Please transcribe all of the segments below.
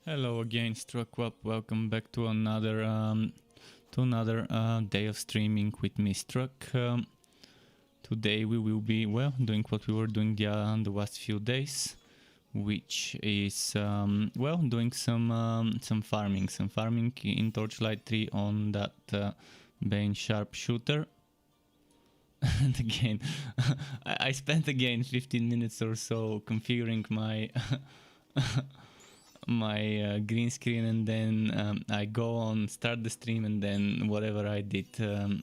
Hello again, Struckwap. Welcome back to another day of streaming with me, Struck. Today we will be doing what we were doing the last few days, which is doing some farming in Torchlight 3 on that Bane Sharpshooter. And again, I spent again 15 minutes or so configuring my my green screen, and then I go on, start the stream, and then whatever I did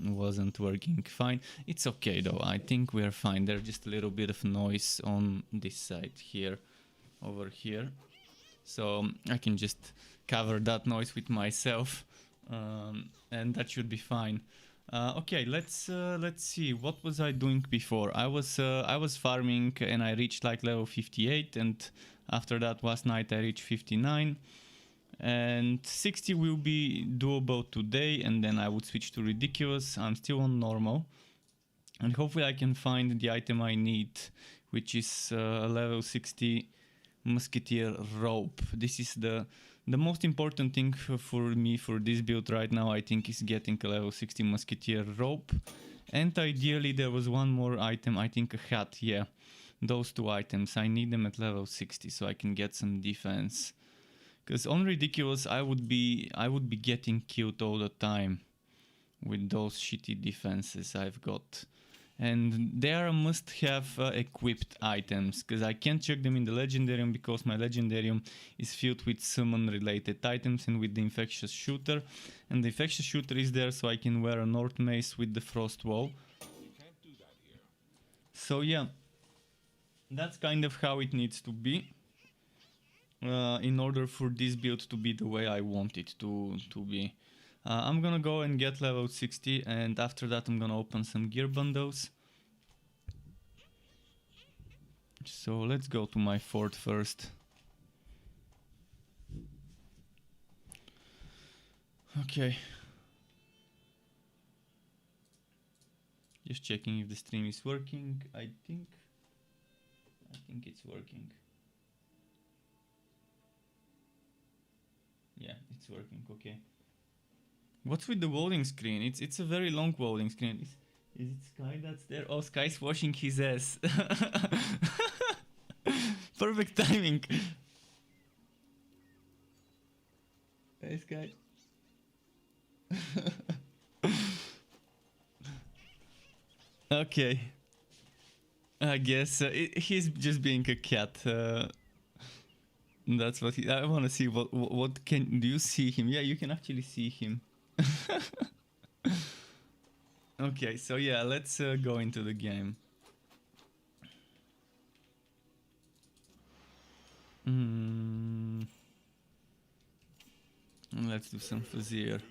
wasn't working fine. It's okay though, I think we're fine. There's just a little bit of noise on this side here, over here. So I can just cover that noise with myself, and that should be fine. Okay, let's see. What was I doing before? I was farming and I reached like level 58, and after that last night I reached 59, and 60 will be doable today, and then I would switch to ridiculous. I'm still on normal, and hopefully I can find the item I need, which is a level 60 musketeer rope. This is the most important thing for me for this build right now, I think, is getting a level 60 musketeer rope. And ideally there was one more item, I think a hat, yeah. Those two items, I need them at level 60 so I can get some defense. Because on ridiculous I would be getting killed all the time with those shitty defenses I've got. And they are must-have equipped items, because I can't check them in the legendarium because my legendarium is filled with summon-related items and with the infectious shooter. And the infectious shooter is there so I can wear a north mace with the frost wall. So yeah, that's kind of how it needs to be in order for this build to be the way I want it to be. I'm gonna go and get level 60, and after that I'm gonna open some gear bundles. So let's go to my fort first. Okay. Just checking if the stream is working. I think it's working. Yeah, it's working, okay. What's with the loading screen? It's a very long loading screen. Is it Sky that's there? Oh, Sky's washing his ass. Perfect timing. Hey, Sky. Okay. I guess he's just being a cat. That's what I want to see. What can do you see him? Yeah, you can actually see him. Okay, so yeah, let's go into the game. Let's do some Fazir.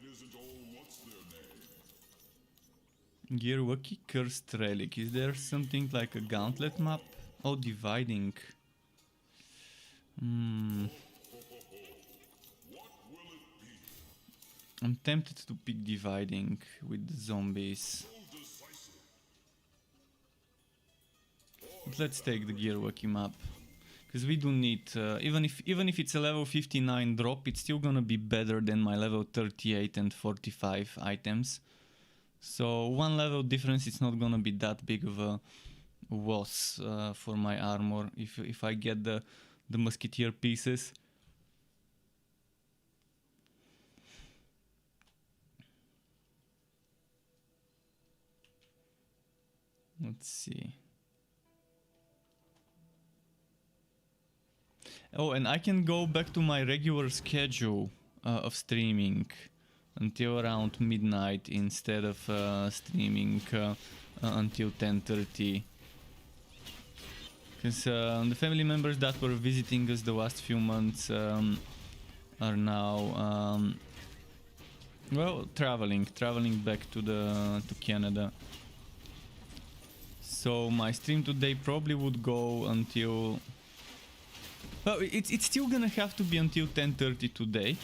Gearwaki Cursed Relic. Is there something like a gauntlet map? Oh, dividing. I'm tempted to pick dividing with the zombies. But let's take the Gearwaki map. Because we do need, even if it's a level 59 drop, it's still gonna be better than my level 38 and 45 items. So one level difference, it's not gonna be that big of a loss for my armor if I get the musketeer pieces. Let's see. Oh, and I can go back to my regular schedule of streaming until around midnight instead of streaming until 10:30. Because the family members that were visiting us the last few months are now traveling back to Canada. So my stream today probably would go until, well, it's still gonna have to be until 10:30 today,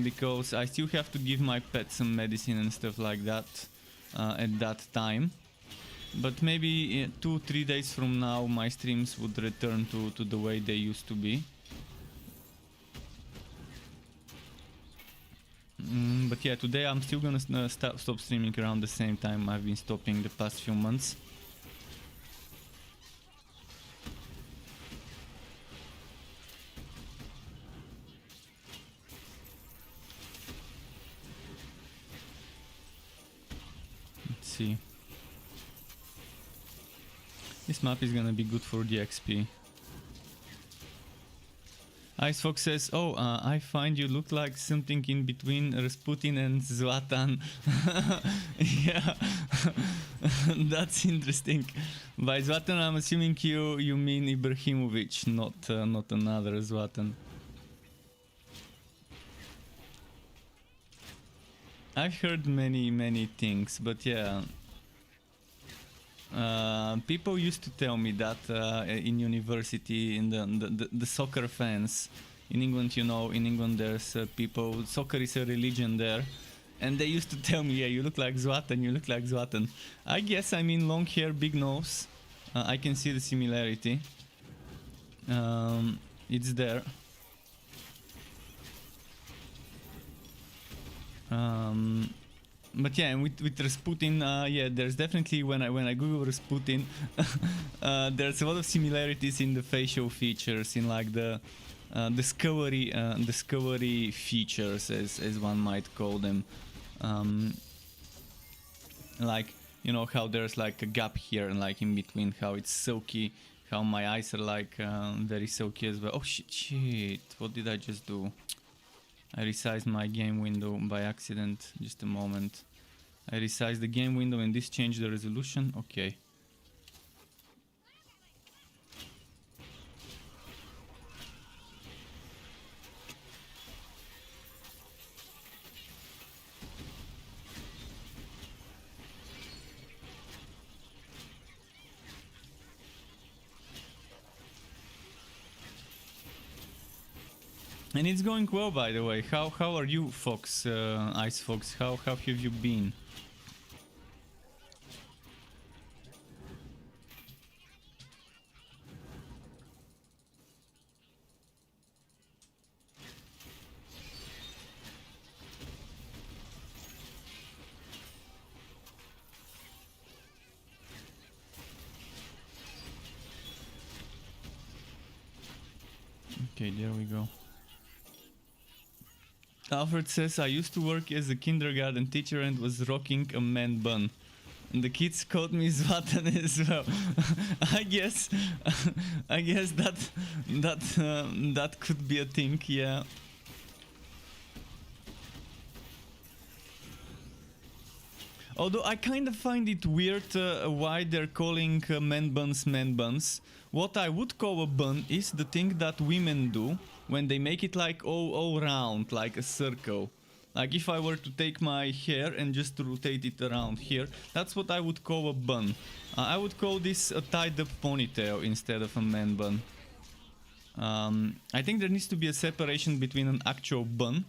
because I still have to give my pet some medicine and stuff like that at that time. But maybe 2-3 days from now my streams would return to the way they used to be. But yeah, today I'm still gonna stop streaming around the same time I've been stopping the past few months. Let's see. This map is gonna be good for the XP. Ice Fox says, oh, I find you look like something in between Rasputin and Zlatan. Yeah, that's interesting. By Zlatan, I'm assuming you mean Ibrahimovic, not another Zlatan. I've heard many things, but yeah. People used to tell me that in university, in the soccer fans in England, you know, in England there's people, soccer is a religion there, and they used to tell me, yeah, you look like Zlatan, you look like Zlatan. I guess, I mean, long hair, big nose, I can see the similarity. It's there. But yeah, and with Rasputin, yeah, there's definitely, when I Google Rasputin, there's a lot of similarities in the facial features, in like the discovery features, as one might call them. Like, you know how there's like a gap here and like in between, how it's silky, how my eyes are like very silky as well. Oh shit, what did I just do? I resized my game window by accident. Just a moment. I resized the game window and this changed the resolution. Okay. And it's going well, by the way. How are you, Fox, Ice Fox? How have you been? Okay, there we go. Alfred says, I used to work as a kindergarten teacher and was rocking a man bun. And the kids called me Zlatan as well. I guess that could be a thing, yeah. Although I kind of find it weird why they're calling man buns. What I would call a bun is the thing that women do when they make it like all round, like a circle. Like if I were to take my hair and just rotate it around here, that's what I would call a bun. I would call this a tied up ponytail instead of a man bun. I think there needs to be a separation between an actual bun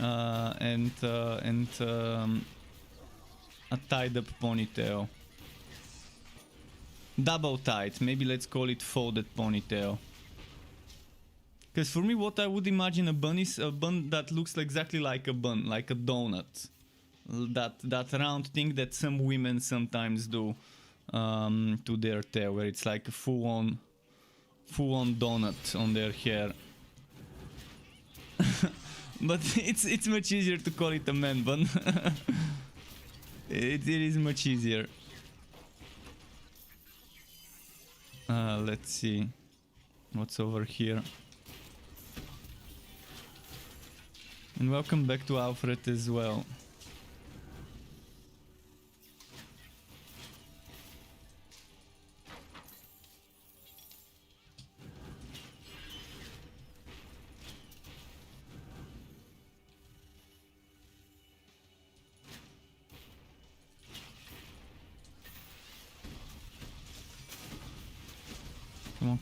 and a tied up ponytail. Double tied, maybe let's call it folded ponytail. Because for me, what I would imagine a bun is a bun that looks exactly like a bun, like a donut. That round thing that some women sometimes do to their tail, where it's like a full-on donut on their hair. But it's much easier to call it a man bun. It is much easier. Let's see what's over here. And welcome back to Alfred as well.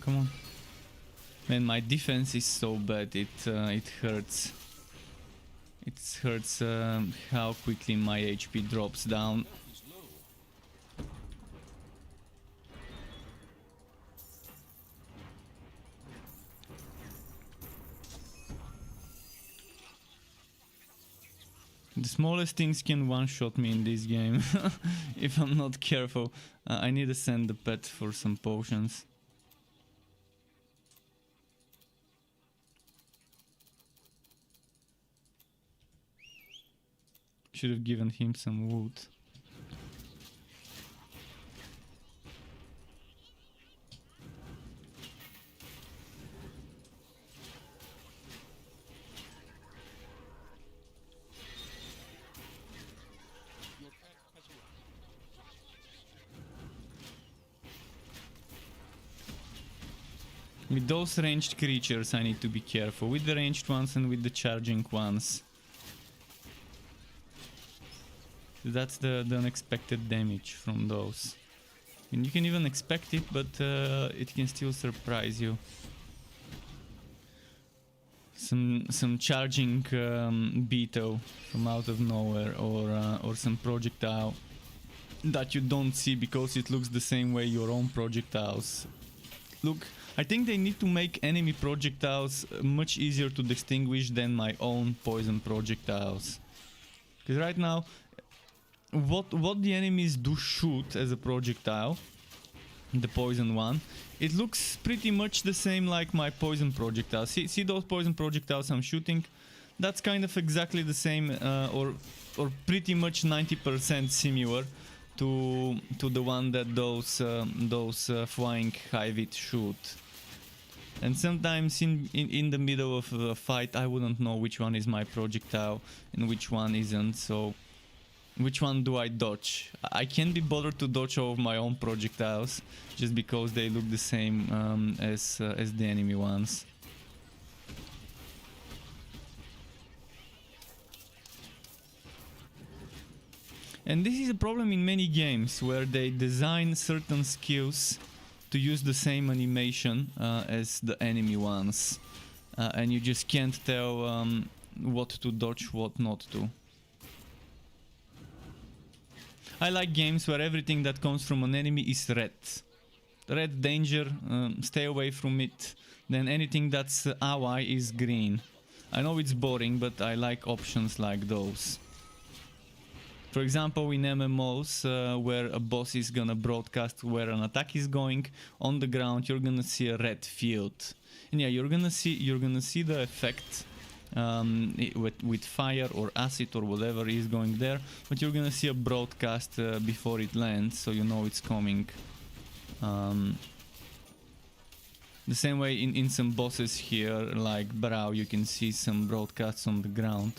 Come on. Man, my defense is so bad, it hurts. It hurts how quickly my HP drops down. The smallest things can one-shot me in this game if I'm not careful. I need to send the pet for some potions. Should have given him some wood. With those ranged creatures I need to be careful, with the ranged ones and with the charging ones. That's the unexpected damage from those. I mean, you can even expect it, but it can still surprise you. Some charging beetle from out of nowhere, or some projectile that you don't see because it looks the same way your own projectiles look. I think they need to make enemy projectiles much easier to distinguish than my own poison projectiles. Because right now, what the enemies do shoot as a projectile, the poison one, it looks pretty much the same like my poison projectiles. See those poison projectiles I'm shooting? That's kind of exactly the same, or pretty much 90% similar to the one that those flying Hivit shoot. And sometimes in the middle of a fight I wouldn't know which one is my projectile and which one isn't, so which one do I dodge? I can't be bothered to dodge all of my own projectiles just because they look the same as the enemy ones. And this is a problem in many games where they design certain skills to use the same animation as the enemy ones, and you just can't tell what to dodge, what not to. I like games where everything that comes from an enemy is red. Red danger, stay away from it. Then anything that's ally is green. I know it's boring, but I like options like those. For example, in MMOs, where a boss is gonna broadcast where an attack is going, on the ground you're gonna see a red field. And yeah, you're gonna see the effect with fire or acid or whatever is going there, but you're gonna see a broadcast before it lands, so you know it's coming. The same way in some bosses here, like Brow, you can see some broadcasts on the ground.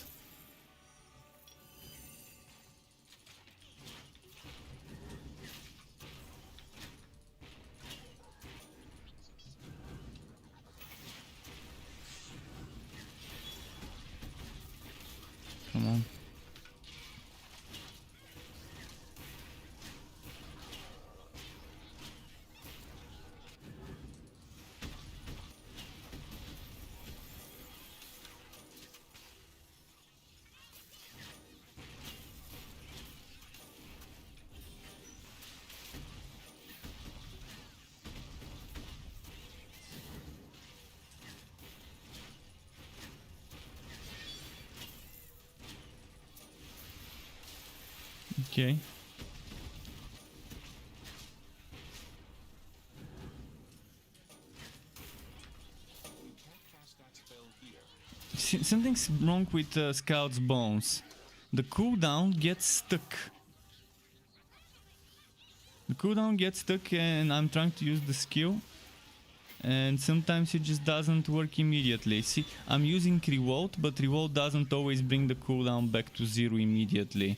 Come on. Okay. Something's wrong with Scout's bones. The cooldown gets stuck. The cooldown gets stuck and I'm trying to use the skill, and sometimes it just doesn't work immediately. See, I'm using revolt, but revolt doesn't always bring the cooldown back to 0 immediately.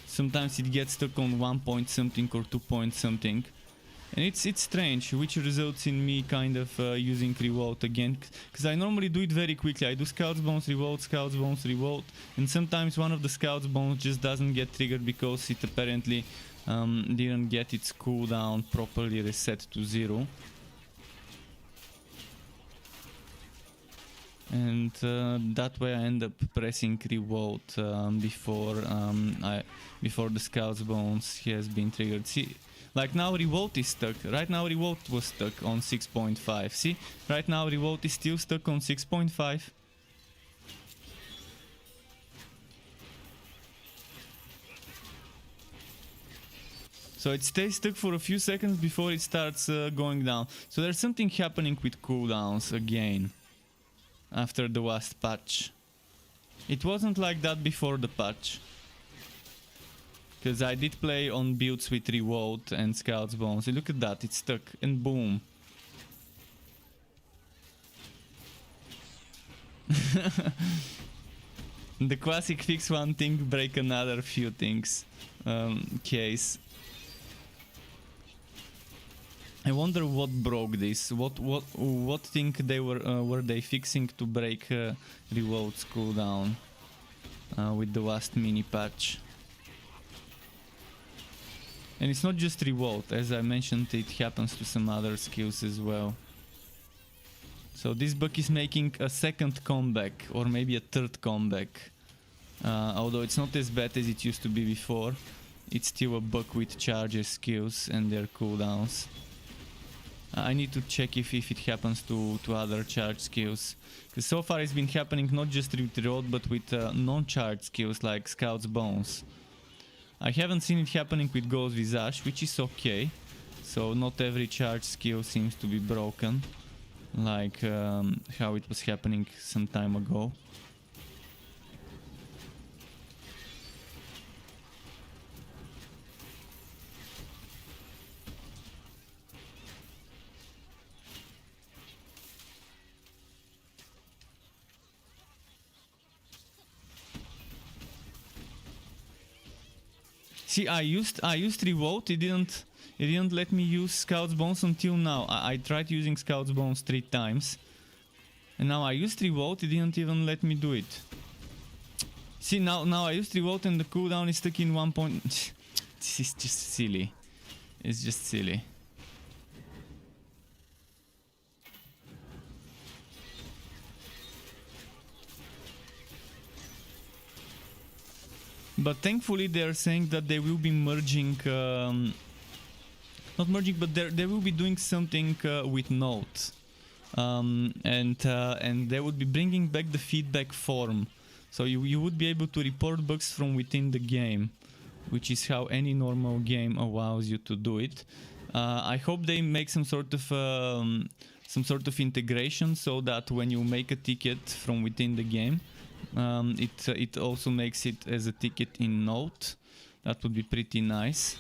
Sometimes it gets stuck on 1 point something or 2 point something, and it's strange, which results in me kind of using revolt again, because I normally do it very quickly. I do Scout's Bones revolt, Scout's Bones revolt, and sometimes one of the Scout's Bones just doesn't get triggered because it apparently didn't get its cooldown properly reset to 0. And that way I end up pressing revolt before the Scout's Bones has been triggered. See, like now revolt is stuck. Right now revolt was stuck on 6.5. See, right now revolt is still stuck on 6.5. So it stays stuck for a few seconds before it starts going down. So there's something happening with cooldowns again after the last patch. It wasn't like that before the patch. Because I did play on builds with Revolt and Scout's Bones. Look at that, it's stuck and boom. The classic fix one thing, break another few things case. I wonder what broke this. What thing they were they fixing to break Revolt's cooldown with the last mini patch? And it's not just Revolt, as I mentioned, it happens to some other skills as well. So this bug is making a second comeback, or maybe a third comeback. Although it's not as bad as it used to be before, it's still a bug with charger skills and their cooldowns. I need to check if it happens to other charge skills. Because so far it's been happening not just with Road, but with non-charge skills like Scout's Bones. I haven't seen it happening with Ghost Visage, which is okay. So not every charge skill seems to be broken, like how it was happening some time ago. See, I used Revolt. It didn't let me use Scout's Bones until now. I tried using Scout's Bones 3 times, and now I used Revolt. It didn't even let me do it. See, now I used Revolt and the cooldown is stuck in 1 point. This is just silly. It's just silly. But thankfully they are saying that they will be merging, not merging, but they will be doing something with Note, and they would be bringing back the feedback form, so you would be able to report bugs from within the game, which is how any normal game allows you to do it. I hope they make some sort of integration so that when you make a ticket from within the game, it also makes it as a ticket in Note. That would be pretty nice.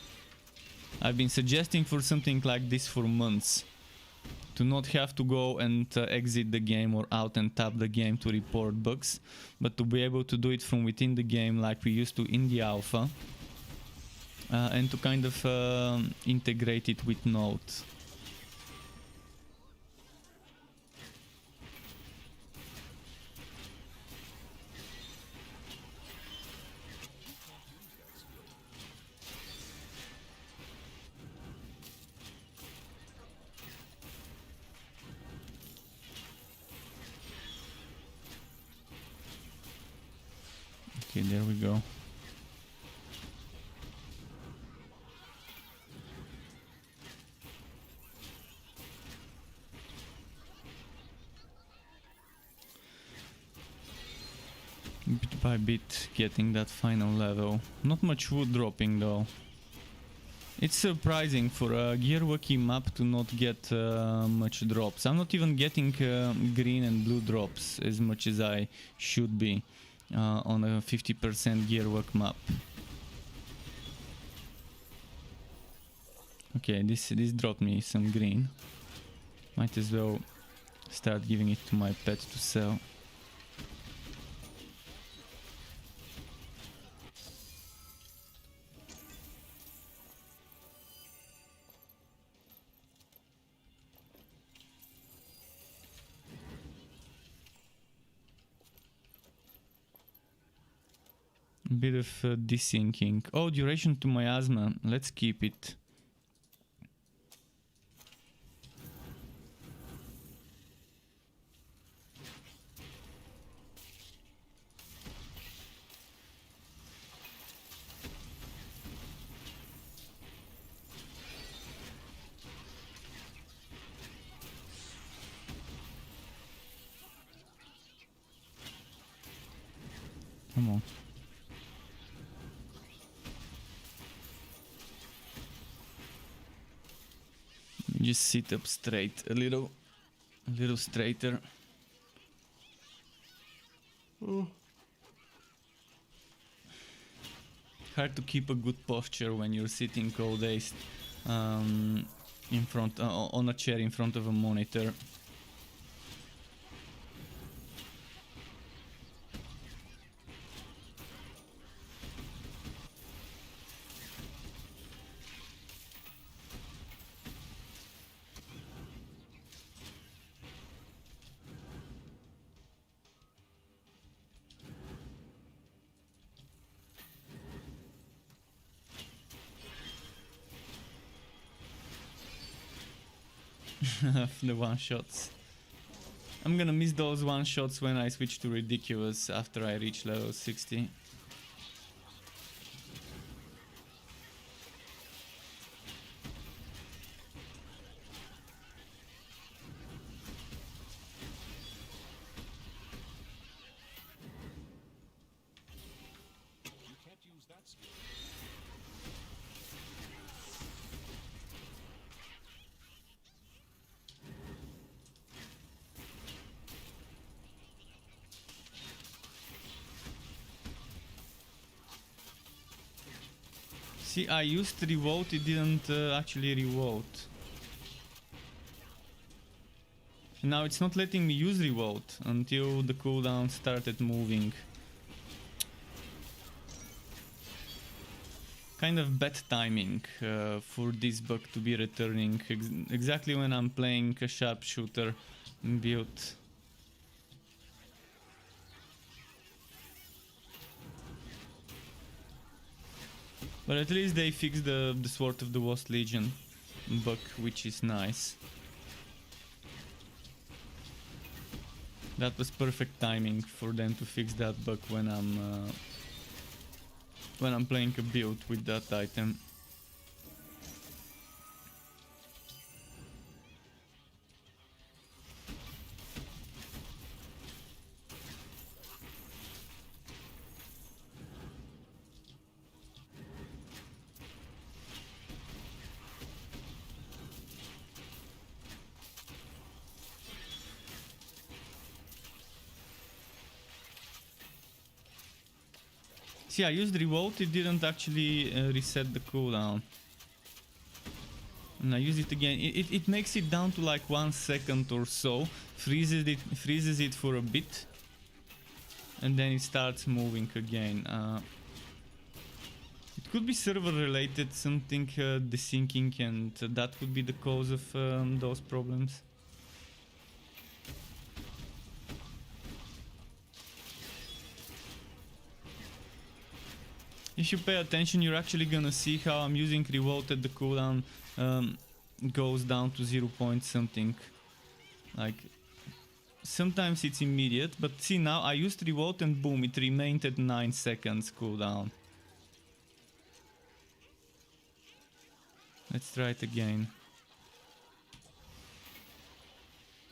I've been suggesting for something like this for months, to not have to go and exit the game or out and tap the game to report bugs, but to be able to do it from within the game like we used to in the alpha, and to kind of integrate it with Note. Okay, there we go. Bit by bit getting that final level. Not much wood dropping though. It's surprising for a gearwalkie map to not get much drops. I'm not even getting green and blue drops as much as I should be on a 50% gearwalk map. Okay, this dropped me some green. Might as well start giving it to my pet to sell. Bit of desyncing. Oh, duration to miasma. Let's keep it. Come on. Just sit up straight, a little straighter. Hard to keep a good posture when you're sitting all day in front on a chair in front of a monitor. The one-shots. I'm gonna miss those one-shots when I switch to ridiculous after I reach level 60. See, I used revolt, it didn't actually revolt. Now it's not letting me use revolt until the cooldown started moving. Kind of bad timing for this bug to be returning exactly when I'm playing a sharpshooter build. But at least they fixed the Sword of the Lost Legion bug, which is nice. That was perfect timing for them to fix that bug when I'm playing a build with that item. See, I used revolt, it didn't actually reset the cooldown. And I use it again. It makes it down to like 1 second or so, freezes it for a bit, and then it starts moving again. It could be server related, something desyncing, and that could be the cause of those problems. If you pay attention, you're actually gonna see how I'm using revolt at the cooldown goes down to 0 point something. Like, sometimes it's immediate, but see now I used revolt and boom, it remained at 9 seconds cooldown. Let's try it again.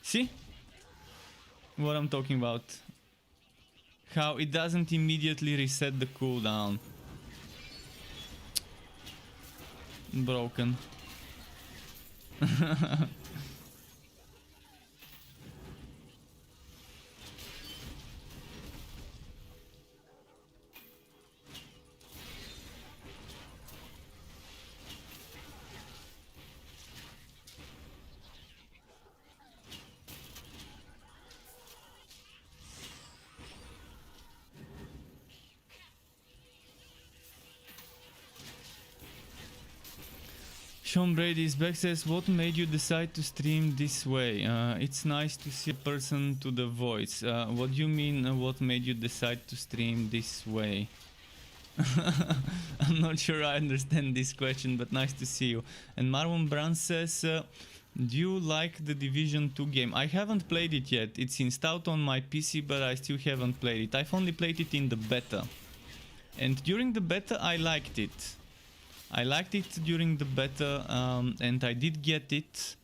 See? What I'm talking about. How it doesn't immediately reset the cooldown. Broken. Sean Brady's back says, what made you decide to stream this way? It's nice to see a person to the voice. What do you mean, what made you decide to stream this way? I'm not sure I understand this question, but nice to see you. And Marwan Brand says, do you like the Division 2 game? I haven't played it yet. It's installed on my PC, but I still haven't played it. I've only played it in the beta. And during the beta, I liked it. I liked it during the beta, and I did get it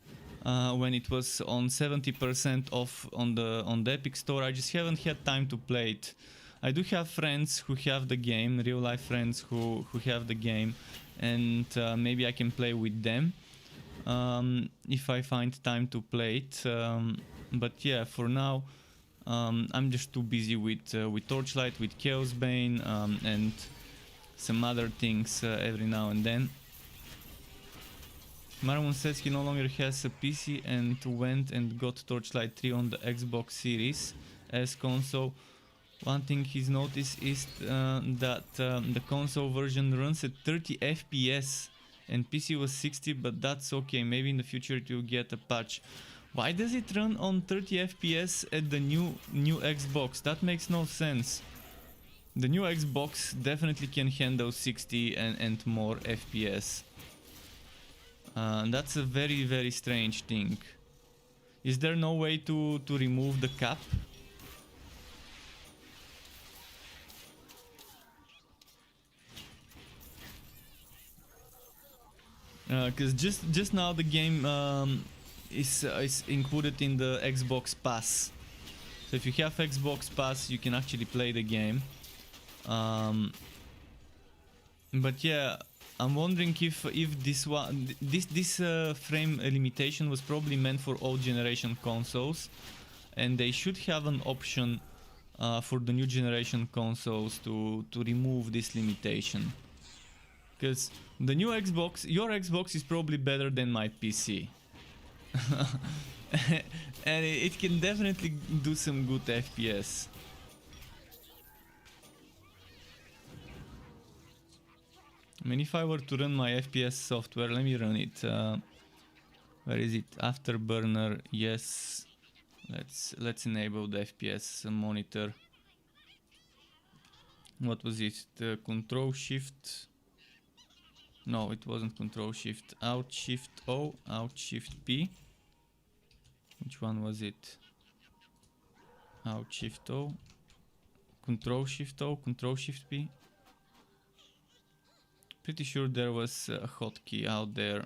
when it was on 70% off on the Epic Store. I just haven't had time to play it. I do have friends who have the game, real life friends who have the game, and maybe I can play with them. if I find time to play it. But yeah, for now I'm just too busy with Torchlight, with Chaos Bane, and some other things every now and then. Marmon says he no longer has a PC and went and got Torchlight 3 on the Xbox Series as console. One thing he's noticed is that the console version runs at 30 FPS and PC was 60, but that's okay. Maybe in the future it will get a patch. Why does it run on 30 FPS at the new Xbox? That makes no sense. The new Xbox definitely can handle 60 and more FPS. That's a very, very strange thing. Is there no way to remove the cap? Because just now the game is included in the Xbox Pass. So if you have Xbox Pass, you can actually play the game. But yeah, I'm wondering if this frame limitation was probably meant for old generation consoles, and they should have an option for the new generation consoles to remove this limitation. Because the new Xbox, your Xbox is probably better than my PC. And it can definitely do some good FPS. I mean, if I were to run my FPS software, let me run it. Where is it? Afterburner, yes. Let's enable the FPS monitor. What was it? The Control Shift. No, it wasn't Control Shift. Alt Shift O, Alt Shift P. Which one was it? Alt Shift O, Control Shift O, Control Shift P. Pretty sure there was a hotkey out there.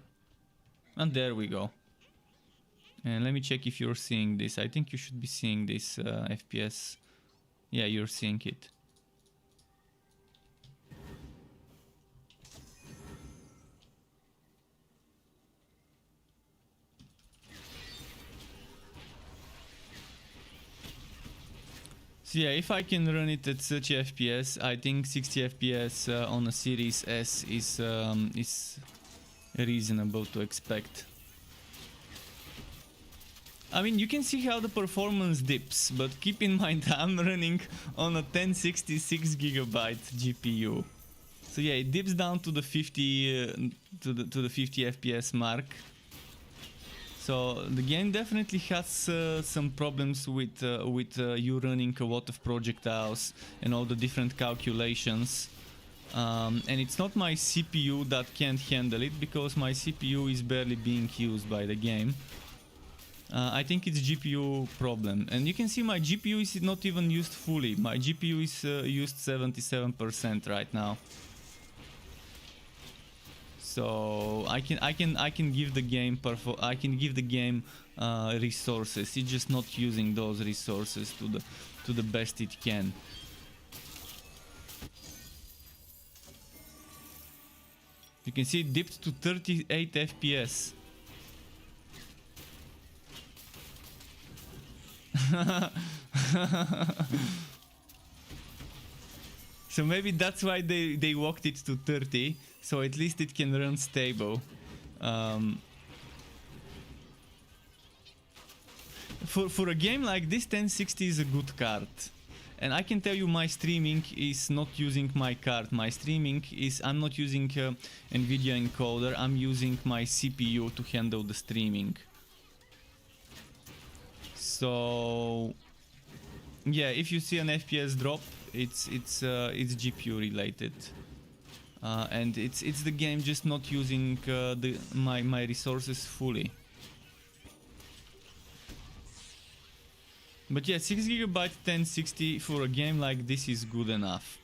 And there we go. And let me check if you're seeing this. I think you should be seeing this FPS. Yeah, you're seeing it. So yeah, if I can run it at such FPS, I think 60 FPS on a Series S is reasonable to expect. I mean, you can see how the performance dips, but keep in mind I'm running on a 1066GB GPU. So yeah, it dips down to the 50 to the 50 FPS mark. So the game definitely has some problems with you running a lot of projectiles and all the different calculations. And it's not my CPU that can't handle it, because my CPU is barely being used by the game. I think it's GPU problem, and you can see my GPU is not even used fully. My GPU is used 77% right now. So I can give the game resources. It's just not using those resources to the best it can. You can see it dipped to 38 FPS. So maybe that's why they walked it to 30, so at least it can run stable. For a game like this, 1060 is a good card. And I can tell you my streaming is not using my card. My streaming is, I'm not using NVIDIA encoder, I'm using my CPU to handle the streaming. So yeah, if you see an FPS drop, it's GPU related, and it's the game just not using my resources fully. But yeah, 6GB 1060 for a game like this is good enough.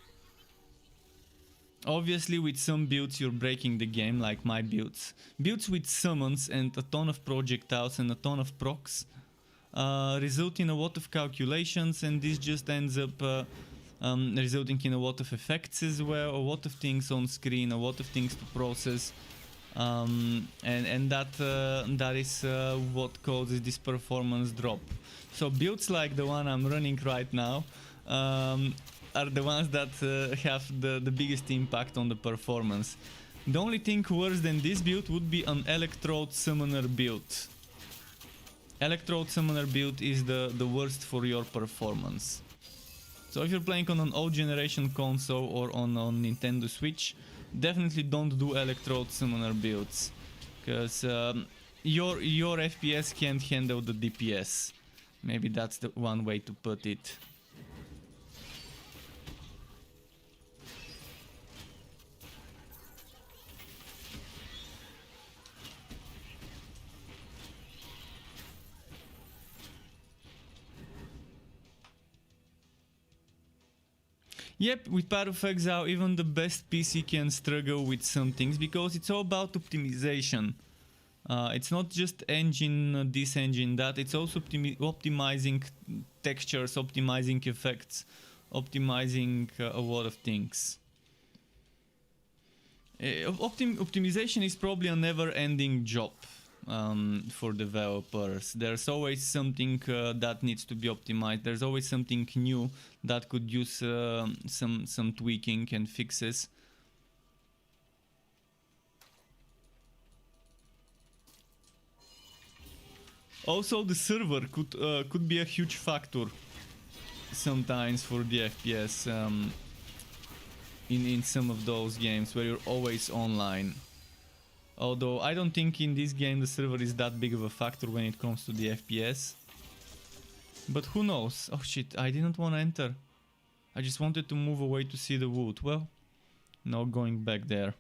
Obviously with some builds you're breaking the game, like my builds. Builds with summons and a ton of projectiles and a ton of procs result in a lot of calculations, and this just ends up resulting in a lot of effects as well, a lot of things on screen, a lot of things to process. and that is what causes this performance drop. So builds like the one I'm running right now are the ones that have the biggest impact on the performance. The only thing worse than this build would be an Electrode Summoner build. Electrode Summoner build is the worst for your performance. So if you're playing on an old generation console or on Nintendo Switch, definitely don't do Electrode Summoner builds, because your FPS can't handle the DPS. Maybe that's the one way to put it. Yep, with Path of Exile, even the best PC can struggle with some things, because it's all about optimization. It's not just engine this, engine that, it's also optimizing textures, optimizing effects, optimizing a lot of things. Optimization is probably a never-ending job for developers. There's always something that needs to be optimized. There's always something new that could use some tweaking and fixes. Also, the server could be a huge factor sometimes for the FPS in some of those games where you're always online. Although I don't think in this game the server is that big of a factor when it comes to the FPS. But who knows? Oh shit, I didn't want to enter. I just wanted to move away to see the wood. Well, no going back there.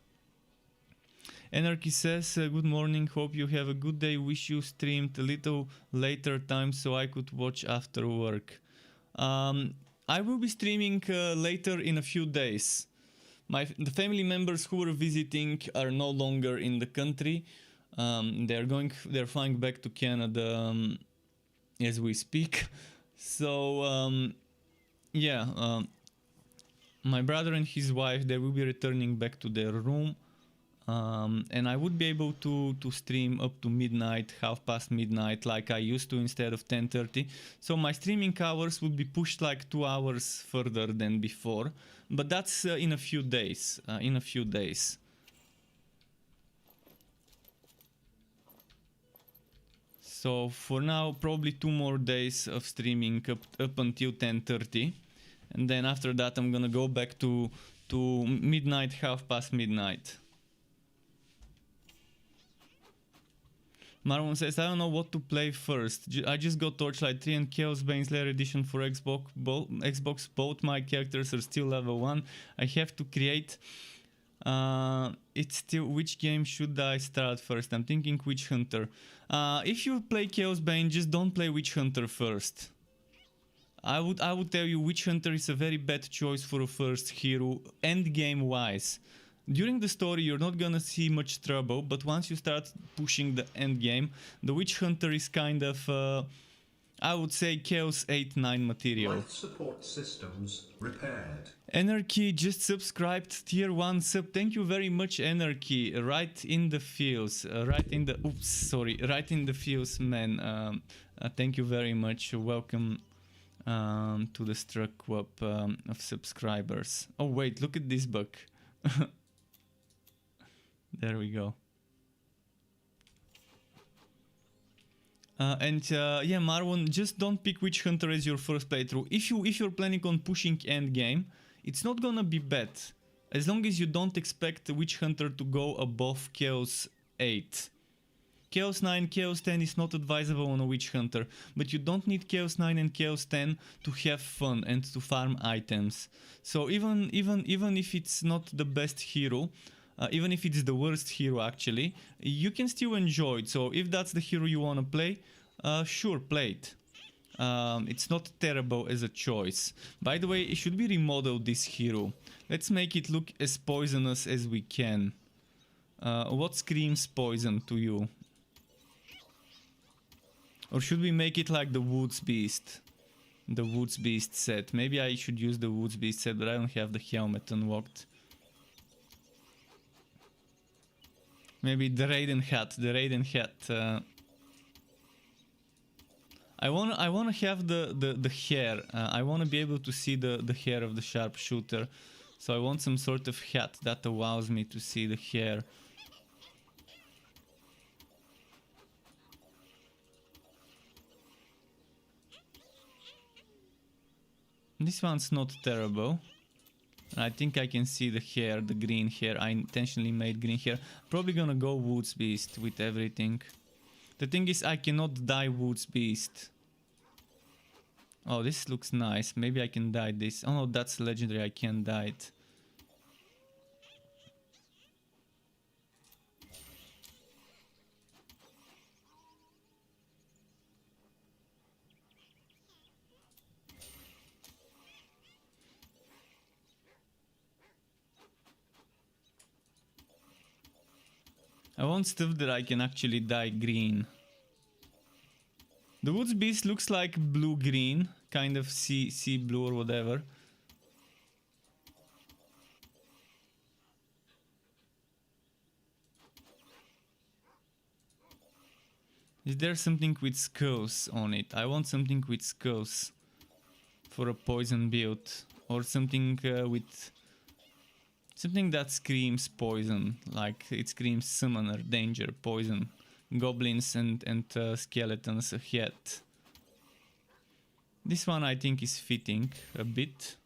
Anarchy says, good morning, hope you have a good day, wish you streamed a little later time so I could watch after work. I will be streaming later in a few days. The family members who were visiting are no longer in the country. They're flying back to Canada as we speak. So yeah, my brother and his wife, they will be returning back to their room. And I would be able to stream up to midnight, half past midnight, like I used to instead of 10:30. So my streaming hours would be pushed like 2 hours further than before. But that's in a few days. So for now, probably 2 more days of streaming up until 10:30. And then after that, I'm gonna go back to midnight, half past midnight. Marwan says, I don't know what to play first. I just got Torchlight 3 and Chaos Bane Slayer Edition for Xbox. Both my characters are still level 1. I have to create... it's still... Which game should I start first? I'm thinking Witch Hunter. If you play Chaos Bane, just don't play Witch Hunter first. I would tell you Witch Hunter is a very bad choice for a first hero, endgame wise. During the story you're not gonna see much trouble, but once you start pushing the endgame, the Witch Hunter is kind of, I would say, Chaos 8-9 material. Life support systems repaired. Anarchy just subscribed, tier 1 sub. Thank you very much, Anarchy. Right in the feels, right in the feels, man. Thank you very much. Welcome to the Struck Club of subscribers. Oh wait, look at this bug. There we go. Yeah, Marwan, just don't pick Witch Hunter as your first playthrough. If you're planning on pushing endgame, it's not gonna be bad, as long as you don't expect the Witch Hunter to go above Chaos 8. Chaos 9, Chaos 10 is not advisable on a Witch Hunter, but you don't need Chaos 9 and Chaos 10 to have fun and to farm items. So even if it's not the best hero, even if it's the worst hero actually, you can still enjoy it. So if that's the hero you want to play, sure, play it. It's not terrible as a choice. By the way, it should be remodeled, this hero. Let's make it look as poisonous as we can. What screams poison to you? Or should we make it like the Woods Beast? The Woods Beast set. Maybe I should use the Woods Beast set, but I don't have the helmet unlocked. Maybe the Raiden hat. The Raiden hat. I wanna have the hair. I wanna be able to see the hair of the sharpshooter. So I want some sort of hat that allows me to see the hair. This one's not terrible. I think I can see the hair, the green hair. I intentionally made green hair. Probably gonna go Woods Beast with everything. The thing is, I cannot dye Woods Beast. Oh, this looks nice. Maybe I can dye this. Oh no, that's legendary. I can't dye it. I want stuff that I can actually dye green. The Woods Beast looks like blue-green, kind of sea blue or whatever. Is there something with skulls on it? I want something with skulls for a poison build, or something with something that screams poison, like it screams summoner, danger, poison, goblins and skeletons ahead. This one I think is fitting a bit.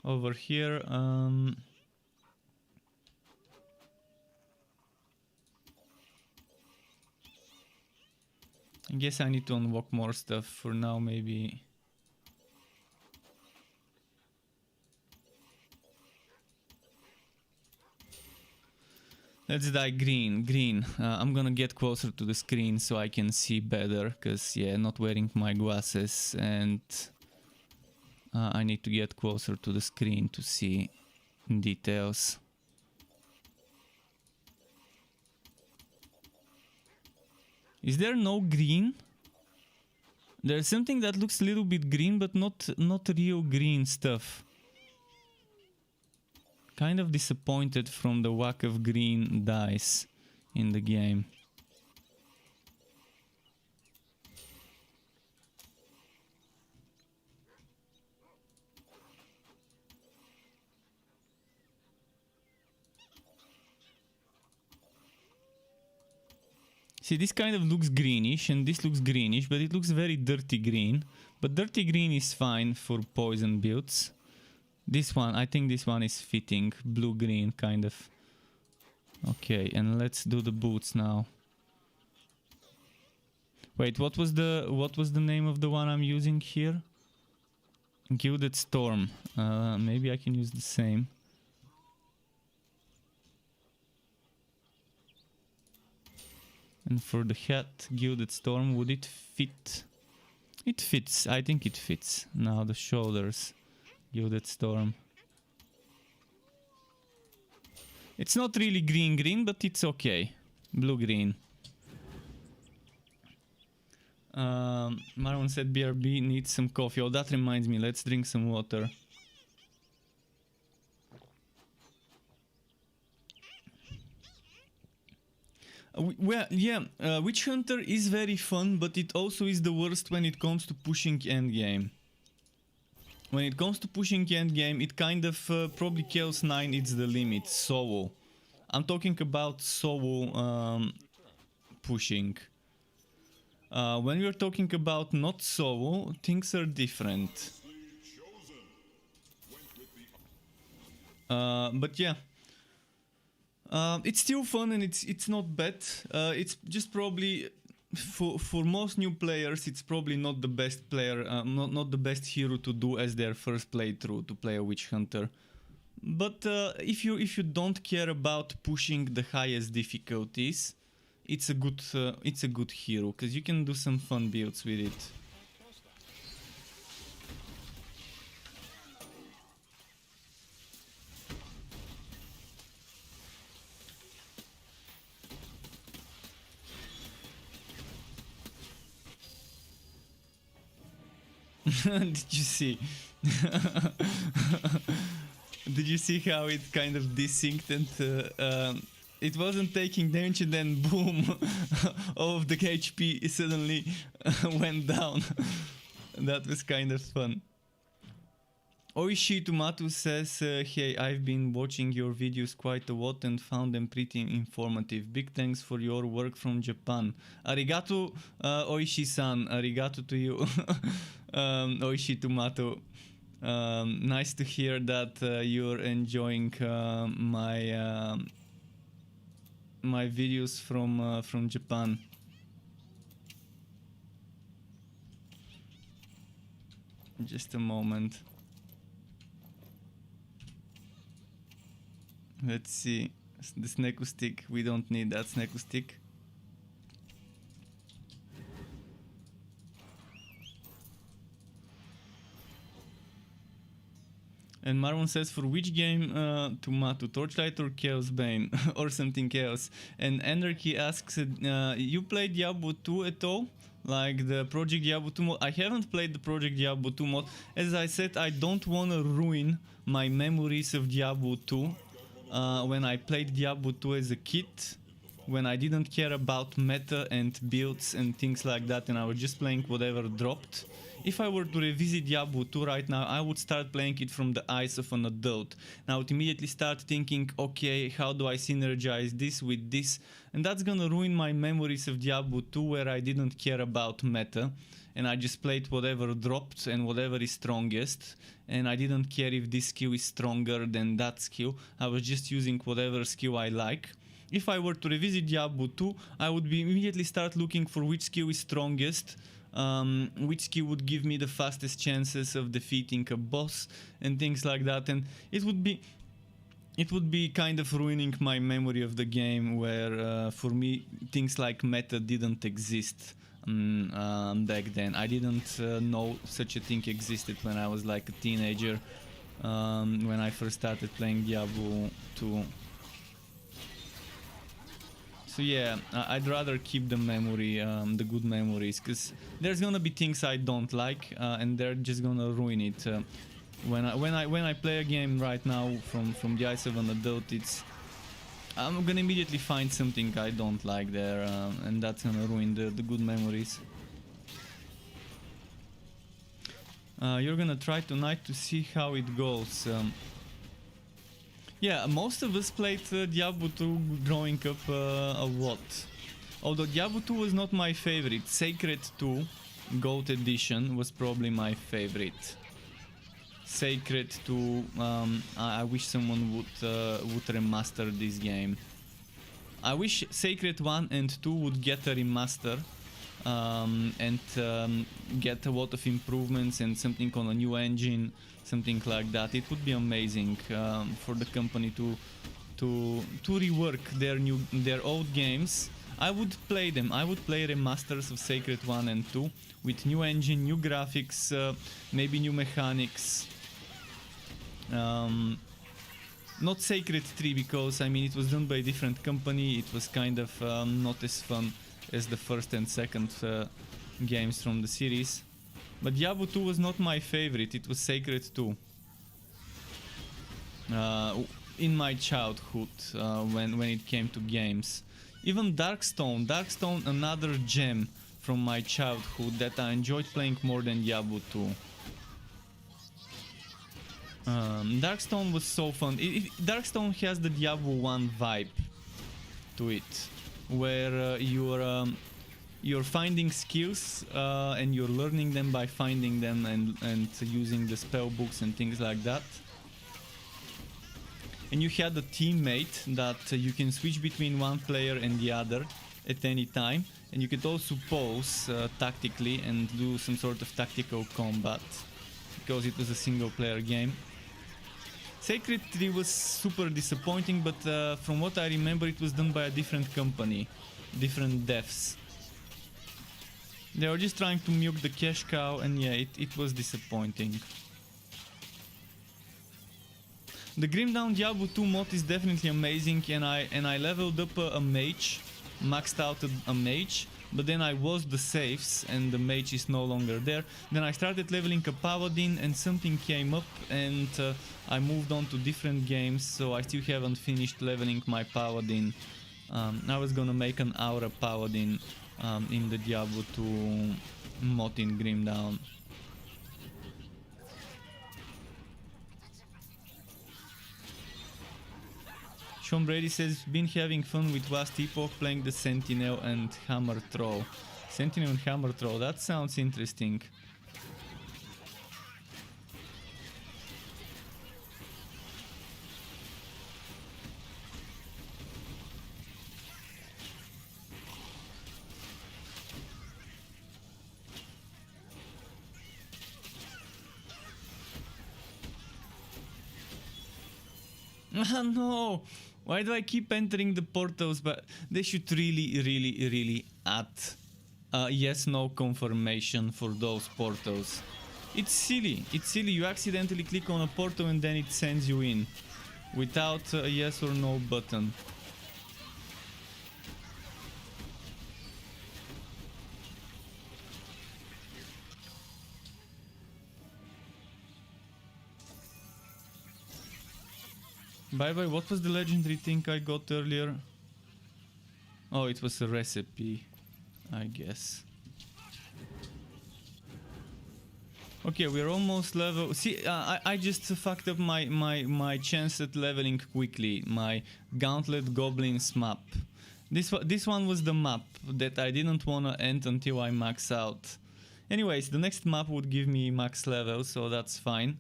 Over here, I guess I need to unlock more stuff. For now, maybe. Let's dye green. I'm gonna get closer to the screen so I can see better, cause yeah, not wearing my glasses, and I need to get closer to the screen to see details. Is there no green? There's something that looks a little bit green, but not real green stuff. Kind of disappointed from the lack of green dyes in the game. See, this kind of looks greenish and this looks greenish, but it looks very dirty green. But dirty green is fine for poison builds. This one, I think this one is fitting, blue-green kind of. Okay, and let's do the boots now. Wait, what was the name of the one I'm using here? Gilded Storm. Maybe I can use the same. And for the hat, Gilded Storm, would it fit? It fits, I think it fits. Now the shoulders. Gilded Storm. It's not really green, but it's okay. Blue-green. Marwan said BRB needs some coffee. Oh, that reminds me. Let's drink some water. Well, yeah, Witch Hunter is very fun, but it also is the worst when it comes to pushing endgame. When it comes to pushing endgame, it kind of probably Chaos 9, it's the limit, solo. I'm talking about solo pushing. When we're talking about not solo, things are different. But yeah. It's still fun and it's not bad. It's just probably for most new players, it's probably not the best player, not the best hero to do as their first playthrough, to play a Witch Hunter. But if you don't care about pushing the highest difficulties, it's a good hero, because you can do some fun builds with it. Did you see? Did you see how it kind of desynced and it wasn't taking damage, and then boom, all of the HP suddenly went down. That was kind of fun. Oishi Tomato says, hey, I've been watching your videos quite a lot and found them pretty informative. Big thanks for your work from Japan. Arigato, Oishi-san. Arigato to you, Oishi Tomato. Nice to hear that you're enjoying my my videos from Japan. Just a moment. Let's see. The Sneko stick. We don't need that Sneko stick. And Marwan says, for which game to Torchlight or Chaos Bane or something else? And Anarchy asks, you played Diablo 2 at all? Like the Project Diablo 2 mod? I haven't played the Project Diablo 2 mod. As I said, I don't want to ruin my memories of Diablo 2. When I played Diablo 2 as a kid, when I didn't care about meta and builds and things like that, and I was just playing whatever dropped. If I were to revisit Diablo 2 right now, I would start playing it from the eyes of an adult. And I would immediately start thinking, okay, how do I synergize this with this? And that's gonna ruin my memories of Diablo 2, where I didn't care about meta. And I just played whatever dropped and whatever is strongest. And I didn't care if this skill is stronger than that skill. I was just using whatever skill I like. If I were to revisit Diablo 2, I would immediately start looking for which skill is strongest, which skill would give me the fastest chances of defeating a boss and things like that. And it would be kind of ruining my memory of the game, where for me things like meta didn't exist back then. I didn't know such a thing existed when I was like a teenager, when I first started playing Diablo 2. So yeah, I'd rather keep the memory, the good memories, because there's gonna be things I don't like, and they're just gonna ruin it. When I play a game right now from the eyes of an adult, I'm gonna immediately find something I don't like there, and that's gonna ruin the good memories. You're gonna try tonight to see how it goes. Yeah, most of us played Diablo 2 growing up a lot. Although Diablo 2 was not my favorite. Sacred 2 Gold Edition was probably my favorite. Sacred 2, I wish someone would remaster this game. I wish Sacred 1 and 2 would get a remaster, and get a lot of improvements and something on a new engine, something like that. It would be amazing for the company to rework their old games. I would play them. I would play remasters of Sacred 1 and 2 with new engine, new graphics, maybe new mechanics. Not Sacred 3, because I mean it was done by a different company. It was kind of not as fun as the first and second games from the series. But Diablo 2 was not my favorite. It was Sacred 2. In my childhood, when it came to games. Even Darkstone, another gem from my childhood that I enjoyed playing more than Diablo 2. Darkstone was so fun. Darkstone has the Diablo 1 vibe to it, where you're finding skills and you're learning them by finding them and using the spell books and things like that. And you had a teammate that you can switch between one player and the other at any time, and you could also pause tactically and do some sort of tactical combat, because it was a single player game. Sacred 3 was super disappointing, but from what I remember it was done by a different company, different devs. They were just trying to milk the cash cow, and yeah, it was disappointing. The Grim Dawn Diablo 2 mod is definitely amazing, and I leveled up a mage, maxed out a mage, but then I was the safes and the mage is no longer there. Then I started leveling a paladin and something came up, and I moved on to different games, so I still haven't finished leveling my paladin. I was gonna make an aura paladin in the Diablo 2 mod in Grimdown. Sean Brady says, been having fun with Vast Epoch playing the Sentinel and Hammer Troll. Sentinel and Hammer Troll, that sounds interesting. No! Why do I keep entering the portals? But they should really add yes/no confirmation for those portals. It's silly. It's silly. You accidentally click on a portal and then it sends you in without a yes or no button. By the way, what was the legendary thing I got earlier? Oh, it was a recipe, I guess. Okay, we're almost level. See, I just fucked up my chance at leveling quickly. My Gauntlet Goblins map. This one was the map that I didn't wanna end until I max out. Anyways, the next map would give me max level, so that's fine.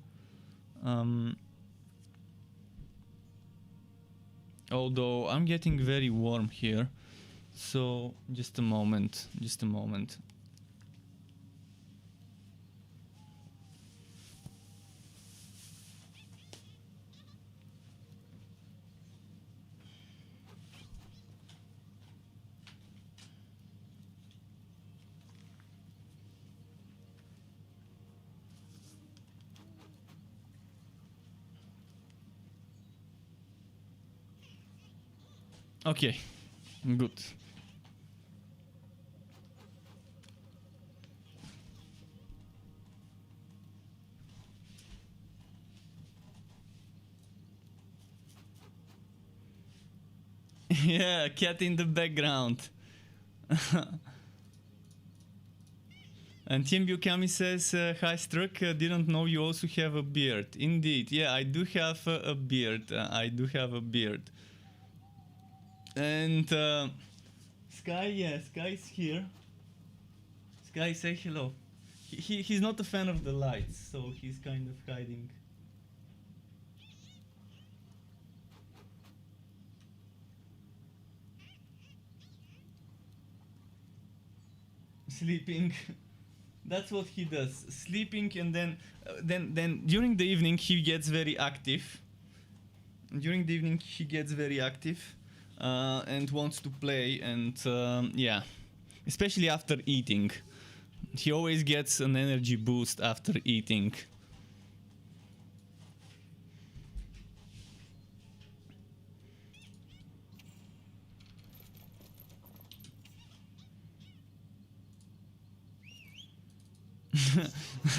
Although I'm getting very warm here, so just a moment. Okay, good. Yeah, cat in the background. And Tim Bukami says, hi Struck, didn't know you also have a beard. Indeed, yeah, I do have a beard. And Sky, yeah, Sky's here. Sky, say hello. He's not a fan of the lights, so he's kind of hiding. Sleeping. That's what he does. Sleeping, and then during the evening he gets very active. And wants to play, and yeah, especially after eating. He always gets an energy boost after eating.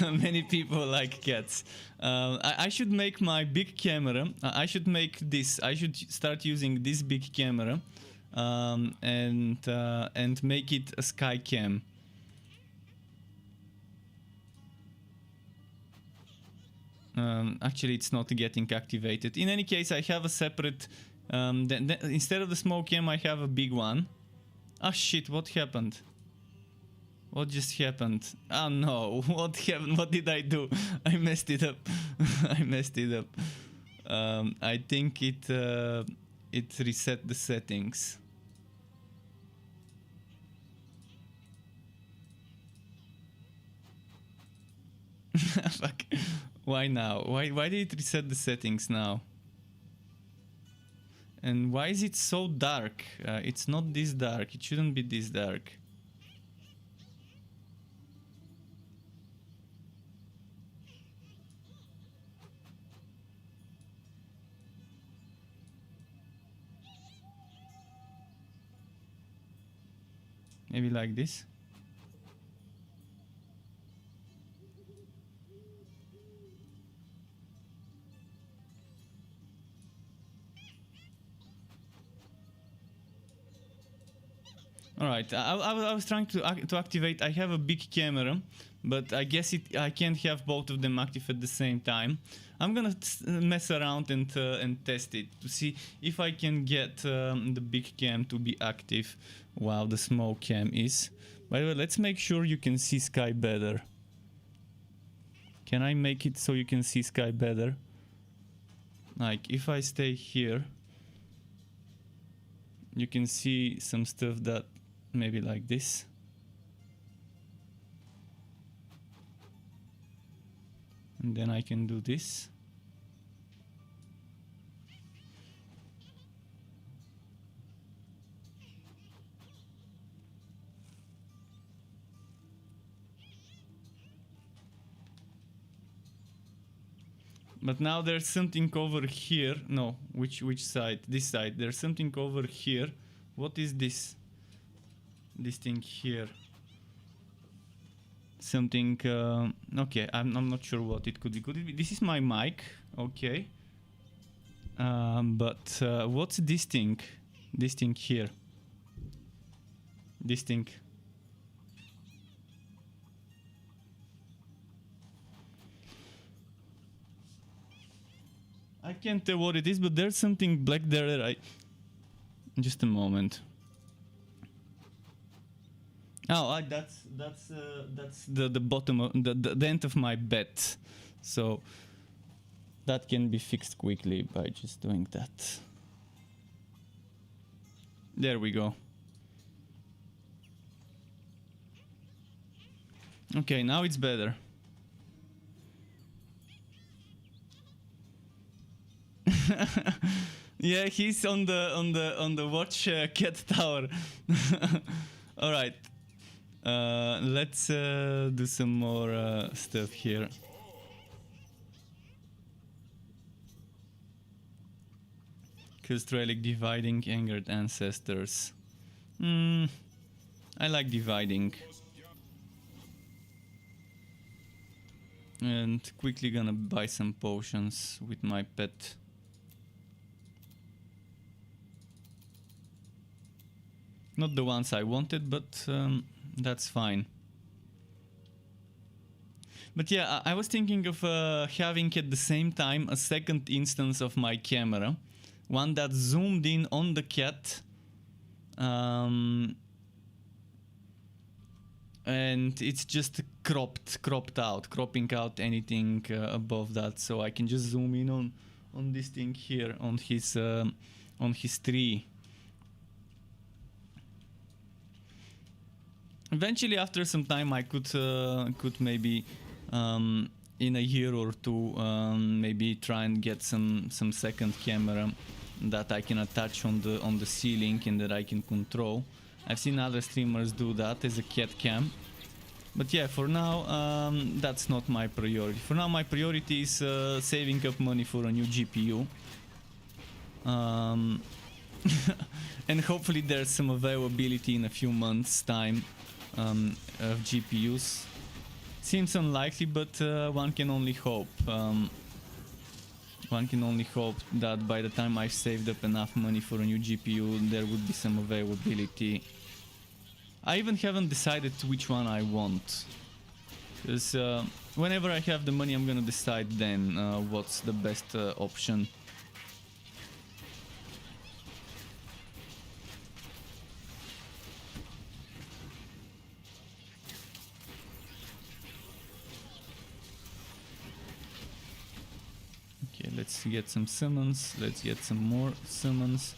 Many people like cats. I should make my big camera. I should make this. I should start using this big camera, and make it a sky cam. Actually, it's not getting activated. In any case, I have a separate. Instead of the smoke cam, I have a big one. Ah shit! What happened? What just happened? Oh no, what happened? What did I do? I messed it up. I think it reset the settings. Fuck. Why now? Why did it reset the settings now? And why is it so dark? It's not this dark. It shouldn't be this dark. Maybe like this. Alright, I was trying to activate. I have a big camera, but I guess I can't have both of them active at the same time. I'm gonna mess around and test it to see if I can get the big cam to be active while the small cam is. By the way, let's make sure you can see sky better. Can I make it so you can see sky better? Like if I stay here, you can see some stuff that maybe like this. And then I can do this. But now there's something over here. No, which side? This side. There's something over here. What is this? This thing here. Something. Okay, I'm not sure what it could be. Could it be? This is my mic. Okay. But what's this thing? This thing here. This thing. I can't tell what it is, but there's something black there that I... Just a moment. Oh, that's the bottom of the end of my bed, so that can be fixed quickly by just doing that. There we go. Okay, now it's better. Yeah, he's on the watch cat tower. All right. Let's do some more stuff here. Cursed relic, dividing, angered ancestors. I like dividing. And quickly gonna buy some potions with my pet. Not the ones I wanted, but that's fine. But yeah, I was thinking of having at the same time a second instance of my camera. One that zoomed in on the cat. And it's just cropping out anything above that. So I can just zoom in on this thing here, on his tree. Eventually, after some time, I could maybe in a year or two maybe try and get some second camera that I can attach on the ceiling and that I can control. I've seen other streamers do that as a cat cam, but yeah, for now that's not my priority. For now, my priority is saving up money for a new GPU. And hopefully there's some availability in a few months' time of GPUs. Seems unlikely, but one can only hope. One can only hope that by the time I've saved up enough money for a new GPU, there would be some availability. I even haven't decided which one I want. Because whenever I have the money, I'm gonna decide then what's the best option. Okay, let's get some summons. Let's get some more summons.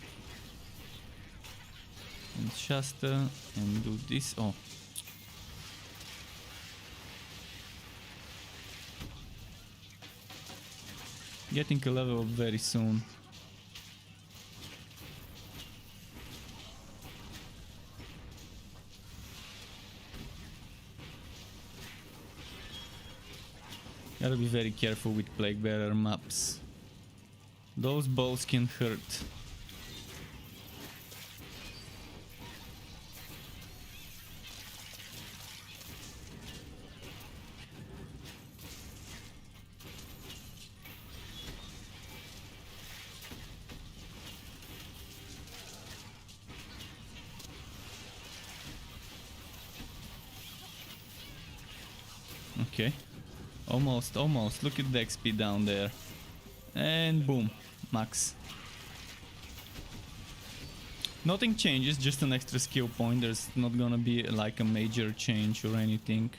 And Shasta, and do this. Oh. Getting a level up very soon. Gotta be very careful with Plague Bearer maps. Those balls can hurt. Okay. Almost, almost. Look at the XP down there. And boom. Max. Nothing changes, just an extra skill point. There's not gonna be like a major change or anything.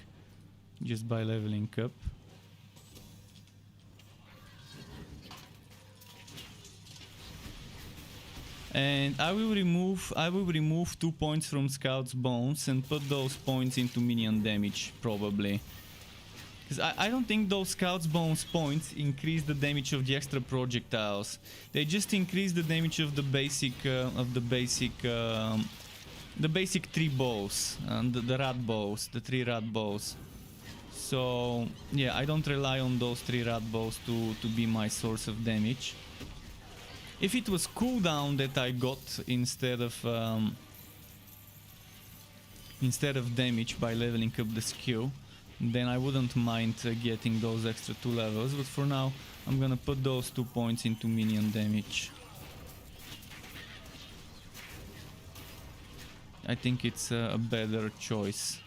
Just by leveling up. And I will remove 2 points from Scout's Bones and put those points into minion damage, probably. Because I don't think those Scout's Bones points increase the damage of the extra projectiles. They just increase the damage of the basic the basic 3 bows and the rat bows, the 3 rat bows. So yeah, I don't rely on those 3 rat bows to be my source of damage. If it was cooldown that I got instead of damage by leveling up the skill, then I wouldn't mind getting those extra 2 levels, but for now I'm gonna put those 2 points into minion damage. I think it's a better choice.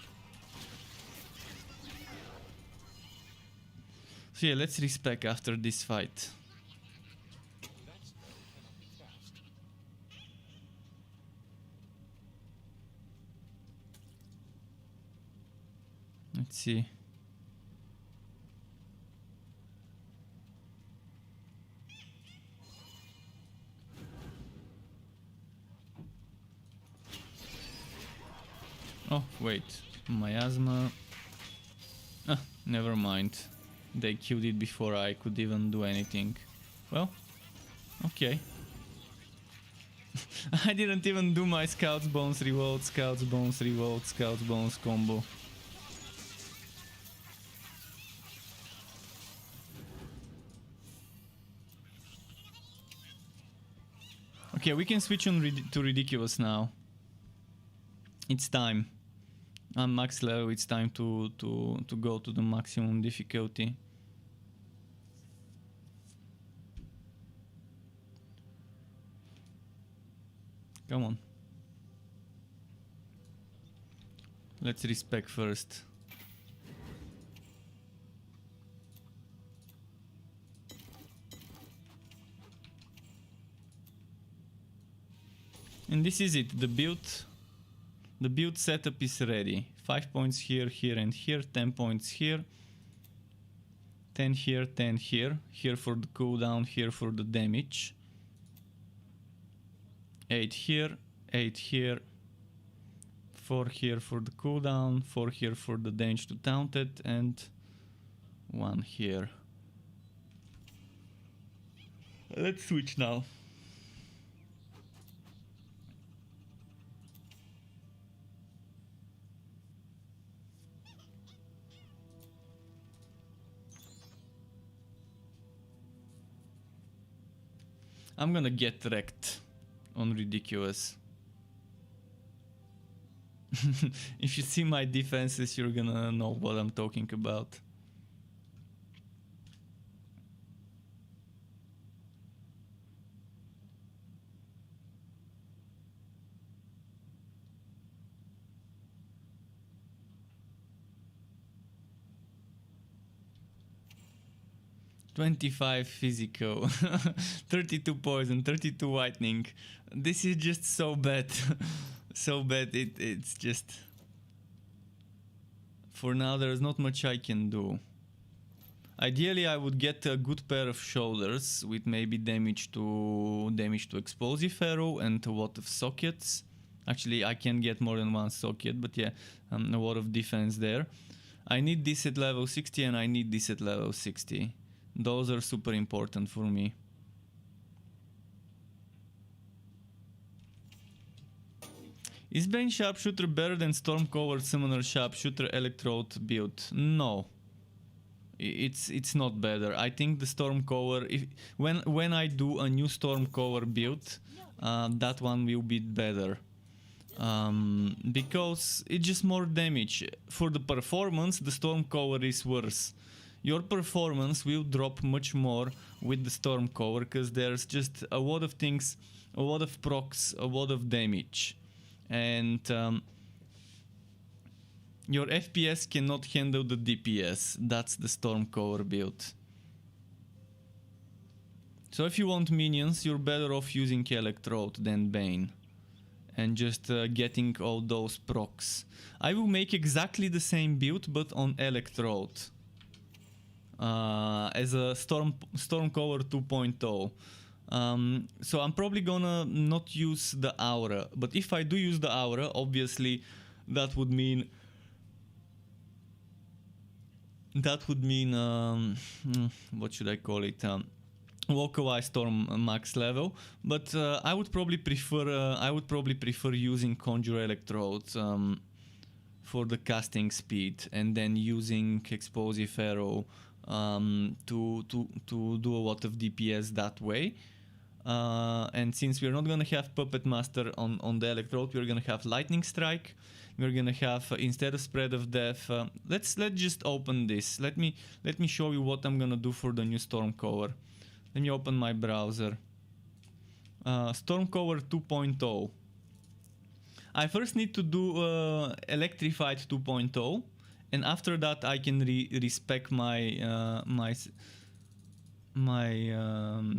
So yeah, let's respec after this fight. Let's see. Oh, wait. Miasma. Ah, never mind. They killed it before I could even do anything. Well, okay. I didn't even do my Scout's Bones reload, Scout's Bones reload, Scout's Bones combo. Okay, we can switch on to ridiculous now. It's time. I'm max level, it's time to go to the maximum difficulty. Come on. Let's respec first. And this is it, the build setup is ready. 5 points here, here and here, 10 points here. 10 here, 10 here. Here for the cooldown, here for the damage. 8 here, 8 here. 4 here for the cooldown, 4 here for the damage to taunted, and 1 here. Let's switch now. I'm gonna get wrecked on ridiculous. If you see my defenses, you're gonna know what I'm talking about. "25 physical, 32 poison, 32 whitening." This is just so bad. So bad, it's just... For now, there's not much I can do. Ideally, I would get a good pair of shoulders with maybe damage to explosive arrow and a lot of sockets. Actually, I can get more than 1 socket, but yeah, a lot of defense there. I need this at level 60 and I need this at level 60. Those are super important for me. Is Bane Sharpshooter better than Stormcover Summoner Sharpshooter Electrode build? No. It's not better. I think the Stormcover, when I do a new Stormcover build, that one will be better. Because it's just more damage. For the performance, the Stormcover is worse. Your performance will drop much more with the Stormcover because there's just a lot of things, a lot of procs, a lot of damage. And Your FPS cannot handle the DPS. That's the Stormcover build. So if you want minions, you're better off using Electrode than Bane. And just getting all those procs. I will make exactly the same build, but on Electrode. As a Stormcover 2.0. So I'm probably gonna not use the Aura. But if I do use the Aura, obviously that would mean... what should I call it? Localized Storm max level, but I would probably prefer using Conjure Electrodes for the casting speed, and then using Explosive Arrow to do a lot of DPS that way. And since we're not gonna have Puppet Master on the Electrode, we're gonna have Lightning Strike. We're gonna have instead of Spread of Death. Let's just open this. Let me show you what I'm gonna do for the new Stormcover. Let me open my browser. Stormcover 2.0. I first need to do Electrified 2.0, and after that I can respec my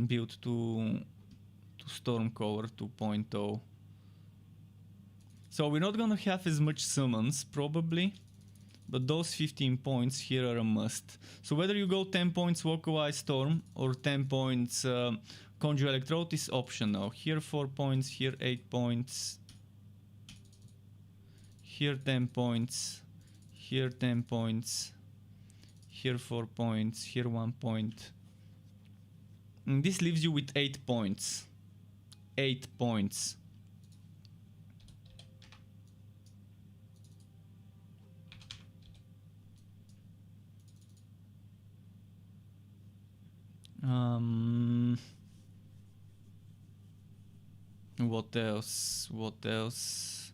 build to Stormcover 2.0. So we're not gonna have as much summons probably, but those 15 points here are a must. So whether you go 10 points Localized Storm or 10 points Conjure Electrode is optional. Here 4 points, here 8 points, here 10 points, here 10 points, here 4 points, here 1 point. And this leaves you with 8 points. 8 points. What else? What else?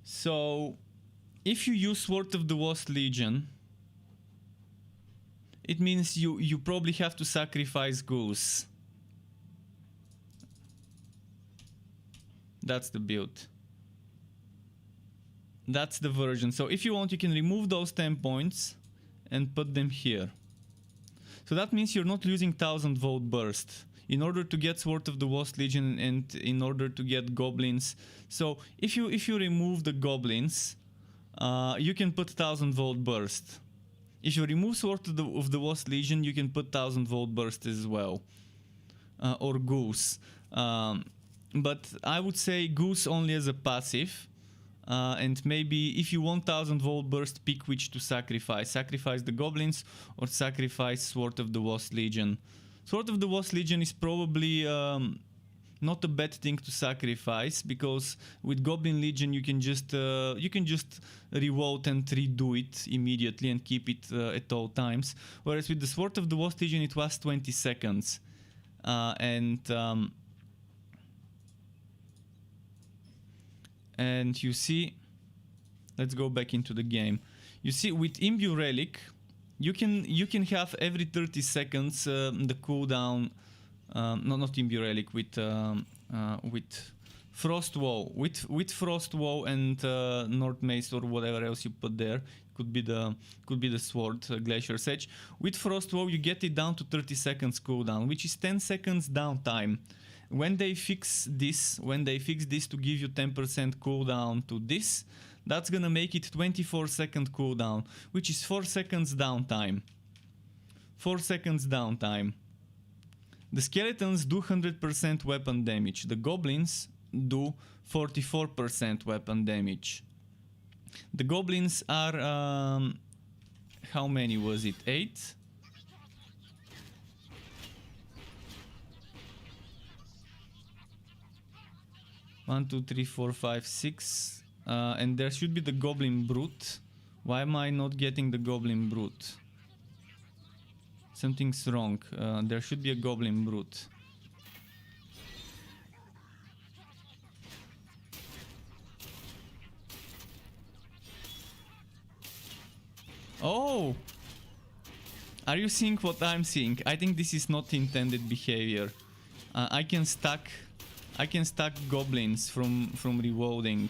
So, if you use Sword of the Lost Legion, it means you probably have to sacrifice Goose. That's the build. That's the version. So if you want, you can remove those 10 points and put them here. So that means you're not losing 1000 volt burst. In order to get Sword of the Lost Legion and in order to get goblins. So if you remove the goblins, you can put 1000 volt burst. If you remove Sword of the Lost Legion, you can put 1000 volt burst as well. Or Goose. But I would say Goose only as a passive. And maybe if you want 1000 volt burst, pick which to sacrifice. Sacrifice the goblins or sacrifice Sword of the Lost Legion. Sword of the Lost Legion is probably not a bad thing to sacrifice, because with Goblin Legion you can just reload and redo it immediately and keep it at all times. Whereas with the Sword of the Lost Legion it lasts 20 seconds. And you see, let's go back into the game. You see, with Imbue Relic, you can have every 30 seconds the cooldown. Not Imbue Relic, with Frost Wall. With Frost Wall and North Mace or whatever else you put there. Could be the sword, Glacier Edge. With Frost Wall, you get it down to 30 seconds cooldown, which is 10 seconds downtime. When they fix this to give you 10% cooldown to this, that's gonna make it 24-second cooldown, which is 4 seconds downtime. 4 seconds downtime. The skeletons do 100% weapon damage. The goblins do 44% weapon damage. The goblins are... how many was it? 8? One, two, three, four, five, 6. And there should be the Goblin Brute. Why am I not getting the Goblin Brute? Something's wrong. There should be a Goblin Brute. Oh! Are you seeing what I'm seeing? I think this is not intended behavior. I can stack goblins from reloading.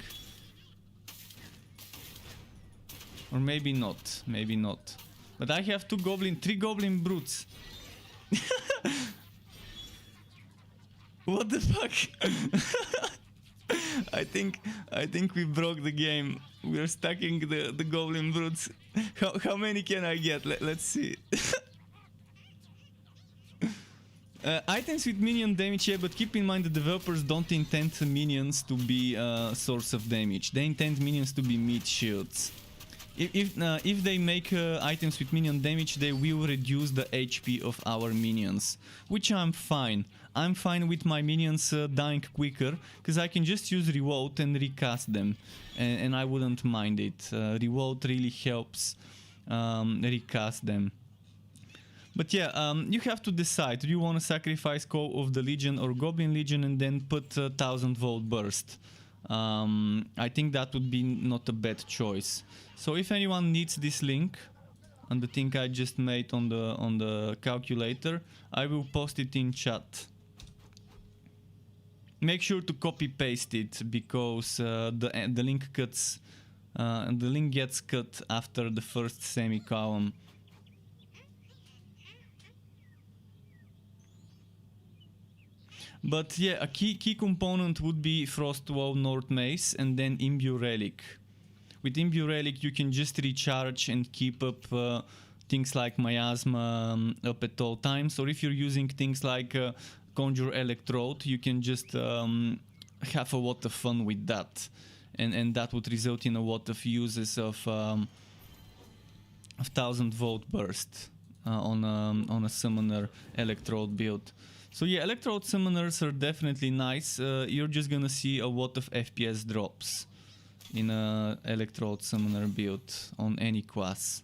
Or maybe not, maybe not. But I have 3 goblin brutes. What the fuck? I think we broke the game. We are stacking the goblin brutes. How many can I get? Let's see. Items with minion damage, yeah, but keep in mind the developers don't intend minions to be a source of damage. They intend minions to be meat shields. If they make items with minion damage, they will reduce the HP of our minions, which I'm fine. I'm fine with my minions dying quicker, because I can just use reload and recast them, and I wouldn't mind it. Reload really helps recast them. But yeah, you have to decide. Do you want to sacrifice Call of the Legion or Goblin Legion and then put 1000-volt burst? I think that would be not a bad choice. So if anyone needs this link and the thing I just made on the calculator, I will post it in chat. Make sure to copy paste it, because the link cuts and the link gets cut after the first semicolon. But yeah, a key component would be Frostwall North Mace and then Imbue Relic. With Imbue Relic you can just recharge and keep up things like Miasma up at all times, or if you're using things like Conjure Electrode, you can just have a lot of fun with that, and that would result in a lot of uses of 1000-volt burst on a Summoner Electrode build. So yeah, Electrode Summoners are definitely nice. You're just gonna see a lot of FPS drops in a Electrode Summoner build on any class.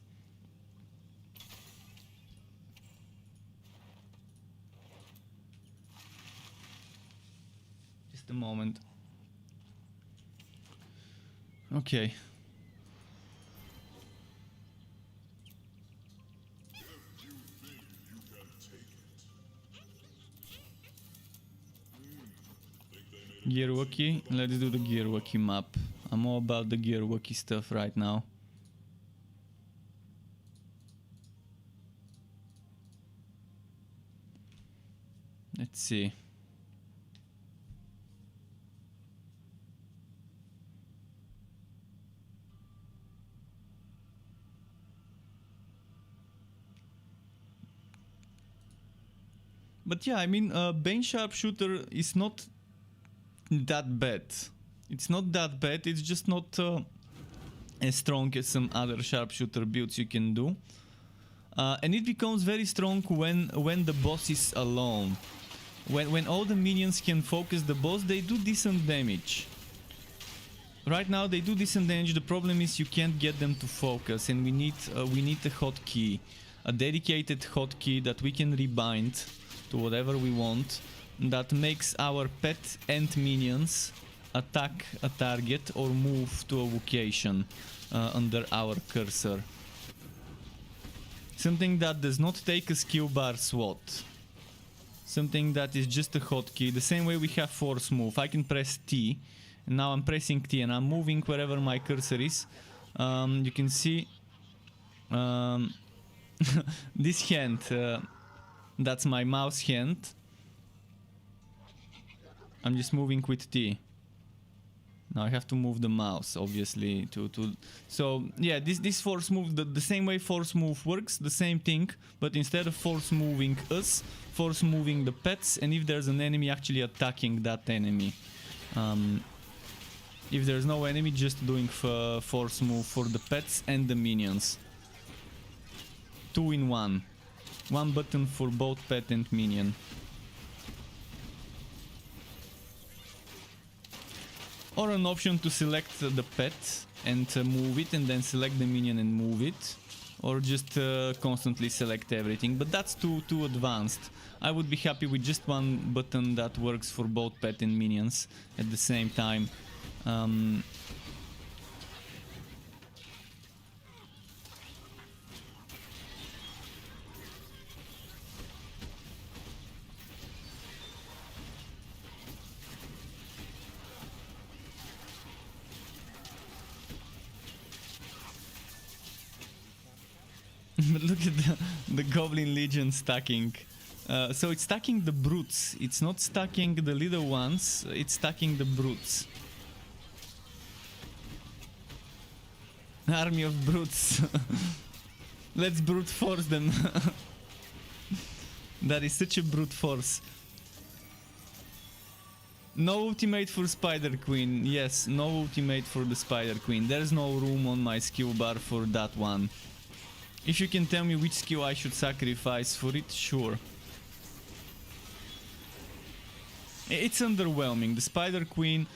Just a moment. Okay. Gearwalkie, let's do the Gearwalkie map. I'm all about the Gearwalkie stuff right now. Let's see. But yeah, I mean, Bane Sharpshooter is not that bad. It's not that bad, it's just not as strong as some other Sharpshooter builds you can do. And it becomes very strong when the boss is alone. When all the minions can focus the boss, they do decent damage. Right now they do decent damage, the problem is you can't get them to focus, and we need a hotkey. A dedicated hotkey that we can rebind to whatever we want, that makes our pet and minions attack a target or move to a location under our cursor. Something that does not take a skill bar slot. Something that is just a hotkey, the same way we have force move. I can press T, and now I'm pressing T and I'm moving wherever my cursor is. You can see this hand, that's my mouse hand. I'm just moving with T. Now I have to move the mouse, obviously, so yeah, this force move, the same way force move works, the same thing, but instead of force moving us, force moving the pets, and if there's an enemy, actually attacking that enemy. If there's no enemy, just doing force move for the pets and the minions. 2 in 1. One button for both pet and minion. Or an option to select the pet and move it, and then select the minion and move it. Or just constantly select everything, but that's too advanced. I would be happy with just one button that works for both pet and minions at the same time. Look at the Goblin Legion stacking. So it's stacking the brutes. It's not stacking the little ones. It's stacking the brutes. Army of brutes. Let's brute force them. That is such a brute force. No ultimate for Spider Queen. Yes, no ultimate for the Spider Queen. There's no room on my skill bar for that one. If you can tell me which skill I should sacrifice for it, sure. It's underwhelming. The Spider Queen,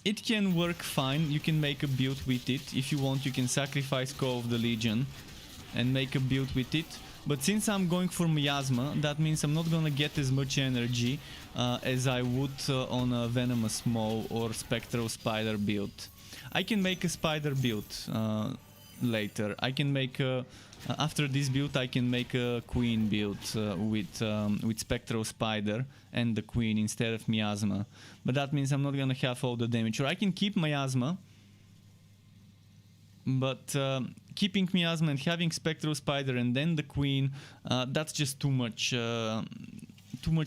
it can work fine. You can make a build with it. If you want, you can sacrifice Call of the Legion and make a build with it. But since I'm going for Miasma, that means I'm not gonna get as much energy as I would on a Venomous Maw or Spectral Spider build. I can make a Spider build later. I can make a... after this build I can make a Queen build with Spectral Spider and the Queen instead of Miasma. But that means I'm not gonna have all the damage. Or I can keep Miasma, but keeping Miasma and having Spectral Spider and then the Queen, that's just too much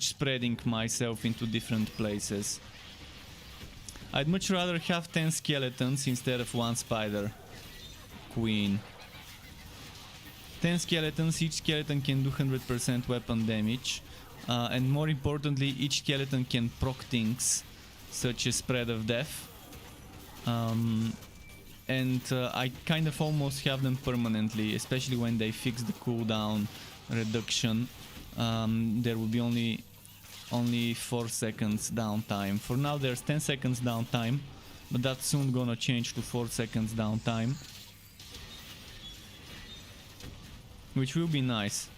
spreading myself into different places. I'd much rather have 10 skeletons instead of 1 Spider Queen. 10 skeletons, each skeleton can do 100% weapon damage, and more importantly, each skeleton can proc things such as Spread of Death. And I kind of almost have them permanently, especially when they fix the cooldown reduction. There will be only 4 seconds downtime. For now there's 10 seconds downtime, but that's soon gonna change to 4 seconds downtime, which will be nice.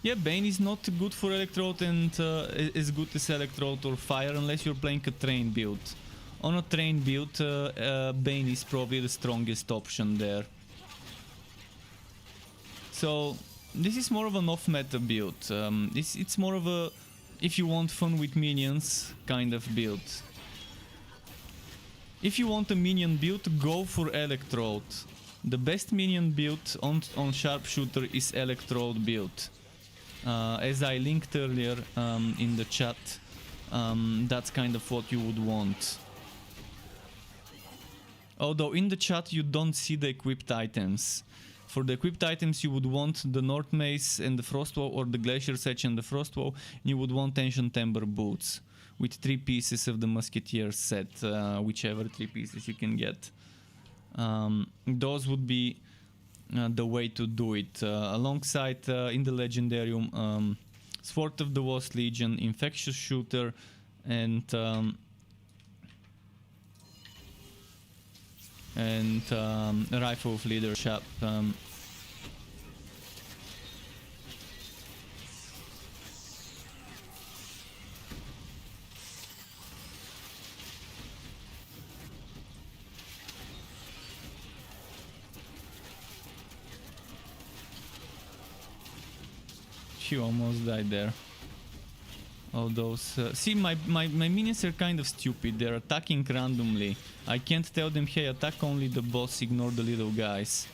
Yeah, Bane is not good for Electrode and as good as Electrode or Fire unless you're playing a Train build. On a Train build, Bane is probably the strongest option there. So this is more of an off-meta build. It's more of a, if you want fun with minions, kind of build. If you want a minion build, go for Electrode. The best minion build on Sharpshooter is Electrode build. As I linked earlier in the chat, that's kind of what you would want. Although in the chat you don't see the equipped items. For the equipped items you would want the North Mace and the Frostwall, or the Glacier Sedge and the Frostwall, and you would want Ancient Ember Boots with 3 pieces of the Musketeer set, whichever 3 pieces you can get. Those would be the way to do it. Alongside in the Legendarium, Sword of the Lost Legion, Infectious Shooter, and Rifle of Leadership. She almost died there. All those... see, my minions are kind of stupid. They're attacking randomly. I can't tell them, hey, attack only the boss, ignore the little guys.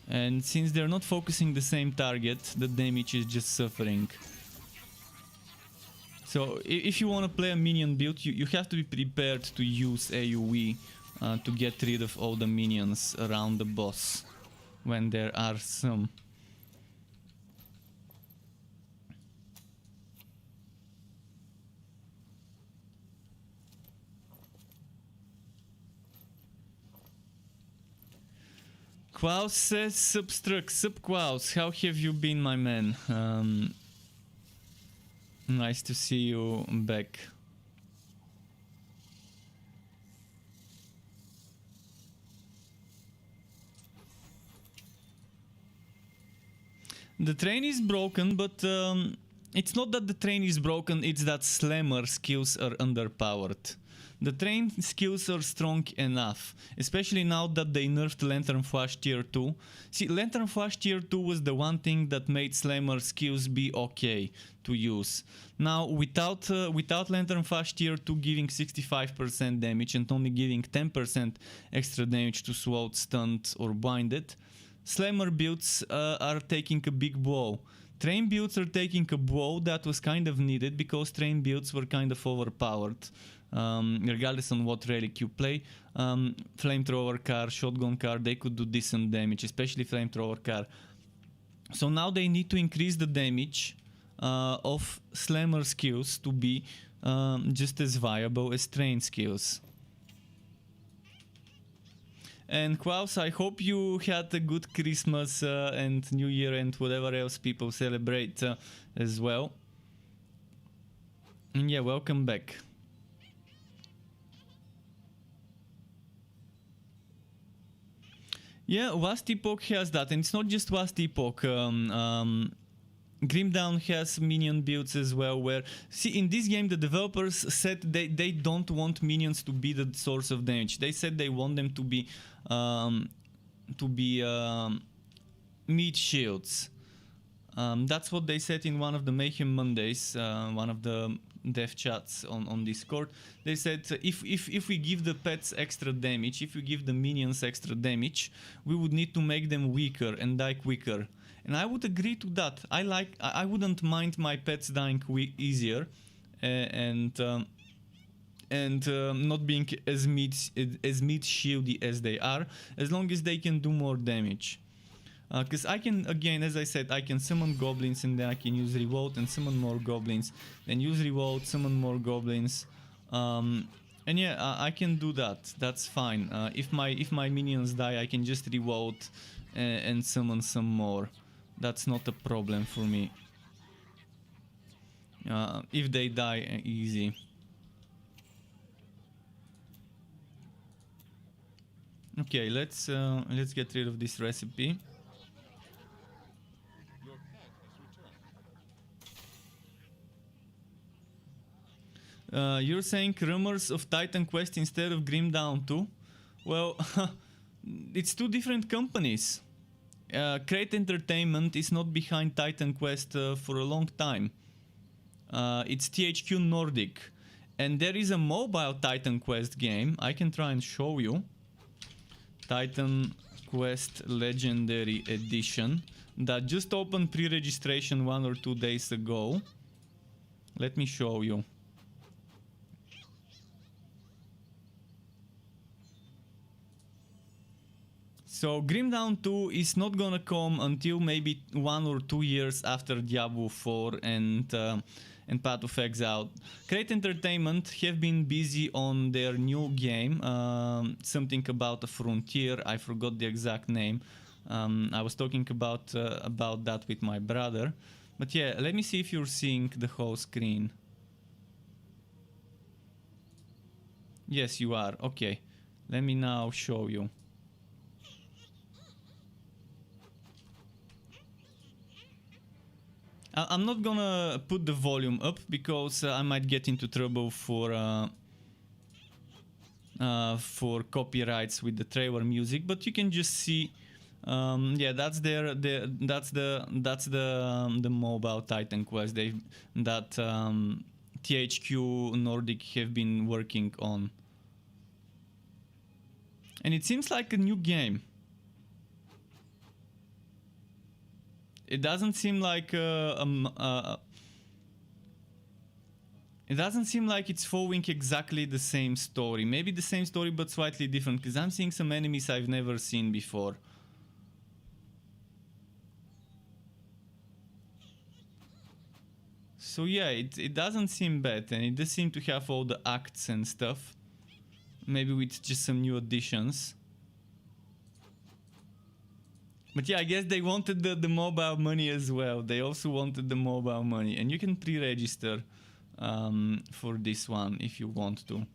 And since they're not focusing the same target, the damage is just suffering. So if you want to play a minion build, you have to be prepared to use AoE to get rid of all the minions around the boss, when there are some. Quaus says, Substruck, Subquaus, how have you been, my man? Nice to see you back. The train is broken, but it's not that the train is broken, it's that Slammer skills are underpowered. The train skills are strong enough, especially now that they nerfed Lantern Flash Tier 2. See, Lantern Flash Tier 2 was the one thing that made Slammer skills be okay to use. Now, without Lantern Flash Tier 2 giving 65% damage and only giving 10% extra damage to Sword, Stunned or Blinded, Slammer builds are taking a big blow. Train builds are taking a blow that was kind of needed because train builds were kind of overpowered. Regardless on what relic you play, flamethrower car, shotgun car, they could do decent damage, especially flamethrower car. So now they need to increase the damage of Slammer skills to be just as viable as train skills. And Klaus, I hope you had a good Christmas and New Year and whatever else people celebrate as well. And yeah, welcome back. Yeah, Last Epoch has that, and it's not just Last Epoch. Grim Dawn has minion builds as well, where, see, in this game the developers said they don't want minions to be the source of damage. They said they want them to be meat shields. That's what they said in one of the Mayhem Mondays, one of the dev chats on Discord. They said if we give the pets extra damage, if we give the minions extra damage, we would need to make them weaker and die quicker. And I would agree to that. I wouldn't mind my pets dying easier and not being as meat shieldy as they are, as long as they can do more damage. Because I can, again, as I said, I can summon goblins and then I can use revolt and summon more goblins, then use revolt, summon more goblins, and yeah, I can do that. That's fine. If my minions die, I can just revolt and summon some more. That's not a problem for me. If they die, easy. Okay, let's get rid of this recipe. You're saying rumors of Titan Quest instead of Grim Dawn 2? Well, it's two different companies. Crate Entertainment is not behind Titan Quest for a long time. It's THQ Nordic. And there is a mobile Titan Quest game. I can try and show you. Titan Quest Legendary Edition. That just opened pre-registration 1 or 2 days ago. Let me show you. So Grim Dawn 2 is not gonna come until maybe 1 or 2 years after Diablo 4 and Path of Exile. Crate Entertainment have been busy on their new game, something about a frontier. I forgot the exact name. I was talking about that with my brother. But yeah, let me see if you're seeing the whole screen. Yes, you are. Okay, let me now show you. I'm not gonna put the volume up because I might get into trouble for copyrights with the trailer music. But you can just see, yeah, that's the mobile Titan Quest that THQ Nordic have been working on, and it seems like a new game. It doesn't seem like it doesn't seem like it's following exactly the same story. Maybe the same story but slightly different, because I'm seeing some enemies I've never seen before. So yeah, it doesn't seem bad, and it does seem to have all the acts and stuff. Maybe with just some new additions. But yeah, I guess they wanted the mobile money as well. They also wanted the mobile money. And you can pre-register for this one if you want to.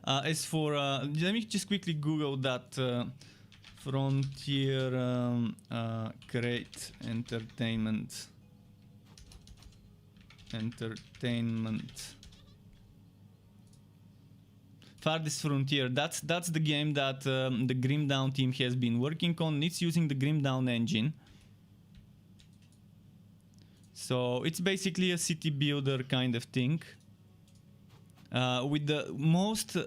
As for... let me just quickly Google that Frontier Crate Entertainment. Entertainment. Farthest Frontier. That's the game that the Grim Dawn team has been working on. It's using the Grim Dawn engine. So it's basically a city builder kind of thing. With the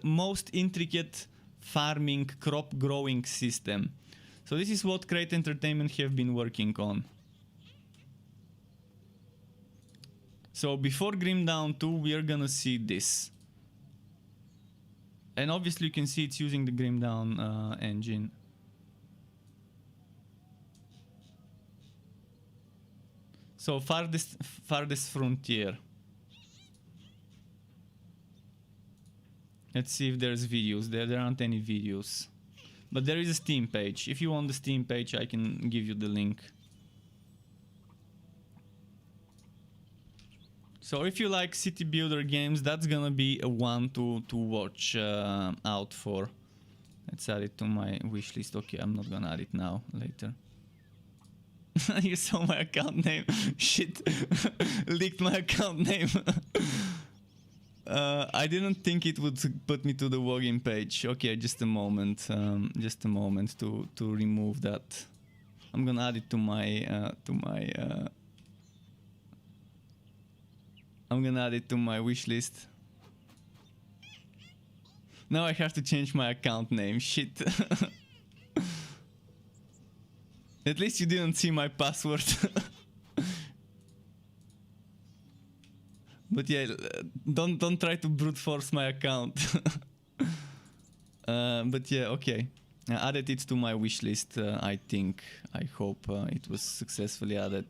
most intricate farming crop growing system. So this is what Crate Entertainment have been working on. So before Grim Dawn 2 we are gonna see this. And obviously you can see it's using the Grim Dawn engine. So farthest frontier. Let's see if there's videos. There aren't any videos. But there is a Steam page. If you want the Steam page, I can give you the link. So if you like city builder games, that's gonna be a one to watch out for. Let's add it to my wish list. Okay, I'm not gonna add it now, later. You saw my account name. Shit. Leaked my account name. I didn't think it would put me to the login page. Okay, just a moment. Just a moment to remove that. I'm gonna add it to my I'm gonna add it to my wish list. Now I have to change my account name. Shit. At least you didn't see my password. But yeah, don't try to brute force my account. But yeah, okay. I added it to my wish list. I think. I hope it was successfully added.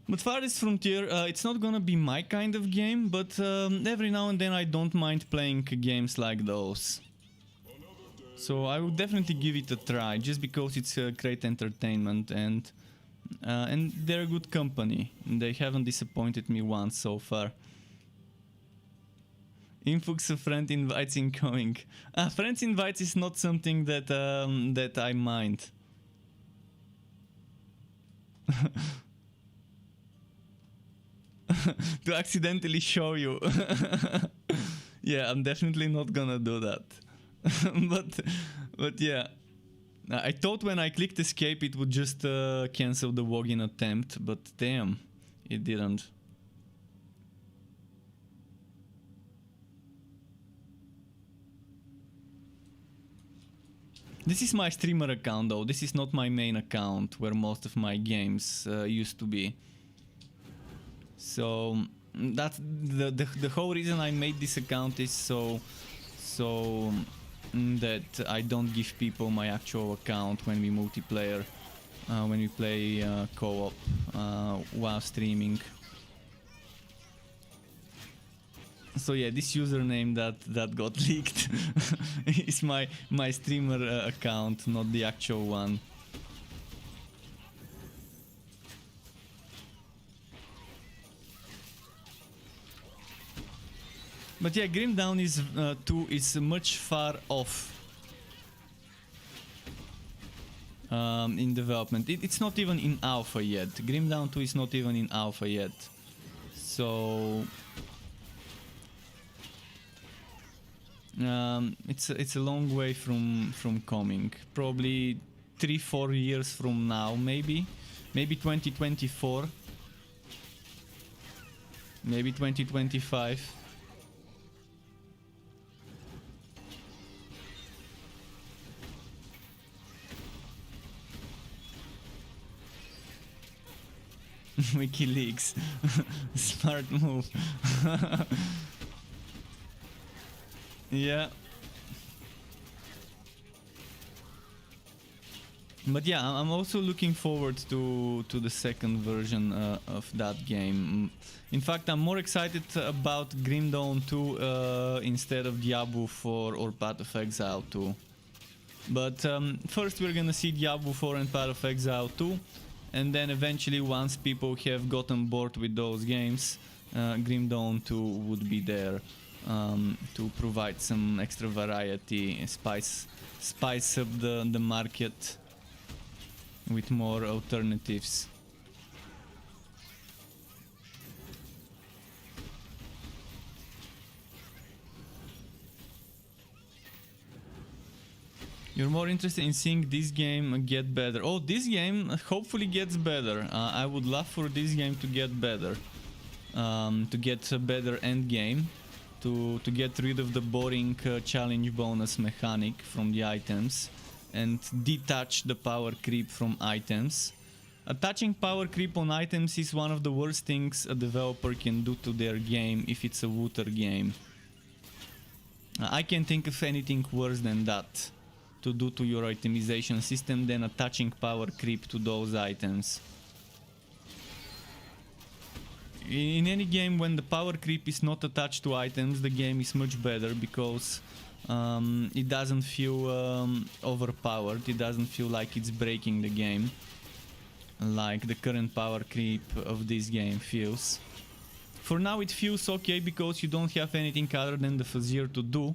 But Farthest Frontier, it's not gonna be my kind of game, but every now and then I don't mind playing games like those. So I will definitely give it a try, just because it's great entertainment and they're a good company. They haven't disappointed me once so far. Influx of friend invites incoming. Friends invites is not something that that I mind. To accidentally show you. Yeah, I'm definitely not gonna do that. but yeah. I thought when I clicked escape it would just cancel the login attempt, but damn, it didn't. This is my streamer account though, this is not my main account where most of my games used to be. So that's the whole reason I made this account is so that I don't give people my actual account when we multiplayer, when we play co-op while streaming. So yeah, this username that got leaked is my streamer account, not the actual one. But yeah, Grim Dawn is 2 is much far off in development. It's not even in alpha yet. Grim Dawn 2 is not even in alpha yet. So it's a long way from coming. Probably 3-4 years from now, maybe 2024, maybe 2025. WikiLeaks. Smart move. Yeah. But yeah, I'm also looking forward to the second version of that game. In fact, I'm more excited about Grim Dawn 2 instead of Diablo 4 or Path of Exile 2. But first we're gonna see Diablo 4 and Path of Exile 2. And then eventually, once people have gotten bored with those games, Grim Dawn 2 would be there to provide some extra variety, spice up the market with more alternatives. You're more interested in seeing this game get better. Oh, this game hopefully gets better. I would love for this game to get better. To get a better end game. To get rid of the boring challenge bonus mechanic from the items. And detach the power creep from items. Attaching power creep on items is one of the worst things a developer can do to their game if it's a looter game. I can't think of anything worse than that to do to your itemization system than attaching power creep to those items. In any game, when the power creep is not attached to items, the game is much better because it doesn't feel overpowered, it doesn't feel like it's breaking the game, like the current power creep of this game feels. For now it feels okay because you don't have anything other than the Fazir to do,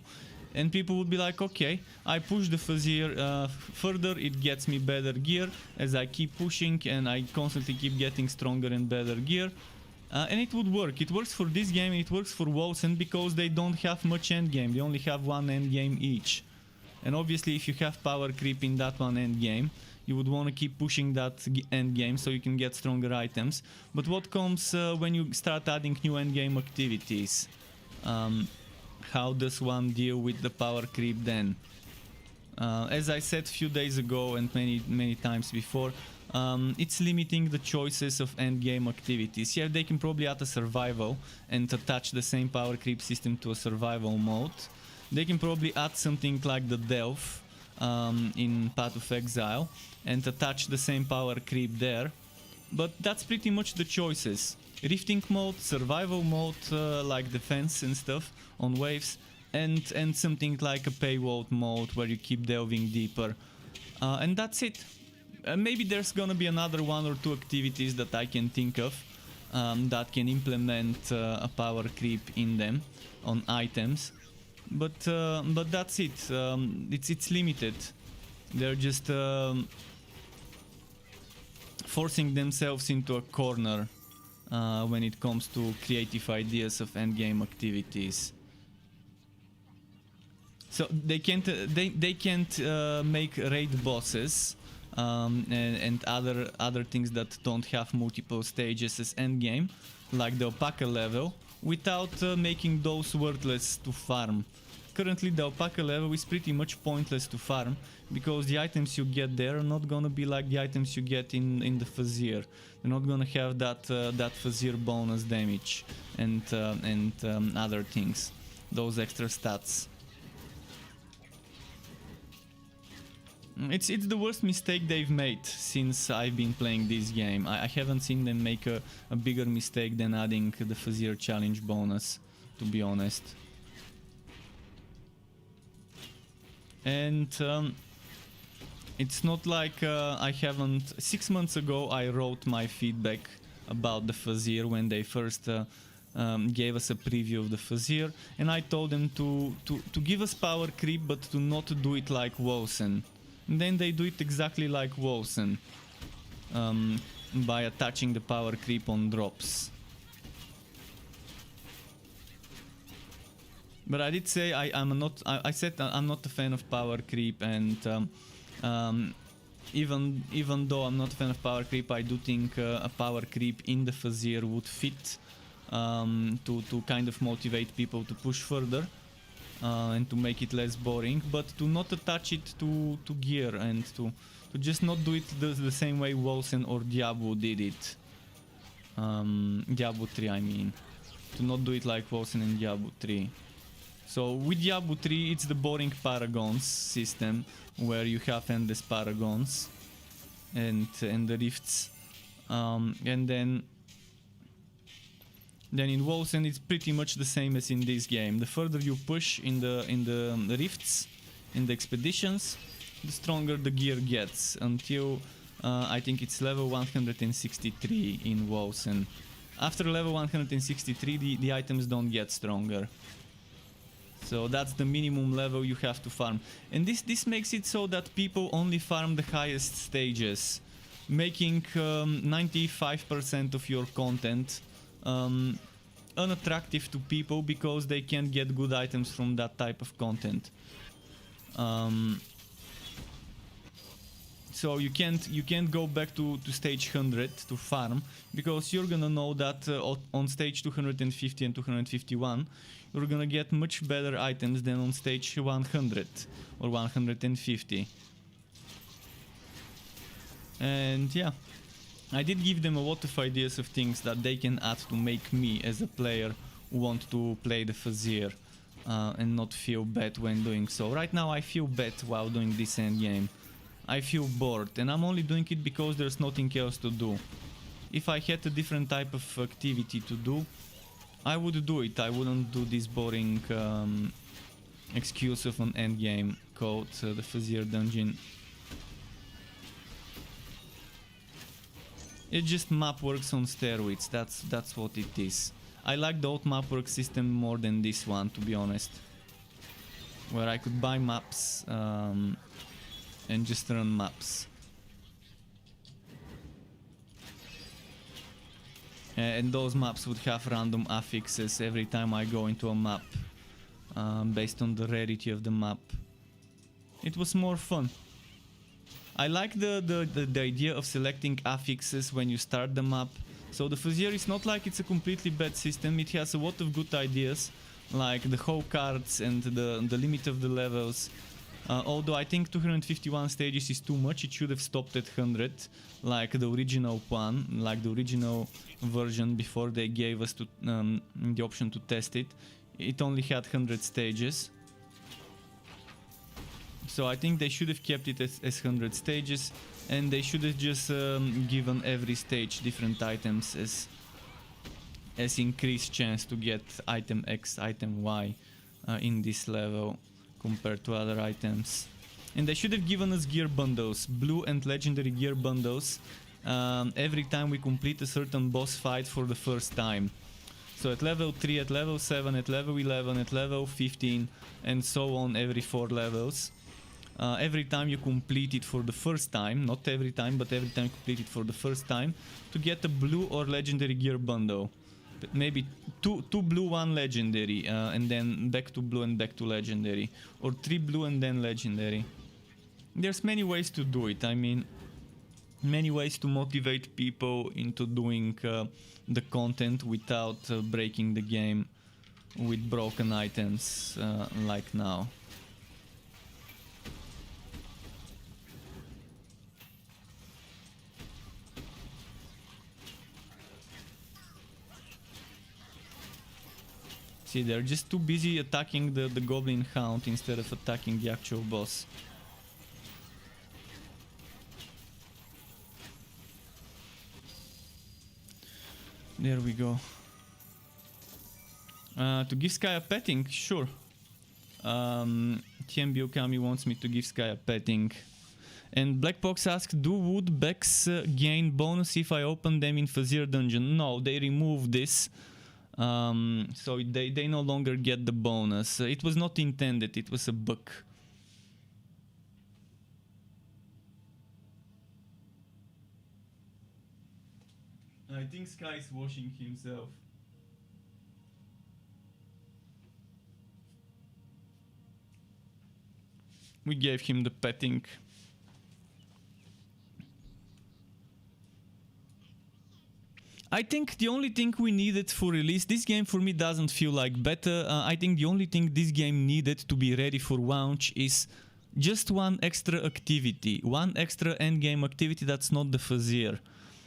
and people would be like, okay, I push the Fazir further, it gets me better gear as I keep pushing, and I constantly keep getting stronger and better gear. And it would work. It works for this game and it works for Wolsen because they don't have much endgame. They only have one endgame each. And obviously if you have power creep in that one endgame, you would want to keep pushing that endgame so you can get stronger items. But what comes when you start adding new endgame activities? How does one deal with the power creep then? As I said a few days ago and many times before, it's limiting the choices of endgame activities. Yeah, they can probably add a survival and attach the same power creep system to a survival mode. They can probably add something like the Delph in Path of Exile and attach the same power creep there. But that's pretty much the choices. Rifting mode, survival mode like defense and stuff on waves, and something like a payload mode where you keep delving deeper. And that's it. Maybe there's gonna be another one or two activities that I can think of that can implement a power creep in them on items, but that's it. It's limited. They're just forcing themselves into a corner when it comes to creative ideas of endgame activities. So they can't make raid bosses and other things that don't have multiple stages as endgame, like the alpaca level, without making those worthless to farm. Currently the alpaca level is pretty much pointless to farm because the items you get there are not gonna be like the items you get in the Fazir. They're not gonna have that Fazir bonus damage and other things, those extra stats. It's the worst mistake they've made since I've been playing this game. I haven't seen them make a bigger mistake than adding the Fazir challenge bonus, to be honest. And it's not like I haven't... 6 months ago I wrote my feedback about the Fazir when they first gave us a preview of the Fazir, and I told them to give us power creep but to not do it like Wolsen. And then they do it exactly like Wolsen, by attaching the power creep on drops. But I did say I said I'm not a fan of power creep, and even though I'm not a fan of power creep, I do think a power creep in the Fazir would fit to kind of motivate people to push further. And to make it less boring, but to not attach it to gear and to just not do it the same way Wolsen or Diablo did it. Diablo 3 I mean. To not do it like Wolsen and Diablo 3. So with Diablo 3 it's the boring Paragons system where you have endless Paragons and the rifts. And then in Wolsen it's pretty much the same as in this game. The further you push in the rifts, in the expeditions, the stronger the gear gets, until I think it's level 163 in Wolsen. After level 163 the items don't get stronger. So that's the minimum level you have to farm. And this makes it so that people only farm the highest stages, making 95% of your content unattractive to people because they can't get good items from that type of content. So you can't go back to stage 100 to farm, because you're gonna know that on stage 250 and 251 you're gonna get much better items than on stage 100 or 150. And yeah, I did give them a lot of ideas of things that they can add to make me as a player want to play the Fazier and not feel bad when doing so. Right now I feel bad while doing this endgame. I feel bored, and I'm only doing it because there's nothing else to do. If I had a different type of activity to do, I would do it. I wouldn't do this boring excuse of an endgame called the Fazier dungeon. It just map works on steroids, that's what it is. I like the old map work system more than this one, to be honest. Where I could buy maps and just run maps. And those maps would have random affixes every time I go into a map, based on the rarity of the map. It was more fun. I like the idea of selecting affixes when you start the map. So the Fazier is not like it's a completely bad system. It has a lot of good ideas, like the whole cards and the limit of the levels. Although I think 251 stages is too much, it should have stopped at 100, like the original one, like the original version before they gave us the option to test it. It only had 100 stages. So I think they should have kept it as 100 stages, and they should have just given every stage different items as increased chance to get item X, item Y in this level compared to other items. And they should have given us gear bundles, blue and legendary gear bundles, every time we complete a certain boss fight for the first time. So at level 3, at level 7, at level 11, at level 15, and so on every 4 levels. Every time you complete it for the first time, not every time, but every time you complete it for the first time, to get a blue or legendary gear bundle. But maybe two blue, 1 legendary, and then back to blue and back to legendary. Or 3 blue and then legendary. There's many ways to do it. I mean, many ways to motivate people into doing the content without breaking the game with broken items like now. See, they're just too busy attacking the goblin hound instead of attacking the actual boss. There we go. To give Sky a petting, sure. TMB Okami wants me to give Sky a petting. And Blackbox asked, do wood backs gain bonus if I open them in Fazier dungeon? No, they removed this. So they no longer get the bonus. It was not intended, it was a bug. I think Sky is washing himself. We gave him the petting. I think the only thing we needed for release, this game for me doesn't feel like beta. I think the only thing this game needed to be ready for launch is just one extra activity, one extra endgame activity that's not the Fazier.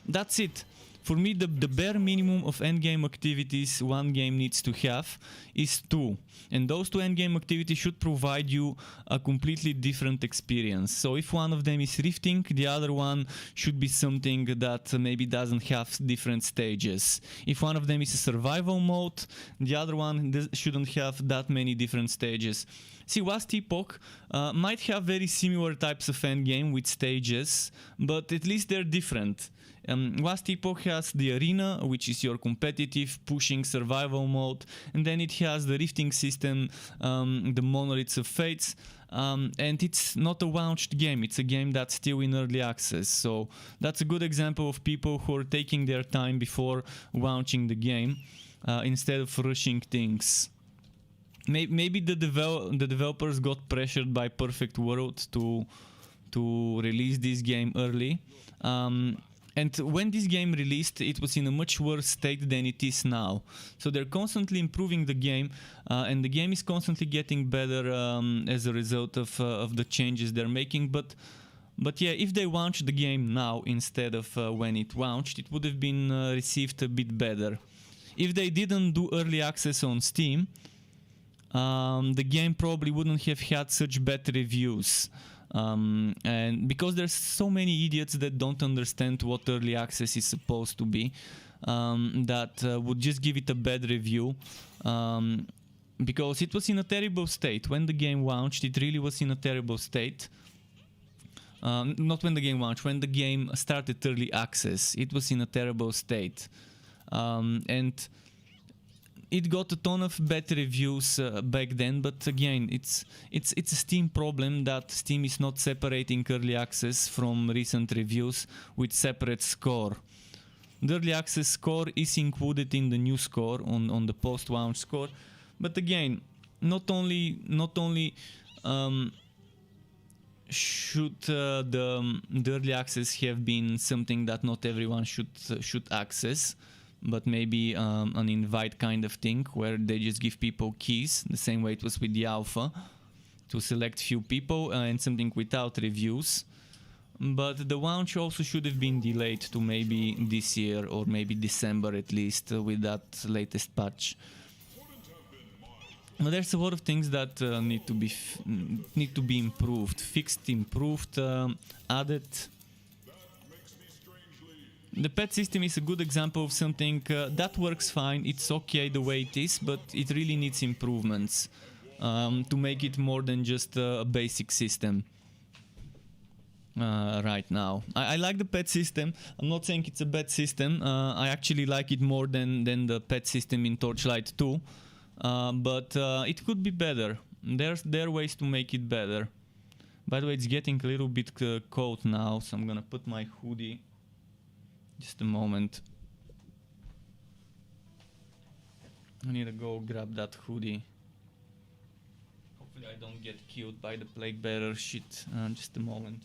That's it. For me, the bare minimum of endgame activities one game needs to have is 2. And those 2 endgame activities should provide you a completely different experience. So if one of them is rifting, the other one should be something that maybe doesn't have different stages. If one of them is a survival mode, the other one shouldn't have that many different stages. See, Last Epoch might have very similar types of endgame with stages, but at least they're different. Last Epoch has the arena, which is your competitive pushing survival mode, and then it has the rifting system, the monoliths of fates, and it's not a launched game, it's a game that's still in early access. So that's a good example of people who are taking their time before launching the game instead of rushing things. Maybe the developers got pressured by Perfect World to to release this game early. And when this game released, it was in a much worse state than it is now. So they're constantly improving the game, and the game is constantly getting better as a result of the changes they're making. But yeah, if they launched the game now instead of when it launched, it would have been received a bit better. If they didn't do early access on Steam, the game probably wouldn't have had such bad reviews. And because there's so many idiots that don't understand what early access is supposed to be, that would just give it a bad review, because it was in a terrible state when the game launched. It really was in a terrible state. Not when the game launched, when the game started early access, it was in a terrible state, and it got a ton of bad reviews back then. But again, it's a Steam problem that Steam is not separating early access from recent reviews with separate score. The early access score is included in the new score on the post-launch score. But again, not only should the early access have been something that not everyone should access, but maybe an invite kind of thing where they just give people keys, the same way it was with the alpha, to select few people, and something without reviews. But the launch also should have been delayed to maybe this year or maybe December at least, with that latest patch. But there's a lot of things that need to be improved, fixed, improved, added. The pet system is a good example of something that works fine. It's okay the way it is, but it really needs improvements to make it more than just a basic system right now. I like the pet system. I'm not saying it's a bad system. I actually like it more than the pet system in Torchlight 2. But it could be better. There are ways to make it better. By the way, it's getting a little bit cold now, so I'm gonna put my hoodie. Just a moment. I need to go grab that hoodie. Hopefully I don't get killed by the plague bearer shit. Just a moment.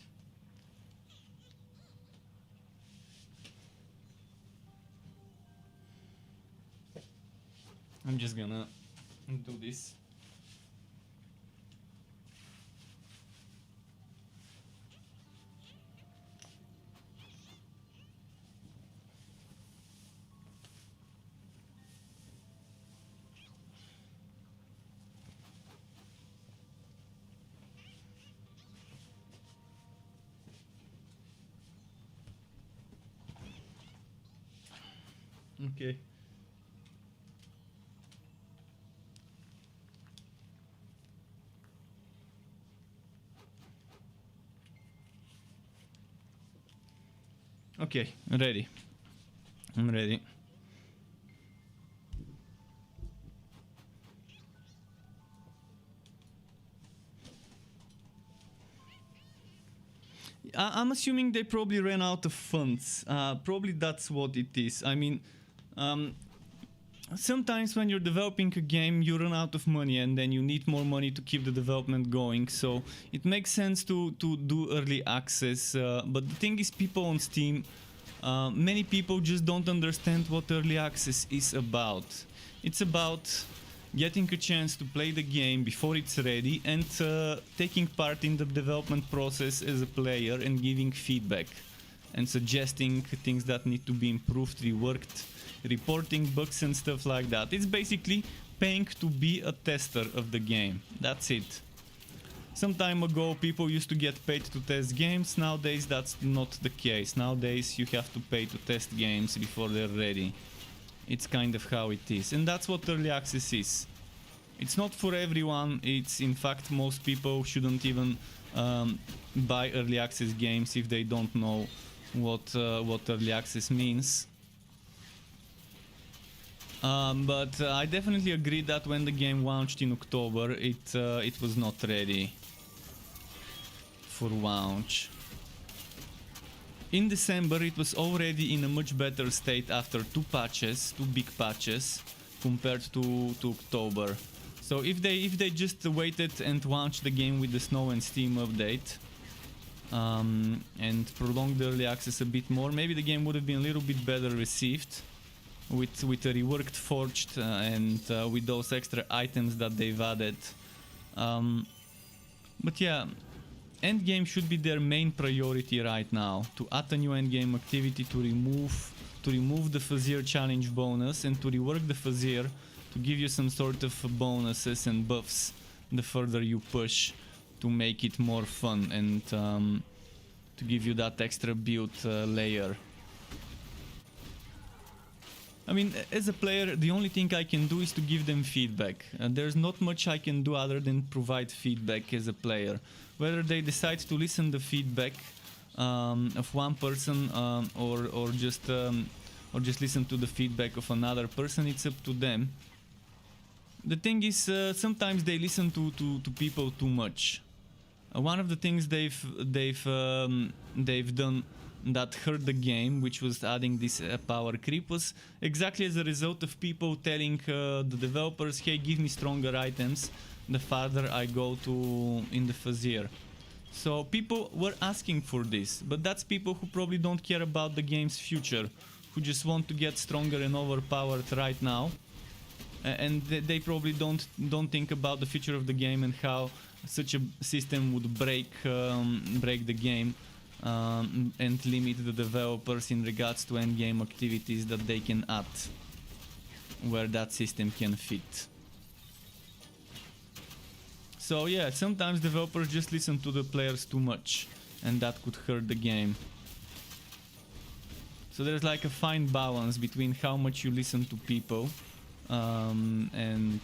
I'm just gonna do this. Okay. Okay, ready. I'm ready. I'm assuming they probably ran out of funds. Probably that's what it is. I mean, sometimes when you're developing a game, you run out of money and then you need more money to keep the development going. So it makes sense to do early access. But the thing is, people on Steam, many people just don't understand what early access is about. It's about getting a chance to play the game before it's ready and taking part in the development process as a player and giving feedback and suggesting things that need to be improved, reworked, reporting bugs and stuff like that. It's basically paying to be a tester of the game. That's it. Some time ago people used to get paid to test games. Nowadays that's not the case. Nowadays you have to pay to test games before they're ready. It's kind of how it is, and that's what early access is. It's not for everyone. It's, in fact, most people shouldn't even buy early access games if they don't know what early access means. But I definitely agree that when the game launched in October, it was not ready for launch. In December it was already in a much better state after two big patches, compared to October. So if they just waited and launched the game with the Snow and Steam update, and prolong the early access a bit more, maybe the game would have been a little bit better received with a reworked Forged and with those extra items that they've added. But yeah, endgame should be their main priority right now, to add a new endgame activity to remove the Fazir challenge bonus and to rework the Fazir to give you some sort of bonuses and buffs the further you push, to make it more fun and to give you that extra build layer. I mean, as a player, the only thing I can do is to give them feedback. There's not much I can do other than provide feedback as a player. Whether they decide to listen to feedback of one person or just listen to the feedback of another person, it's up to them. The thing is, sometimes they listen to people too much. One of the things they've done that hurt the game, which was adding this power creep, was exactly as a result of people telling the developers, hey, give me stronger items the farther I go to in the Fazir. So people were asking for this, but that's people who probably don't care about the game's future, who just want to get stronger and overpowered right now, and they probably don't think about the future of the game and how such a system would break the game and limit the developers in regards to endgame activities that they can add where that system can fit. So yeah, sometimes developers just listen to the players too much, and that could hurt the game. So there's like a fine balance between how much you listen to people and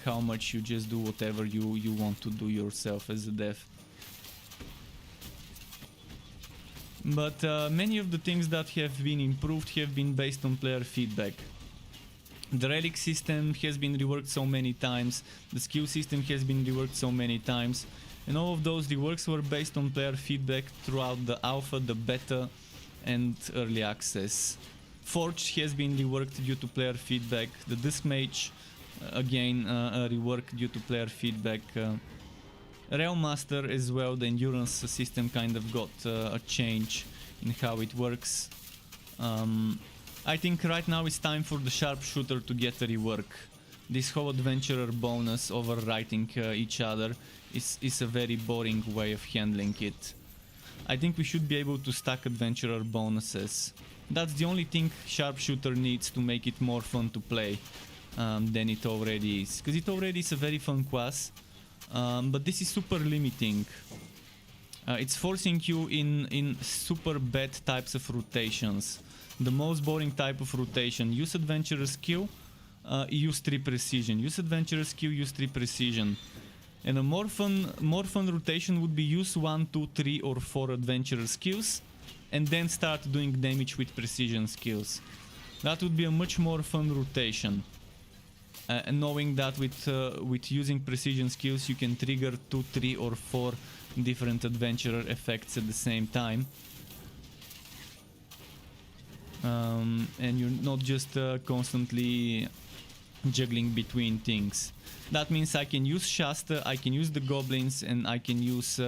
how much you just do whatever you want to do yourself as a dev. But many of the things that have been improved have been based on player feedback. The relic system has been reworked so many times, the skill system has been reworked so many times, and all of those reworks were based on player feedback throughout the alpha, the beta and early access. Forged has been reworked due to player feedback, the Disc Mage again reworked due to player feedback. Realm Master as well, the endurance system kind of got a change in how it works. I think right now it's time for the Sharpshooter to get a rework. This whole adventurer bonus overwriting each other is a very boring way of handling it. I think we should be able to stack adventurer bonuses. That's the only thing Sharpshooter needs to make it more fun to play than it already is. Because it already is a very fun class. But this is super limiting. It's forcing you in super bad types of rotations. The most boring type of rotation: use adventurer skill, use 3 precision. Use adventurer skill, use 3 precision. And a more fun rotation would be use 1, 2, 3 or 4 adventurer skills and then start doing damage with precision skills. That would be a much more fun rotation. And knowing that with using precision skills you can trigger 2, 3 or 4 different adventurer effects at the same time. And you're not just constantly juggling between things. That means I can use Shasta, I can use the goblins, and I can use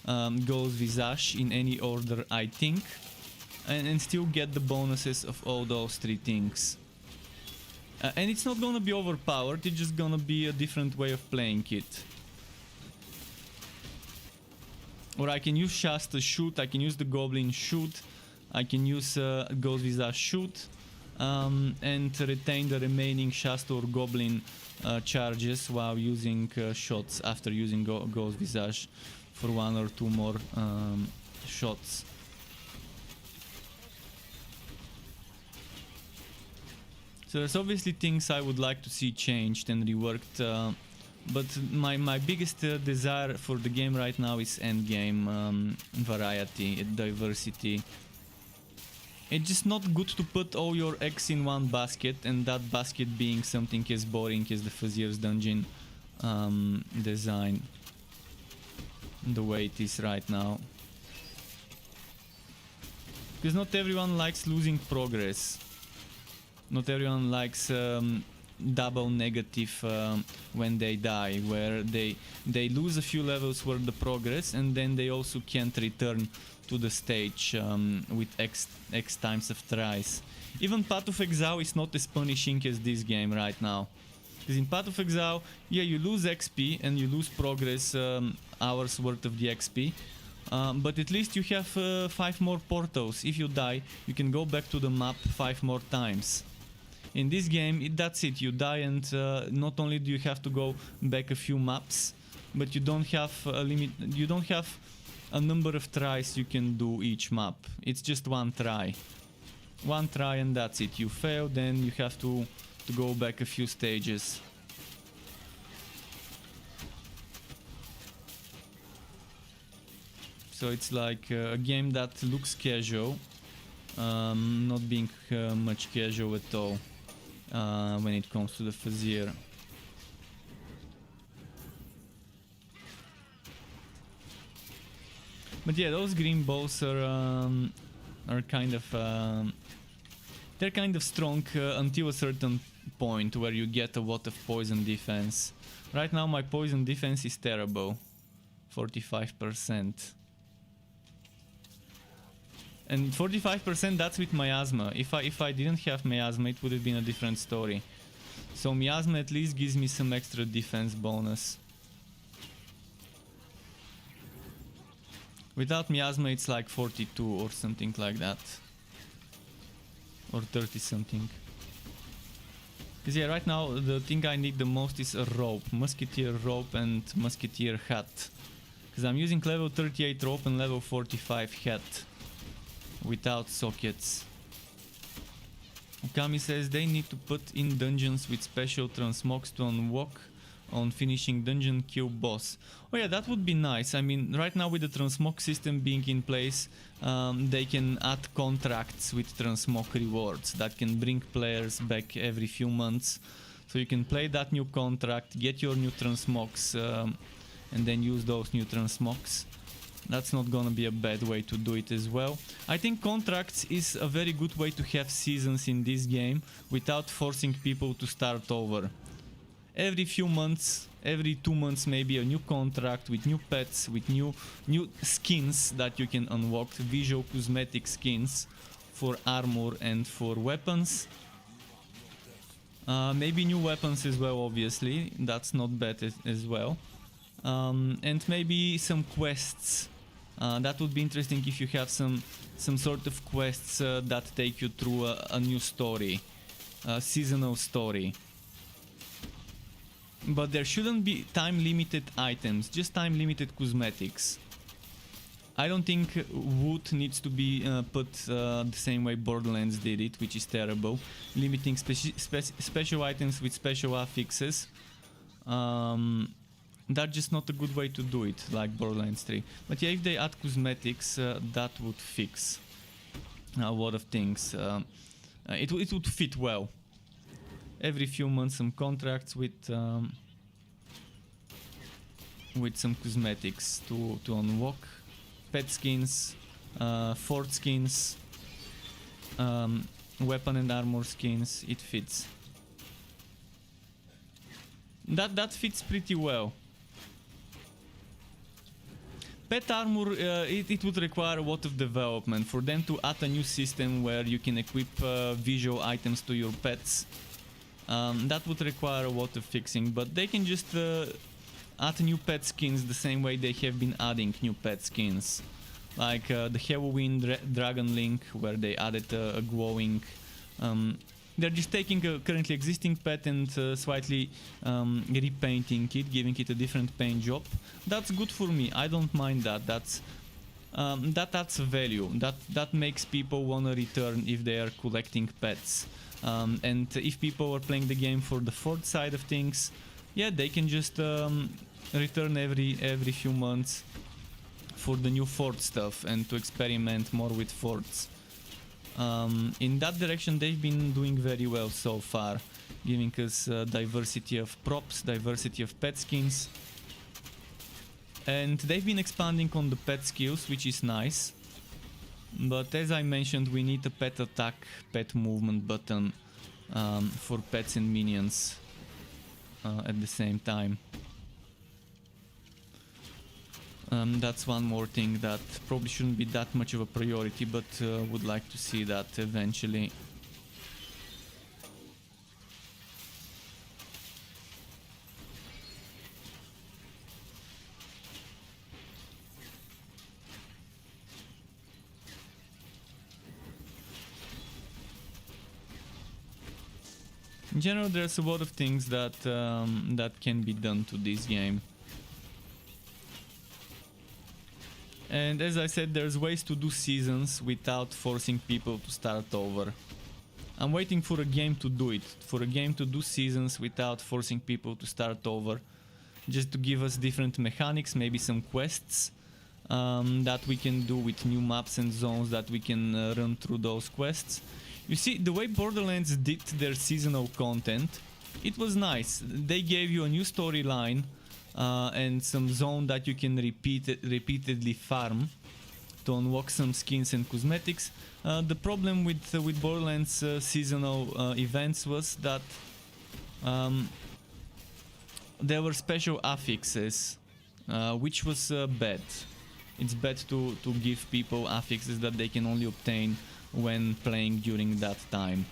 Ghost Visage in any order I think, and still get the bonuses of all those 3 things. And it's not gonna be overpowered, it's just gonna be a different way of playing it. Or I can use Shasta shoot, I can use the goblin shoot, I can use Ghost Visage shoot, and retain the remaining Shasta or goblin charges while using shots after using Ghost Visage for 1 or 2 more shots. So there's obviously things I would like to see changed and reworked, but my biggest desire for the game right now is endgame variety, diversity. It's just not good to put all your eggs in one basket, and that basket being something as boring as the Fazir's dungeon design, the way it is right now. Because not everyone likes losing progress. Not everyone likes double negative when they die, where they lose a few levels worth the progress, and then they also can't return to the stage with X times of tries. Even Path of Exile is not as punishing as this game right now. Because in Path of Exile, yeah, you lose XP and you lose progress hours worth of the XP. But at least you have 5 more portals. If you die, you can go back to the map 5 more times. In this game, that's it. You die, and not only do you have to go back a few maps, but you don't have a limit. You don't have a number of tries you can do each map. It's just one try. One try and that's it. You fail, then you have to go back a few stages. So it's like a game that looks casual, not being much casual at all when it comes to the Fazir. But yeah, those green balls are kind of they're kind of strong until a certain point where you get a lot of poison defense. Right now my poison defense is terrible, 45%. And 45% that's with miasma. If I didn't have miasma, it would have been a different story. So miasma at least gives me some extra defense bonus. Without miasma it's like 42 or something like that. Or 30 something. Because yeah, right now the thing I need the most is a rope. Musketeer rope and musketeer hat. Because I'm using level 38 rope and level 45 hat. Without sockets. Okami says they need to put in dungeons with special transmogs to unlock on finishing dungeon, kill boss. Oh yeah, that would be nice. I mean, right now with the transmog system being in place, they can add contracts with transmog rewards that can bring players back every few months. So you can play that new contract, get your new transmogs, and then use those new transmogs. That's not gonna be a bad way to do it as well. I think contracts is a very good way to have seasons in this game without forcing people to start over. Every few months, every 2 months maybe, a new contract with new pets, with new skins that you can unlock, visual cosmetic skins for armor and for weapons. Maybe new weapons as well, obviously, that's not bad as well. And maybe some quests. That would be interesting if you have some sort of quests that take you through a new story, a seasonal story. But there shouldn't be time-limited items, just time-limited cosmetics. I don't think wood needs to be put the same way Borderlands did it, which is terrible. Limiting special items with special affixes. That's just not a good way to do it, like Borderlands 3. But yeah, if they add cosmetics, that would fix a lot of things. It would fit well. Every few months some contracts with some cosmetics to unlock. Pet skins, fort skins, weapon and armor skins, it fits. That fits pretty well. Pet armor, it would require a lot of development for them to add a new system where you can equip visual items to your pets. That would require a lot of fixing, but they can just add new pet skins the same way they have been adding new pet skins. Like the Halloween Dragon Link, where they added a glowing... they're just taking a currently existing pet and slightly repainting it, giving it a different paint job. That's good for me, I don't mind that. That adds value. That makes people wanna return if they are collecting pets. And if people are playing the game for the fort side of things, yeah, they can just return every few months for the new fort stuff and to experiment more with forts. In that direction they've been doing very well so far, giving us diversity of props, diversity of pet skins. And they've been expanding on the pet skills, which is nice. But as I mentioned, we need a pet attack, pet movement button for pets and minions at the same time. That's one more thing that probably shouldn't be that much of a priority, but would like to see that eventually. In general, there's a lot of things that that can be done to this game. And as I said, there's ways to do seasons without forcing people to start over. I'm waiting for a game to do it, for a game to do seasons without forcing people to start over. Just to give us different mechanics, maybe some quests that we can do with new maps and zones that we can run through those quests. You see, the way Borderlands did their seasonal content, it was nice. They gave you a new storyline and some zone that you can repeatedly farm to unlock some skins and cosmetics. The problem with Borderlands seasonal events was that there were special affixes, which was bad. It's bad to give people affixes that they can only obtain when playing during that time.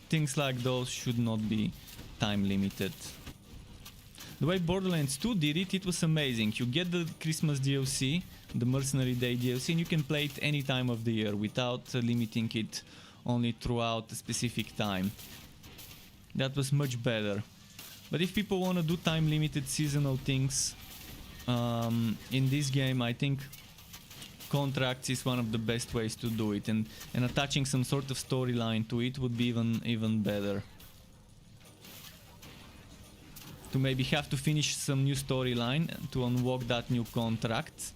Things like those should not be time limited. The way Borderlands 2 did it, it was amazing. You get the Christmas DLC, the Mercenary Day DLC, and you can play it any time of the year without limiting it only throughout a specific time. That was much better. But if people want to do time limited seasonal things in this game, I think contracts is one of the best ways to do it, and attaching some sort of storyline to it would be even better. To maybe have to finish some new storyline to unlock that new contract.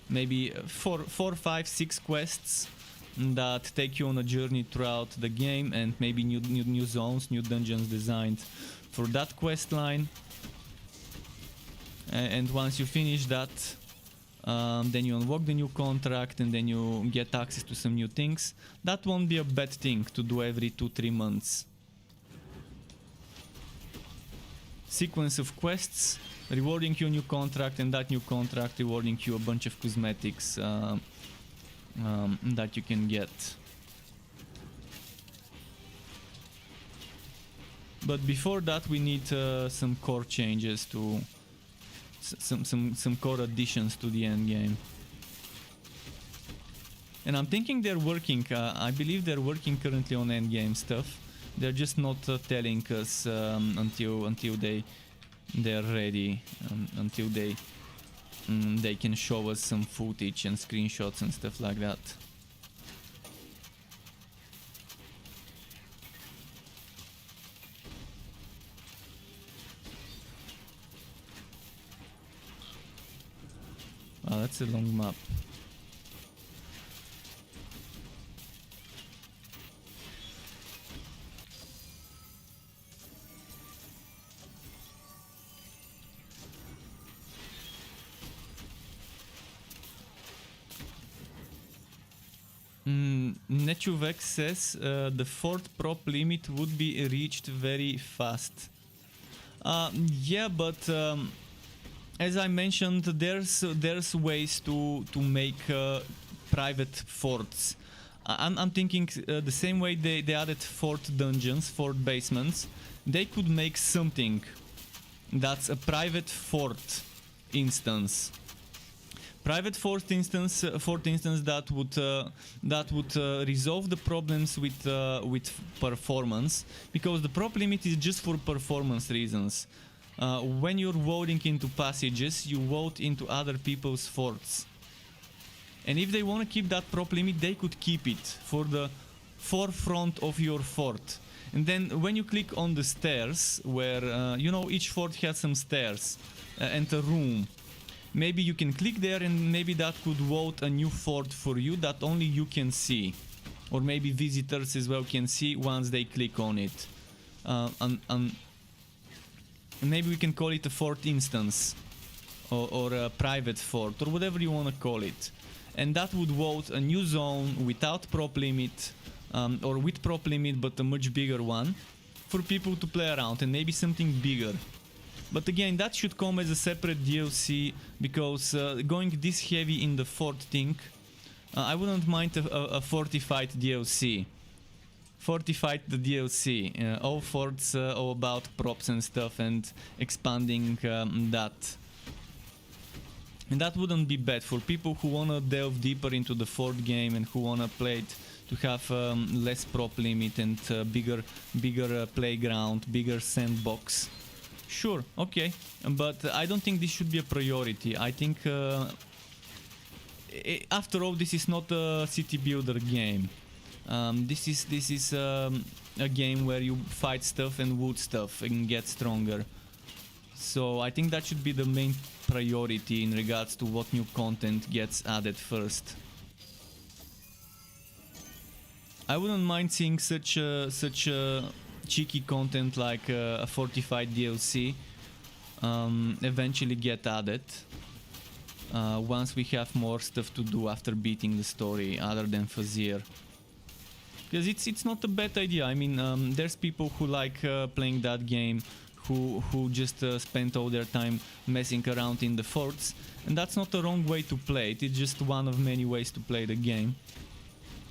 Maybe 4, 5, 6 quests that take you on a journey throughout the game, and maybe new zones, new dungeons designed for that quest line. And once you finish that, then you unlock the new contract, and then you get access to some new things. That won't be a bad thing to do every 2-3 months. Sequence of quests rewarding you a new contract, and that new contract rewarding you a bunch of cosmetics that you can get. But before that, we need some core changes to some core additions to the endgame. And I'm thinking they're working. I believe they're working currently on endgame stuff. They're just not telling us until they're ready, until they can show us some footage and screenshots and stuff like that. Wow, that's a long map. Nechuvex says the fourth prop limit would be reached very fast. Yeah, but as I mentioned, there's ways to make private forts. I'm thinking the same way they added fort dungeons, fort basements. They could make something that's a private fort instance. Private fort instance that would resolve the problems with performance, because the prop limit is just for performance reasons. When you're voting into passages, you vote into other people's forts, and if they want to keep that prop limit, they could keep it for the forefront of your fort. And then when you click on the stairs, where you know, each fort has some stairs and a room. Maybe you can click there, and maybe that could vote a new fort for you that only you can see. Or maybe visitors as well can see once they click on it. And maybe we can call it a fort instance. Or a private fort, or whatever you want to call it. And that would vote a new zone without prop limit or with prop limit but a much bigger one for people to play around, and maybe something bigger. But again, that should come as a separate DLC, because going this heavy in the fort thing, I wouldn't mind a fortified DLC. Fortified the DLC, all forts, all about props and stuff, and expanding that. And that wouldn't be bad for people who wanna delve deeper into the fort game and who wanna play it to have less prop limit and bigger playground, bigger sandbox. Sure, okay, but I don't think this should be a priority. I think after all, this is not a city builder game. This is a game where you fight stuff and wood stuff and get stronger. So I think that should be the main priority in regards to what new content gets added first. I wouldn't mind seeing such cheeky content like a fortified DLC eventually get added once we have more stuff to do after beating the story other than Fazir. Because it's not a bad idea. I mean, there's people who like playing that game, who just spend all their time messing around in the forts, and that's not the wrong way to play it. It's just one of many ways to play the game.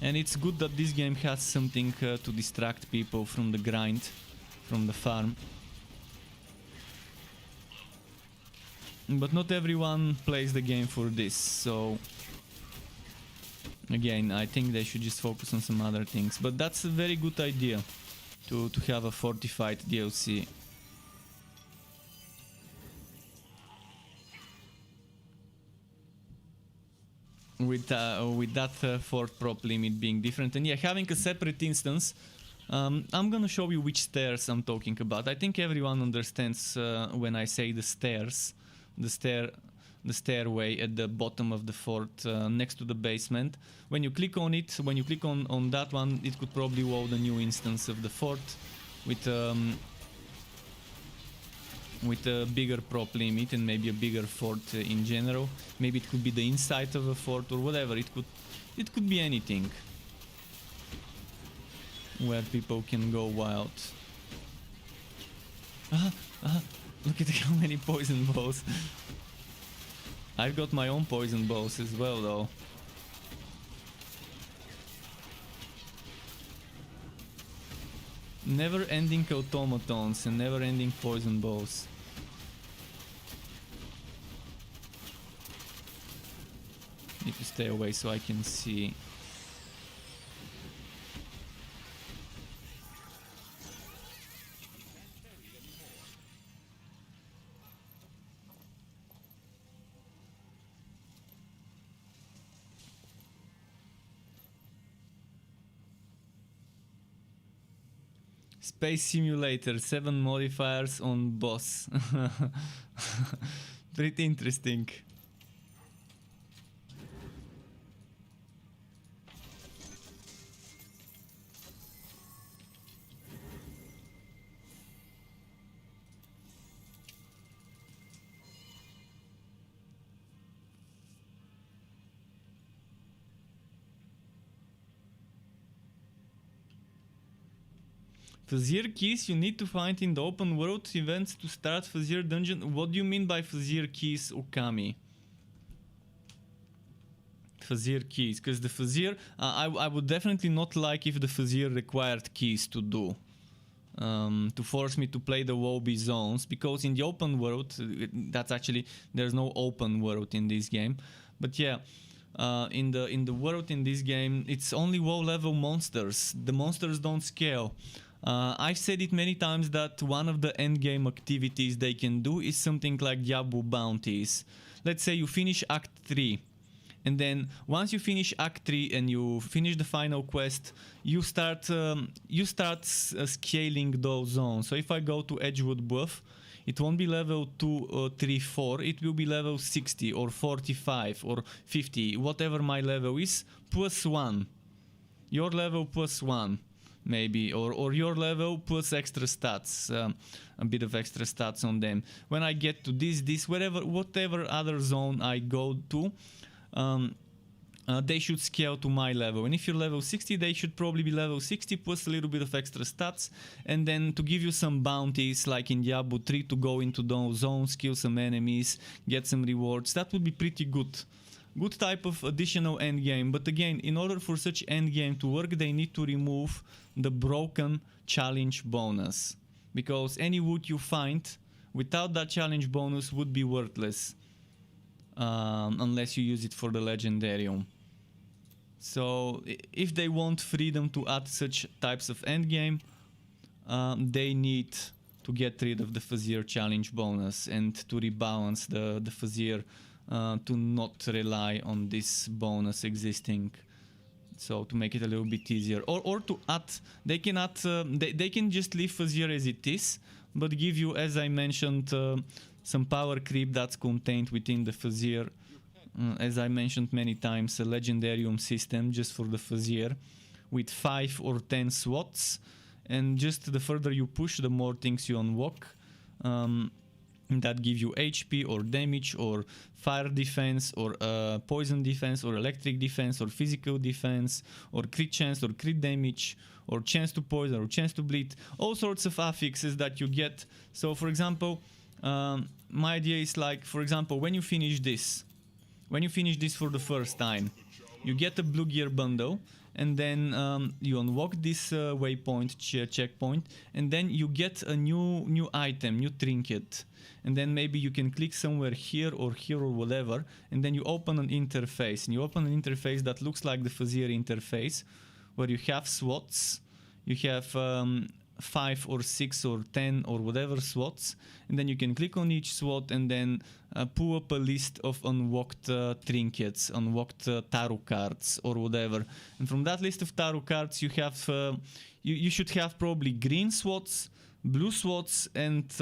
And it's good that this game has something to distract people from the grind, from the farm. But not everyone plays the game for this, so again, I think they should just focus on some other things. But that's a very good idea, to have a fortified DLC. With that fort prop limit being different, and yeah, having a separate instance. I'm gonna show you which stairs I'm talking about. I think everyone understands when I say the stairs, the stairway at the bottom of the fort next to the basement. When you click on it, when you click on that one, it could probably load a new instance of the fort with a bigger prop limit and maybe a bigger fort in general. Maybe it could be the inside of a fort or whatever. It could be anything where people can go wild. Look at how many poison balls. I've got my own poison balls as well though. Never-ending automatons and never-ending poison balls. Need to stay away so I can see. Space Simulator, 7 modifiers on boss. Pretty interesting. Fazir keys you need to find in the open world events to start Fazir dungeon. What do you mean by Fazir keys, Ukami? Fazir keys, because the Fazir, I would definitely not like if the Fazir required keys to do. To force me to play the Wobi zones, because in the open world, that's actually, there's no open world in this game. But yeah, in the world in this game, it's only WoW level monsters. The monsters don't scale. I've said it many times that one of the endgame activities they can do is something like Diablo bounties. Let's say you finish Act 3, and then once you finish Act 3 and you finish the final quest, you start scaling those zones. So if I go to Edgewood Bluff, it won't be level 2, 3, 4, it will be level 60 or 45 or 50, whatever my level is, plus 1. Your level plus 1. Maybe, or your level plus extra stats, a bit of extra stats on them. When I get to this, whatever other zone I go to, they should scale to my level. And if you're level 60, they should probably be level 60 plus a little bit of extra stats. And then to give you some bounties, like in Diablo 3, to go into those zones, kill some enemies, get some rewards. That would be pretty good. Good type of additional endgame. But again, in order for such endgame to work, they need to remove the broken challenge bonus. Because any wood you find without that challenge bonus would be worthless. Unless you use it for the legendarium. So if they want freedom to add such types of endgame, they need to get rid of the Fazir challenge bonus and to rebalance the Fazir to not rely on this bonus existing. So to make it a little bit easier, or to add, they can add, they can just leave Fazir as it is, but give you, as I mentioned, some power creep that's contained within the Fazir. As I mentioned many times, a legendarium system just for the Fazir with 5 or 10 slots, and just the further you push, the more things you unlock that give you HP or damage or fire defense or poison defense or electric defense or physical defense or crit chance or crit damage or chance to poison or chance to bleed, all sorts of affixes that you get. So for example, my idea is like, for example, when you finish this for the first time, you get a blue gear bundle, and then you unlock this waypoint checkpoint, and then you get a new item, new trinket, and then maybe you can click somewhere here or whatever, and then you open an interface, and you open an interface that looks like the Fazir interface, where you have slots, you have 5 or 6 or 10 or whatever slots, and then you can click on each slot and then pull up a list of unlocked trinkets, unlocked tarot cards or whatever. And from that list of tarot cards, you have you should have probably green slots, blue slots, and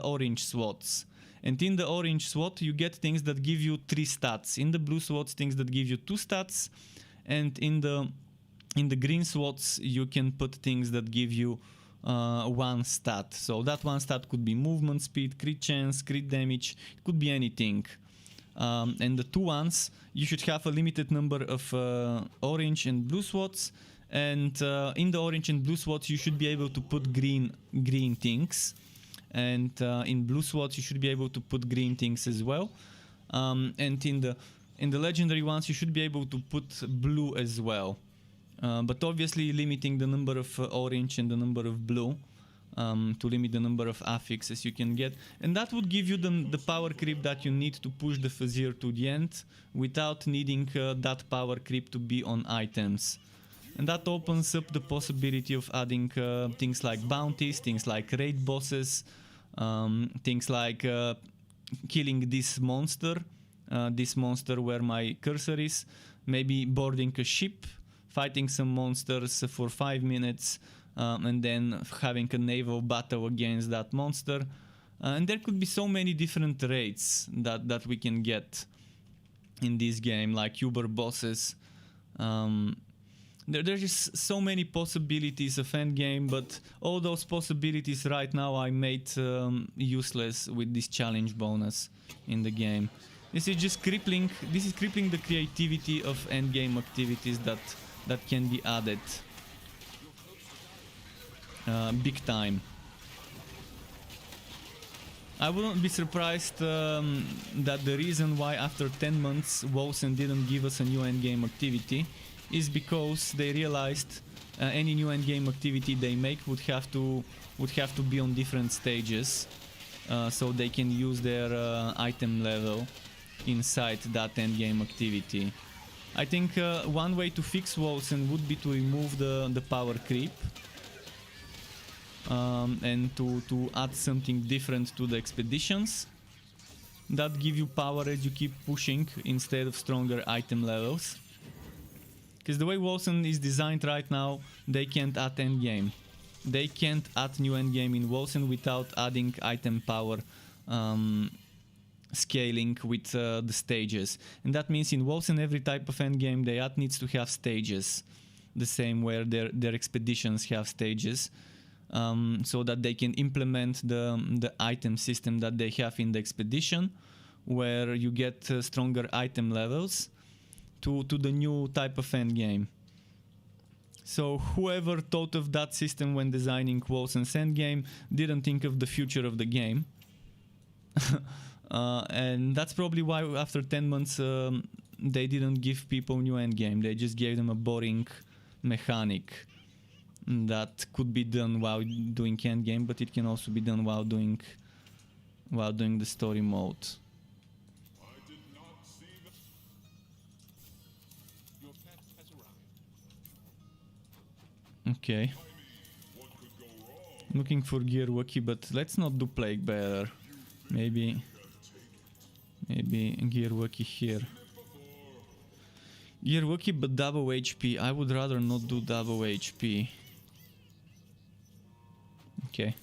orange slots. And in the orange slot, you get things that give you 3 stats. In the blue slots, things that give you 2 stats, and in the green slots, you can put things that give you 1 stat. So that 1 stat could be movement speed, crit chance, crit damage. It could be anything. And the 2 ones, you should have a limited number of orange and blue slots. And in the orange and blue slots, you should be able to put green things. And in blue slots, you should be able to put green things as well. And in the legendary ones, you should be able to put blue as well. But obviously limiting the number of orange and the number of blue to limit the number of affixes you can get. And that would give you the power creep that you need to push the Fazir to the end without needing that power creep to be on items. And that opens up the possibility of adding things like bounties, things like raid bosses, things like killing this monster where my cursor is, maybe boarding a ship, fighting some monsters for 5 minutes, and then having a naval battle against that monster. And there could be so many different raids that we can get in this game, like Uber bosses. There's just so many possibilities of endgame, but all those possibilities right now I made useless with this challenge bonus in the game. This is just crippling. This is crippling the creativity of endgame activities that can be added. Big time. I wouldn't be surprised that the reason why after 10 months Wolsen didn't give us a new endgame activity is because they realized any new endgame activity they make would have to be on different stages, so they can use their item level inside that endgame activity. I think one way to fix Wolsen would be to remove the power creep and to add something different to the expeditions that give you power as you keep pushing instead of stronger item levels. Because the way Wolsen is designed right now, they can't add endgame. They can't add new endgame in Wolsen without adding item power scaling with the stages. And that means in Wolsen every type of endgame they add needs to have stages. The same where their expeditions have stages. So that they can implement the item system that they have in the expedition, where you get stronger item levels. to the new type of endgame. So whoever thought of that system when designing Quosen's endgame didn't think of the future of the game. And that's probably why after 10 months they didn't give people new endgame. They just gave them a boring mechanic that could be done while doing endgame, but it can also be done while doing the story mode. Okay. Looking for Gear Wookie, but let's not do Plague Bearer. Maybe Gear Wookie here. Gear Wookie, but double HP. I would rather not do double HP. Okay.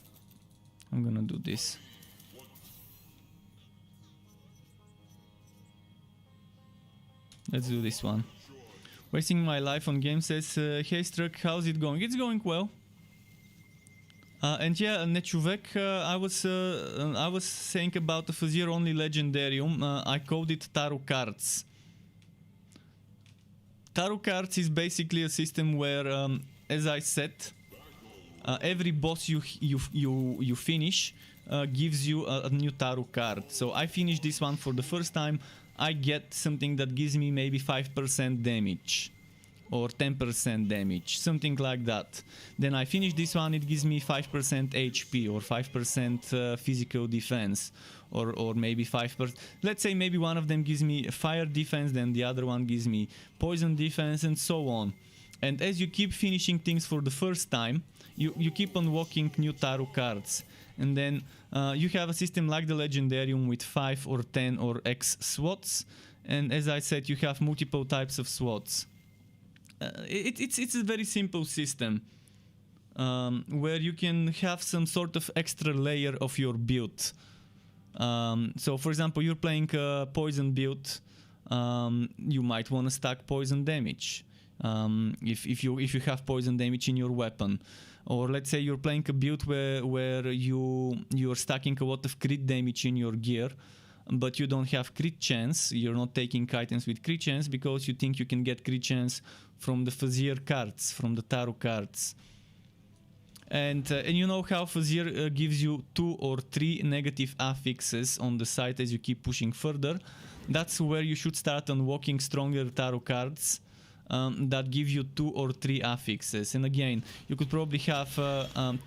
I'm gonna do this. Let's do this one. Wasting my life on game says, hey Struck, how's it going? It's going well. And yeah, Nechuvek, I was saying about the Fazir only Legendarium. I coded Tarot Cards. Tarot Cards is basically a system where, as I said, every boss you finish gives you a new tarot card. So I finished this one for the first time. I get something that gives me maybe 5% damage or 10% damage, something like that. Then I finish this one, it gives me 5% HP or 5% physical defense, or maybe 5%. Let's say maybe one of them gives me fire defense, then the other one gives me poison defense, and so on. And as you keep finishing things for the first time, you keep unlocking new tarot cards. And then you have a system like the Legendarium with 5 or 10 or X SWATs. And as I said, you have multiple types of SWATs. It's a very simple system where you can have some sort of extra layer of your build. So for example, you're playing a poison build, you might want to stack poison damage if you have poison damage in your weapon. Or let's say you're playing a build where you're stacking a lot of crit damage in your gear, but you don't have crit chance. You're not taking items with crit chance because you think you can get crit chance from the Fazir cards, from the tarot cards. And you know how Fazir gives you 2 or 3 negative affixes on the side as you keep pushing further. That's where you should start unlocking stronger tarot cards that give you 2 or 3 affixes. And again, you could probably have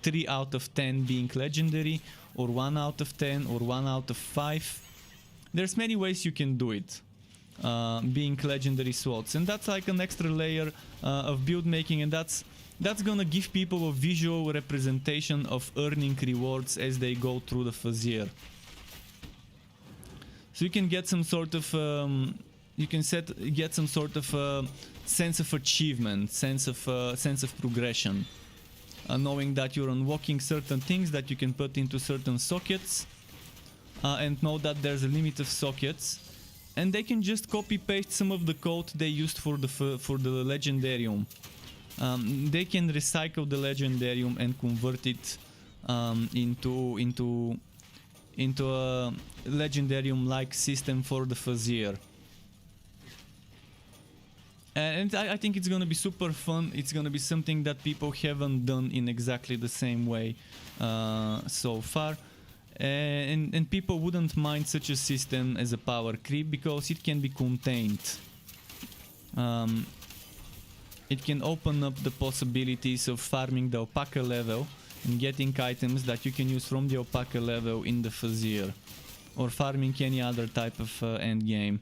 3 out of 10 being legendary, or 1 out of 10, or 1 out of 5. There's many ways you can do it, being legendary SWATs, and that's like an extra layer of build making, and that's gonna give people a visual representation of earning rewards as they go through the Fazir. So you can get some sort of get some sort of sense of achievement, sense of progression, knowing that you're unlocking certain things that you can put into certain sockets, and know that there's a limit of sockets, and they can just copy paste some of the code they used for the Legendarium. They can recycle the Legendarium and convert it into a Legendarium-like system for the Fazir. And I think it's gonna be super fun. It's gonna be something that people haven't done in exactly the same way so far. And people wouldn't mind such a system as a power creep because it can be contained. It can open up the possibilities of farming the Alpaca level and getting items that you can use from the Alpaca level in the Fazir, or farming any other type of endgame.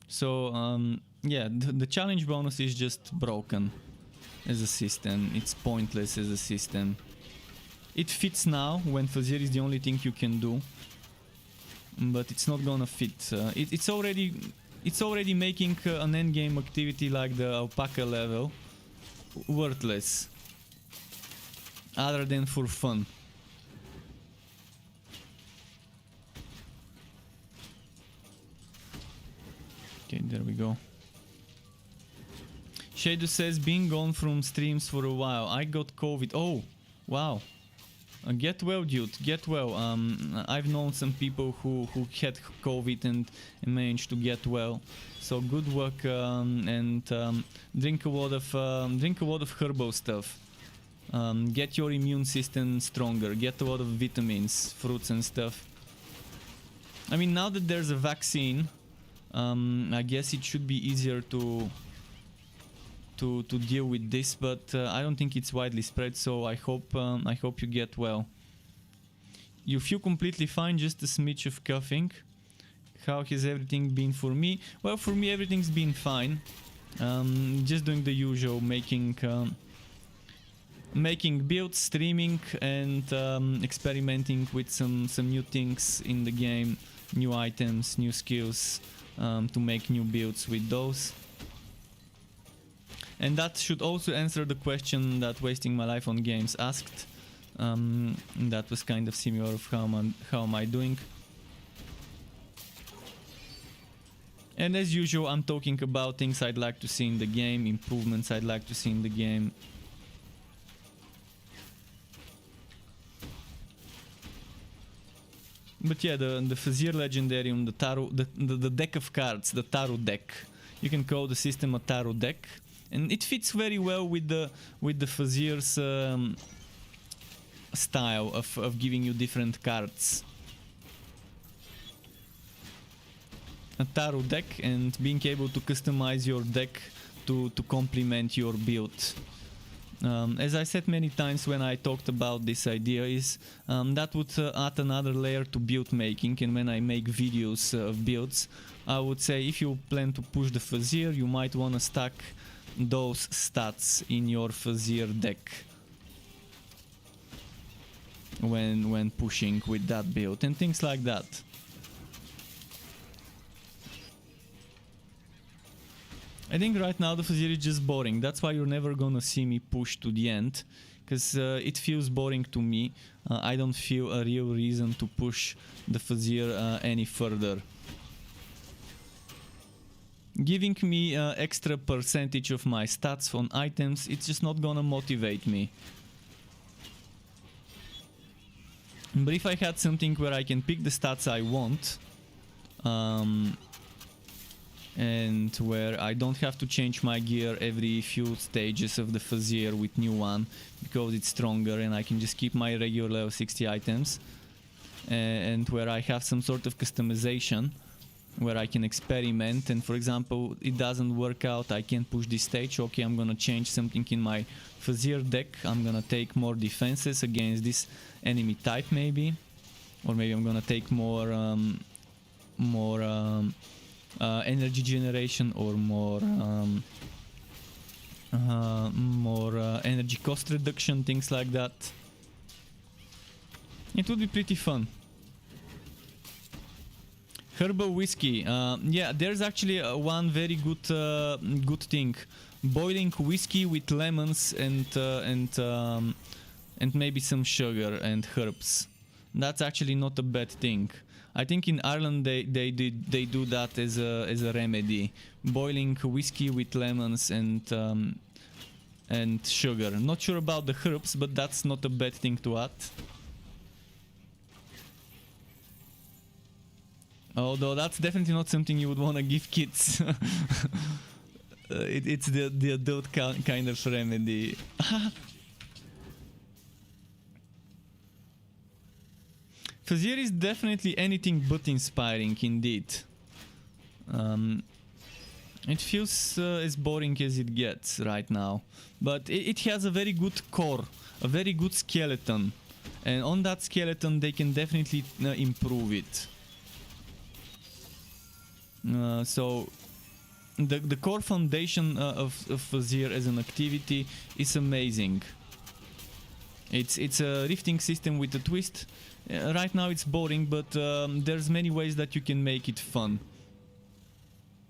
So yeah, the challenge bonus is just broken as a system. It's pointless as a system. It fits now when Fazir is the only thing you can do, but it's not gonna fit. It's already making an endgame activity like the Alpaca level worthless, other than for fun. Okay, there we go. Shadow says, being gone from streams for a while. I got COVID. Oh, wow. Get well, dude. Get well. I've known some people who had COVID and managed to get well. So good work, and drink a lot of herbal stuff. Get your immune system stronger. Get a lot of vitamins, fruits, and stuff. I mean, now that there's a vaccine, I guess it should be easier to deal with this, but I don't think it's widely spread, so I hope you get well. You feel completely fine, just a smidge of coughing. How has everything been for me? Well, for me everything's been fine. Just doing the usual, making builds, streaming, and experimenting with some new things in the game, new items, new skills, to make new builds with those. And that should also answer the question that Wasting My Life on Games asked. That was kind of similar of how am I doing. And as usual, I'm talking about things I'd like to see in the game, improvements I'd like to see in the game. But yeah, the Fazir Legendarium, the Tarot, the deck of cards, the Tarot deck. You can call the system a Tarot deck. And it fits very well with the Fazir's style of giving you different cards. A tarot deck and being able to customize your deck to complement your build. As I said many times when I talked about this idea, is that would add another layer to build making. And when I make videos of builds, I would say if you plan to push the Fazir, you might want to stack those stats in your Fazir deck when pushing with that build and things like that. I think right now the Fazir is just boring. That's why you're never gonna see me push to the end, because it feels boring to me. I don't feel a real reason to push the Fazir any further. Giving me extra percentage of my stats on items, it's just not gonna motivate me. But if I had something where I can pick the stats I want, and where I don't have to change my gear every few stages of the Fazir with new one, because it's stronger, and I can just keep my regular level 60 items, and where I have some sort of customization, where I can experiment, and for example it doesn't work out, I can push this stage, okay, I'm gonna change something in my Fazir deck, I'm gonna take more defenses against this enemy type maybe, or maybe I'm gonna take more energy generation, or more energy cost reduction, things like that. It would be pretty fun. Herbal whiskey. Yeah, there's actually one very good thing. Boiling whiskey with lemons and maybe some sugar and herbs. That's actually not a bad thing. I think in Ireland they do that as a remedy. Boiling whiskey with lemons and sugar. Not sure about the herbs, but that's not a bad thing to add. Although that's definitely not something you would want to give kids. It's the adult kind of remedy. Fazir is definitely anything but inspiring, indeed. It feels as boring as it gets right now. But it has a very good core, a very good skeleton. And on that skeleton they can definitely improve it. So the core foundation of Fazir as an activity is amazing. It's a rifting system with a twist. Right now it's boring, but there's many ways that you can make it fun.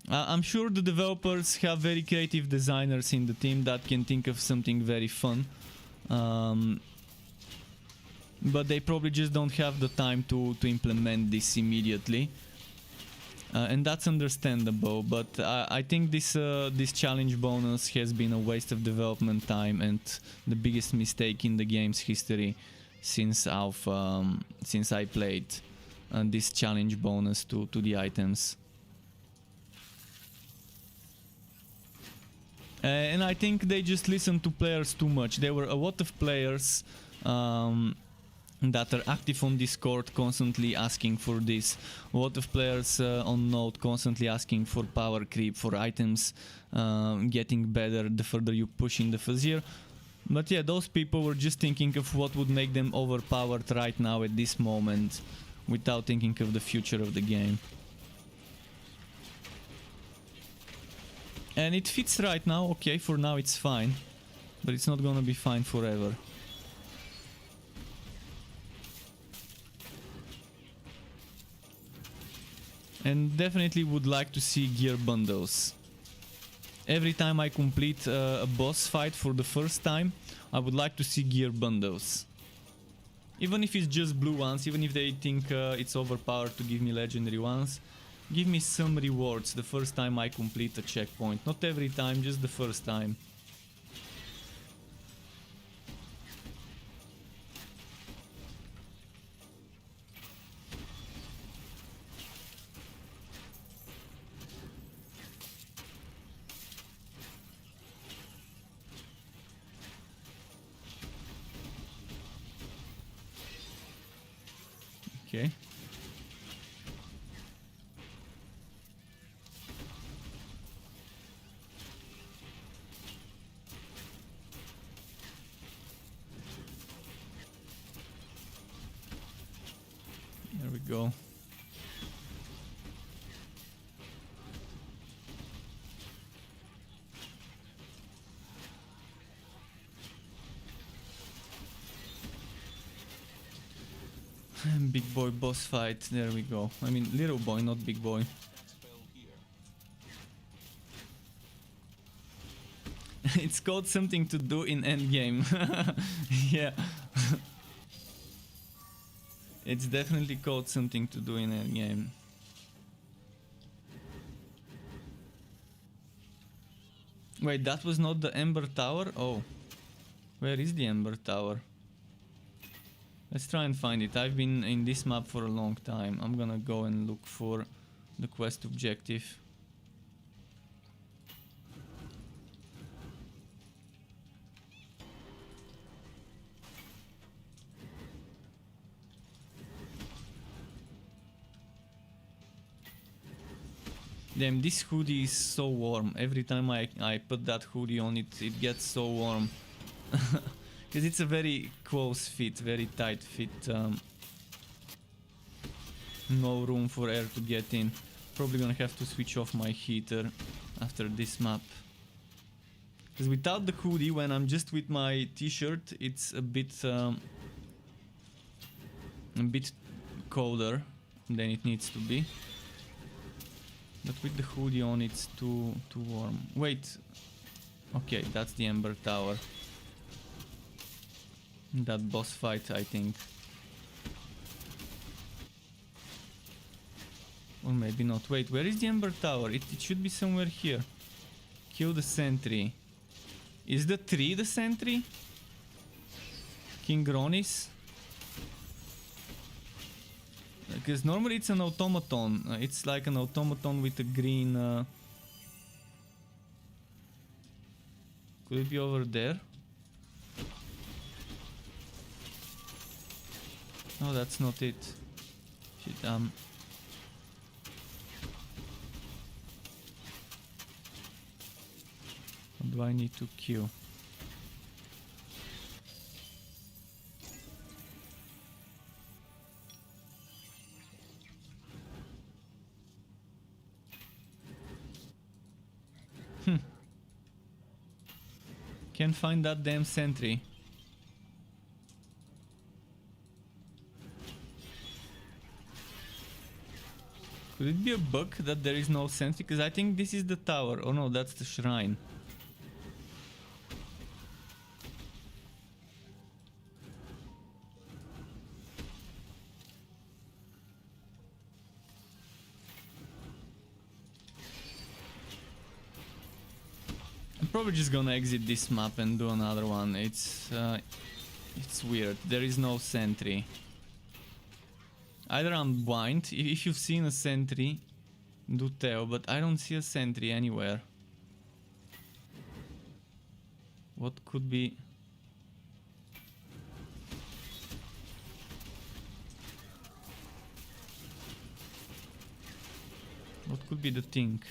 I'm sure the developers have very creative designers in the team that can think of something very fun. But they probably just don't have the time to implement this immediately. And that's understandable, but I think this challenge bonus has been a waste of development time and the biggest mistake in the game's history. since I played this challenge bonus to the items. And I think they just listen to players too much. There were a lot of players that are active on Discord constantly asking for this. A lot of players on Node constantly asking for power creep, for items getting better the further you push in the Fuzzier. But yeah, those people were just thinking of what would make them overpowered right now at this moment, without thinking of the future of the game. And it fits right now. Okay, for now it's fine, but it's not gonna be fine forever. And definitely would like to see gear bundles. Every time I complete a boss fight for the first time, I would like to see gear bundles. Even if it's just blue ones, even if they think it's overpowered to give me legendary ones, give me some rewards the first time I complete a checkpoint. Not every time, just the first time. Okay. There we go. Big boy boss fight, there we go. I mean, little boy, not big boy. It's called something to do in endgame. Yeah. It's definitely called something to do in endgame. Wait, that was not the Ember Tower? Oh. Where is the Ember Tower? Let's try and find it. I've been in this map for a long time. I'm gonna go and look for the quest objective. Damn, this hoodie is so warm. Every time I put that hoodie on, it gets so warm. Because it's a very close fit, very tight fit. No room for air to get in. Probably gonna have to switch off my heater after this map. Because without the hoodie, when I'm just with my t-shirt, it's a bit colder than it needs to be. But with the hoodie on, it's too warm. Wait. Okay, that's the Ember Tower. That boss fight, I think. Or maybe not. Wait, where is the Ember Tower? It should be somewhere here. Kill the sentry. Is the tree the sentry? King Ronis? Because normally it's an automaton. It's like an automaton with a green... Could it be over there? No, that's not it. Shit, what do I need to kill? Can't find that damn sentry. Could it be a bug that there is no sentry? Because I think this is the tower. Oh no, that's the shrine. I'm probably just gonna exit this map and do another one. It's It's weird. There is no sentry. Either I'm blind. If you've seen a sentry, do tell, but I don't see a sentry anywhere. What could be? What could be the thing?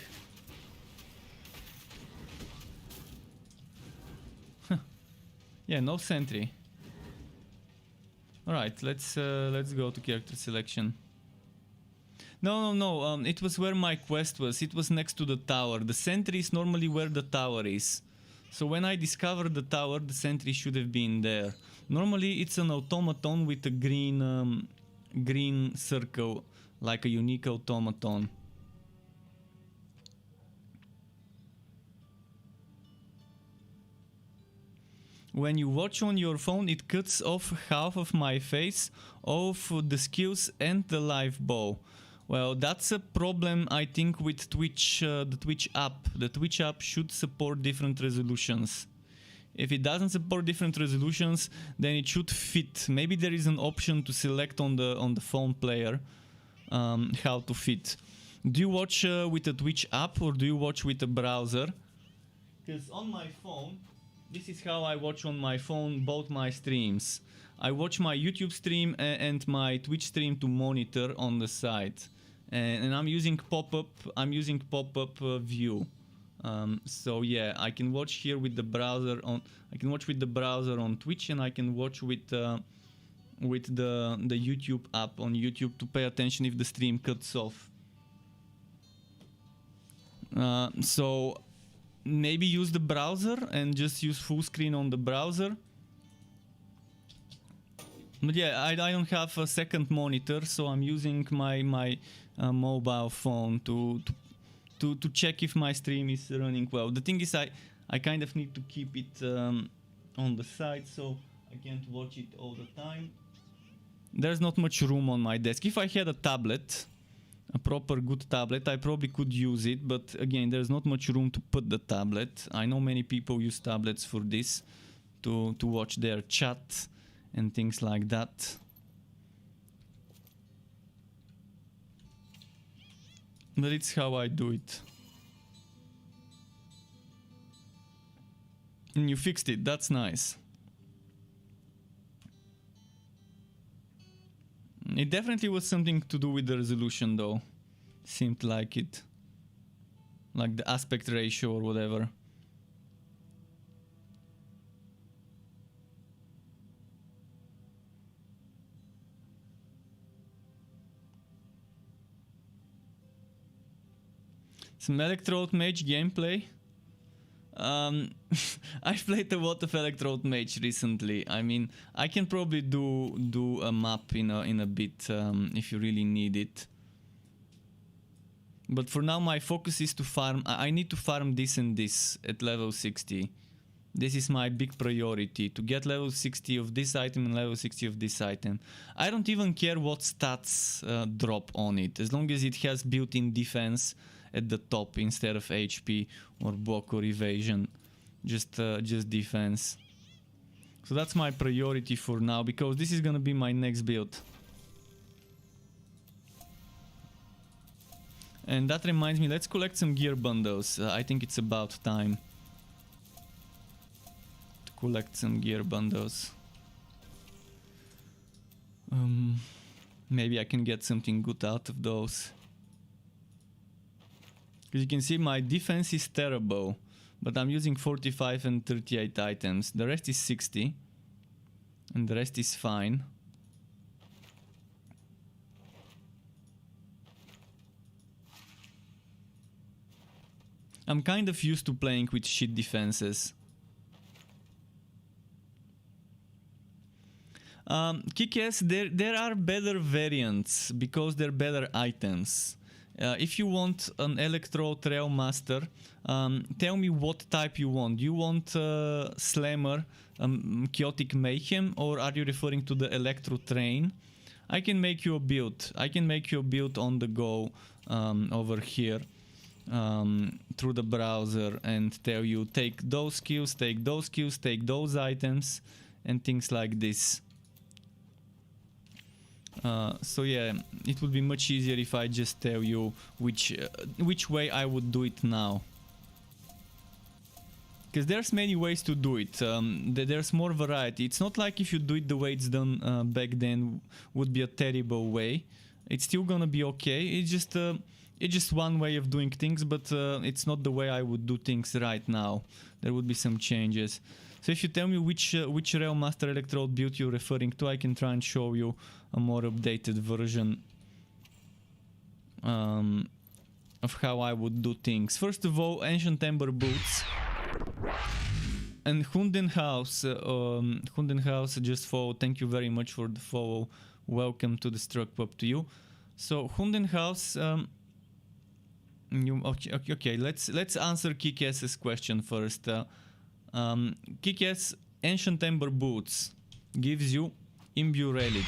Yeah, no sentry. All right, let's go to character selection. No. It was where my quest was. It was next to the tower. The sentry is normally where the tower is. So when I discovered the tower, the sentry should have been there. Normally, it's an automaton with a green circle, like a unique automaton. When you watch on your phone, it cuts off half of my face, off the skills and the live bow. Well, that's a problem, I think, with Twitch, the Twitch app. The Twitch app should support different resolutions. If it doesn't support different resolutions, then it should fit. Maybe there is an option to select on the phone player how to fit. Do you watch with the Twitch app or do you watch with a browser? Because on my phone, this is how I watch on my phone both my streams. I watch my YouTube stream and my Twitch stream to monitor on the side, and I'm using pop-up. View. So yeah, I can watch here with the browser on. I can watch with the browser on Twitch, and I can watch with the YouTube app on YouTube to pay attention if the stream cuts off. So maybe use the browser and just use full screen on the browser. But yeah, I don't have a second monitor, so I'm using my mobile phone to check if my stream is running well. The thing is, I kind of need to keep it on the side, so I can't watch it all the time. There's not much room on my desk. If I had a tablet, a proper good tablet, I probably could use it, but again, there's not much room to put the tablet. I know many people use tablets for this, to watch their chat and things like that. But it's how I do it. And you fixed it, that's nice. It definitely was something to do with the resolution though. Seemed like it. Like the aspect ratio or whatever. Some Electrode Mage gameplay. I've played a lot of Electrode Mage recently. I mean, I can probably do a map in a bit if you really need it. But for now, my focus is to farm. I need to farm this and this at level 60. This is my big priority, to get level 60 of this item and level 60 of this item. I don't even care what stats drop on it, as long as it has built-in defense at the top instead of HP or block or evasion. Just defense. So that's my priority for now, because this is gonna be my next build. And that reminds me, let's collect some gear bundles. I think it's about time to collect some gear bundles. Maybe I can get something good out of those. Because you can see my defense is terrible, but I'm using 45 and 38 items. The rest is 60, and the rest is fine. I'm kind of used to playing with shit defenses. Kick-ass, there are better variants because they're better items. If you want an Electro Trail Master, tell me what type you want. Do you want Slammer, Chaotic Mayhem, or are you referring to the Electro Train? I can make you a build. I can make you a build on the go over here through the browser and tell you take those skills, take those skills, take those items, and things like this. So yeah, it would be much easier if I just tell you which way I would do it now. Because there's many ways to do it. There's more variety. It's not like if you do it the way it's done back then would be a terrible way. It's still gonna be okay. It's just one way of doing things, but it's not the way I would do things right now. There would be some changes. So if you tell me which Realm Master Electrode build you're referring to, I can try and show you a more updated version of how I would do things. First of all, Ancient Ember Boots. And Hundenhaus just followed. Thank you very much for the follow. Welcome to the Struck Pub to you. So Hundenhaus, okay, let's answer Kikass's question first. Kikass, Ancient Ember Boots gives you Imbue Relic.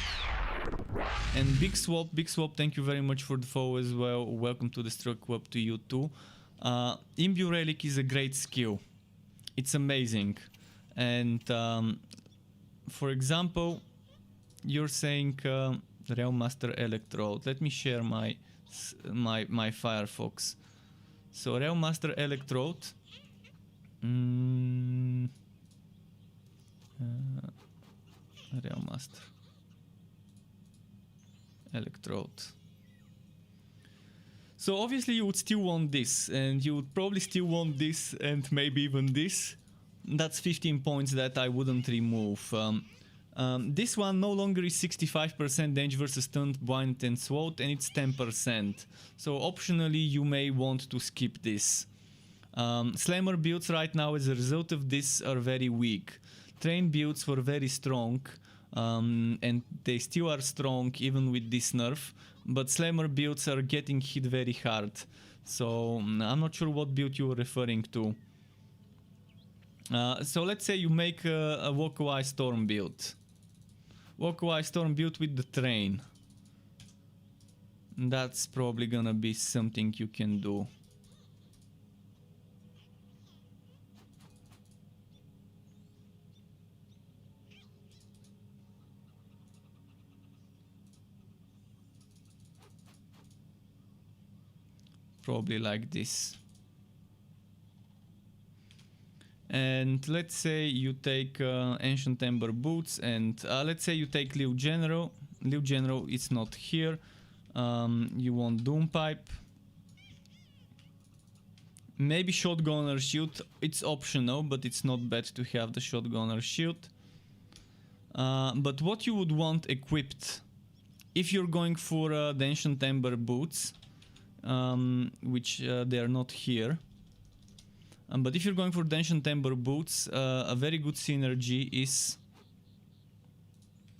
And Big Swap, thank you very much for the follow as well. Welcome to the Struck Pub to you too. Imbue Relic is a great skill. It's amazing. And for example, you're saying Realm Master Electrode. Let me share my Firefox. So Realm Master Electrode. Realm Master Electrode. So obviously you would still want this, and you would probably still want this, and maybe even this. That's 15 points that I wouldn't remove. This one no longer is 65% damage versus stunned, blind and sword, and it's 10%. So optionally you may want to skip this. Slammer builds right now as a result of this are very weak. Train builds were very strong, and they still are strong even with this nerf. But Slammer builds are getting hit very hard. So I'm not sure what build you were referring to. So let's say you make a Walkaway Storm build. Walkaway Storm build with the train. That's probably gonna be something you can do. Probably like this. And let's say you take Ancient Ember Boots, and let's say you take Liu General. Liu General is not here. You want Doom Pipe. Maybe Shotgunner Shield. It's optional, but it's not bad to have the Shotgunner Shield. But what you would want equipped, if you're going for the Ancient Ember Boots, which they are not here. But if you're going for the Ancient Ember Boots, a very good synergy is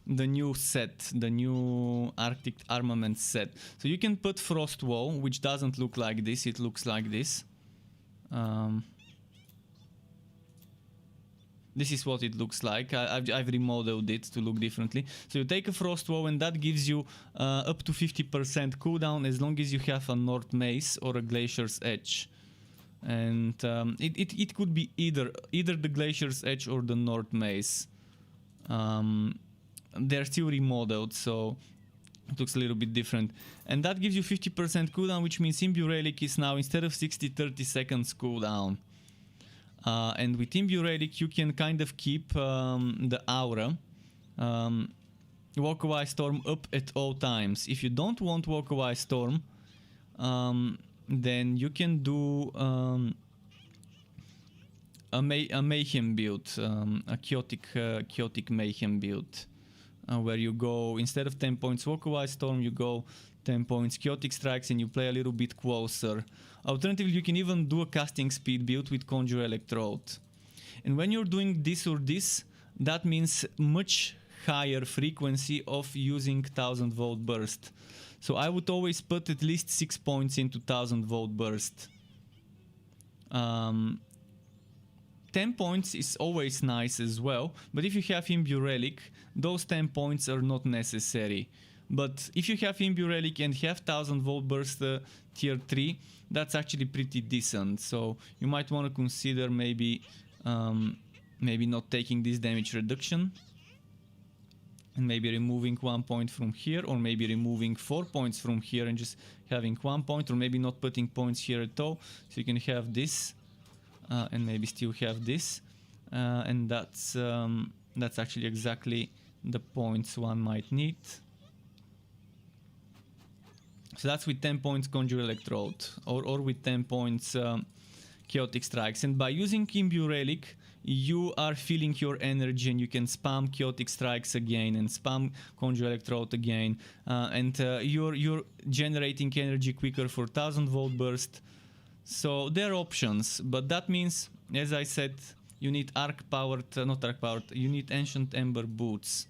the new set, the new Arctic Armament set. So you can put Frost Wall, which doesn't look like this, it looks like this. This is what it looks like. I've remodeled it to look differently. So you take a Frost Wall, and that gives you up to 50% cooldown as long as you have a North Mace or a Glacier's Edge. And it could be either the Glacier's Edge or the North Mace. They're still remodeled, so it looks a little bit different. And that gives you 50% cooldown, which means Imbue Relic is now, instead of 60, 30 seconds cooldown. And with Imbue Relic you can kind of keep the aura Walkaway Storm up at all times. If you don't want Walkaway Storm, then you can do a Mayhem build, a chaotic Mayhem build, where you go, instead of 10 points Walkaway Storm, you go 10 points Chaotic Strikes and you play a little bit closer. Alternatively, you can even do a casting speed build with Conjure Electrode. And when you're doing this or this, that means much higher frequency of using 1000 volt burst. So I would always put at least 6 points into 1000 volt burst. 10 points is always nice as well, but if you have Imbue Relic, those 10 points are not necessary. But if you have Imbue Relic and have 1000 volt burst tier 3, that's actually pretty decent. So you might want to consider maybe not taking this damage reduction. and maybe removing 1 point from here, or maybe removing 4 points from here and just having 1 point, or maybe not putting points here at all. So you can have this and maybe still have this, and that's actually exactly the points one might need. So that's with 10 points Conjure Electrode, or with 10 points Chaotic Strikes. And by using Imbue Relic, you are filling your energy and you can spam Chaotic Strikes again and spam Conjure Electrode again. And you're generating energy quicker for 1000 volt burst. So there are options, but that means, as I said, you need you need Ancient Ember Boots.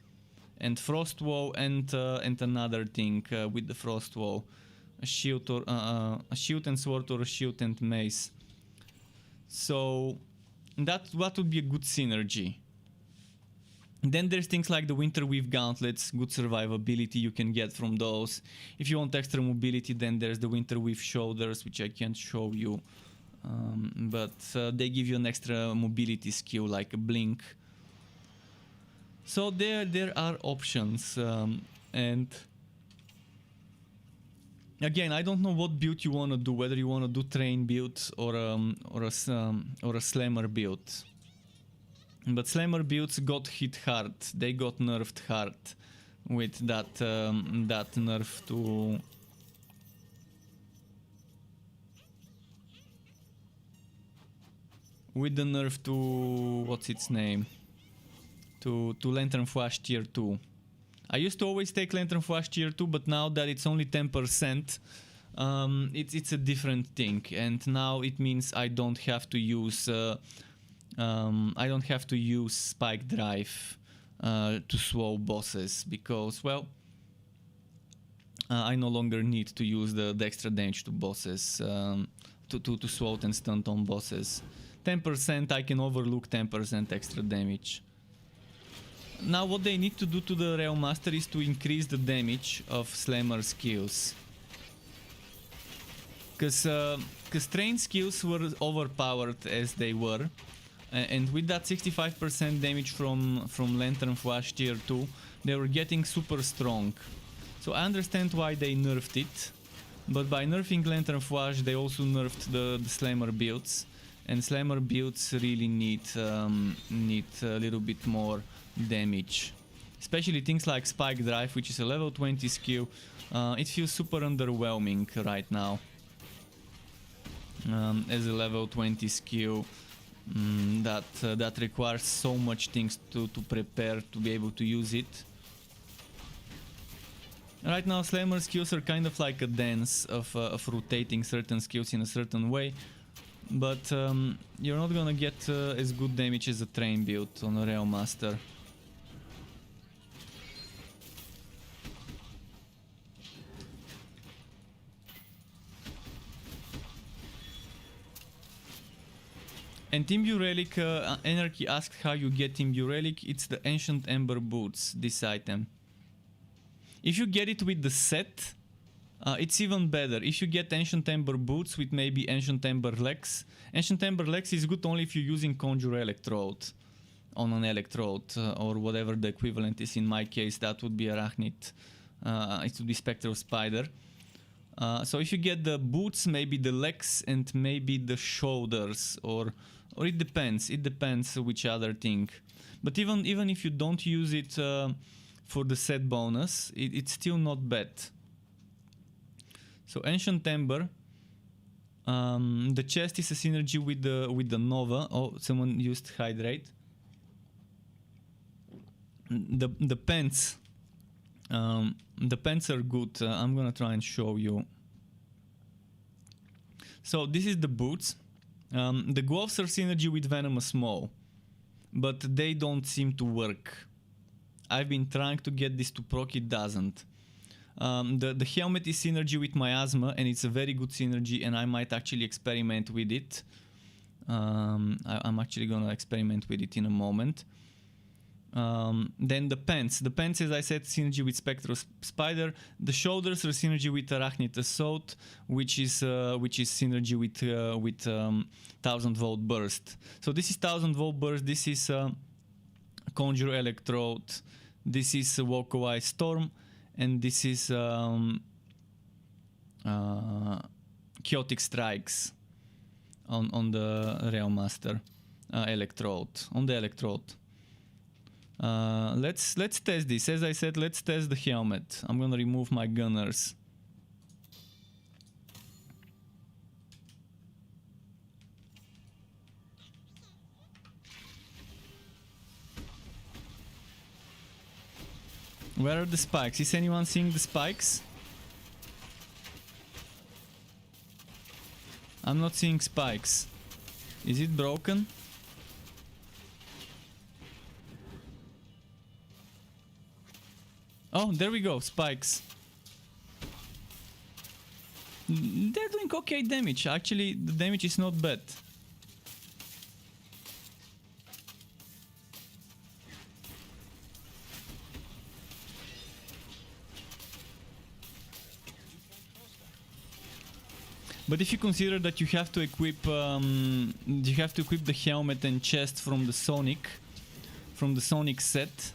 And Frost Woe and another thing with the Frost Woe. A shield and sword, or a shield and mace. So that would be a good synergy. Then there's things like the Winterweave Gauntlets, good survivability you can get from those. If you want extra mobility, then there's the Winterweave Shoulders, which I can't show you. But they give you an extra mobility skill, like a blink. So there are options, and again, I don't know what build you want to do, whether you want to do train build or a slammer build. But slammer builds got hit hard. They got nerfed hard with that nerf to what's its name? To Lantern Flash tier 2. I used to always take Lantern Flash tier 2, but now that it's only 10%, it's a different thing, and now it means I don't have to use Spike Drive to slow bosses, because, well, I no longer need to use the extra damage to bosses, to slow and stunt on bosses. 10%, I can overlook 10% extra damage. Now what they need to do to the Realm Master is to increase the damage of Slammer skills. Because train skills were overpowered as they were. And with that 65% damage from Lantern Flash tier 2, they were getting super strong. So I understand why they nerfed it. But by nerfing Lantern Flash, they also nerfed the Slammer builds. And Slammer builds really need a little bit more damage, especially things like Spike Drive, which is a level 20 skill. It feels super underwhelming right now as a level 20 skill that requires so much things to prepare to be able to use it. Right now Slammer skills are kind of like a dance of rotating certain skills in a certain way, but you're not gonna get as good damage as a train build on a Realm Master. And Imbue Relic, Anarchy asked how you get Imbue Relic. It's the Ancient Ember Boots, this item. If you get it with the set, it's even better. If you get Ancient Ember Boots with maybe Ancient Ember Legs. Ancient Ember Legs is good only if you're using Conjure Electrode on an Electrode, or whatever the equivalent is. In my case, that would be Arachnid. It would be Spectral Spider. So if you get the boots, maybe the legs, and maybe the shoulders, or it depends. It depends which other thing. But even if you don't use it for the set bonus, it's still not bad. So Ancient Ember. The chest is a synergy with the Nova. Oh, someone used Hydrate. The pants. The pants are good. I'm gonna try and show you. So this is the boots. The gloves are synergy with Venomous Maw, but they don't seem to work. I've been trying to get this to proc, it doesn't. The helmet is synergy with Miasma, and it's a very good synergy, and I might actually experiment with it. I'm actually gonna experiment with it in a moment. Then the pants, as I said, synergy with Spectral Spider. The shoulders are synergy with Arachnid Assault, which is synergy with 1000 volt burst. So this is 1000 volt burst. This is Conjure Electrode. This is Wokowai Storm, and this is Chaotic Strikes on the Realmaster electrode, on the electrode. Let's test this. As I said, let's test the helmet. I'm gonna remove my gunners. Where are the spikes? Is anyone seeing the spikes? I'm not seeing spikes. Is it broken? Oh, there we go, spikes. They're doing okay damage. Actually, the damage is not bad. But if you consider that you have to equip the helmet and chest from the Sonic set,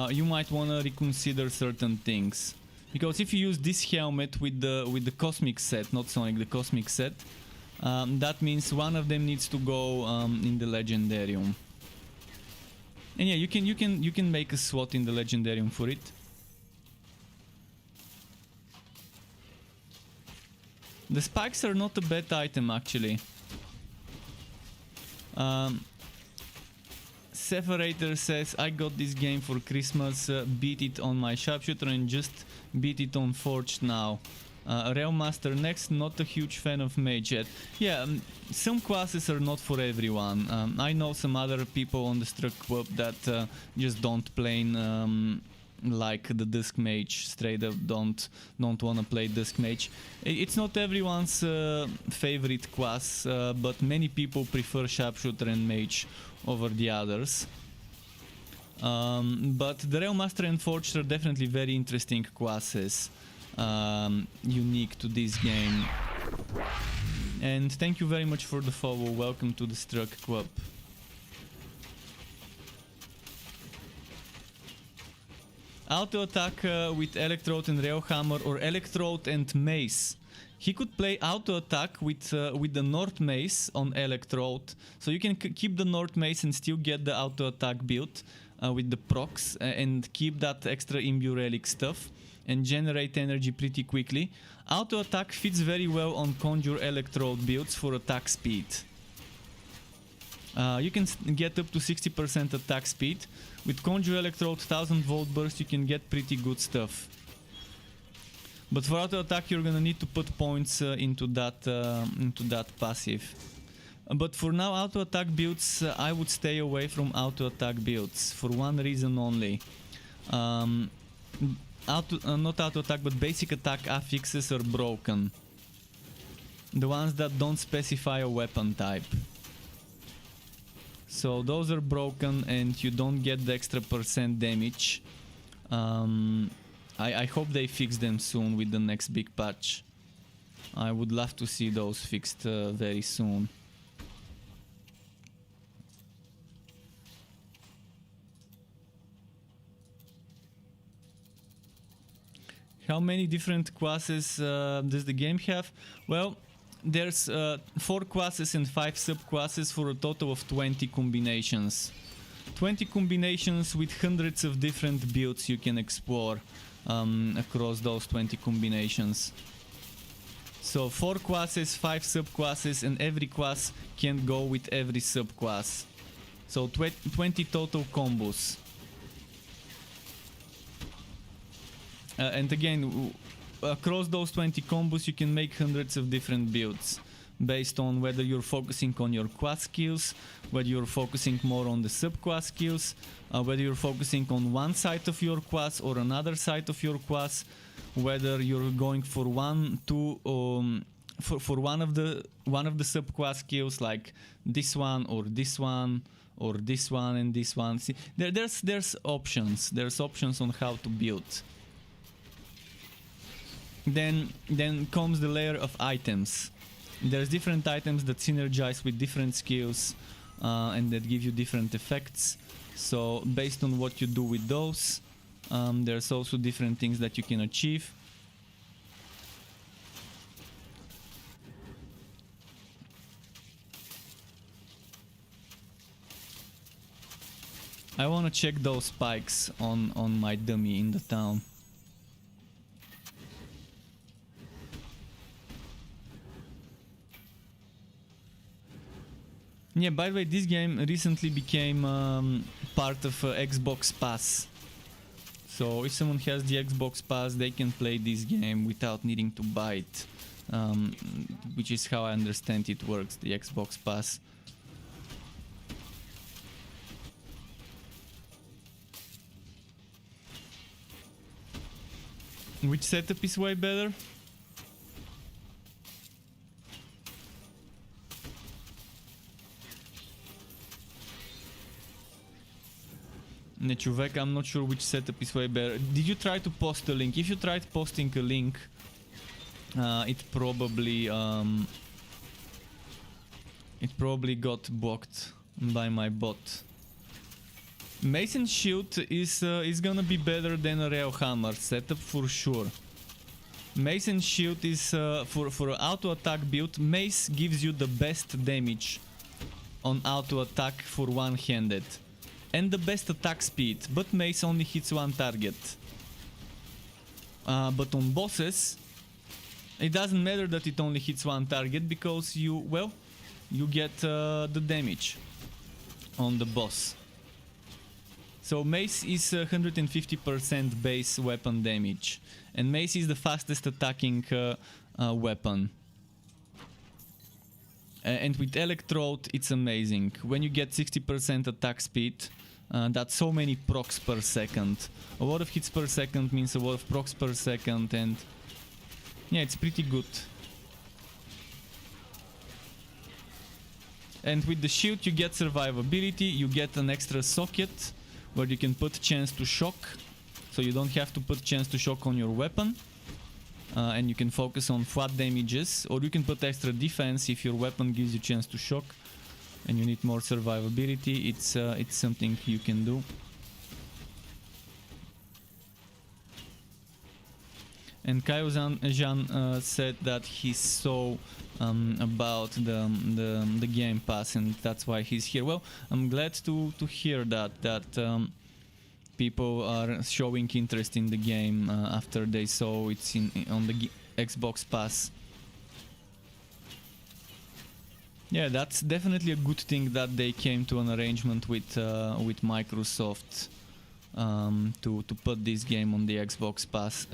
you might wanna reconsider certain things. Because if you use this helmet with the Cosmic set, not Sonic, the Cosmic set, that means one of them needs to go in the Legendarium. And yeah, you can make a SWAT in the Legendarium for it. The spikes are not a bad item, actually. Separator says, I got this game for Christmas, beat it on my Sharpshooter and just beat it on Forged now. Realmaster next, not a huge fan of Mage yet. Yeah, some classes are not for everyone. I know some other people on the Struck Club that just don't play like the Dusk Mage, straight up don't wanna play Dusk Mage. It's not everyone's favorite class, but many people prefer Sharpshooter and Mage over the others. But the Realmaster and Forged are definitely very interesting classes, unique to this game. And thank you very much for the follow, welcome to the Struck Club. Auto attack with Electrode and Railhammer, or Electrode and Mace. He could play auto attack with the North Mace on Electrode, so you can keep the North Mace and still get the auto attack build with the procs and keep that extra Imbue Relic stuff and generate energy pretty quickly. Auto attack fits very well on Conjure Electrode builds for attack speed. You can get up to 60% attack speed. With Conjure Electrode 1000 volt burst you can get pretty good stuff. But for auto attack you're gonna need to put points into that passive. But for now, auto attack builds, I would stay away from auto attack builds for one reason only. Not auto attack, but basic attack affixes are broken. The ones that don't specify a weapon type. So those are broken and you don't get the extra % damage. I hope they fix them soon with the next big patch. I would love to see those fixed very soon. How many different classes does the game have? Well, there's 4 classes and 5 subclasses for a total of 20 combinations. 20 combinations with hundreds of different builds you can explore across those 20 combinations. So 4 classes, 5 subclasses, and every class can go with every subclass. So 20 total combos. And again, across those 20 combos you can make hundreds of different builds based on whether you're focusing on your class skills, whether you're focusing more on the subclass skills, whether you're focusing on one side of your class or another side of your class, whether you're going for one of the subclass skills like this one or this one or this one and this one. See, there's options. There's options on how to build. Then comes the layer of items. There's different items that synergize with different skills and that give you different effects. So based on what you do with those, there's also different things that you can achieve. I want to check those spikes on my dummy in the town. Yeah, by the way, this game recently became part of Xbox Pass. So if someone has the Xbox Pass, they can play this game without needing to buy it. Which is how I understand it works, the Xbox Pass. Which setup is way better? Nechuvek, I'm not sure which setup is way better. Did you try to post a link? If you tried posting a link, it probably got blocked by my bot. Mace and Shield is gonna be better than a Rail Hammer setup for sure. Mace and Shield is for auto attack build. Mace gives you the best damage on auto attack for one-handed and the best attack speed, but Mace only hits one target. But on bosses, it doesn't matter that it only hits one target because you get the damage on the boss. So Mace is 150% base weapon damage, and Mace is the fastest attacking weapon. And with Electrode, it's amazing. When you get 60% attack speed, that's so many procs per second. A lot of hits per second means a lot of procs per second, and yeah, it's pretty good. And with the shield you get survivability, you get an extra socket where you can put chance to shock, so you don't have to put chance to shock on your weapon, and you can focus on flat damages, or you can put extra defense if your weapon gives you chance to shock and you need more survivability. It's something you can do. And Kaio-Jan said that he saw about the Game Pass, and that's why he's here. Well, I'm glad to hear that people are showing interest in the game after they saw it's on the Xbox Pass. Yeah, that's definitely a good thing that they came to an arrangement with Microsoft to put this game on the Xbox Pass.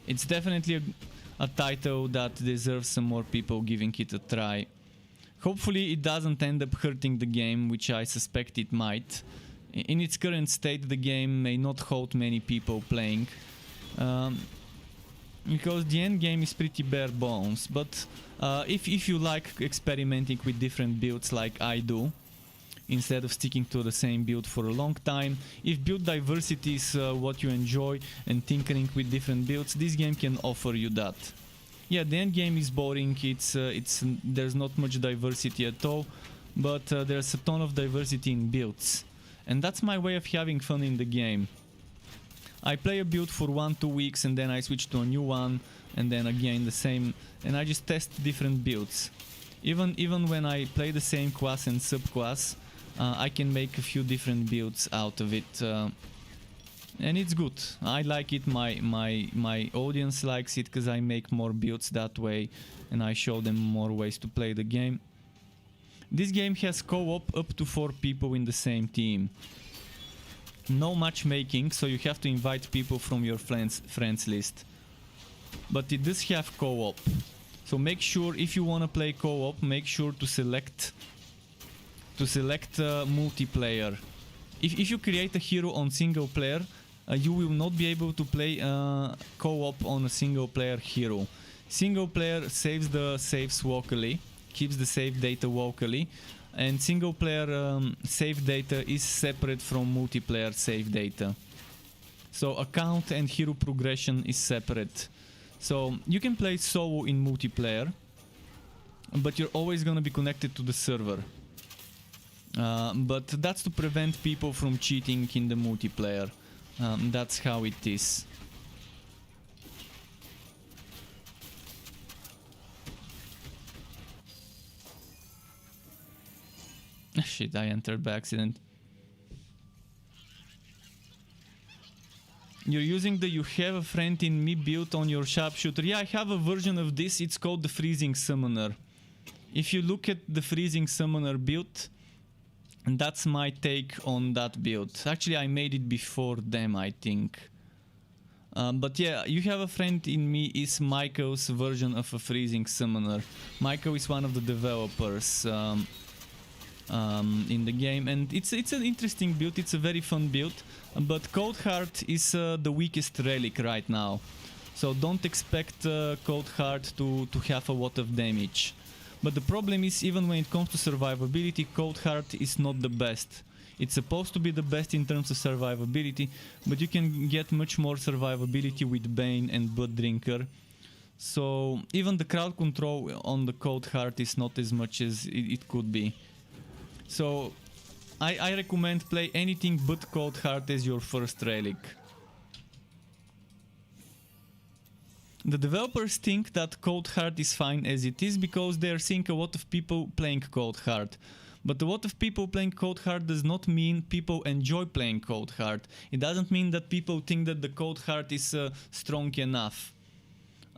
It's definitely a title that deserves some more people giving it a try. Hopefully it doesn't end up hurting the game, which I suspect it might. In its current state, the game may not hold many people playing, because the end game is pretty bare bones. But if you like experimenting with different builds like I do, instead of sticking to the same build for a long time, if build diversity is what you enjoy and tinkering with different builds, this game can offer you that. Yeah, the end game is boring. There's not much diversity at all, but there's a ton of diversity in builds, and that's my way of having fun in the game. I play a build for 1-2 weeks and then I switch to a new one, and then again the same, and I just test different builds. Even when I play the same class and subclass, I can make a few different builds out of it, and it's good. I like it, my audience likes it, because I make more builds that way and I show them more ways to play the game. This game has co-op up to 4 people in the same team. No matchmaking, so you have to invite people from your friends list. But it does have co-op. So make sure, if you want to play co-op, make sure to select multiplayer. If you create a hero on single player, you will not be able to play co-op on a single player hero. Single player saves the saves locally, keeps the save data locally, and single player save data is separate from multiplayer save data. So account and hero progression is separate. So you can play solo in multiplayer, but you're always gonna be connected to the server. But that's to prevent people from cheating in the multiplayer. That's how it is. Shit, I entered by accident. You're using the "you have a friend in me" build on your Sharpshooter. Yeah, I have a version of this. It's called the Freezing Summoner. If you look at the Freezing Summoner build, that's my take on that build. Actually, I made it before them, I think. But yeah, "you have a friend in me" is Michael's version of a Freezing Summoner. Michael is one of the developers in the game, and it's an interesting build. It's a very fun build, but Cold Heart is the weakest relic right now, so don't expect Cold Heart to have a lot of damage. But the problem is, even when it comes to survivability, Cold Heart is not the best. It's supposed to be the best in terms of survivability, but you can get much more survivability with Bane and Blood Drinker. So even the crowd control on the Cold Heart is not as much as it could be. So I recommend play anything but Cold Heart as your first relic. The developers think that Cold Heart is fine as it is because they are seeing a lot of people playing Cold Heart. But a lot of people playing Cold Heart does not mean people enjoy playing Cold Heart. It doesn't mean that people think that the Cold Heart is strong enough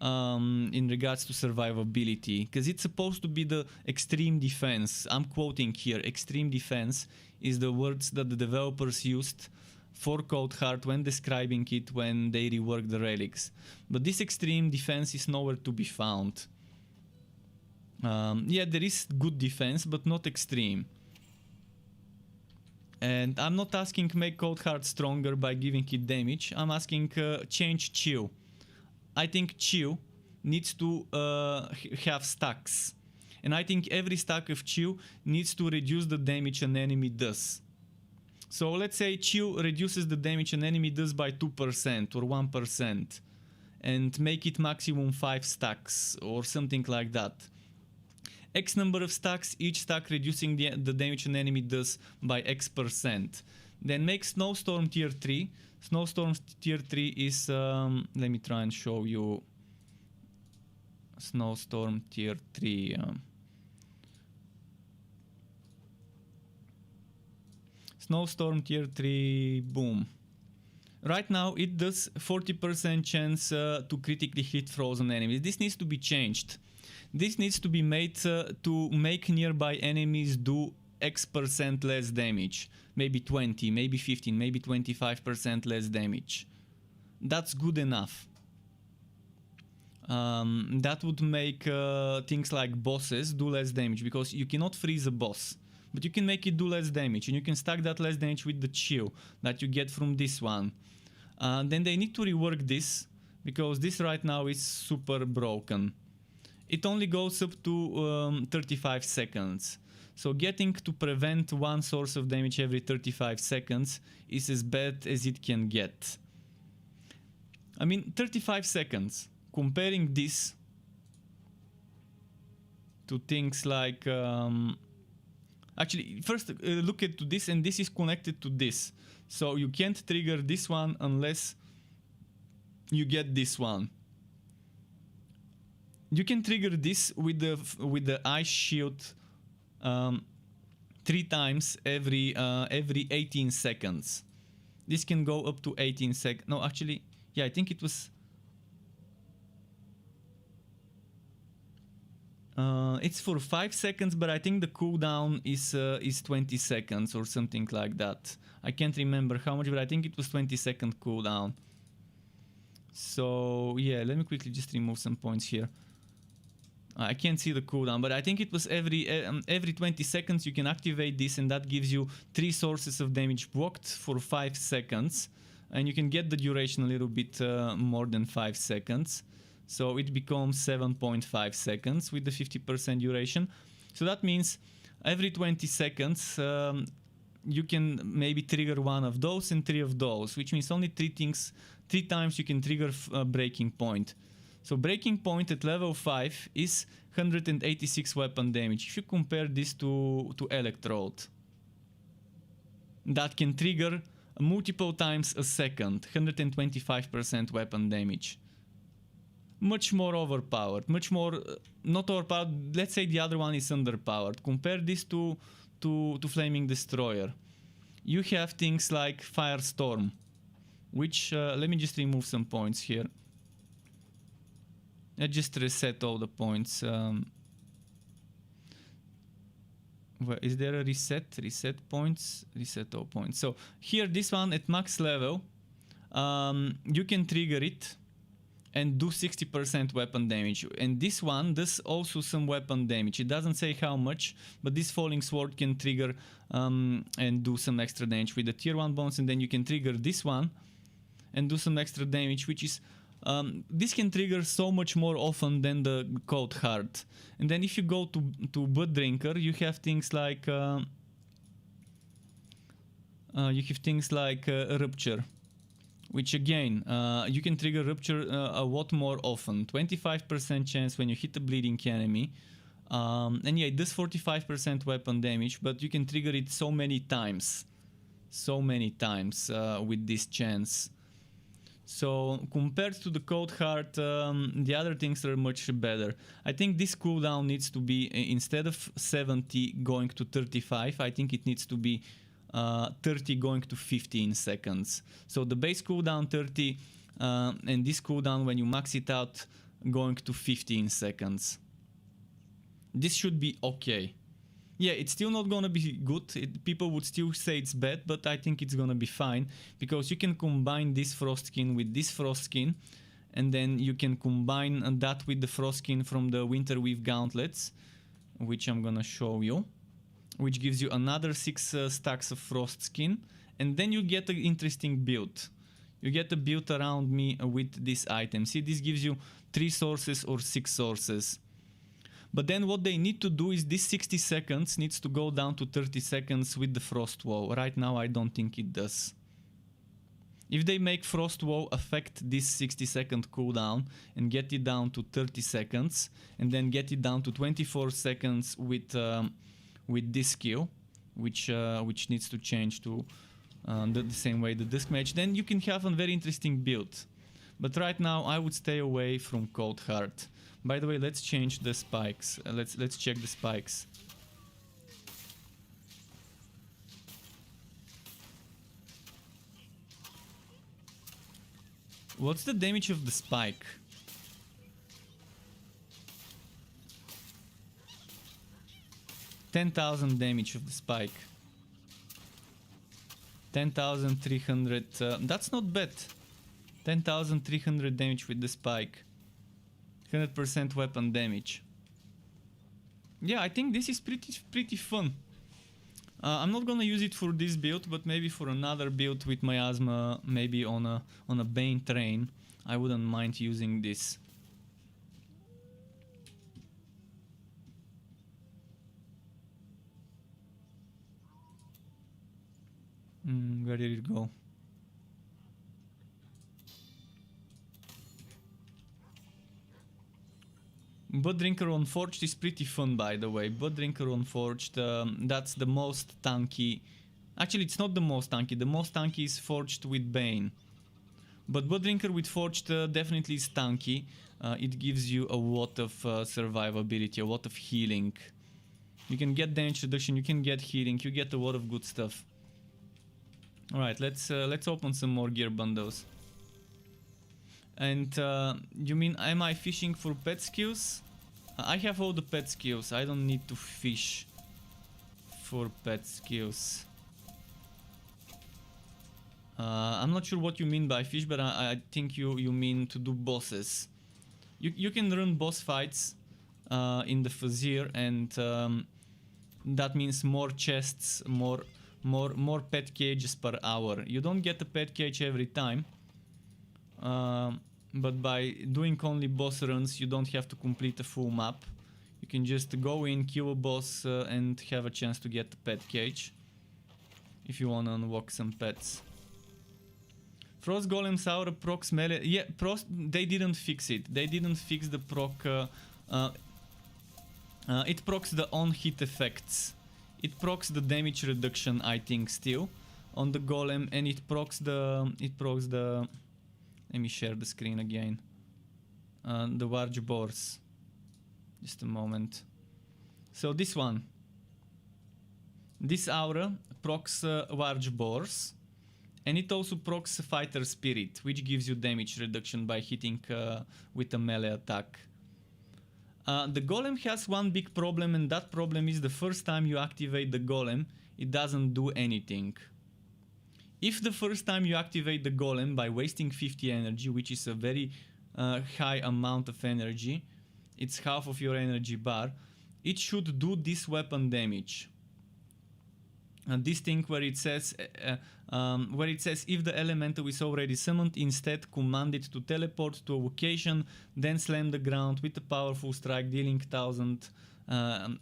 in regards to survivability, because it's supposed to be the extreme defense. I'm quoting here, extreme defense is the words that the developers used for Cold Heart when describing it when they reworked the relics. But this extreme defense is nowhere to be found. Yeah, there is good defense, but not extreme. And I'm not asking make Cold Heart stronger by giving it damage. I'm asking change Chill. I think Chill needs to have stacks. And I think every stack of Chill needs to reduce the damage an enemy does. So let's say Chill reduces the damage an enemy does by 2% or 1%. And make it maximum 5 stacks or something like that. X number of stacks, each stack reducing the damage an enemy does by X%. Then make Snowstorm tier 3. Snowstorm tier 3 is, let me try and show you Snowstorm tier 3. Snowstorm tier 3, boom. Right now it does 40% chance to critically hit frozen enemies. This needs to be changed. This needs to be made to make nearby enemies do X% less damage. Maybe 20, maybe 15, maybe 25% less damage. That's good enough. That would make things like bosses do less damage, because you cannot freeze a boss. But you can make it do less damage, and you can stack that less damage with the chill that you get from this one. Then they need to rework this, because this right now is super broken. It only goes up to 35 seconds. So getting to prevent one source of damage every 35 seconds is as bad as it can get. I mean, 35 seconds. Comparing this to things like... actually, first look at this, and this is connected to this. So you can't trigger this one unless you get this one. You can trigger this with the ice shield 3 times every 18 seconds. This can go up to 18 seconds. No, actually, yeah, I think it was... it's for 5 seconds, but I think the cooldown is 20 seconds or something like that. I can't remember how much, but I think it was 20-second cooldown. So yeah, let me quickly just remove some points here. I can't see the cooldown, but I think it was every 20 seconds you can activate this, and that gives you 3 sources of damage blocked for 5 seconds. And you can get the duration a little bit more than 5 seconds. So it becomes 7.5 seconds with the 50% duration. So that means every 20 seconds you can maybe trigger one of those and 3 of those, which means only 3 times you can trigger Breaking Point. So Breaking Point at level 5 is 186 weapon damage. If you compare this to Electrode, that can trigger multiple times a second, 125% weapon damage. Much more overpowered, much more not overpowered. Let's say the other one is underpowered. Compare this to Flaming Destroyer. You have things like Firestorm, which let me just remove some points here. I just reset all the points. Is there a reset? Reset points, reset all points. So here, this one at max level, you can trigger it and do 60% weapon damage. And this one does also some weapon damage. It doesn't say how much, but this Falling Sword can trigger and do some extra damage with the tier 1 bones, and then you can trigger this one and do some extra damage, which is this can trigger so much more often than the Cold Heart. And then if you go to Blood Drinker, you have things like Rupture, which again, you can trigger Rupture a lot more often. 25% chance when you hit a bleeding enemy. And yeah, it does 45% weapon damage, but you can trigger it so many times. So many times with this chance. So compared to the Cold Heart, the other things are much better. I think this cooldown needs to be, instead of 70 going to 35, I think it needs to be 30 going to 15 seconds. So the base cooldown 30 and this cooldown when you max it out going to 15 seconds. This should be okay. Yeah, it's still not gonna be good. People would still say it's bad, but I think it's gonna be fine because you can combine this Frost Skin with this Frost Skin, and then you can combine that with the Frost Skin from the Winterweave Gauntlets, which I'm gonna show you, which gives you another 6 stacks of Frost Skin, and then you get an interesting build. You get a build around me with this item. See, this gives you 3 sources or 6 sources. But then what they need to do is this 60 seconds needs to go down to 30 seconds with the Frost Wall. Right now I don't think it does. If they make Frost Wall affect this 60-second cooldown and get it down to 30 seconds, and then get it down to 24 seconds with this skill, which needs to change to the same way the Disc Mage, then you can have a very interesting build. But right now I would stay away from Cold Heart. By the way, let's change the spikes. Let's check the spikes. What's the damage of the spike? $10,000 damage of the spike. 10,300. That's not bad. 10,300 damage with the spike. 100% weapon damage. Yeah, I think this is pretty fun. I'm not gonna use it for this build, but maybe for another build with Miasma, maybe on a Bane train, I wouldn't mind using this. Where did it go? Blood Drinker on Forged is pretty fun, by the way. Blood Drinker on Forged, that's the most tanky. Actually, it's not the most tanky. The most tanky is Forged with Bane. But Blood Drinker with Forged definitely is tanky. It gives you a lot of survivability, a lot of healing. You can get damage reduction, you can get healing, you get a lot of good stuff. Alright, let's open some more gear bundles. And you mean, am I fishing for pet skills? I have all the pet skills. I don't need to fish for pet skills. I'm not sure what you mean by fish, but I think you mean to do bosses. You can run boss fights in the Fazir, and that means more chests, more pet cages per hour. You don't get a pet cage every time. But by doing only boss runs, you don't have to complete a full map. You can just go in, kill a boss, and have a chance to get the pet cage. If you want to unlock some pets. Frost Golems are procs melee. Yeah, they didn't fix it. They didn't fix the proc. It procs the on-hit effects. It procs the damage reduction, I think, still. on the golem, and it procs the let me share the screen again. The large boars. Just a moment. So this one. This aura procs large boars, and it also procs fighter spirit, which gives you damage reduction by hitting with a melee attack. The golem has one big problem, and that problem is the first time you activate the golem, it doesn't do anything. If the first time you activate the golem by wasting 50 energy, which is a very high amount of energy, it's half of your energy bar, it should do this weapon damage. And this thing where it says if the elemental is already summoned, instead command it to teleport to a location, then slam the ground with a powerful strike, dealing 1000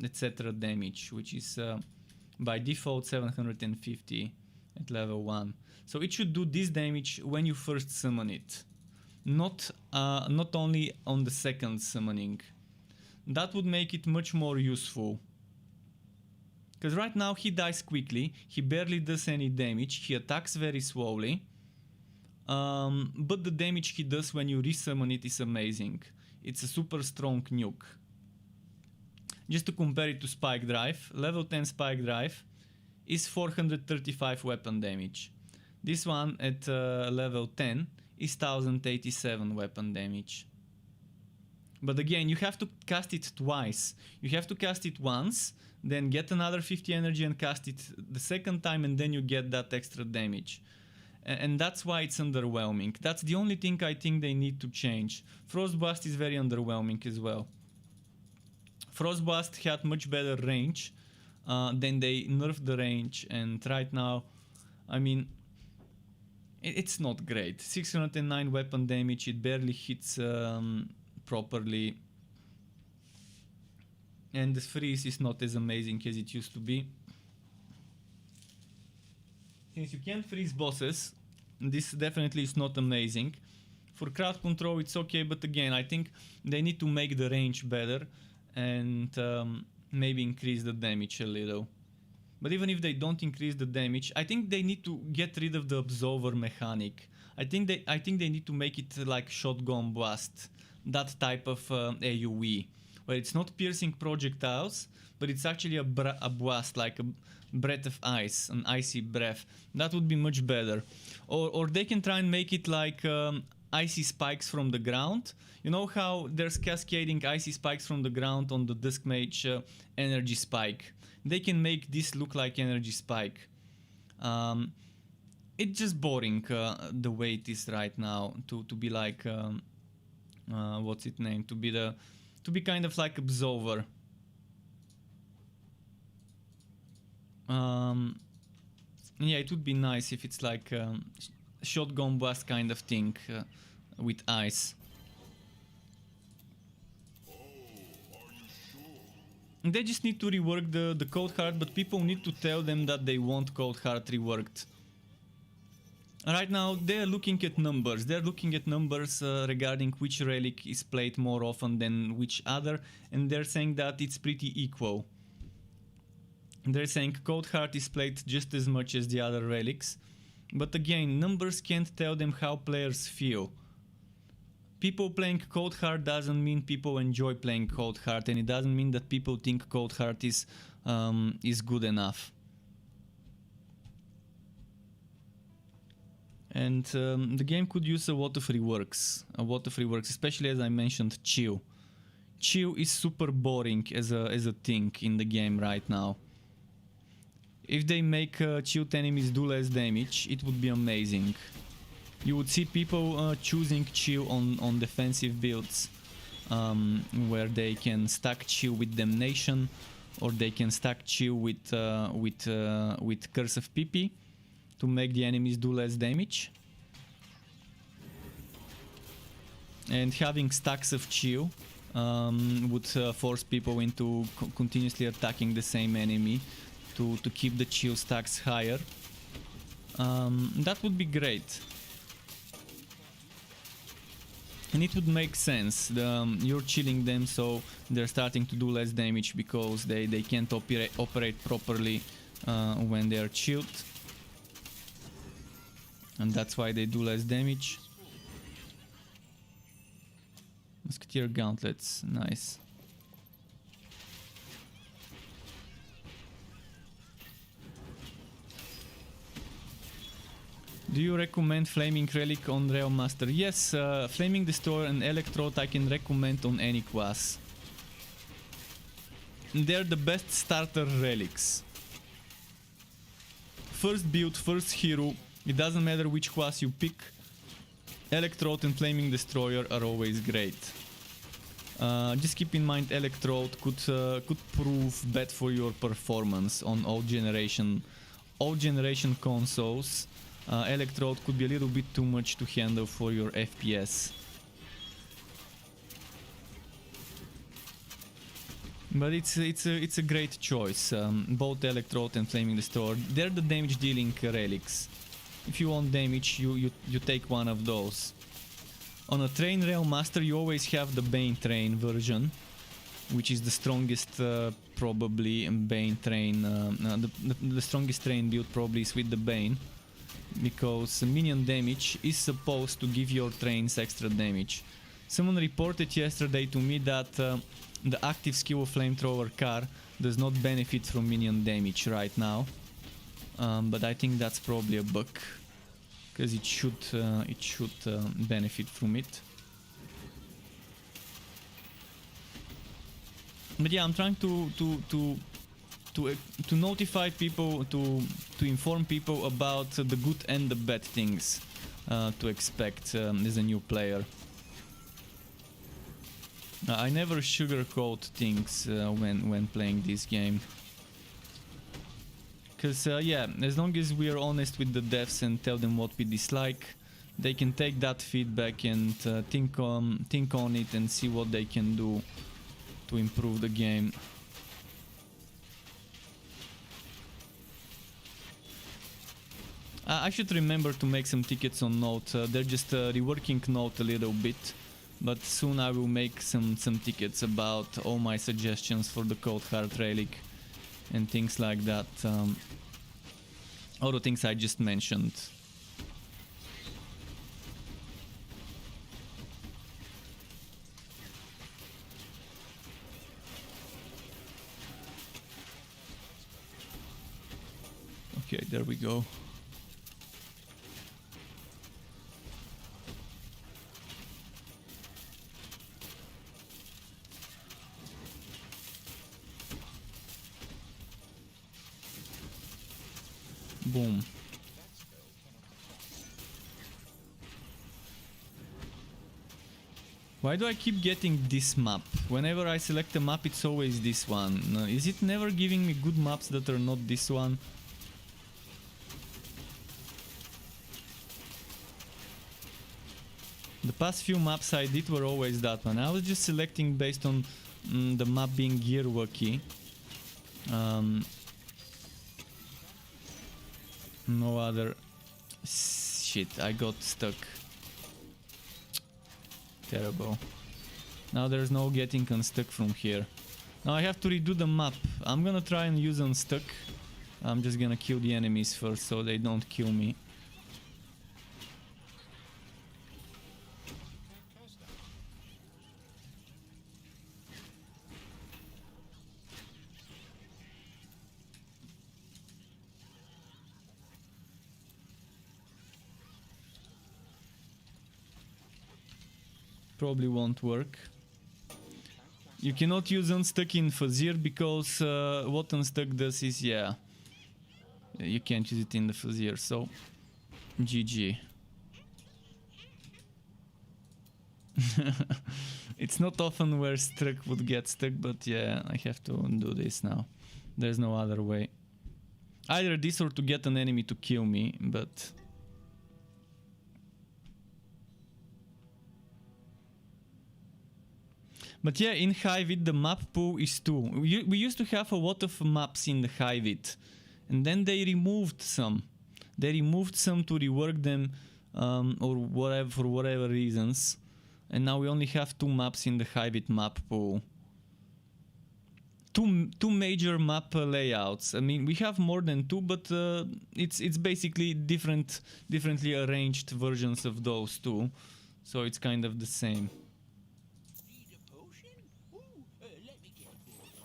etc. damage, which is by default 750 at level 1. So it should do this damage when you first summon it, not only on the second summoning. That would make it much more useful. Because right now he dies quickly, he barely does any damage, he attacks very slowly, but the damage he does when you resummon it is amazing. It's a super strong nuke. Just to compare it to Spike Drive, level 10 Spike Drive is 435 weapon damage. This one at level 10 is 1087 weapon damage. But again, you have to cast it twice. You have to cast it once, then get another 50 energy and cast it the second time, and then you get that extra damage. And that's why it's underwhelming. That's the only thing I think they need to change. Frostblast is very underwhelming as well. Frostblast had much better range, then they nerfed the range, and right now, I mean, it's not great. 609 weapon damage, it barely hits properly, and the freeze is not as amazing as it used to be. Since you can't freeze bosses, this definitely is not amazing. For crowd control it's okay, but again, I think they need to make the range better and maybe increase the damage a little. But even if they don't increase the damage, I think they need to get rid of the absolver mechanic. I think they need to make it like shotgun blast, that type of AoE, where it's not piercing projectiles, but it's actually a blast, like a breath of ice, an icy breath. That would be much better. Or they can try and make it like icy spikes from the ground. You know how there's cascading icy spikes from the ground on the Dusk Mage energy spike? They can make this look like energy spike. It's just boring the way it is right now to be like what's it named? To be kind of like absolver. Yeah, it would be nice if it's like shotgun blast kind of thing with ice. They just need to rework the Cold Heart, but people need to tell them that they want Cold Heart reworked. Right now they're looking at numbers. They're looking at numbers regarding which relic is played more often than which other, and they're saying that it's pretty equal. They're saying Cold Heart is played just as much as the other relics, but again, numbers can't tell them how players feel. People playing Cold Heart doesn't mean people enjoy playing Cold Heart, and it doesn't mean that people think Cold Heart is good enough. And the game could use a lot of reworks, especially as I mentioned, Chill. Chill is super boring as a thing in the game right now. If they make chilled enemies do less damage, it would be amazing. You would see people choosing chill on defensive builds, where they can stack chill with damnation, or they can stack chill with Curse of PP to make the enemies do less damage. And having stacks of chill would force people into continuously attacking the same enemy to keep the chill stacks higher. That would be great. And it would make sense. You're chilling them, so they're starting to do less damage because they can't operate properly when they are chilled. and that's why they do less damage. Musketeer gauntlets, nice. Do you recommend Flaming Relic on Realm Master? Yes, Flaming Destroyer and Electrode I can recommend on any class. They're the best starter relics. First build, first hero, it doesn't matter which class you pick. Electrode and Flaming Destroyer are always great. Just keep in mind Electrode could prove bad for your performance on old generation consoles. Electrode could be a little bit too much to handle for your FPS. But it's a great choice. Both Electrode and Flaming Destroyer, they're the damage dealing relics. If you want damage, you take one of those. On a Train Realm Master, you always have the Bane Train version, which is the strongest probably Bane Train. The strongest train build probably is with the Bane, because minion damage is supposed to give your trains extra damage. Someone reported yesterday to me that the active skill of Flamethrower car does not benefit from minion damage right now, but I think that's probably a bug, because it should benefit from it. But yeah, I'm trying to notify people, to inform people about the good and the bad things to expect as a new player. I never sugarcoat things when playing this game. Because yeah, as long as we are honest with the devs and tell them what we dislike, they can take that feedback and think on it and see what they can do to improve the game. I should remember to make some tickets on Note. They're just reworking Note a little bit, but soon I will make some tickets about all my suggestions for the Cold Heart Relic and things like that. All the things I just mentioned. Okay, there we go. Boom. Why do I keep getting this map? Whenever I select a map, it's always this one. Is it never giving me good maps that are not this one? The past few maps I did were always that one. I was just selecting based on the map being gear wacky. No other... Shit, I got stuck. Terrible. Now there's no getting unstuck from here. Now I have to redo the map. I'm gonna try and use unstuck. I'm just gonna kill the enemies first so they don't kill me. Probably won't work. You cannot use unstuck in Fuzzier because what unstuck does is, yeah, you can't use it in the Fuzzier, so GG. It's not often where struck would get stuck, but yeah, I have to do this now. There's no other way. Either this or to get an enemy to kill me, but... But yeah, in Hive the map pool is 2. We used to have a lot of maps in the Hive, and then they removed some. They removed some to rework them or whatever, for whatever reasons. And now we only have 2 maps in the Hive map pool. two major map layouts. I mean, we have more than two, but it's basically differently arranged versions of those two, so it's kind of the same. Need a potion? Ooh, let me get it for you.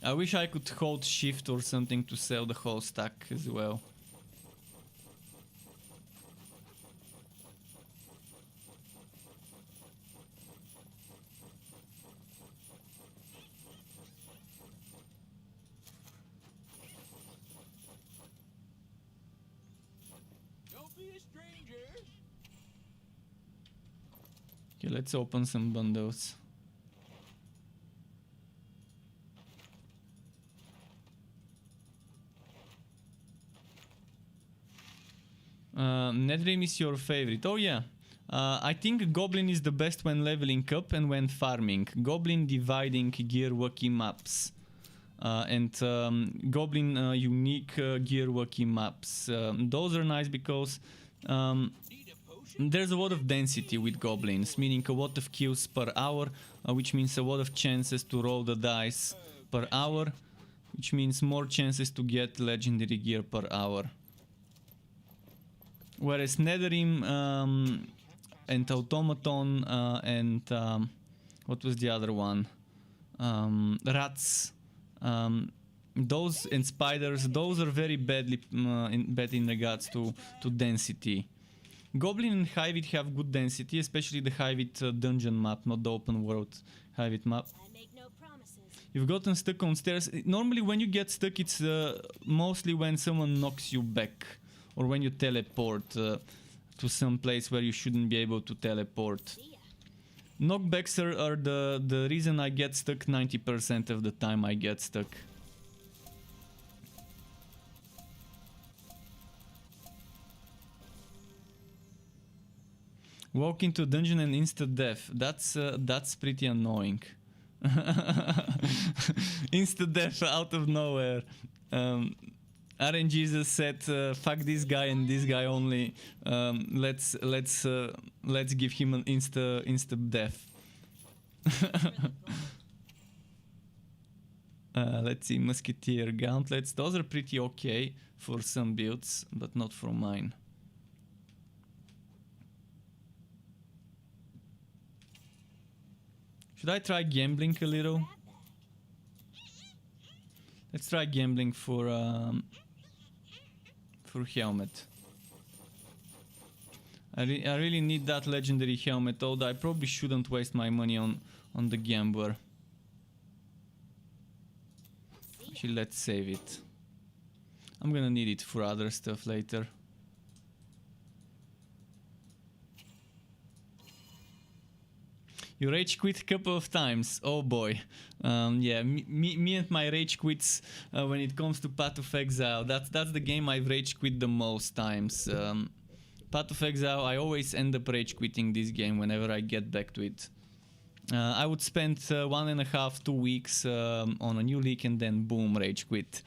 I wish I could hold shift or something to sell the whole stack as well. Don't be a stranger. Okay, let's open some bundles. Netherrealm is your favorite. Oh yeah. I think Goblin is the best when leveling up and when farming. Goblin dividing gear wacky maps. And Goblin unique gear wacky maps. Those are nice because Need a potion? there's a lot of density with goblins, meaning a lot of kills per hour, which means a lot of chances to roll the dice per hour, which means more chances to get legendary gear per hour. Whereas Netherrealm and Automaton and what was the other one? Rats. Those and spiders, those are very bad in regards to density. Goblin and Hiveit have good density, especially the Hiveit dungeon map, not the open world Hiveit map. I make no promises. You've gotten stuck on stairs. Normally when you get stuck, it's mostly when someone knocks you back or when you teleport to some place where you shouldn't be able to teleport. See ya. Knockbacks are the reason I get stuck 90% of the time I get stuck. Walk into dungeon and instant death. That's pretty annoying. Instant death out of nowhere. RNGesus said, "Fuck this guy and this guy only. Let's give him an insta death." Let's see, Musketeer gauntlets. Those are pretty okay for some builds, but not for mine. Should I try gambling a little? Let's try gambling for helmet. I really need that legendary helmet, although I probably shouldn't waste my money on the gambler. Actually, let's save it. I'm gonna need it for other stuff later. You rage quit a couple of times. Oh boy. Yeah, me and my rage quits when it comes to Path of Exile. That's the game I've rage quit the most times. Path of Exile, I always end up rage quitting this game whenever I get back to it. I would spend 1.5, 2 weeks on a new league and then boom, rage quit.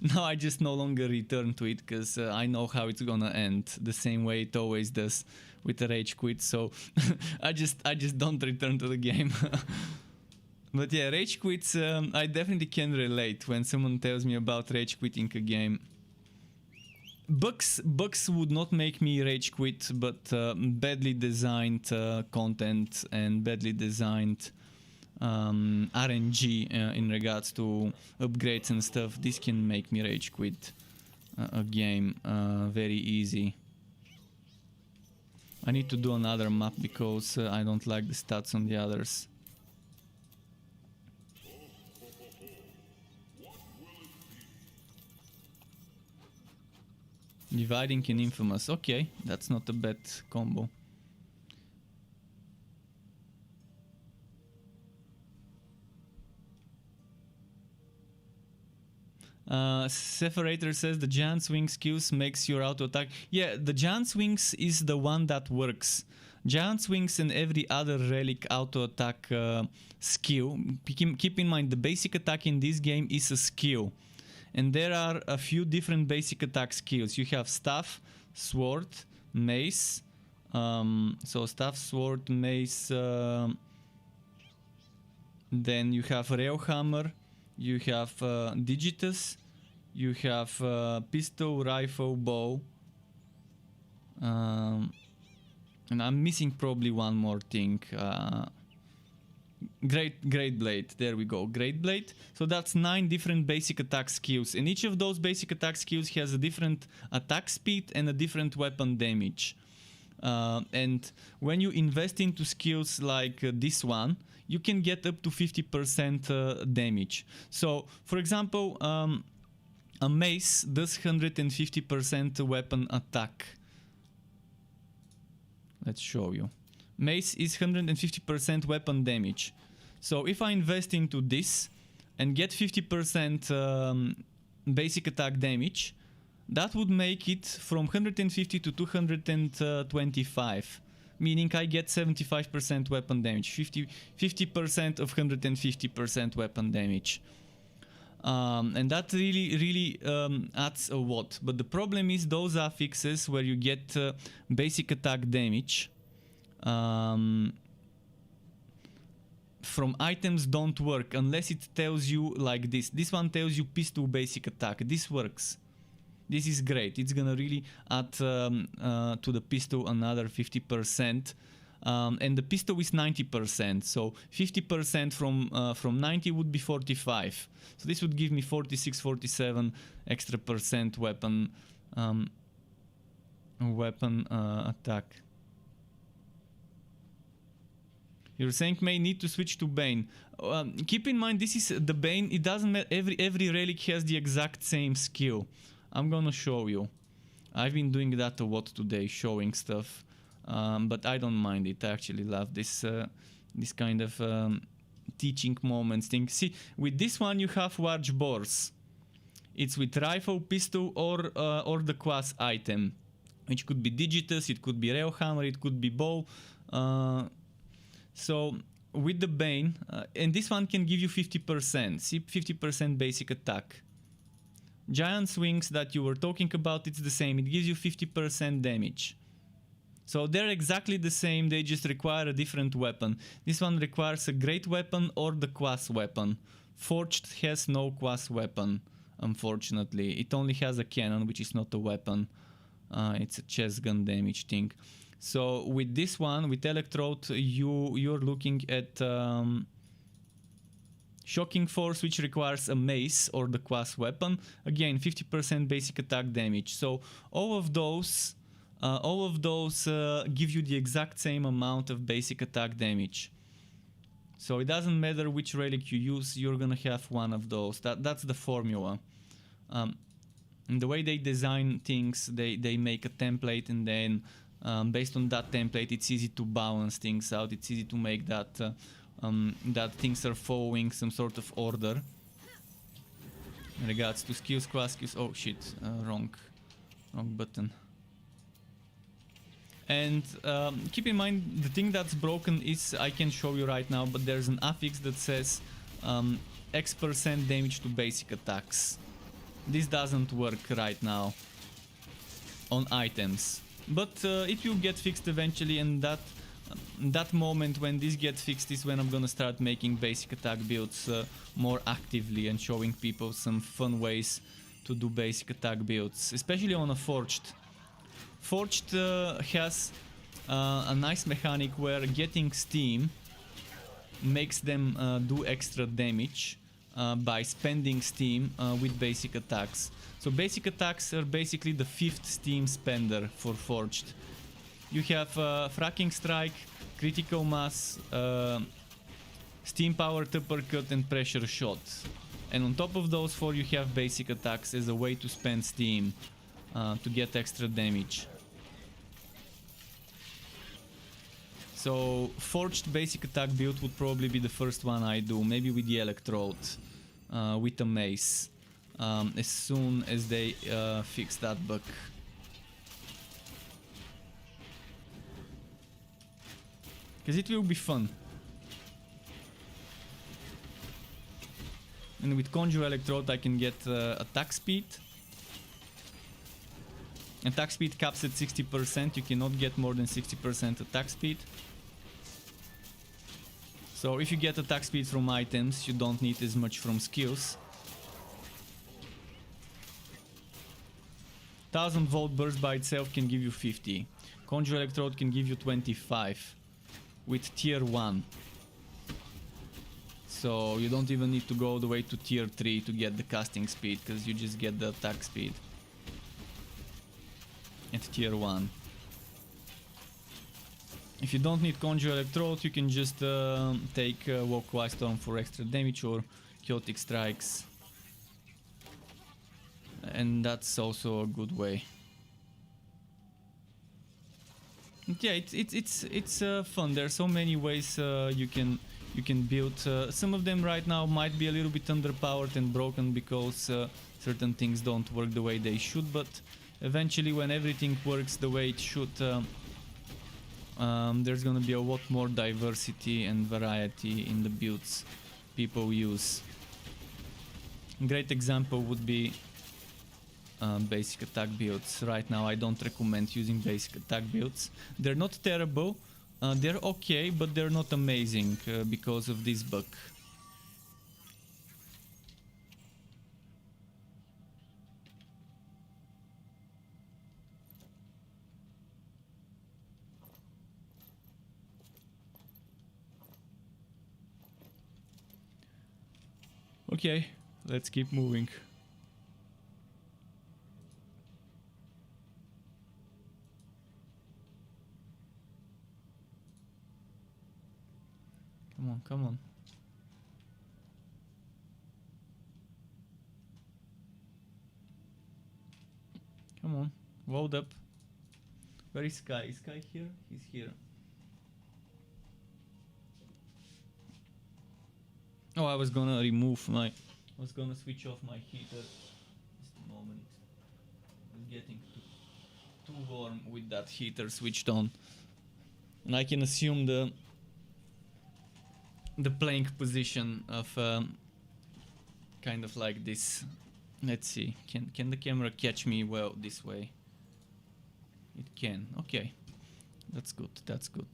Now I just no longer return to it because I know how it's gonna end, the same way it always does with a rage quit. So I just don't return to the game. But yeah, rage quits, I definitely can relate when someone tells me about rage quitting a game. Bugs would not make me rage quit, but badly designed content and badly designed RNG in regards to upgrades and stuff, this can make me rage quit a game very easy. I need to do another map because I don't like the stats on the others. Dividing in Infamous. Okay, that's not a bad combo. Separator says the giant swing skills makes your auto attack. Yeah, the giant swings is the one that works. Giant swings and every other relic auto attack skill. Keep in mind the basic attack in this game is a skill. And there are a few different basic attack skills. You have staff, sword, mace, So staff, sword, mace. Then you have rail hammer. You have digitus. You have pistol, rifle, bow. And I'm missing probably one more thing. Great blade. There we go. Great blade. So that's 9 different basic attack skills, and each of those basic attack skills has a different attack speed and a different weapon damage. And when you invest into skills like this one, you can get up to 50% damage. So, for example, a mace does 150% weapon attack. Let's show you. Mace is 150% weapon damage. So if I invest into this and get 50% basic attack damage, that would make it from 150 to 225, meaning I get 75% weapon damage, 50% of 150% weapon damage. And that really adds a lot. But the problem is those affixes where you get basic attack damage from items don't work unless it tells you like this. This one tells you pistol basic attack. This works. This is great. It's gonna really add to the pistol another 50%. And the pistol is 90%, so 50% from 90 would be 45. So this would give me 46, 47 extra percent weapon attack. You're saying may need to switch to Bane. Keep in mind, this is the Bane. It doesn't matter. Every relic has the exact same skill. I'm gonna show you. I've been doing that a lot today, showing stuff. But I don't mind it. I actually love this this kind of teaching moments thing. See, with this one you have large bores. It's with rifle, pistol, or the quas item, which could be digitus, it could be railhammer, it could be bow. So with the Bane, and this one can give you 50%. See, 50% basic attack. Giant swings that you were talking about, it's the same. It gives you 50% damage. So they're exactly the same, they just require a different weapon. This one requires a great weapon or the quas weapon. Forged has no quas weapon, unfortunately. It only has a cannon, which is not a weapon. It's a chest gun damage thing. So with this one, with Electrode, you're looking at Shocking Force, which requires a mace or the quas weapon. Again, 50% basic attack damage. So all of those give you the exact same amount of basic attack damage. So it doesn't matter which relic you use, you're gonna have one of those. That's the formula. And the way they design things, they make a template, and then based on that template, it's easy to balance things out. It's easy to make that that things are following some sort of order. In regards to skills, class skills. Oh shit! Wrong button. And keep in mind, the thing that's broken is, I can show you right now, but there's an affix that says X% damage to basic attacks. This doesn't work right now on items, but it will get fixed eventually, and that moment when this gets fixed is when I'm gonna start making basic attack builds more actively and showing people some fun ways to do basic attack builds, especially on a Forged. Forged has a nice mechanic where getting steam makes them do extra damage by spending steam with basic attacks. So basic attacks are basically the 5th steam spender for Forged. You have Fracking Strike, Critical Mass, Steam Powered Uppercut, and Pressure Shot. And on top of those 4 you have basic attacks as a way to spend steam to get extra damage. So Forged basic attack build would probably be the first one I do, maybe with the Electrode, with a mace, as soon as they fix that bug. Because it will be fun. And with Conjure Electrode I can get attack speed. Attack speed caps at 60%. You cannot get more than 60% attack speed. So if you get attack speed from items, you don't need as much from skills. 1000 volt burst by itself can give you 50. Conjure electrode can give you 25 with tier 1. So you don't even need to go all the way to tier 3 to get the casting speed, because you just get the attack speed at tier 1. If you don't need Conjure Electrode, you can just take Walkwise Storm for extra damage or Chaotic Strikes. And that's also a good way. Yeah, it's fun. There are so many ways you can build. Some of them right now might be a little bit underpowered and broken because certain things don't work the way they should, but eventually when everything works the way it should, there's gonna be a lot more diversity and variety in the builds people use. A great example would be basic attack builds. Right now I don't recommend using basic attack builds. They're not terrible, they're okay, but they're not amazing because of this bug. Okay, let's keep moving. Come on, come on. Come on, load up. Where is Sky? Is Sky here? He's here. Oh, I was gonna switch off my heater. Just a moment. It's getting too warm with that heater switched on. And I can assume the playing position of kind of like this. Let's see. Can the camera catch me well this way? It can. Okay. That's good. That's good.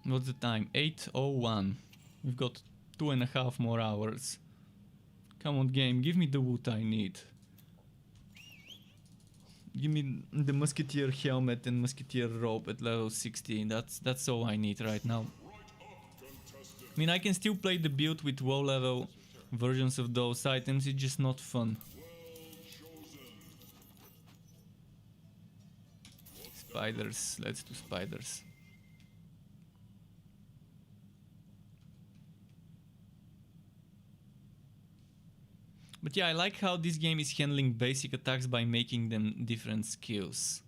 What's the time? 8:01. We've got 2.5 more hours. Come on, game. Give me the wood I need. Give me the musketeer helmet and musketeer robe at level 16. That's all I need right now. I mean, I can still play the build with low level versions of those items. It's just not fun. Spiders. Let's do spiders. But yeah, I like how this game is handling basic attacks by making them different skills.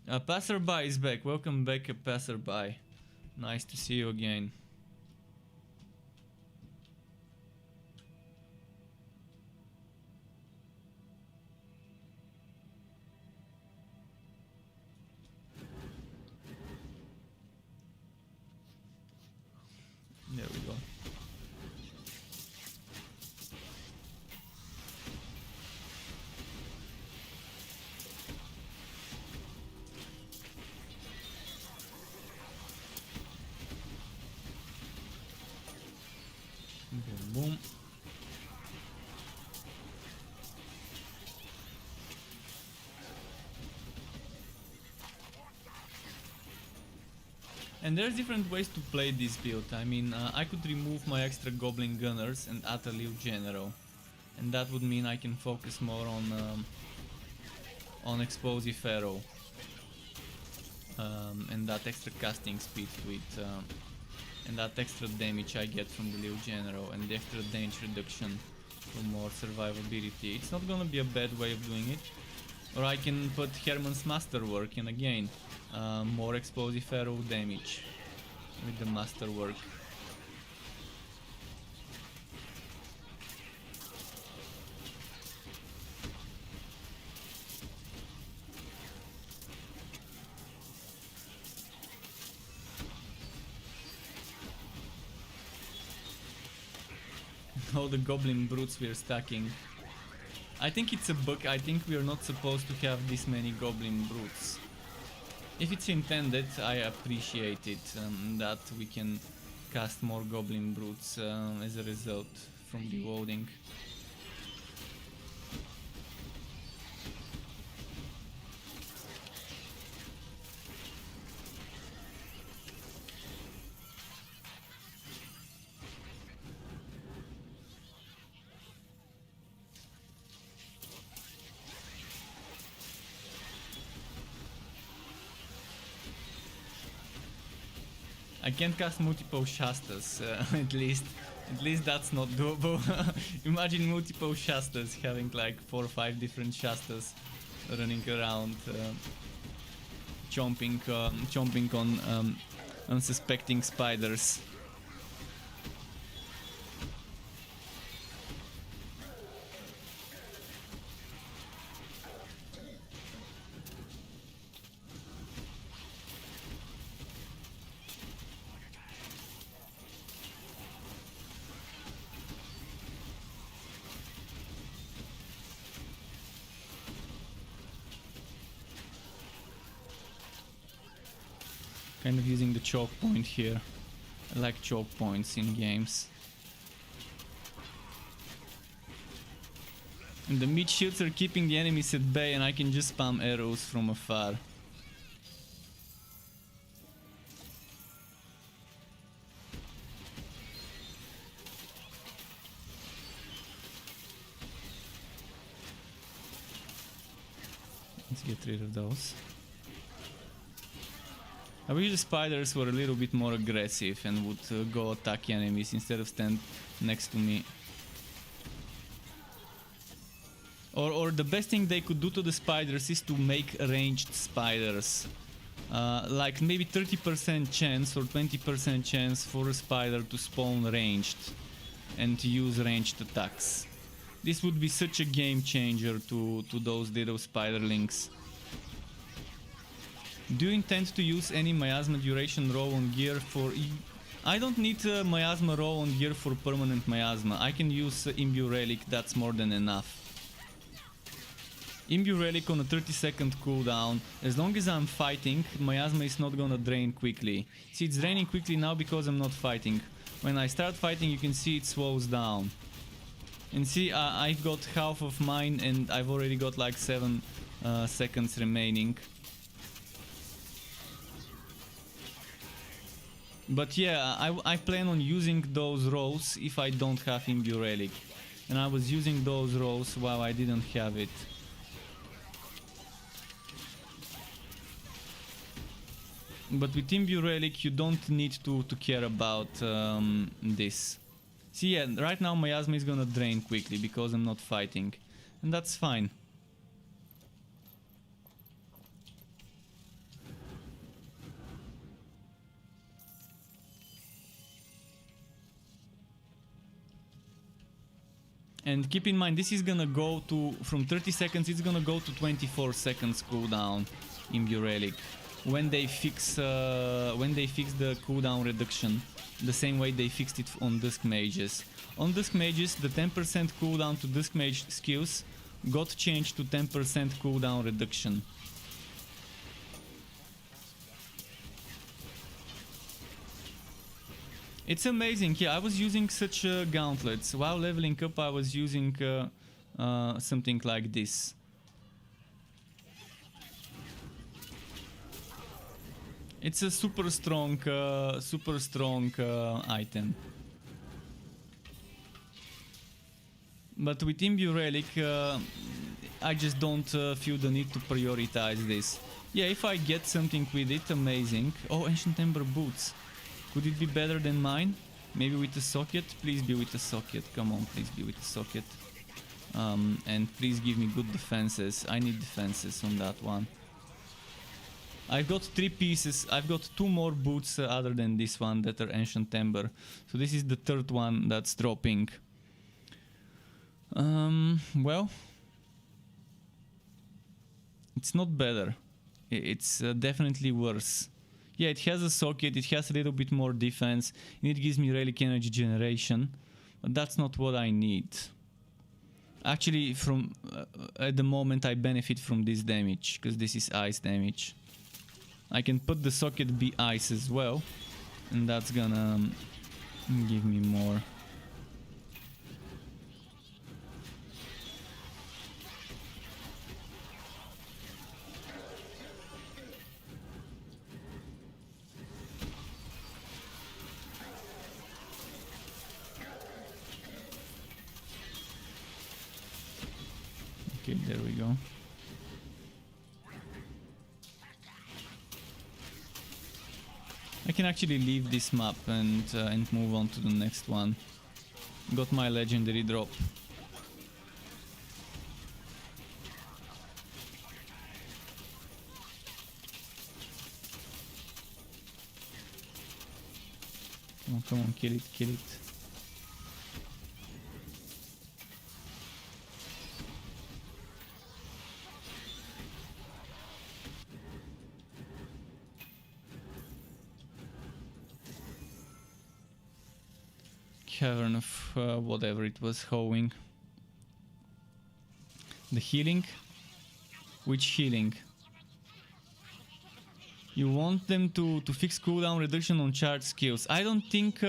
Passerby is back. Welcome back, Passerby. Nice to see you again. There we go. Boom. And there's different ways to play this build. I mean, I could remove my extra goblin gunners and add a Liu General, and that would mean I can focus more on explosive arrow and that extra casting speed to it. And that extra damage I get from the Liu General and the extra damage reduction for more survivability. It's not gonna be a bad way of doing it. Or I can put Herman's Masterwork and again, more explosive arrow damage with the Masterwork. all the goblin brutes we're stacking. I think it's a bug. I think we're not supposed to have this many goblin brutes. If it's intended, I appreciate it, that we can cast more goblin brutes as a result from reloading. I can't cast multiple Shastas, at least that's not doable. Imagine multiple Shastas having like 4 or 5 different Shastas running around, chomping on unsuspecting spiders. Kind of using the choke point here. I like choke points in games. And the meat shields are keeping the enemies at bay, and I can just spam arrows from afar. Let's get rid of those. I wish the spiders were a little bit more aggressive and would go attack enemies instead of stand next to me. Or the best thing they could do to the spiders is to make ranged spiders. Like maybe 30% chance or 20% chance for a spider to spawn ranged and to use ranged attacks. This would be such a game changer to those little spiderlings. Do you intend to use any miasma duration roll on gear for... I don't need miasma roll on gear for permanent miasma. I can use imbue relic, that's more than enough. Imbue relic on a 30-second cooldown. As long as I'm fighting, miasma is not gonna drain quickly. See, it's draining quickly now because I'm not fighting. When I start fighting, you can see it slows down. And see, I've got half of mine and I've already got like 7 seconds remaining. But yeah, I plan on using those rolls if I don't have imbue relic. And I was using those rolls while I didn't have it. But with imbue relic you don't need to care about this. See, yeah, right now miasma is gonna drain quickly because I'm not fighting. And that's fine. And keep in mind, this is gonna go to, from 30 seconds, it's gonna go to 24 seconds cooldown in Relic. When they fix the cooldown reduction, the same way they fixed it on Dusk Mages. On Dusk Mages, the 10% cooldown to Dusk Mage skills got changed to 10% cooldown reduction. It's amazing. Yeah, I was using such gauntlets. While leveling up, I was using something like this. It's a super strong item. But with Imbue Relic, I just don't feel the need to prioritize this. Yeah, if I get something with it, amazing. Oh, Ancient Ember Boots. Could it be better than mine? Maybe with a socket? Please be with a socket. Come on, please be with a socket. And please give me good defenses. I need defenses on that one. I've got 3 pieces. I've got 2 more boots other than this one that are Ancient Ember. So this is the 3rd one that's dropping. Well, it's not better. It's definitely worse. Yeah, it has a socket, it has a little bit more defense, and it gives me relic energy generation. But that's not what I need. Actually, from at the moment I benefit from this damage, because this is ice damage. I can put the socket be ice as well, and that's gonna give me more. Okay, there we go. I can actually leave this map and move on to the next one. Got my legendary drop. Come on, kill it, kill it. Cavern of whatever it was hoeing. The healing? Which healing? You want them to fix cooldown reduction on charge skills. I don't think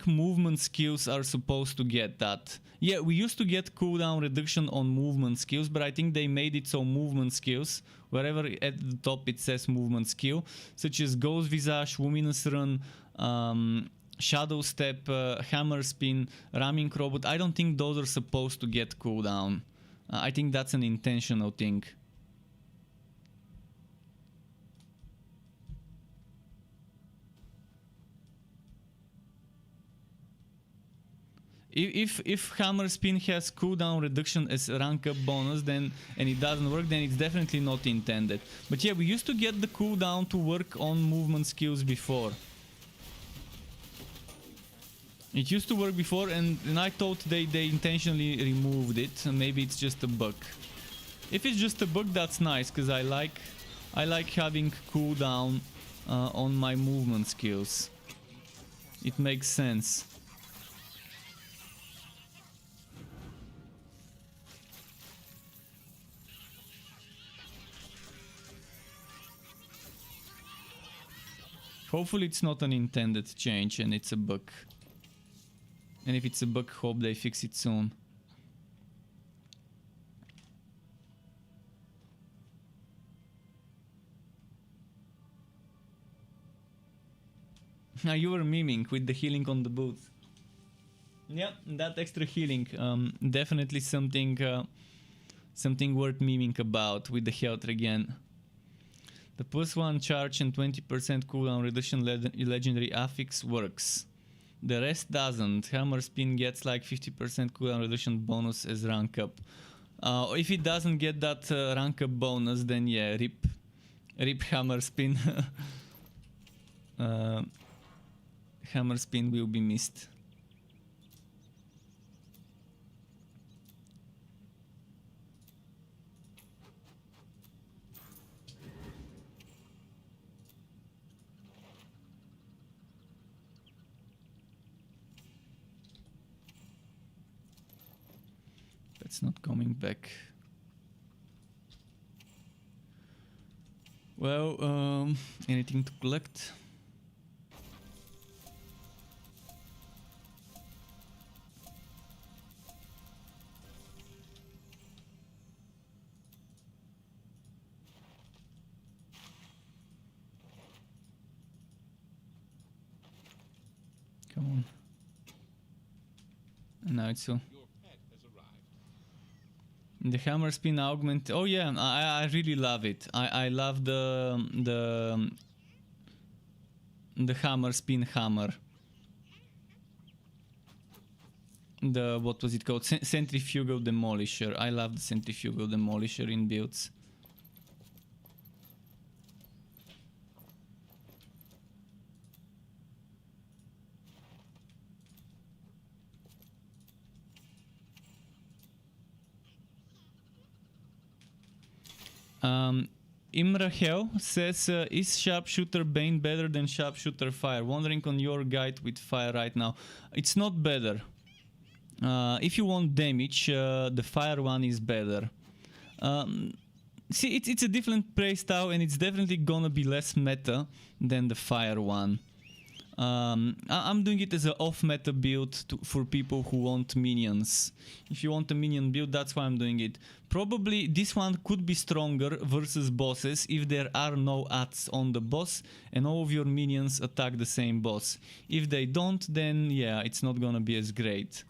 movement skills are supposed to get that. Yeah, we used to get cooldown reduction on movement skills, but I think they made it so movement skills, wherever at the top it says movement skill, such as Ghost Visage, Luminous Run, Shadow Step, Hammer Spin, Ramming Robot, I don't think those are supposed to get cooldown. I think that's an intentional thing. If Hammer Spin has cooldown reduction as a rank up bonus, then and it doesn't work, then it's definitely not intended. But yeah, we used to get the cooldown to work on movement skills before. It used to work before, and I thought they intentionally removed it. Maybe it's just a bug. If it's just a bug, that's nice, because I like having cooldown on my movement skills. It makes sense. Hopefully it's not an intended change and it's a bug. And if it's a bug, hope they fix it soon. Now you were miming with the healing on the boots. Yeah, that extra healing, definitely something worth miming about with the health regen. The +1 charge and 20% cooldown reduction legendary affix works. The rest doesn't. Hammer Spin gets like 50% cooldown reduction bonus as rank up. If it doesn't get that rank up bonus, then yeah, rip Hammer Spin. Hammer Spin will be missed. It's not coming back. Well, anything to collect? Come on. And now it's so. The Hammer Spin augment. Oh yeah, I really love it. I love the Hammer Spin hammer. The what was it called? Centrifugal Demolisher. I love the Centrifugal Demolisher in builds. Imrahel says, is Sharpshooter Bane better than Sharpshooter Fire? Wondering on your guide with Fire right now. It's not better. If you want damage, the Fire one is better. See, it's a different playstyle and it's definitely gonna be less meta than the Fire one. I'm doing it as an off-meta build for people who want minions. If you want a minion build, that's why I'm doing it. Probably this one could be stronger versus bosses if there are no ads on the boss and all of your minions attack the same boss. If they don't, then yeah, it's not gonna be as great.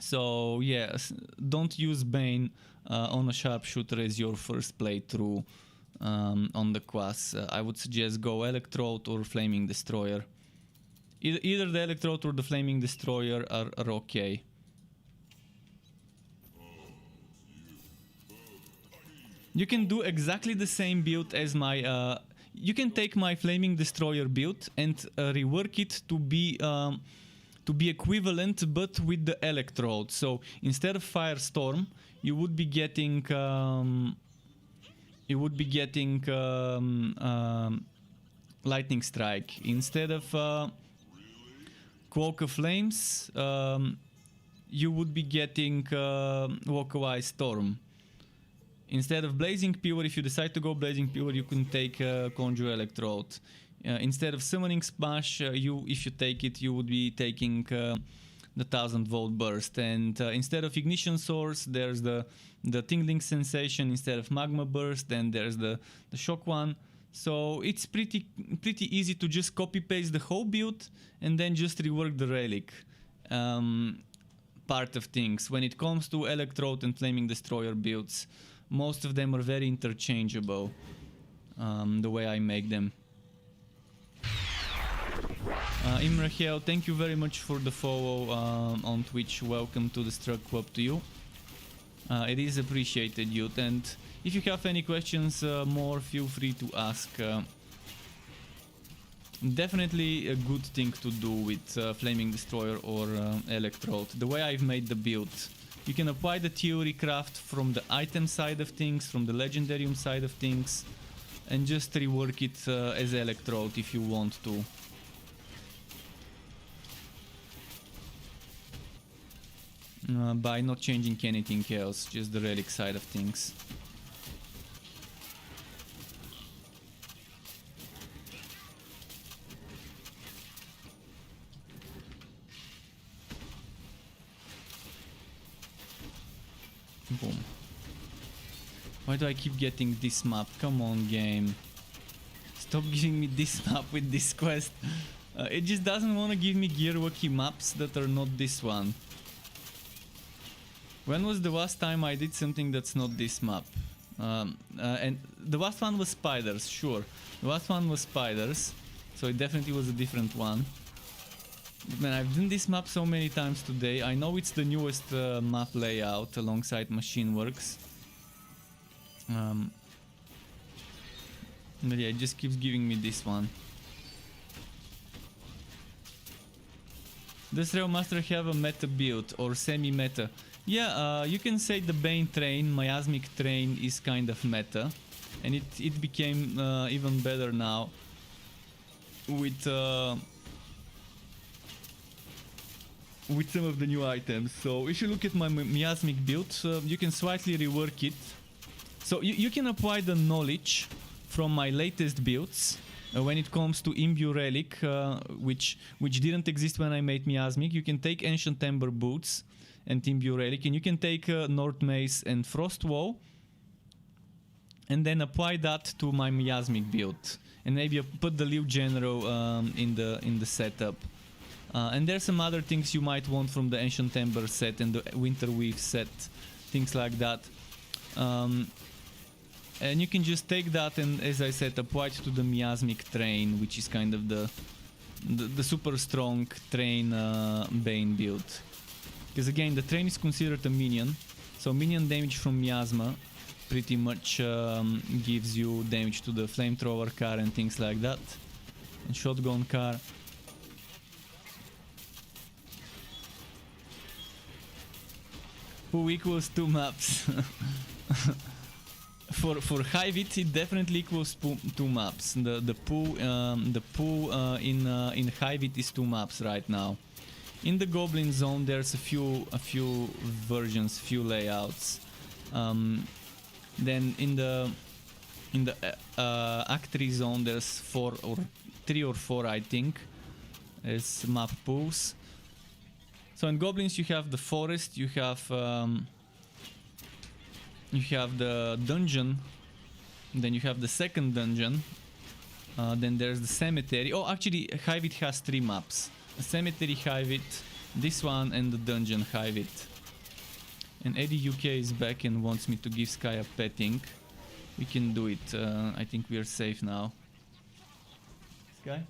So yeah, don't use Bane on a Sharpshooter as your first playthrough. On the class, I would suggest go Electrode or Flaming Destroyer. Either the Electrode or the Flaming Destroyer are okay. You can do exactly the same build as my... you can take my Flaming Destroyer build and rework it to be equivalent but with the Electrode. So instead of Firestorm, you would be getting... Lightning Strike. Instead of Cloak of Flames, you would be getting Walk-Away Storm. Instead of Blazing Pillar, if you decide to go Blazing Pillar, you can take Conjure Electrode. Instead of Summoning Smash, if you take it, you would be taking the 1000-volt burst. And instead of Ignition Source, there's the tingling sensation. Instead of Magma Burst, then there's the shock one. So it's pretty easy to just copy paste the whole build and then just rework the relic part of things. When it comes to Electrode and Flaming Destroyer builds, most of them are very interchangeable the way I make them. Imrahel, thank you very much for the follow on Twitch. Welcome to the Struck Club to you. It is appreciated, youth. And if you have any questions more, feel free to ask. Definitely a good thing to do with Flaming Destroyer or Electrode. The way I've made the build, you can apply the theory craft from the item side of things, from the legendarium side of things, and just rework it as Electrode if you want to. By not changing anything else, just the relic side of things. Boom. Why do I keep getting this map? Come on, game. Stop giving me this map with this quest. It just doesn't want to give me Gearwalkie maps that are not this one. When was the last time I did something that's not this map? And the last one was spiders, sure. The last one was spiders, so it definitely was a different one. But man, I've done this map so many times today. I know it's the newest map layout alongside Machine Works. But yeah, it just keeps giving me this one. Does Rail Master have a meta build or semi-meta? Yeah, you can say the Bane train, Miasmic train, is kind of meta. And it became even better now with some of the new items. So if you look at my Miasmic build, you can slightly rework it. So you can apply the knowledge from my latest builds when it comes to Imbue Relic, which didn't exist when I made Miasmic. You can take Ancient Ember Boots and Imbue Relic, and you can take North Mace and Frost Wall, and then apply that to my Miasmic build, and maybe put the Liu General in the setup. And there's some other things you might want from the Ancient Ember set and the Winter Weave set, things like that. And you can just take that and, as I said, apply it to the Miasmic train, which is kind of the super strong train Bane build. Because again, the train is considered a minion, so minion damage from Miasma pretty much gives you damage to the flamethrower car and things like that, and shotgun car. Who equals 2 maps? for high wit, it definitely equals two maps. The pool in high wit is two maps right now. In the Goblin Zone, there's a few versions, few layouts. Then in the Act 3 zone, there's 3 or 4, I think, as map pools. So in Goblins, you have the forest, you have the dungeon, then you have the second dungeon, then there's the cemetery. Oh, actually, Highwit has 3 maps: a cemetery Highwit, this one, and the dungeon Highwit. And Eddie UK is back and wants me to give Sky a petting. We can do it. I think we are safe now. Sky?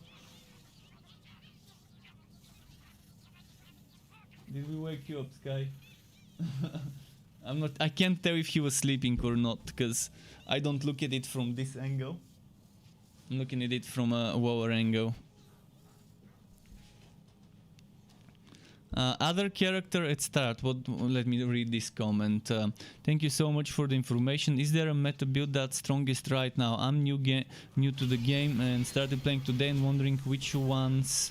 Did we wake you up, Sky? I can't tell if he was sleeping or not, because I don't look at it from this angle. I'm looking at it from a lower angle. Other character at start. Let me read this comment. Thank you so much for the information. Is there a meta build that's strongest right now? I'm new to the game and started playing today and wondering which one's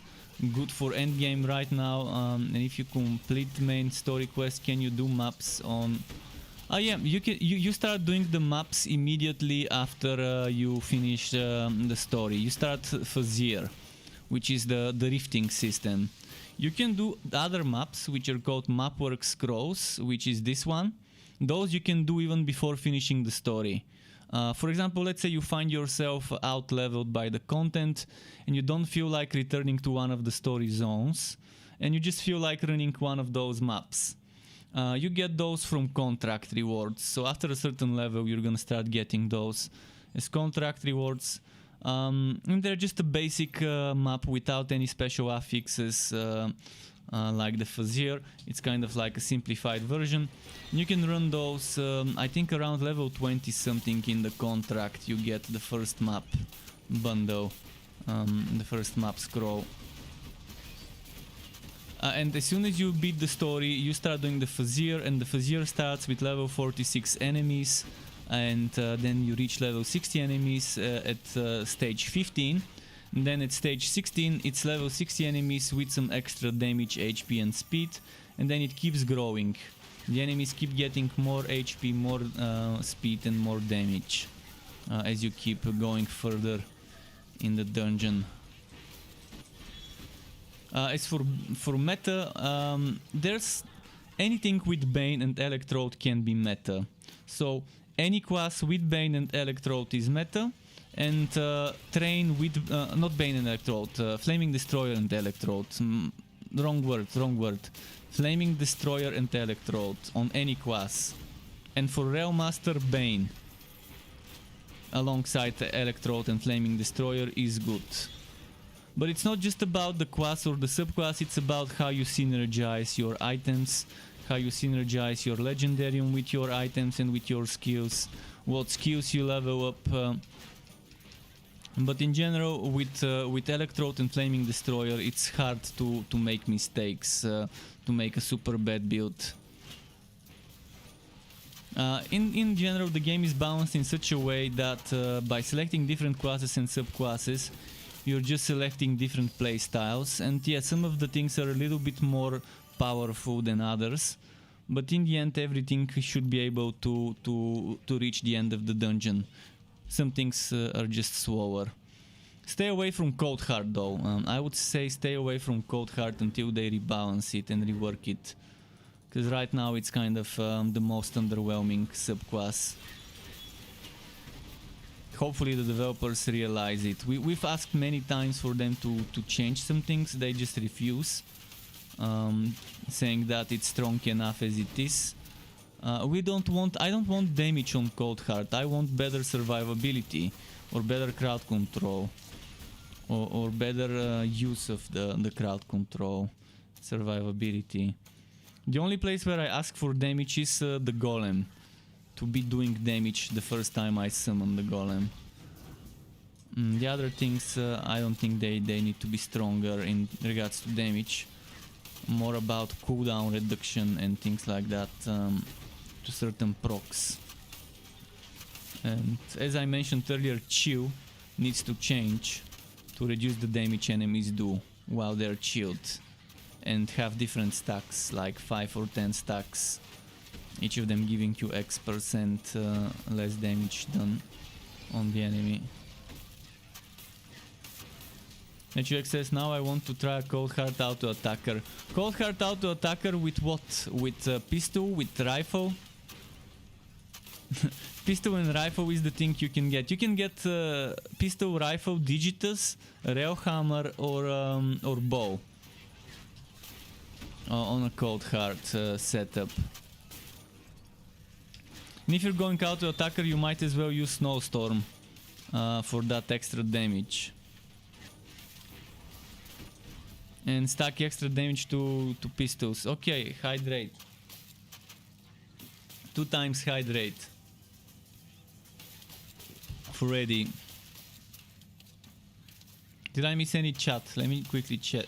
good for endgame right now. And if you complete main story quest, can you do maps on? Yeah, you start doing the maps immediately after you finish the story. You start Fazier, which is the rifting system. You can do other maps, which are called Mapwork Scrolls, which is this one. Those you can do even before finishing the story. For example, let's say you find yourself out-leveled by the content and you don't feel like returning to one of the story zones, and you just feel like running one of those maps. You get those from contract rewards. So after a certain level, you're gonna start getting those as contract rewards. And they're just a basic map without any special affixes like the Fazier. It's kind of like a simplified version. You can run those, I think around level 20 something in the contract you get the first map bundle, the first map scroll. And as soon as you beat the story, you start doing the Fazier, and the Fazier starts with level 46 enemies. And then you reach level 60 enemies at stage 15. And then at stage 16 it's level 60 enemies with some extra damage, HP and speed, and then it keeps growing. The enemies keep getting more HP, more speed and more damage as you keep going further in the dungeon. As for meta, there's anything with Bane and Electrode can be meta. So any class with Bane and Electrode is meta, and train with, not Bane and Electrode, Flaming Destroyer and Electrode. Wrong word. Flaming Destroyer and Electrode on any class. And for Realmaster, Bane alongside the Electrode and Flaming Destroyer is good. But it's not just about the class or the subclass, it's about how you synergize your items, how you synergize your legendarium with your items and with your skills, what skills you level up. But in general, with Electrode and Flaming Destroyer, it's hard to make mistakes, to make a super bad build. In general, the game is balanced in such a way that by selecting different classes and subclasses, you're just selecting different playstyles, and yeah, some of the things are a little bit more powerful than others, but in the end everything should be able to reach the end of the dungeon. Some things are just slower. Stay away from Cold Heart though. I would say stay away from Cold Heart until they rebalance it and rework it, because right now it's kind of the most underwhelming subclass. Hopefully the developers realize it. We've asked many times for them to change some things, they just refuse, saying that it's strong enough as it is. I don't want damage on Cold Heart, I want better survivability, or better crowd control, or better use of the crowd control, survivability. The only place where I ask for damage is the Golem, to be doing damage the first time I summon the Golem. The other things, I don't think they need to be stronger in regards to damage. More about cooldown reduction and things like that, to certain procs. And as I mentioned earlier, chill needs to change to reduce the damage enemies do while they're chilled, and have different stacks, like 5 or 10 stacks, each of them giving you X% less damage done on the enemy. HUX says, now I want to try a Cold Heart Auto Attacker. Cold Heart Auto Attacker with what? With pistol? With rifle? Pistol and rifle is the thing you can get. You can get pistol, rifle, Digitus, Railhammer, or bow on a Cold Heart setup. And if you're going Auto Attacker, you might as well use Snowstorm for that extra damage. And stack extra damage to pistols. Okay, hydrate. 2 times hydrate. Ready. Did I miss any chat? Let me quickly check.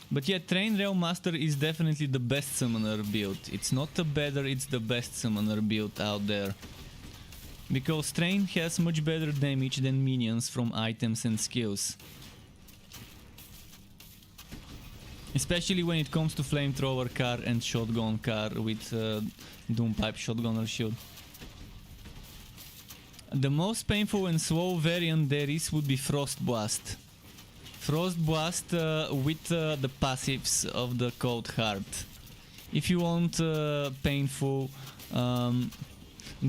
But yeah, Train Rail Master is definitely the best summoner build. It's not a better, it's the best summoner build out there. Because Train has much better damage than minions from items and skills. Especially when it comes to Flamethrower car and Shotgun car with Doompipe Shotgunner shield. The most painful and slow variant there is would be Frost Blast. Frost Blast with the passives of the Cold Heart. If you want painful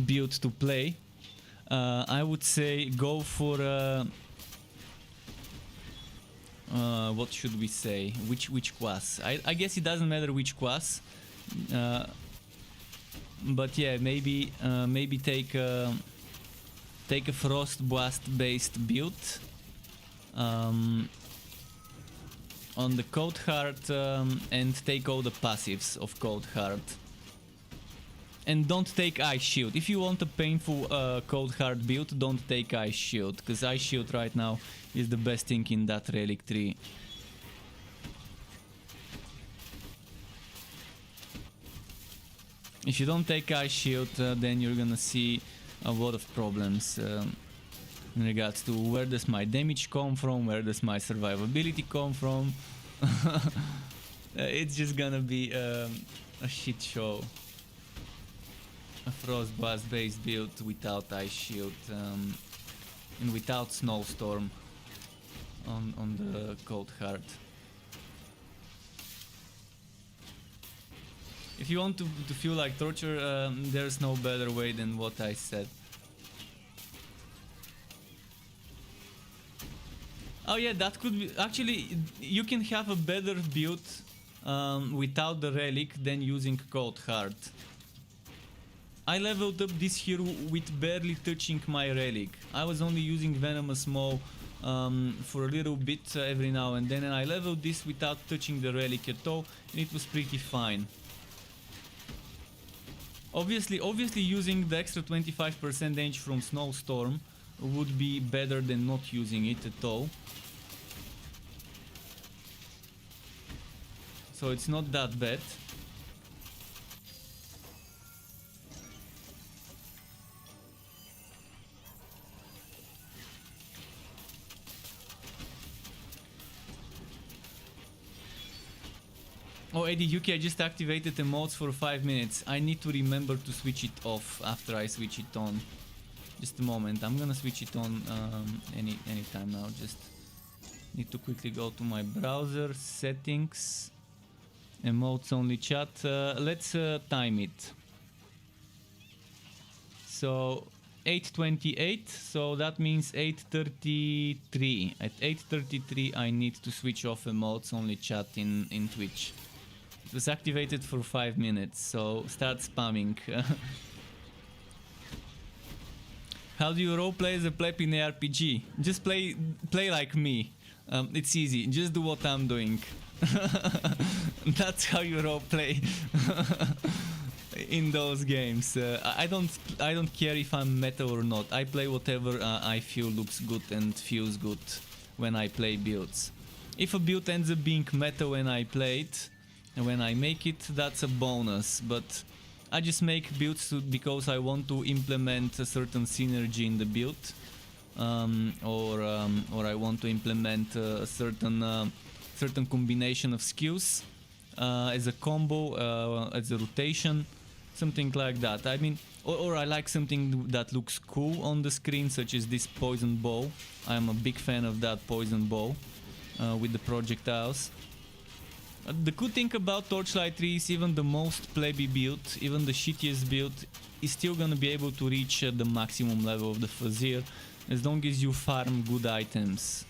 build to play, I would say go for what should we say? Which class? I guess it doesn't matter which class, but yeah, maybe take a Frost Blast based build on the Cold Heart and take all the passives of Cold Heart. And don't take Ice Shield. If you want a painful Cold Heart build, don't take Ice Shield, because Ice Shield right now is the best thing in that relic tree. If you don't take Ice Shield, then you're gonna see a lot of problems in regards to where does my damage come from, where does my survivability come from. It's just gonna be a shit show. A Frost Blast based build without Ice Shield and without Snowstorm on the Cold Heart. If you want to feel like torture, there's no better way than what I said. Oh yeah, that could be... Actually, you can have a better build without the relic than using Cold Heart. I leveled up this hero with barely touching my relic. I was only using Venomous Maw for a little bit every now and then, and I leveled this without touching the relic at all, and it was pretty fine. Obviously using the extra 25% damage from Snowstorm would be better than not using it at all. So it's not that bad. Oh, Eddie Yuki, I just activated the modes for 5 minutes. I need to remember to switch it off after I switch it on. Just a moment, I'm gonna switch it on anytime now. Just need to quickly go to my browser, settings, emotes only chat. Let's time it. So 8:28, so that means 8:33. At 8:33 I need to switch off emotes only chat in Twitch. It was activated for 5 minutes, so start spamming. How do you roleplay as a pleb in ARPG? Just play like me. It's easy. Just do what I'm doing. That's how you roleplay in those games. I don't care if I'm meta or not. I play whatever I feel looks good and feels good when I play builds. If a build ends up being meta when I play it, and when I make it, that's a bonus. But I just make builds because I want to implement a certain synergy in the build, or I want to implement a certain combination of skills as a combo, as a rotation, something like that. I mean, or I like something that looks cool on the screen, such as this poison bow. I'm a big fan of that poison bow with the projectiles. The good thing about Torchlight 3 is even the most plebby build, even the shittiest build, is still gonna be able to reach the maximum level of the Fazir as long as you farm good items.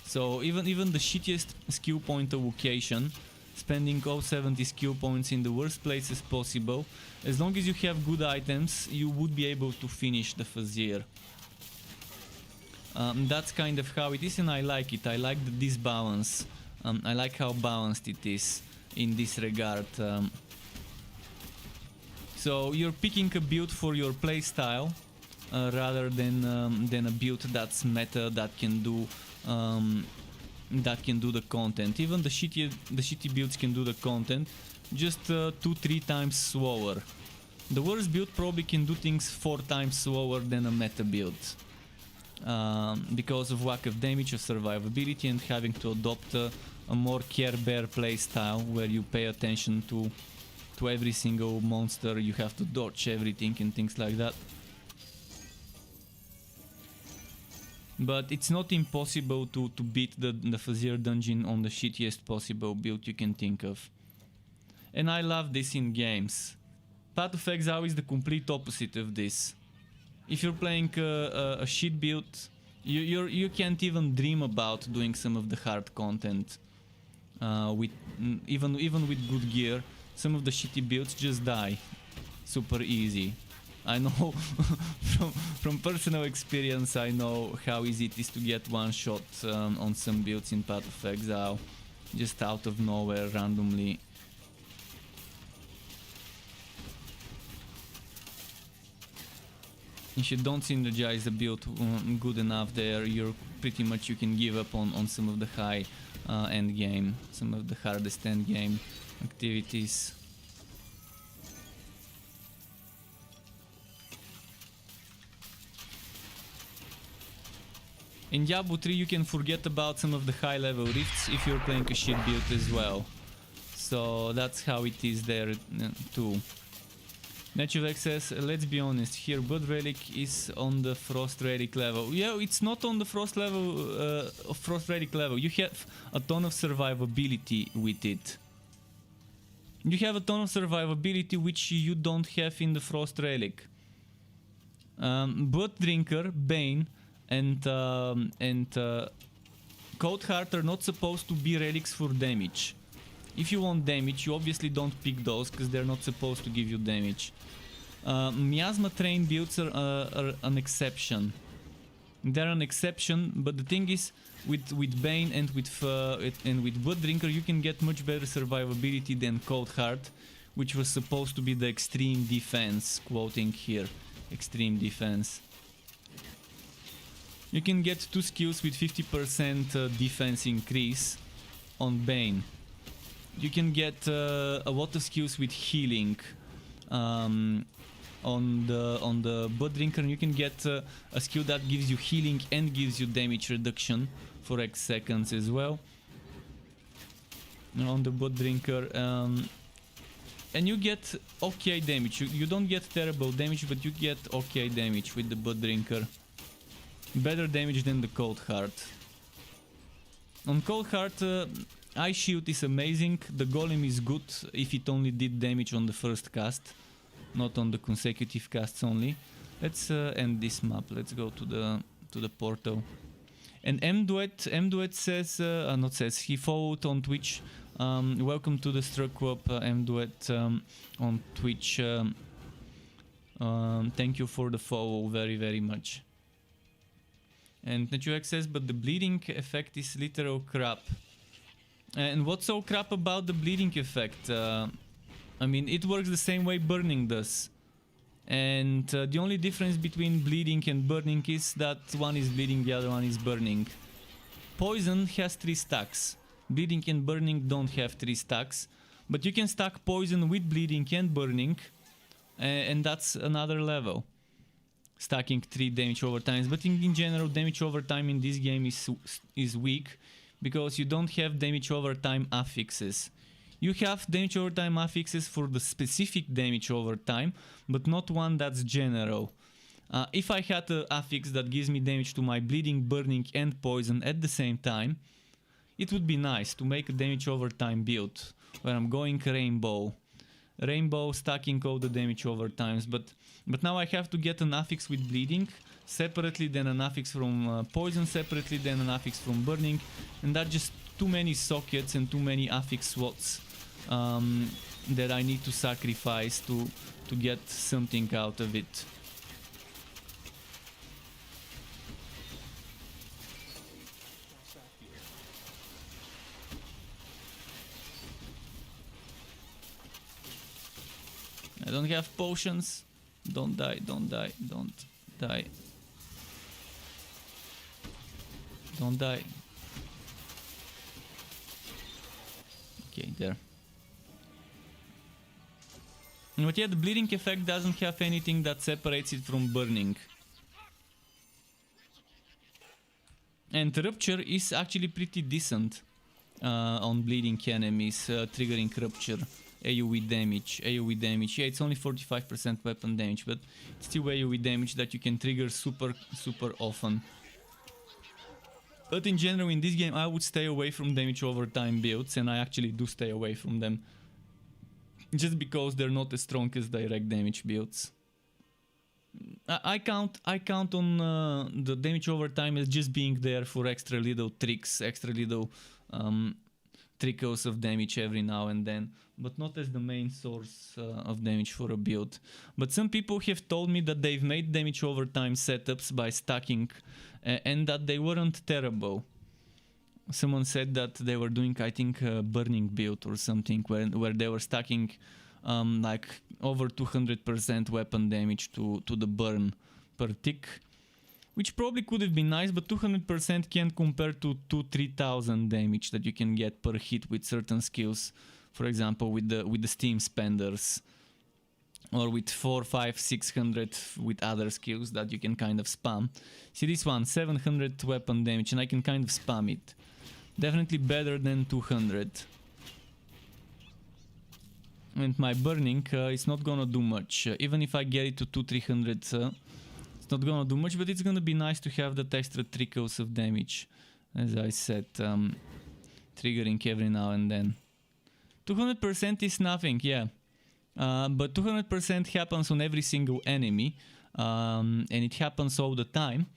So even the shittiest skill point allocation, spending all 70 skill points in the worst places possible, as long as you have good items, you would be able to finish the Fazir. That's kind of how it is, and I like it. I like this balance. I like how balanced it is in this regard. So you're picking a build for your playstyle rather than a build that's meta, that can do the content. Even the shitty builds can do the content, just 2-3 times slower. The worst build probably can do things 4 times slower than a meta build. Because of lack of damage or survivability and having to adopt a more Care Bear playstyle where you pay attention to every single monster, you have to dodge everything and things like that. But it's not impossible to beat the Fazir dungeon on the shittiest possible build you can think of. And I love this in games. Path of Exile is the complete opposite of this. If you're playing a shit build, you can't even dream about doing some of the hard content. Even with good gear, some of the shitty builds just die super easy. I know from personal experience, I know how easy it is to get one shot on some builds in Path of Exile, just out of nowhere randomly. If you don't synergize the build good enough there, you can give up on some of the high end game, some of the hardest end game activities. In Diablo 3 you can forget about some of the high level rifts if you're playing a shit build as well. So that's how it is there too. Nature says, let's be honest, here Blood Relic is on the Frost Relic level. Yeah, it's not on the Frost Relic level. You have a ton of survivability with it. You have a ton of survivability which you don't have in the Frost Relic. Blood Drinker, Bane, and Cold Heart are not supposed to be relics for damage. If you want damage, you obviously don't pick those because they're not supposed to give you damage. Miasma train builds are an exception. They're an exception, but the thing is, with Bane and with Blood Drinker, you can get much better survivability than Cold Heart, which was supposed to be the extreme defense. Quoting here, extreme defense. You can get 2 skills with 50% defense increase on Bane. You can get a lot of skills with healing on the Blood Drinker. You can get a skill that gives you healing and gives you damage reduction for X seconds as well on the Blood Drinker. And you get okay damage. You don't get terrible damage, but you get okay damage with the Blood Drinker. Better damage than the Cold Heart. On Cold Heart, Ice Shield is amazing. The Golem is good if it only did damage on the first cast, not on the consecutive casts only. Let's end this map. Let's go to the portal. And M-Duet says, he followed on Twitch. Welcome to the Struck Club, M-Duet on Twitch. Thank you for the follow very, very much. And Nechuek says, but the bleeding effect is literal crap. And what's so crap about the bleeding effect? I mean, it works the same way burning does. And the only difference between bleeding and burning is that one is bleeding, the other one is burning. Poison has 3 stacks. Bleeding and burning don't have 3 stacks. But you can stack poison with bleeding and burning. and that's another level. Stacking 3 damage over times, but in general damage over time in this game is weak because you don't have damage over time affixes. You have damage over time affixes for the specific damage over time, but not one that's general. If I had an affix that gives me damage to my bleeding, burning and poison at the same time, it would be nice to make a damage over time build where I'm going rainbow stacking all the damage over times, but now I have to get an affix with bleeding separately, then an affix from poison separately, then an affix from burning, and that's just too many sockets and too many affix slots that I need to sacrifice to get something out of it. I don't have potions. Don't die, don't die, don't die. Don't die. Okay, there. But yeah, the bleeding effect doesn't have anything that separates it from burning. And Rupture is actually pretty decent on bleeding enemies, triggering Rupture. AoE damage, yeah, it's only 45% weapon damage, but it's still AoE damage that you can trigger super often. But in general, in this game, I would stay away from damage over time builds, and I actually do stay away from them. Just because they're not as strong as direct damage builds. I count on the damage over time as just being there for extra little tricks, extra little trickles of damage every now and then, but not as the main source of damage for a build. But some people have told me that they've made damage over time setups by stacking and that they weren't terrible. Someone said that they were doing, I think, a burning build or something where they were stacking like over 200% weapon damage to the burn per tick. Which probably could have been nice, but 200% can't compare to 2,000-3,000 damage that you can get per hit with certain skills. For example, with the Steam Spenders, or with 400, 500, 600 with other skills that you can kind of spam. See this one, 700 weapon damage, and I can kind of spam it. Definitely better than 200. And my burning is not gonna do much. Even if I get it to 200-300. It's not gonna do much, but it's gonna be nice to have that extra trickles of damage, as I said, triggering every now and then. 200% is nothing, yeah, but 200% happens on every single enemy, and it happens all the time,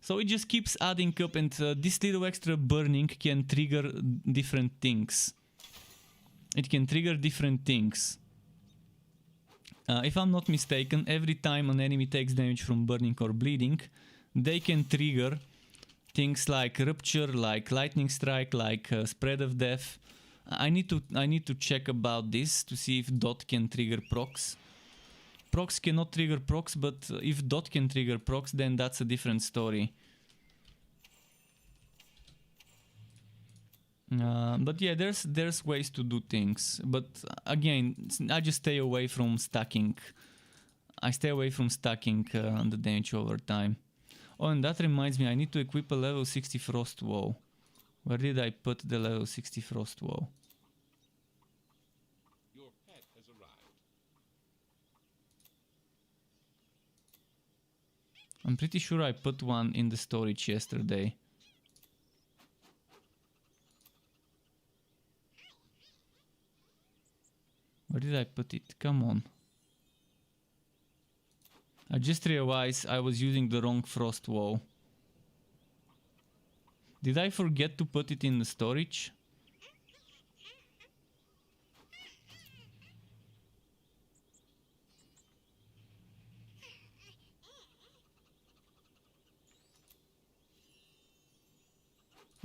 so it just keeps adding up, and this little extra burning can trigger different things. It can trigger different things. If I'm not mistaken, every time an enemy takes damage from burning or bleeding, they can trigger things like Rupture, like Lightning Strike, like Spread of Death. I need to check about this to see if Dot can trigger procs. Procs cannot trigger procs, but if Dot can trigger procs, then that's a different story. But yeah, there's ways to do things, but again, I just stay away from stacking. I stay away from stacking the damage over time. Oh, and that reminds me, I need to equip a level 60 Frost Wall. Where did I put the level 60 Frost Wall? Your pet has arrived. I'm pretty sure I put one in the storage yesterday. Where did I put it? Come on. I just realized I was using the wrong frost wall. Did I forget to put it in the storage?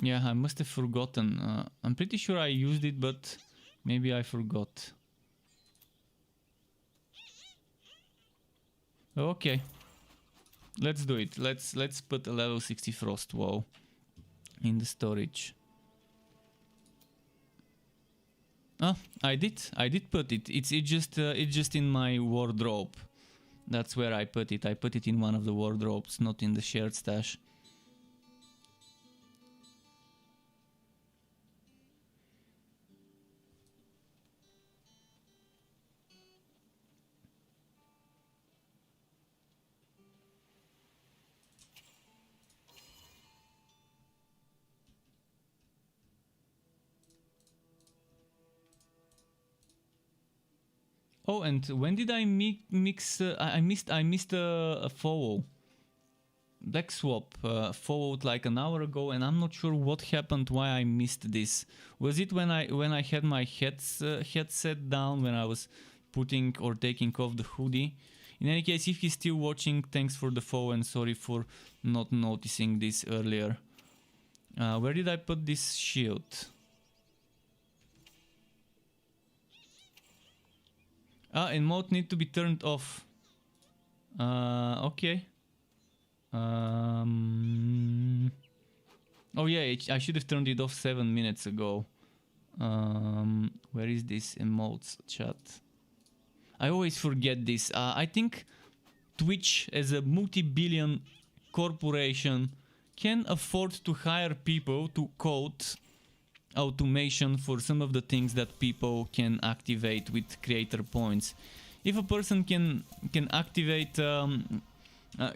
Yeah, I must have forgotten. I'm pretty sure I used it, but maybe I forgot. Okay, let's do it. Let's put a level 60 frost wall in the storage. Oh, I did put it. It's just in my wardrobe. That's where I put it. I put it in one of the wardrobes, not in the shared stash. Oh, and when did I mix? I missed a FOO. Black swap followed like an hour ago, and I'm not sure what happened, why I missed this. Was it when I had my headset down, when I was putting or taking off the hoodie? In any case, if he's still watching, thanks for the follow and sorry for not noticing this earlier. Where did I put this shield? Emote need to be turned off. Okay. Oh yeah, I should have turned it off 7 minutes ago. Where is this emotes chat? I always forget this. I think Twitch, as a multi-billion corporation, can afford to hire people to code automation for some of the things that people can activate with creator points. If a person can activate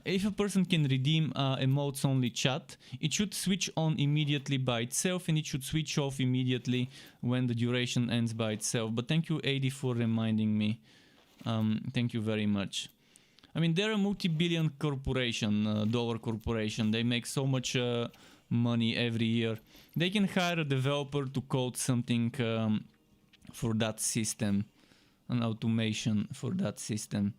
if a person can redeem emotes only chat, it should switch on immediately by itself, and it should switch off immediately when the duration ends by itself. But thank you, AD, for reminding me. Thank you very much. I mean, they're a multi-billion corporation, dollar corporation. They make so much money every year. They can hire a developer to code something for that system, an automation for that system.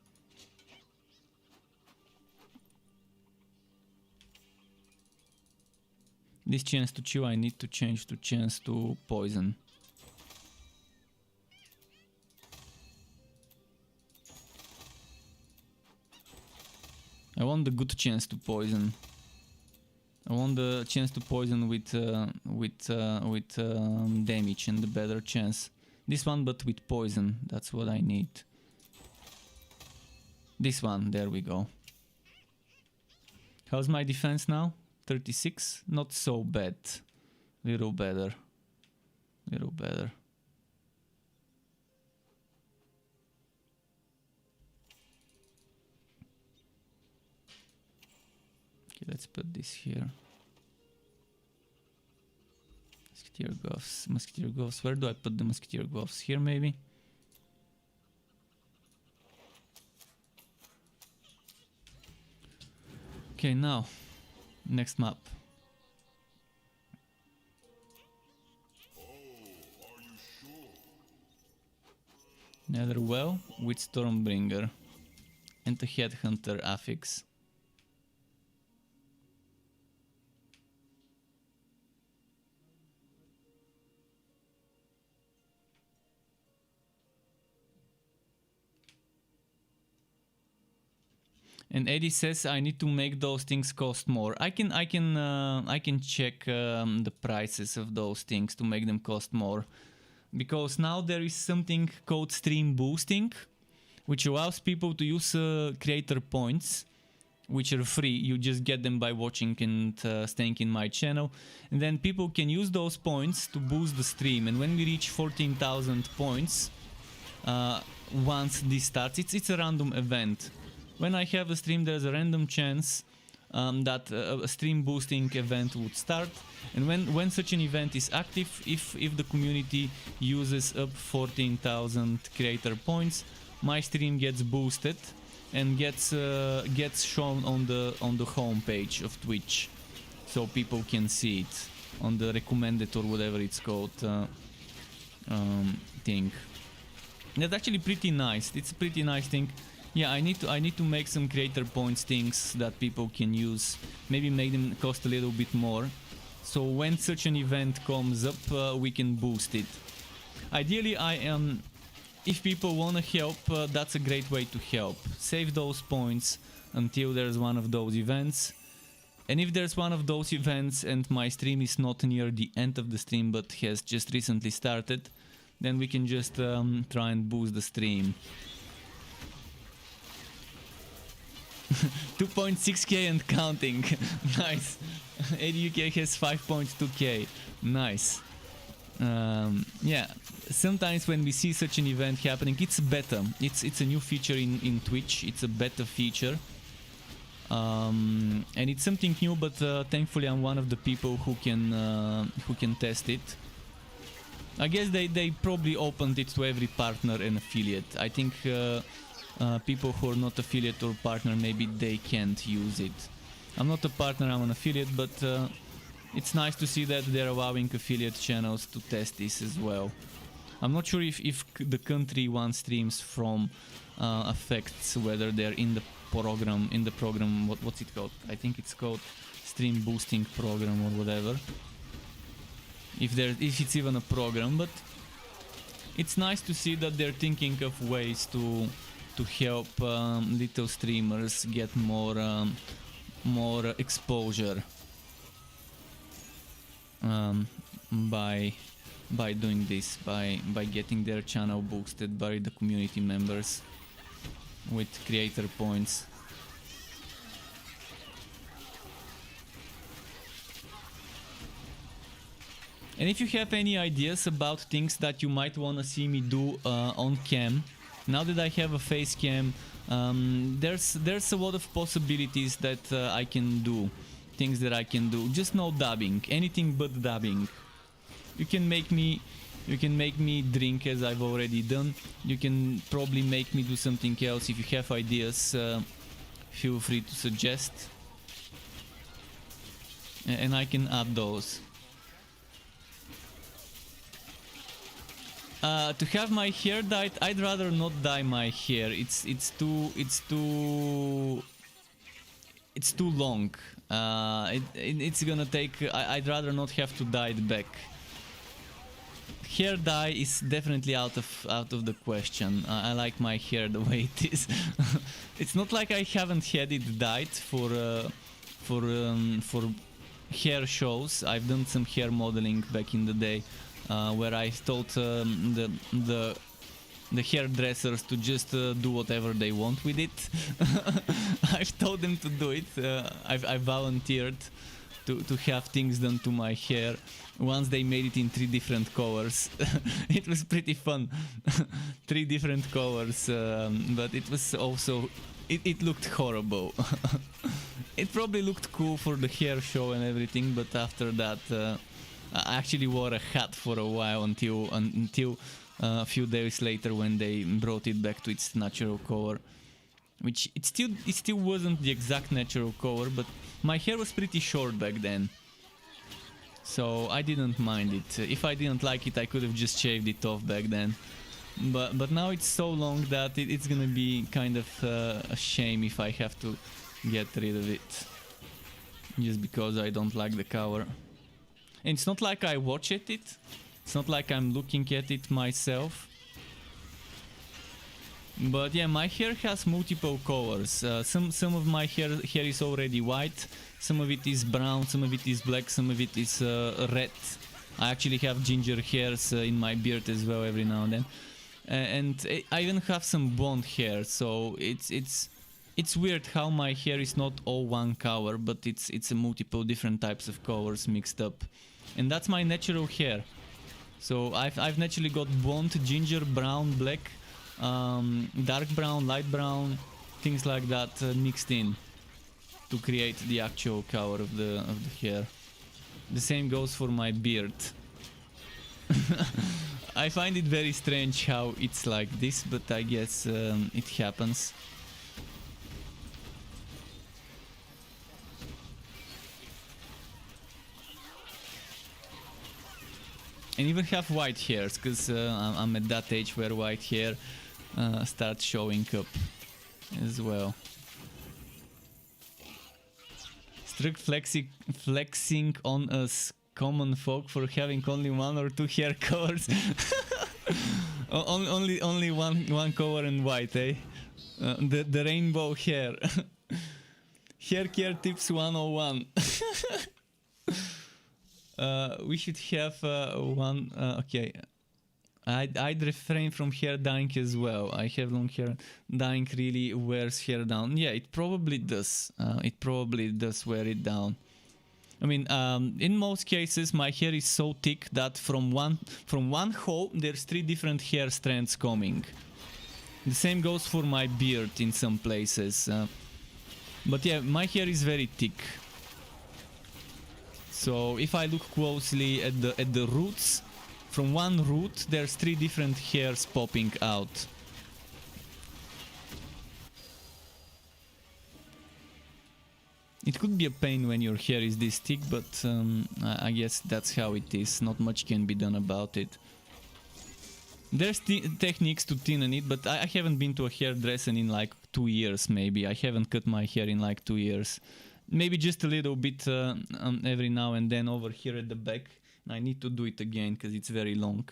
This chance to chill, I need to change to chance to poison. I want the good chance to poison. I want the chance to poison with damage and the better chance. This one, but with poison. That's what I need. This one. There we go. How's my defense now? 36? Not so bad. Little better. Little better. Okay, let's put this here. Musketeer gloves. Musketeer gloves. Where do I put the musketeer gloves? Here maybe? Okay, now. Next map. Netherwell with Stormbringer and the Headhunter affix. And Eddie says I need to make those things cost more. I can check the prices of those things to make them cost more, because now there is something called stream boosting, which allows people to use creator points, which are free. You just get them by watching and staying in my channel, and then people can use those points to boost the stream. And when we reach 14,000 points, once this starts, it's a random event. When I have a stream, there's a random chance that a stream boosting event would start, and when such an event is active, if the community uses up 14,000 creator points, my stream gets boosted and gets shown on the home page of Twitch, so people can see it on the recommended or whatever it's called thing. That's actually pretty nice. It's a pretty nice thing. Yeah, I need to make some creator points things that people can use. Maybe make them cost a little bit more, so when such an event comes up, we can boost it. Ideally, if people wanna help, that's a great way to help. Save those points until there's one of those events. And if there's one of those events and my stream is not near the end of the stream but has just recently started, then we can just try and boost the stream. 2.6k and counting. Nice. ADUK has 5.2k. Nice. Yeah, sometimes when we see such an event happening, it's beta. It's a new feature in Twitch. It's a beta feature. And it's something new, but thankfully I'm one of the people who can test it. I guess they probably opened it to every partner and affiliate. I think people who are not affiliate or partner, maybe they can't use it. I'm not a partner, I'm an affiliate, but it's nice to see that they're allowing affiliate channels to test this as well. I'm not sure if the country one streams from affects whether they're in the program, what's it called? I think it's called stream boosting program or whatever. If it's even a program, but it's nice to see that they're thinking of ways to help little streamers get more exposure by doing this, by getting their channel boosted by the community members with creator points. And if you have any ideas about things that you might want to see me do on cam, now that I have a face cam, there's a lot of possibilities that I can do, things that I can do. Just no dubbing, anything but dubbing. You can make me drink as I've already done. You can probably make me do something else. If you have ideas, feel free to suggest, and I can add those. To have my hair dyed, I'd rather not dye my hair. It's too long. It's gonna take. I'd rather not have to dye it back. Hair dye is definitely out of the question. I like my hair the way it is. It's not like I haven't had it dyed for hair shows. I've done some hair modeling back in the day, where I told the hairdressers to just do whatever they want with it. I've told them to do it. I volunteered to have things done to my hair. Once they made it in 3 different colors. It was pretty fun. 3 different colors, but it was also... It looked horrible. It probably looked cool for the hair show and everything, but after that I actually wore a hat for a while until a few days later when they brought it back to its natural color. Which it still wasn't the exact natural color, but my hair was pretty short back then. So I didn't mind it. If I didn't like it, I could have just shaved it off back then. But now it's so long that it's gonna be kind of a shame if I have to get rid of it. Just because I don't like the color. And it's not like I watch at it. It's not like I'm looking at it myself. But yeah, my hair has multiple colors. Some of my hair is already white. Some of it is brown, some of it is black, some of it is red. I actually have ginger hairs in my beard as well every now and then. And I even have some blonde hair, so it's weird how my hair is not all one color, but it's a multiple different types of colors mixed up. And that's my natural hair. So I've naturally got blonde, ginger, brown, black, dark brown, light brown, things like that mixed in to create the actual color of the hair. The same goes for my beard. I find it very strange how it's like this, but I guess it happens. And even have white hairs, because I'm at that age where white hair starts showing up as well. Strict flexing on us common folk for having only 1 or 2 hair colors. only one color and white, eh? The rainbow hair. Hair care tips 101. We should have one. Okay, I'd refrain from hair dyeing as well. I have long hair. Dyeing really wears hair down. Yeah, it probably does. It probably does wear it down. I mean, in most cases, my hair is so thick that from one hoe, there's 3 different hair strands coming. The same goes for my beard in some places. But yeah, my hair is very thick. So if I look closely at the roots, from one root, there's 3 different hairs popping out. It could be a pain when your hair is this thick, but I guess that's how it is. Not much can be done about it. There's techniques to thinning it, but I haven't been to a hairdresser in like 2 years maybe. I haven't cut my hair in like 2 years. Maybe just a little bit every now and then over here at the back. I need to do it again because it's very long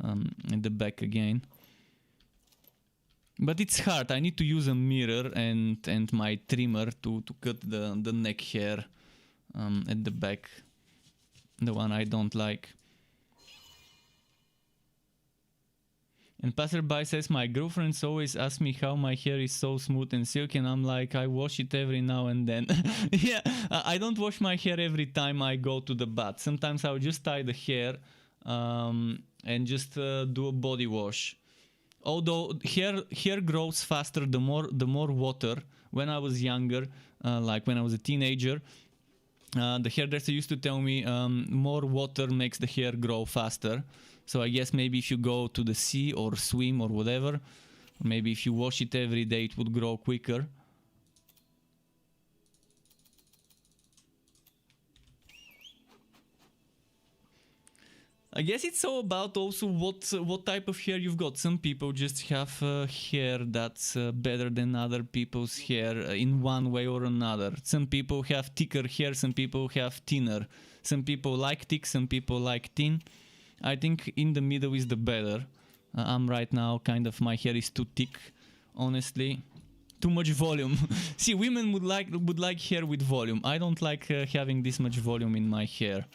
at the back again. But it's hard. I need to use a mirror and my trimmer to cut the neck hair at the back. The one I don't like. And Passerby says, my girlfriends always ask me how my hair is so smooth and silky, and I'm like, I wash it every now and then. Yeah, I don't wash my hair every time I go to the bath. Sometimes I'll just tie the hair and just do a body wash. Although hair grows faster the more water. When I was younger, like when I was a teenager, the hairdresser used to tell me more water makes the hair grow faster. So I guess maybe if you go to the sea or swim or whatever, maybe if you wash it every day, it would grow quicker. I guess it's all about also what type of hair you've got. Some people just have hair that's better than other people's hair in one way or another. Some people have thicker hair, some people have thinner. Some people like thick, some people like thin. I think in the middle is the better. I'm right now my hair is too thick, honestly. Too much volume. See, women would like hair with volume. I don't like having this much volume in my hair.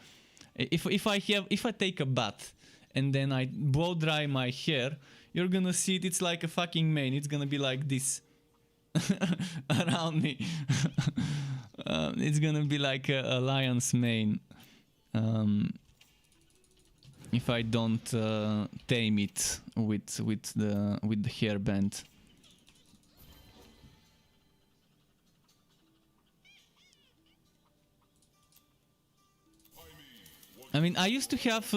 If I take a bath and then I blow dry my hair, you're gonna see it's like a fucking mane. It's gonna be like this around me. It's gonna be like a lion's mane. If I don't tame it with the hairband. I mean, I used to have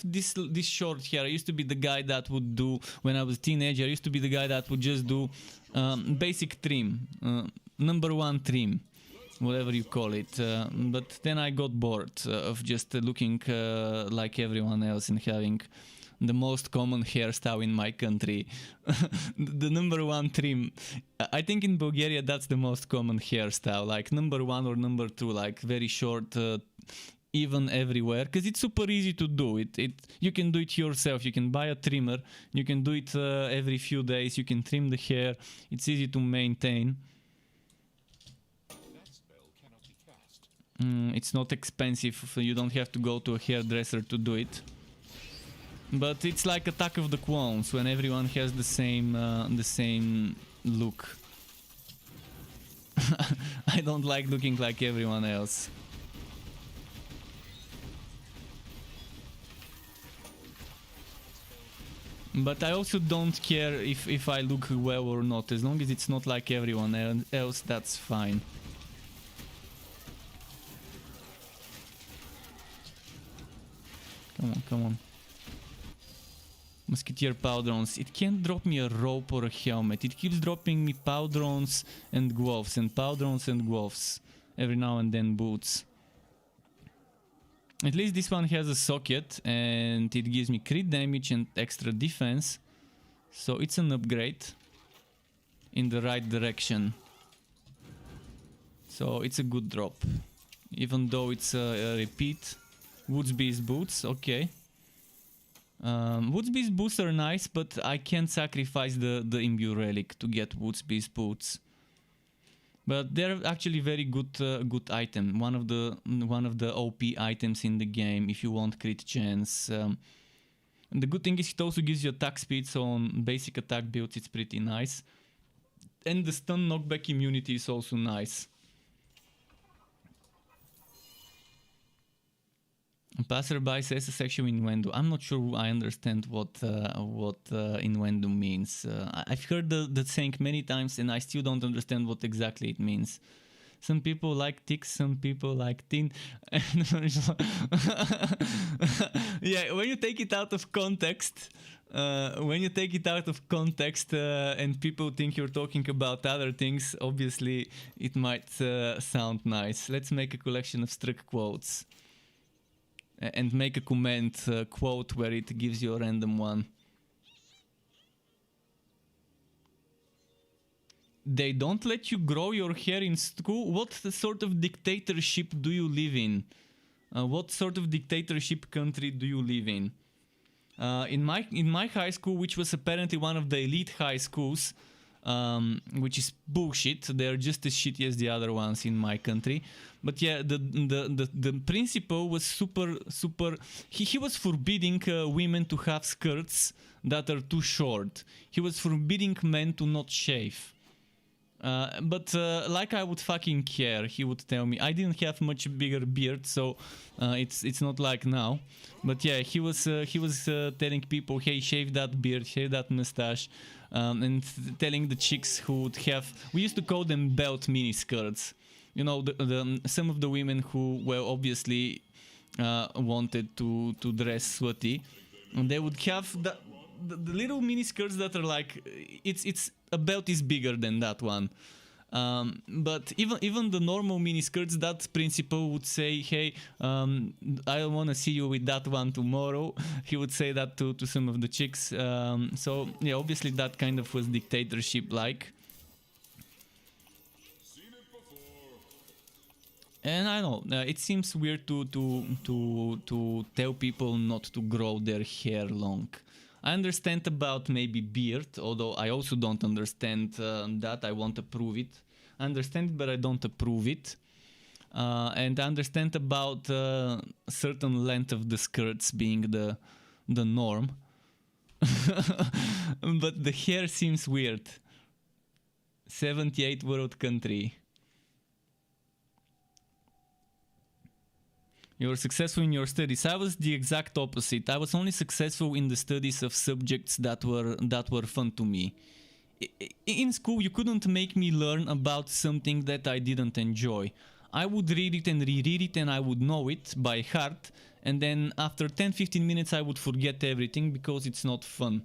this short hair. I used to be the guy that would do, when I was a teenager, I used to be the guy that would just do basic trim, number 1 trim, whatever you call it. But then I got bored of just looking like everyone else and having the most common hairstyle in my country. The number 1 trim. I think in Bulgaria that's the most common hairstyle, like number 1 or number 2, like very short, even everywhere, because it's super easy to do it. You can do it yourself. You can buy a trimmer. You can do it every few days. You can trim the hair. It's easy to maintain. That spell cannot be cast. It's not expensive. You don't have to go to a hairdresser to do it. But it's like Attack of the Clones when everyone has the same look. I don't like looking like everyone else. But I also don't care if I look well or not. As long as it's not like everyone else, that's fine. Come on. Musketeer powderons. It can't drop me a rope or a helmet. It keeps dropping me powderons and gloves, and powderons and gloves. Every now and then boots. At least this one has a socket and it gives me crit damage and extra defense. So it's an upgrade in the right direction. So it's a good drop. Even though it's a repeat. Woodsbeast boots, okay. Woodsbeast boots are nice, but I can't sacrifice the imbue relic to get Woodsbeast boots. But they're actually very good item. One of the OP items in the game if you want crit chance. And the good thing is it also gives you attack speed, so on basic attack builds it's pretty nice. And the stun knockback immunity is also nice. Passerby says a sexual innuendo. I'm not sure I understand what innuendo means. I've heard the saying many times and I still don't understand what exactly it means. Some people like ticks, some people like tin. Yeah, when you take it out of context, and people think you're talking about other things, obviously it might sound nice. Let's make a collection of Struck quotes. And make a comment quote where it gives you a random one. They don't let you grow your hair in school? What sort of dictatorship do you live in? What sort of dictatorship country do you live in? In my high school, which was apparently one of the elite high schools, which is bullshit. They're just as shitty as the other ones in my country. But yeah, the principal was super. He was forbidding women to have skirts that are too short. He was forbidding men to not shave. But like I would fucking care, he would tell me. I didn't have much bigger beard, so it's not like now. But yeah, he was telling people, hey, shave that beard, shave that mustache, and telling the chicks who would have. We used to call them belt mini skirts. You know, some of the women who well obviously wanted to dress sweaty, and they would have the little mini skirts that are like it's a belt is bigger than that one. But even the normal mini skirts, that principal would say, hey, I want to see you with that one tomorrow. He would say that to some of the chicks. So yeah, obviously that kind of was dictatorship like. And I don't know, it seems weird to tell people not to grow their hair long. I understand about maybe beard, although I also don't understand that. I won't approve it. I understand it, but I don't approve it. And I understand about certain length of the skirts being the norm. But the hair seems weird. 78 world country. You were successful in your studies. I was the exact opposite. I was only successful in the studies of subjects that were fun to me. In school, you couldn't make me learn about something that I didn't enjoy. I would read it and reread it and I would know it by heart. And then after 10-15 minutes, I would forget everything because it's not fun.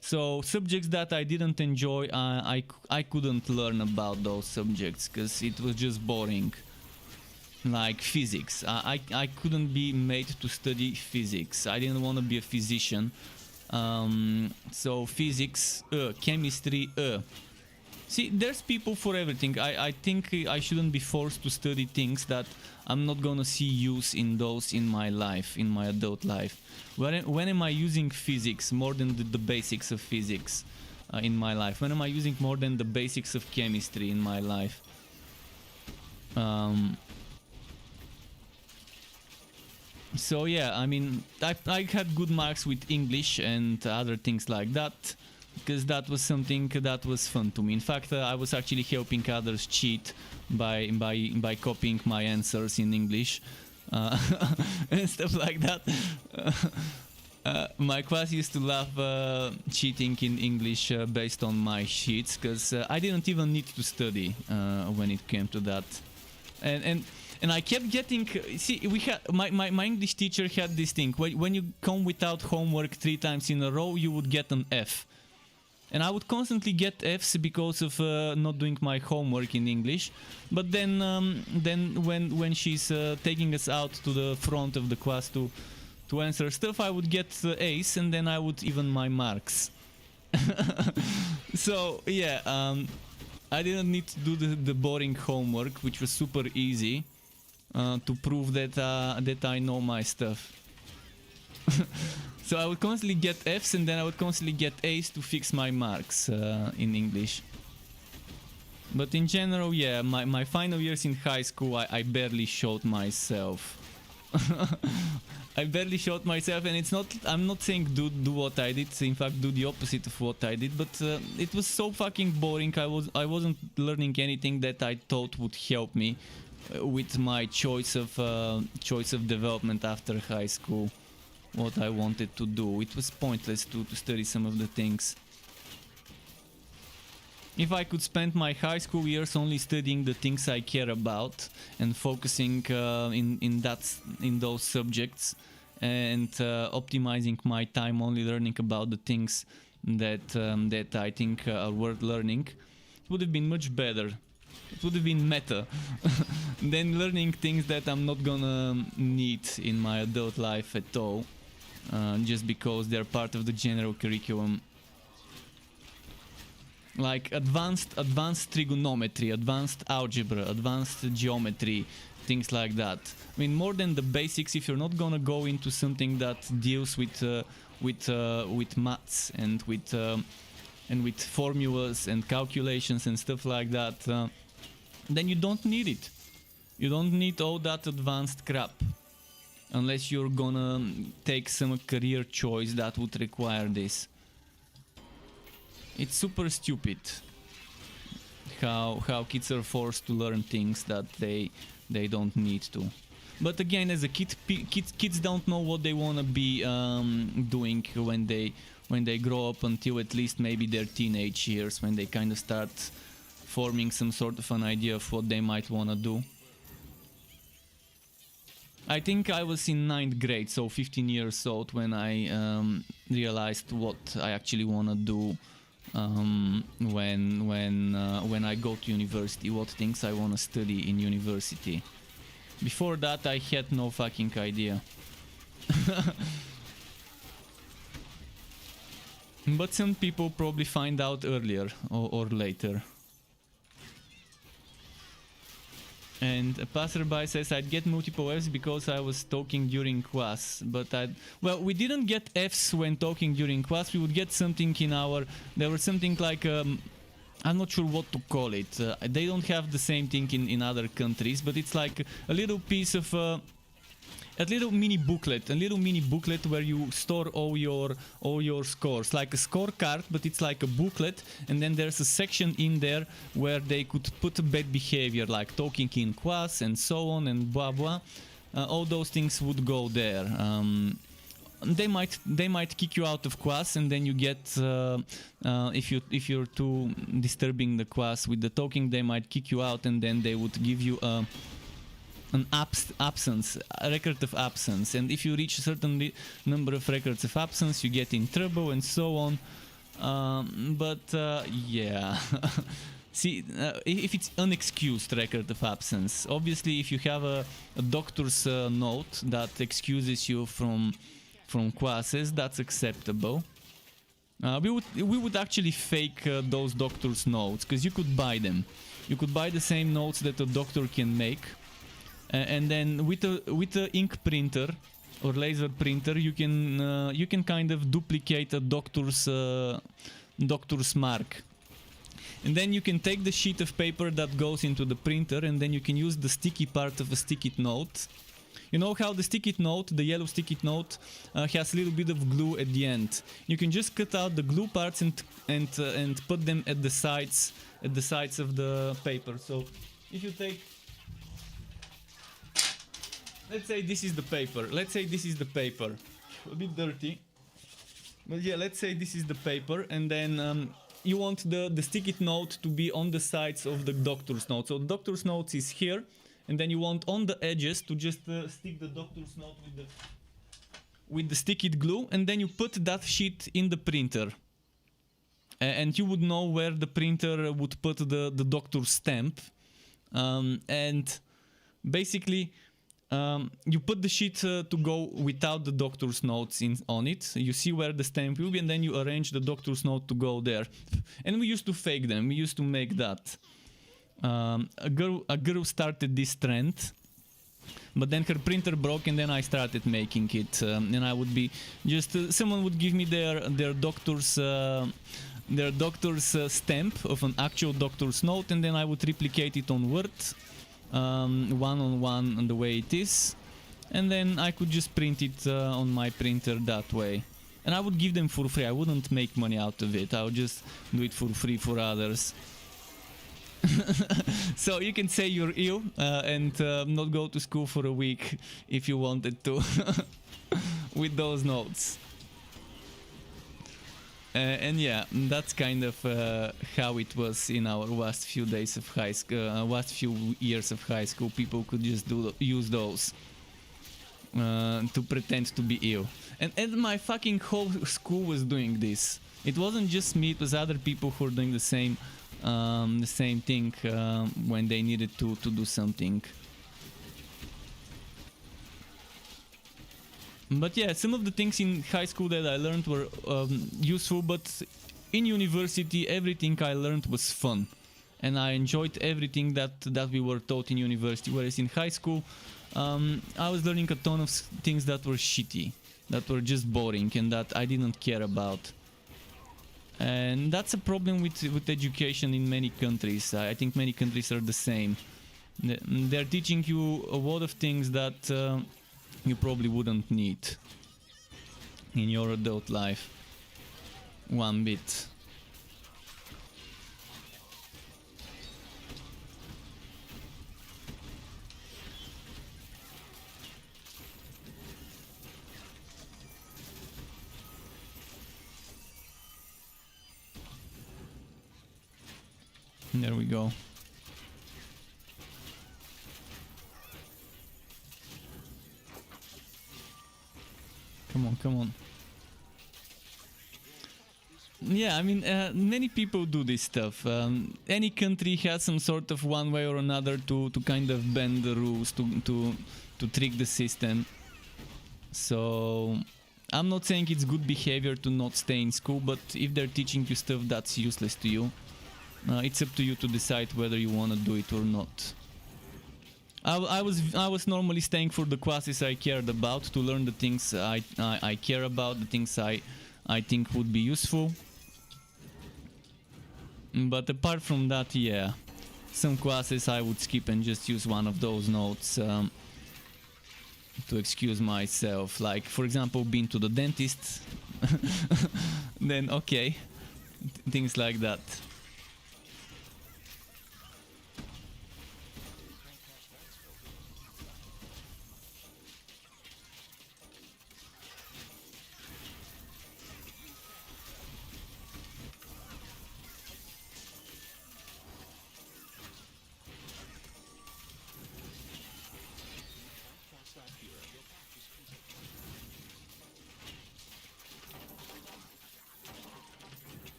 So subjects that I didn't enjoy, I couldn't learn about those subjects because it was just boring. Like physics, I couldn't be made to study physics. I didn't want to be a physician. So physics, chemistry, See, there's people for everything. I think I shouldn't be forced to study things that I'm not gonna see use in those in my life, in my adult life. When am I using physics more than the basics of physics in my life? When am I using more than the basics of chemistry in my life? So yeah, I mean, I had good marks with English and other things like that, because that was something that was fun to me. In fact, I was actually helping others cheat by copying my answers in English and stuff like that. My class used to love cheating in English based on my sheets, because I didn't even need to study when it came to that. And I kept getting, see, we had my English teacher had this thing. When you come without homework 3 times in a row, you would get an F. And I would constantly get Fs because of not doing my homework in English. But then when she's taking us out to the front of the class to answer stuff, I would get A's, and then I would even my marks. So yeah, I didn't need to do the boring homework, which was super easy. To prove that I know my stuff. So I would constantly get F's, and then I would constantly get A's to fix my marks in English. But in general, yeah, my final years in high school, I barely showed myself. I barely shot myself, and it's not. I'm not saying do what I did. In fact, do the opposite of what I did. But it was so fucking boring. I wasn't learning anything that I thought would help me with my choice of development after high school. What I wanted to do. It was pointless to study some of the things. If I could spend my high school years only studying the things I care about and focusing in those subjects and optimizing my time only learning about the things that I think are worth learning, it would have been much better. It would have been meta than learning things that I'm not gonna need in my adult life at all, just because they're part of the general curriculum. Like advanced trigonometry, advanced algebra, advanced geometry, things like that. I mean, more than the basics. If you're not gonna go into something that deals with maths and with formulas and calculations and stuff like that, then you don't need it. You don't need all that advanced crap, unless you're gonna take some career choice that would require this. It's super stupid how kids are forced to learn things that they don't need to. But again, as a kid, kids don't know what they wanna be doing when they grow up, until at least maybe their teenage years, when they kind of start forming some sort of an idea of what they might wanna do. I think I was in 9th grade, so 15 years old, when I realized what I actually wanna do. When I go to university, what things I want to study in university. Before that, I had no fucking idea. But some people probably find out earlier or later. And a passerby says, I'd get multiple Fs because I was talking during class, but well, we didn't get Fs when talking during class. We would get something there was something like, I'm not sure what to call it. They don't have the same thing in other countries, but it's like a little piece of, a little mini booklet where you store all your scores, like a scorecard, but it's like a booklet, and then there's a section in there where they could put bad behavior, like talking in class and so on and blah blah. All those things would go there. They might kick you out of class, and then you get if you're too disturbing the class with the talking, they might kick you out, and then they would give you an absence, a record of absence, and if you reach a certain number of records of absence, you get in trouble and so on. Yeah. See, if it's unexcused record of absence, obviously if you have a doctor's note that excuses you from classes, that's acceptable. We would actually fake those doctor's notes, because you could buy them. You could buy the same notes that a doctor can make. And then with a ink printer or laser printer, you can kind of duplicate a doctor's mark, and then you can take the sheet of paper that goes into the printer, and then you can use the sticky part of a sticky note. You know how the sticky note, the yellow sticky note, has a little bit of glue at the end. You can just cut out the glue parts and put them at the sides of the paper. So if you take, let's say this is the paper. A bit dirty. But yeah, let's say this is the paper, and then you want the sticky note to be on the sides of the doctor's note. So the doctor's note is here, and then you want on the edges to just stick the doctor's note with the sticky glue, and then you put that sheet in the printer. And you would know where the printer would put the doctor's stamp. And basically, you put the sheet to go without the doctor's notes on it. You see where the stamp will be, and then you arrange the doctor's note to go there. And we used to fake them. We used to make that. A girl started this trend, but then her printer broke, and then I started making it. And I would be just someone would give me their doctor's stamp of an actual doctor's note, and then I would replicate it on Word. One-on-one on the way it is, and then I could just print it on my printer that way. And I would give them for free. I wouldn't make money out of it. I would just do it for free for others. So you can say you're ill and not go to school for a week if you wanted to with those notes. And yeah, that's kind of how it was in our last few days of high school, last few years of high school. People could just use those to pretend to be ill. And my fucking whole school was doing this. It wasn't just me, it was other people who were doing the same thing when they needed to do something. But yeah, some of the things in high school that I learned were useful, but in university everything I learned was fun. And I enjoyed everything that we were taught in university, whereas in high school I was learning a ton of things that were shitty, that were just boring and that I didn't care about. And that's a problem with education in many countries. I think many countries are the same. They're teaching you a lot of things that you probably wouldn't need in your adult life one bit. There we go. Come on, come on. Yeah, I mean, many people do this stuff. Any country has some sort of one way or another to kind of bend the rules, to trick the system. So I'm not saying it's good behavior to not stay in school, but if they're teaching you stuff that's useless to you, it's up to you to decide whether you want to do it or not. I was normally staying for the classes I cared about, to learn the things I care about, the things I think would be useful. But apart from that, yeah, some classes I would skip and just use one of those notes to excuse myself. Like, for example, being to the dentist. Then okay, things like that.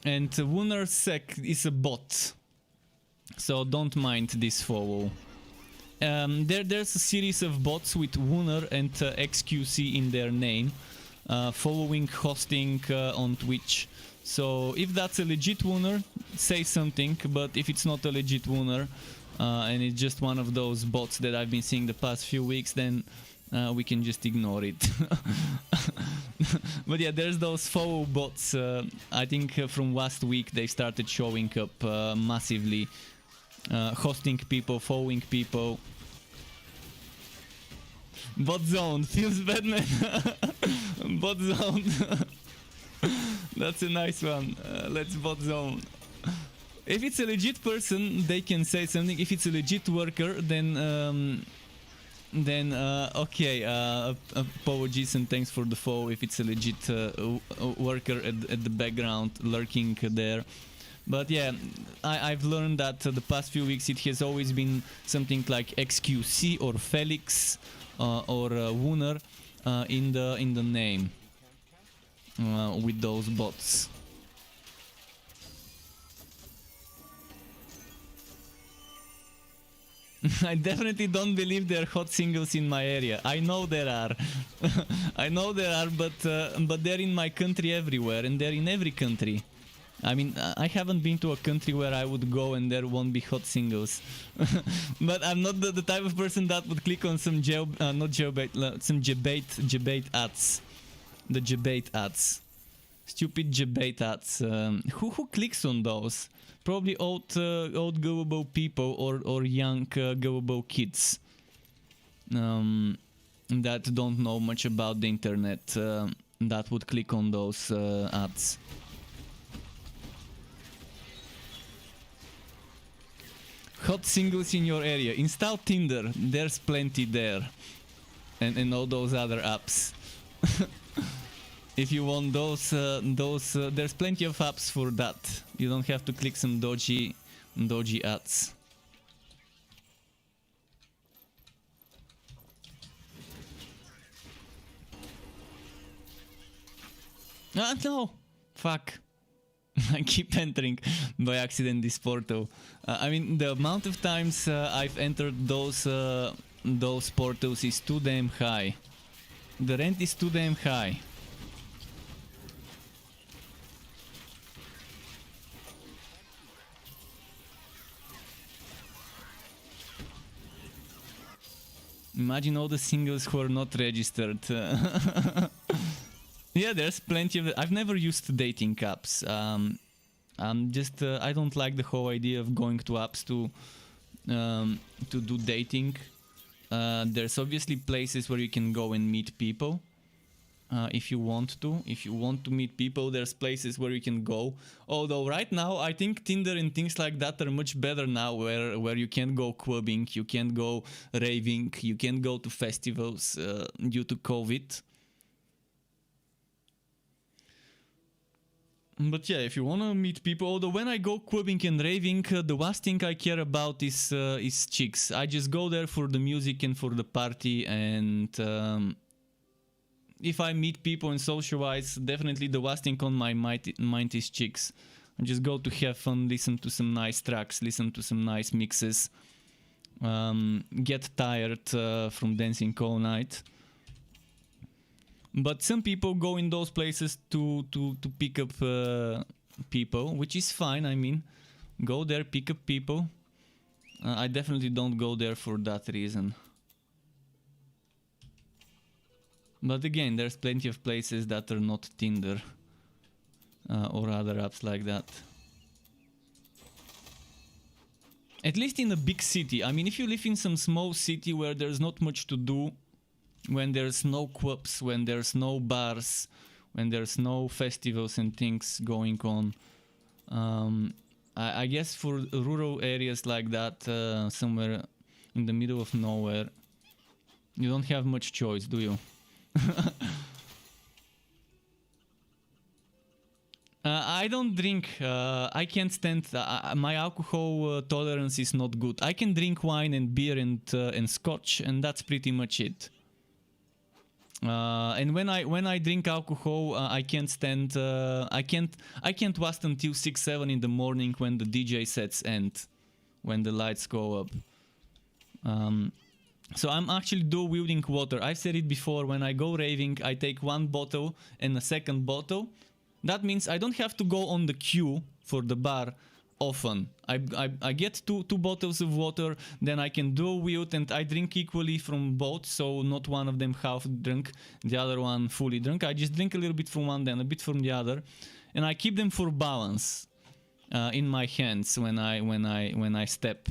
And Woonersec is a bot, so don't mind this follow. There's a series of bots with Wooner and XQC in their name, following hosting on Twitch. So if that's a legit Wooner, say something, but if it's not a legit Wooner and it's just one of those bots that I've been seeing the past few weeks, then we can just ignore it. But yeah, there's those follow bots. I think from last week they started showing up massively, hosting people, following people. Bot zone, feels Batman. Bot zone. That's a nice one. Let's bot zone. If it's a legit person, they can say something. If it's a legit worker, then okay, apologies and thanks for the follow if it's a legit worker at the background lurking there. But yeah, I've learned that the past few weeks it has always been something like XQC or Felix or Wooner in the name with those bots. I definitely don't believe there are hot singles in my area. I know there are. I know there are, but they're in my country everywhere, and they're in every country. I mean, I haven't been to a country where I would go and there won't be hot singles. But I'm not the type of person that would click on some some debate ads. The debate ads. Stupid debate ads. Who clicks on those? Probably old gullible people or young gullible kids that don't know much about the internet that would click on those ads. Hot singles in your area. Install Tinder. There's plenty there. And all those other apps. If you want those, there's plenty of apps for that. You don't have to click some dodgy ads. Ah, no! Fuck. I keep entering by accident this portal. I mean, the amount of times I've entered those portals is too damn high. The rent is too damn high. Imagine all the singles who are not registered. Yeah, there's plenty of... I've never used dating apps. I'm just... I don't like the whole idea of going to apps to do dating. There's obviously places where you can go and meet people. If you want to. If you want to meet people, there's places where you can go. Although right now, I think Tinder and things like that are much better now, where you can't go clubbing, you can't go raving, you can't go to festivals due to COVID. But yeah, if you wanna meet people, although when I go clubbing and raving, the last thing I care about is chicks. I just go there for the music and for the party, and if I meet people and socialize, definitely the last thing on my mind is chicks. I just go to have fun, listen to some nice tracks, listen to some nice mixes, get tired from dancing all night. But some people go in those places to pick up people, which is fine. I mean, go there, pick up people. I definitely don't go there for that reason. But again, there's plenty of places that are not Tinder or other apps like that. At least in a big city. I mean, if you live in some small city where there's not much to do, when there's no clubs, when there's no bars, when there's no festivals and things going on, I guess for rural areas like that, somewhere in the middle of nowhere, you don't have much choice, do you? I don't drink. I can't stand. My alcohol tolerance is not good. I can drink wine and beer and scotch, and that's pretty much it. And when I drink alcohol, I can't stand. I can't last until 6-7 in the morning when the DJ sets end, when the lights go up. So I'm actually dual wielding water. I've said it before. When I go raving, I take one bottle and a second bottle. That means I don't have to go on the queue for the bar often. I get two bottles of water, then I can dual wield, and I drink equally from both, so not one of them half drunk, the other one fully drunk. I just drink a little bit from one, then a bit from the other, and I keep them for balance in my hands when I step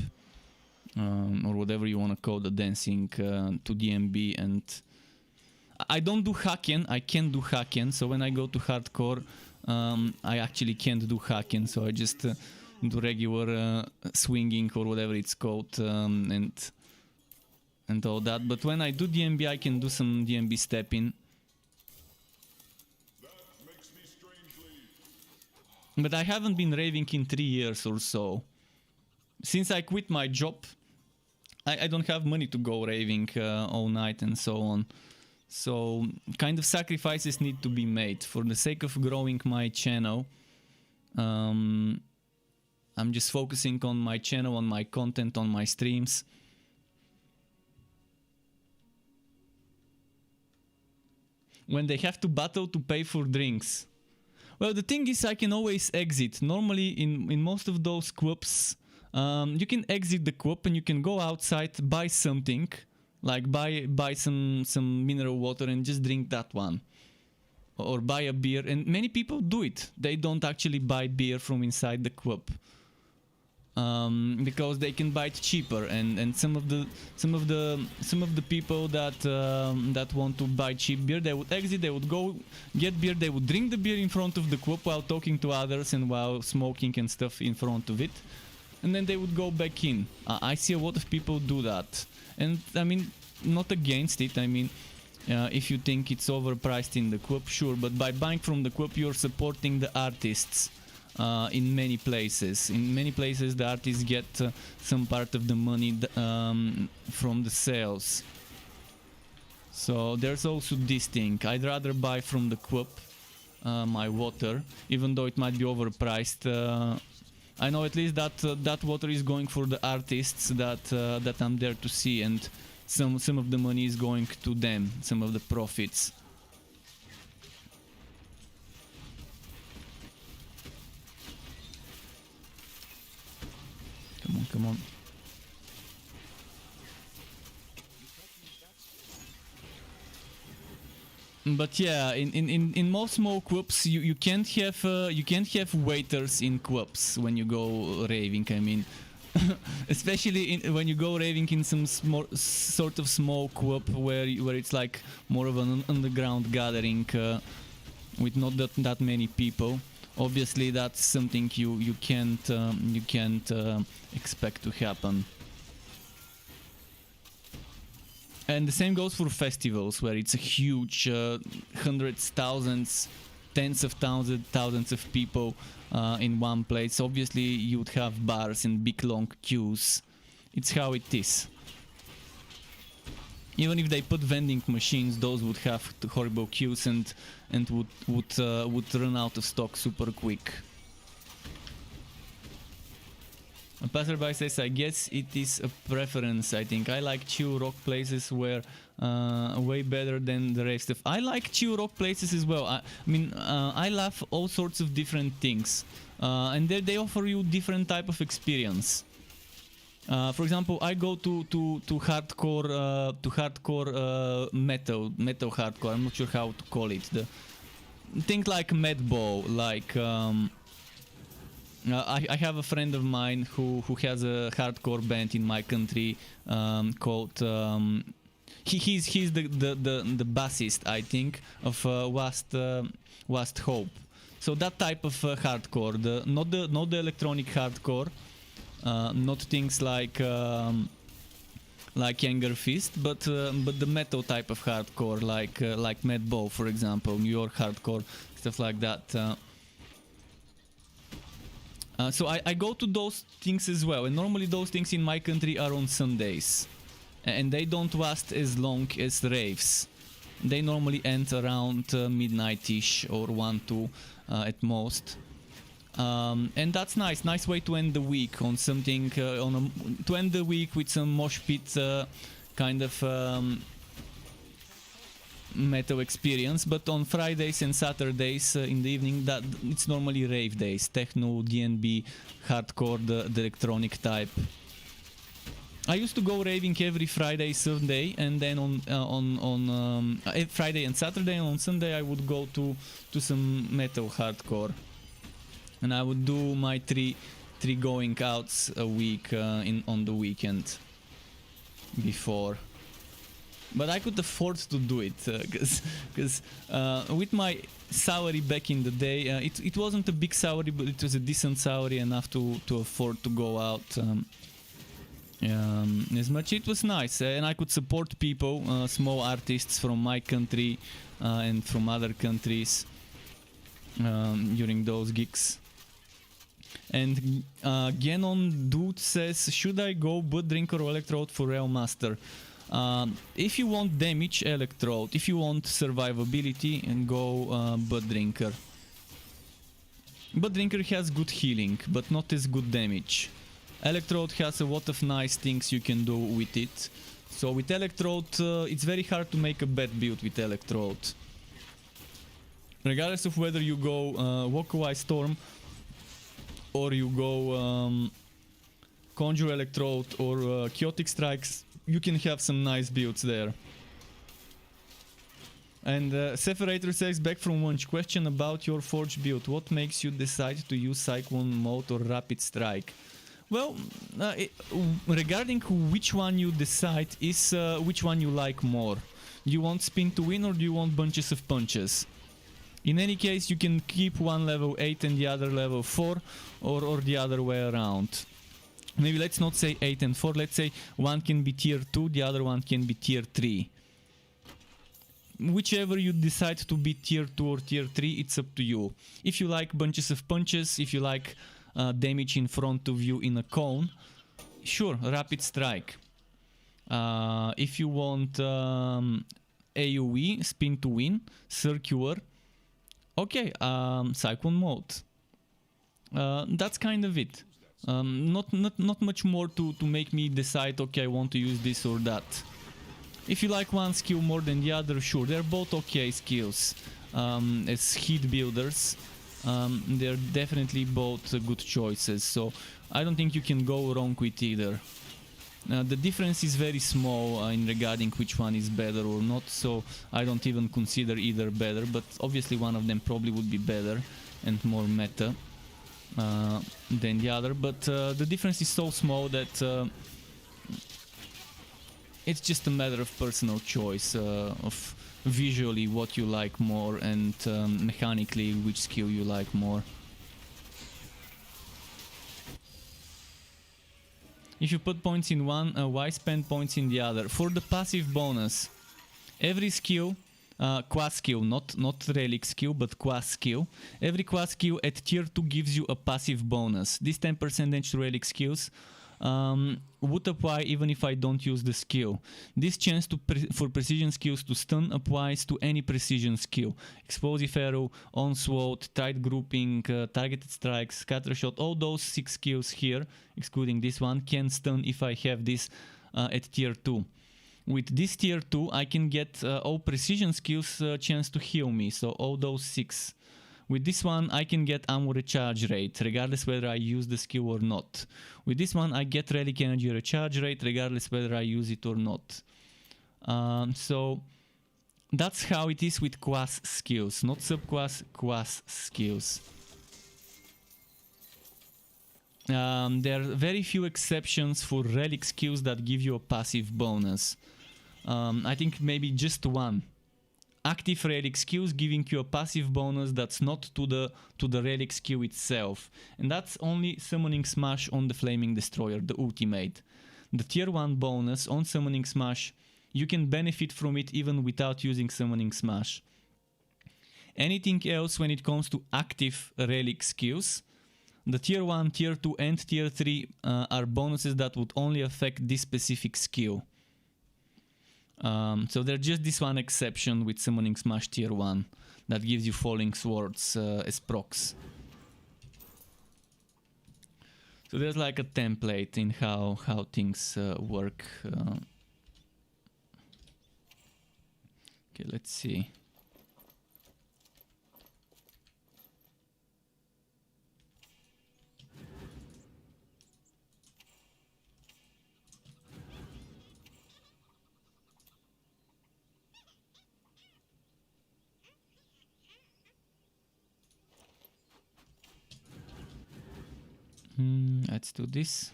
or whatever you want to call the dancing to DMB. And I don't do Haken. I can't do Haken, so when I go to hardcore, I actually can't do Haken, so I just do regular swinging or whatever it's called, and all that. But when I do DMB, I can do some DMB stepping. But I haven't been raving in 3 years or so. Since I quit my job, I don't have money to go raving all night and so on. So kind of sacrifices need to be made for the sake of growing my channel. I'm just focusing on my channel, on my content, on my streams. When they have to battle to pay for drinks. Well, the thing is, I can always exit. Normally, in most of those clubs, you can exit the club and you can go outside, buy something. Like buy some mineral water and just drink that one. or buy a beer, and many people do it. They don't actually buy beer from inside the QUP. Because they can buy it cheaper, and some of the people that want to buy cheap beer, they would exit, they would go get beer, they would drink the beer in front of the QUP while talking to others and while smoking and stuff in front of it, and then they would go back in. I see a lot of people do that, and I mean, not against it. I mean, if you think it's overpriced in the QUP, sure, but by buying from the QUP, you're supporting the artists. In many places. In many places, the artists get some part of the money from the sales. So there's also this thing. I'd rather buy from the QUP my water, even though it might be overpriced. I know at least that that water is going for the artists that I'm there to see, and some of the money is going to them, some of the profits. Come on. But yeah, in most small QUPs, you can't have waiters in QUPs when you go raving. I mean, especially when you go raving in some sort of small QUP where it's like more of an underground gathering with not that many people. Obviously, that's something you can't expect to happen. And the same goes for festivals, where it's a huge hundreds, thousands, tens of thousands of people in one place. Obviously, you'd have bars and big long queues. It's how it is. Even if they put vending machines, those would have horrible queues and would run out of stock super quick. A passerby says, I guess it is a preference. I think I like chill rock places where way better than the rest of. I like chill rock places as well. I mean, I love all sorts of different things, and they offer you different type of experience. For example, I go to hardcore metal hardcore. I'm not sure how to call it. Think like Madball, like. I have a friend of mine who has a hardcore band in my country called he's the bassist, I think, of Wast Hope. So that type of hardcore, not the electronic hardcore, not things like Anger Fist, but the metal type of hardcore, like Madball, for example, New York hardcore, stuff like that. So I go to those things as well, and normally those things in my country are on Sundays, and they don't last as long as raves. They normally end around midnight-ish or 1-2 at most, and that's nice way to end the week on something, to end the week with some mosh pit kind of metal experience. But on Fridays and Saturdays in the evening, that it's normally rave days, techno, DnB, hardcore, the electronic type. I used to go raving every Friday, Sunday, and then on Friday and Saturday, and on Sunday I would go to some metal hardcore, and I would do my three going outs a week on the weekend before. But I could afford to do it because with my salary back in the day, it wasn't a big salary, but it was a decent salary enough to afford to go out as much. It was nice, and I could support people, small artists from my country and from other countries during those gigs. And Genon Dude says, should I go Bud Drinker or Electrode for Real Master? If you want damage, Electrode. If you want survivability, and go Bud Drinker. Bud Drinker has good healing, but not as good damage. Electrode has a lot of nice things you can do with it. So with Electrode, it's very hard to make a bad build with Electrode. Regardless of whether you go Walkaway Storm, or you go Conjure Electrode, or Chaotic Strikes, you can have some nice builds there. And Separator says, back from lunch, question about your Forge build. What makes you decide to use Cyclone Mode or Rapid Strike? Well, regarding which one you decide is which one you like more. Do you want spin to win or do you want bunches of punches? In any case, you can keep one level 8 and the other level 4, or the other way around. Maybe let's not say 8 and 4, let's say one can be tier 2, the other one can be tier 3. Whichever you decide to be tier 2 or tier 3, it's up to you. If you like bunches of punches, if you like damage in front of you in a cone, sure, Rapid Strike. If you want AoE, spin to win, circular, okay, Cyclone Mode. That's kind of it. Not much more to make me decide, okay, I want to use this or that. If you like one skill more than the other, sure, they're both okay skills. As heat builders, they're definitely both good choices, so I don't think you can go wrong with either. The difference is very small in regarding which one is better or not, so I don't even consider either better, but obviously one of them probably would be better and more meta than the other, but the difference is so small that it's just a matter of personal choice, of visually what you like more and mechanically which skill you like more. If you put points in one, why spend points in the other? For the passive bonus. Every skill, quas skill, not relic skill, but quas skill. Every quas skill at tier 2 gives you a passive bonus. This 10% edge to relic skills would apply even if I don't use the skill. This chance for precision skills to stun applies to any precision skill. Explosive arrow, onslaught, tight grouping, targeted strikes, scatter shot, all those 6 skills here, excluding this one, can stun if I have this at tier 2. With this tier 2 I can get all precision skills chance to heal me, so all those 6. With this one I can get ammo recharge rate, regardless whether I use the skill or not. With this one I get relic energy recharge rate, regardless whether I use it or not. So that's how it is with quas skills, not subquas, quas skills. There are very few exceptions for relic skills that give you a passive bonus. I think maybe just one. Active relic skills giving you a passive bonus that's not to the relic skill itself, and that's only Summoning Smash on the Flaming Destroyer, the ultimate. The tier 1 bonus on Summoning Smash, you can benefit from it even without using Summoning Smash. Anything else when it comes to active relic skills, the tier 1, tier 2 and tier 3 are bonuses that would only affect this specific skill. So there's just this one exception with Summoning Smash tier 1 that gives you Falling Swords as procs. So there's like a template in how things work. Okay, let's see. Let's do this.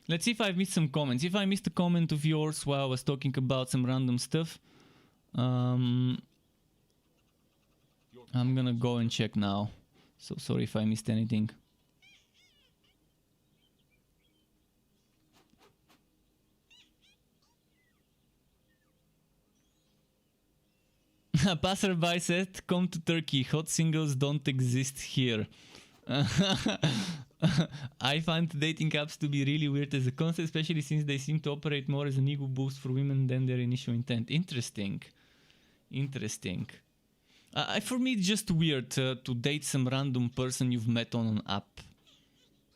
Let's see if I've missed some comments. If I missed a comment of yours while I was talking about some random stuff, I'm gonna go and check now. So sorry if I missed anything. Passerby said, come to Turkey, hot singles don't exist here. I find dating apps to be really weird as a concept, especially since they seem to operate more as an ego boost for women than their initial intent. Interesting. Interesting. For me it's just weird to date some random person you've met on an app.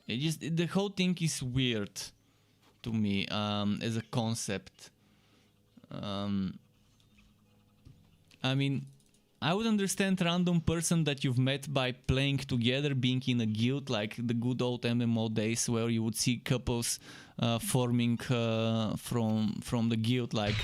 The whole thing is weird to me as a concept. I mean, I would understand random person that you've met by playing together, being in a guild, like the good old MMO days where you would see couples forming from the guild. Like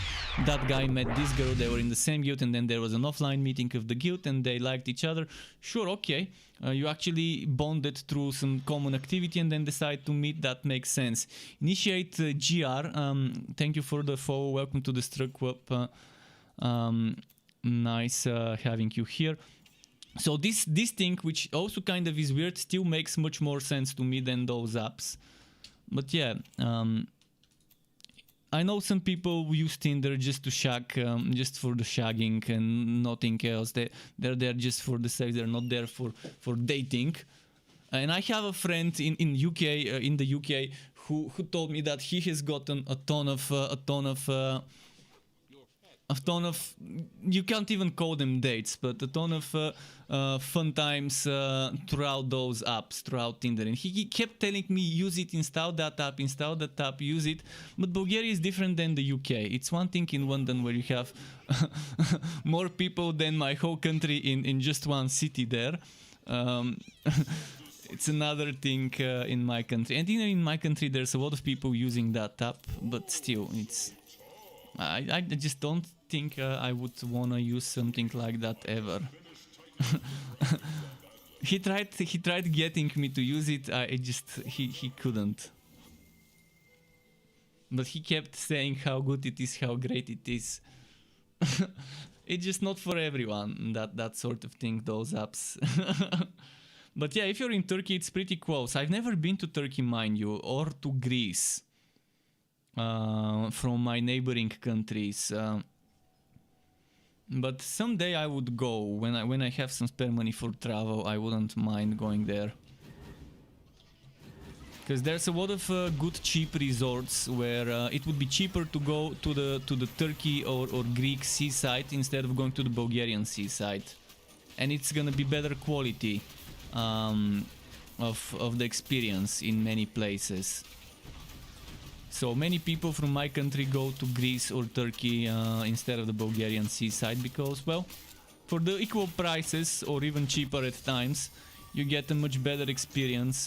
that guy met this girl, they were in the same guild, and then there was an offline meeting of the guild, and they liked each other. Sure, okay, you actually bonded through some common activity, and then decide to meet. That makes sense. Initiate GR. Thank you for the follow. Welcome to the Struck Web. Nice having you here. So this thing, which also kind of is weird, still makes much more sense to me than those apps. But yeah, I know some people use Tinder just to shag, just for the shagging and nothing else. They're there just for the sex. They're not there for dating. And I have a friend in the UK who told me that he has gotten a ton of, you can't even call them dates, but a ton of fun times throughout those apps, throughout Tinder. And he kept telling me, use it, install that app, use it. But Bulgaria is different than the UK. It's one thing in London where you have more people than my whole country in just one city there. It's another thing in my country. And in my country there's a lot of people using that app, but still, I just don't think I would wanna use something like that ever. He tried getting me to use it. He couldn't. But he kept saying how good it is, how great it is. It's just not for everyone, that sort of thing, those apps. But yeah, if you're in Turkey, it's pretty close. I've never been to Turkey, mind you, or to Greece. From my neighboring countries, but someday I would go when I have some spare money for travel. I wouldn't mind going there, because there's a lot of good cheap resorts where it would be cheaper to go to the Turkey or Greek seaside instead of going to the Bulgarian seaside, and it's gonna be better quality of the experience in many places. So many people from my country go to Greece or Turkey instead of the Bulgarian seaside because, well, for the equal prices or even cheaper at times, you get a much better experience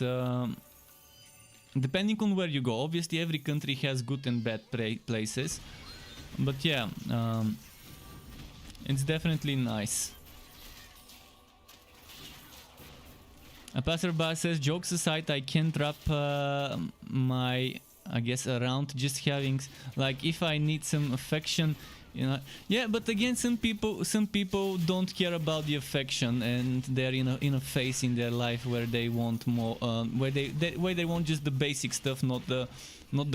depending on where you go. Obviously, every country has good and bad places, but yeah, it's definitely nice. A passerby says, jokes aside, I can't wrap I guess around just having, like, if I need some affection, you know. Yeah, but again, some people don't care about the affection, and they're in a phase in their life where they want more, where they want just the basic stuff, not the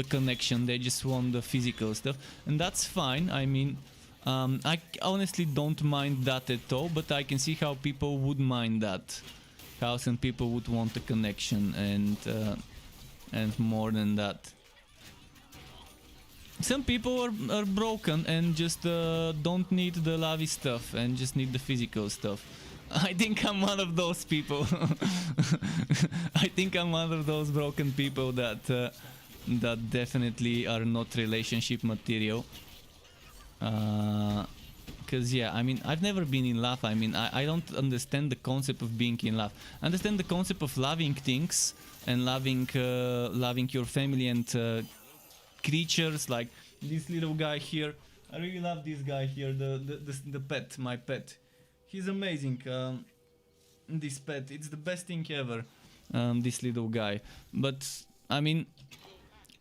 connection. They just want the physical stuff, and that's fine. I mean, I honestly don't mind that at all, but I can see how people would mind that, how some people would want a connection and more than that. Some people are broken and just don't need the lovey stuff and just need the physical stuff. I think I'm one of those people. I think I'm one of those broken people that definitely are not relationship material. Because yeah, I mean, I've never been in love. I mean, I don't understand the concept of being in love. I understand the concept of loving things and loving your family and creatures, like this little guy here. I really love this guy here, the pet, my pet. He's amazing. This pet, it's the best thing ever. This little guy. But I mean,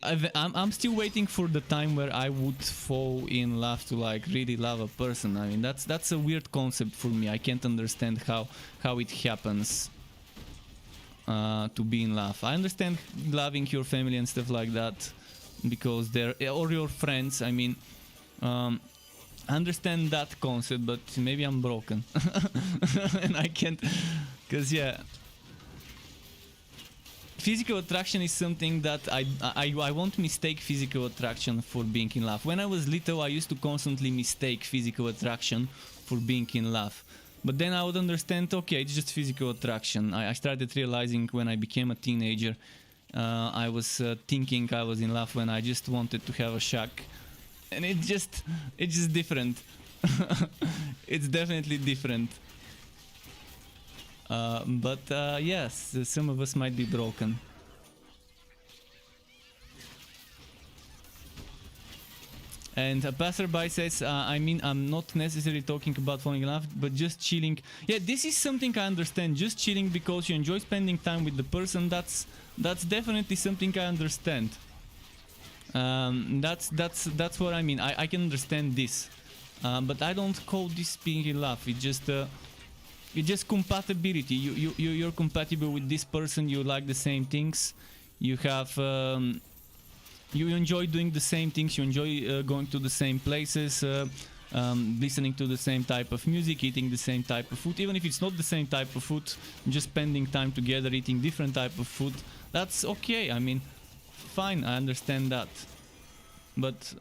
I'm still waiting for the time where I would fall in love to like really love a person. I mean, that's a weird concept for me. I can't understand how it happens. To be in love. I understand loving your family and stuff like that, because they're, or your friends. I mean, I understand that concept, but maybe I'm broken and I can't, because yeah, physical attraction is something that I won't mistake physical attraction for being in love. When I was little, I used to constantly mistake physical attraction for being in love. But then I would understand, okay, it's just physical attraction. I started realizing when I became a teenager, I was thinking I was in love when I just wanted to have a shack. And it's just different. It's definitely different. But yes, some of us might be broken. And a passerby says, I mean, I'm not necessarily talking about falling in love, but just chilling. Yeah, this is something I understand. Just chilling because you enjoy spending time with the person. That's definitely something I understand. That's what I mean. I can understand this, but I don't call this being in love. It's just compatibility. You're compatible with this person. You like the same things. You have. You enjoy doing the same things, you enjoy going to the same places, listening to the same type of music, eating the same type of food. Even if it's not the same type of food, just spending time together eating different type of food, that's okay. I mean, fine, I understand that. But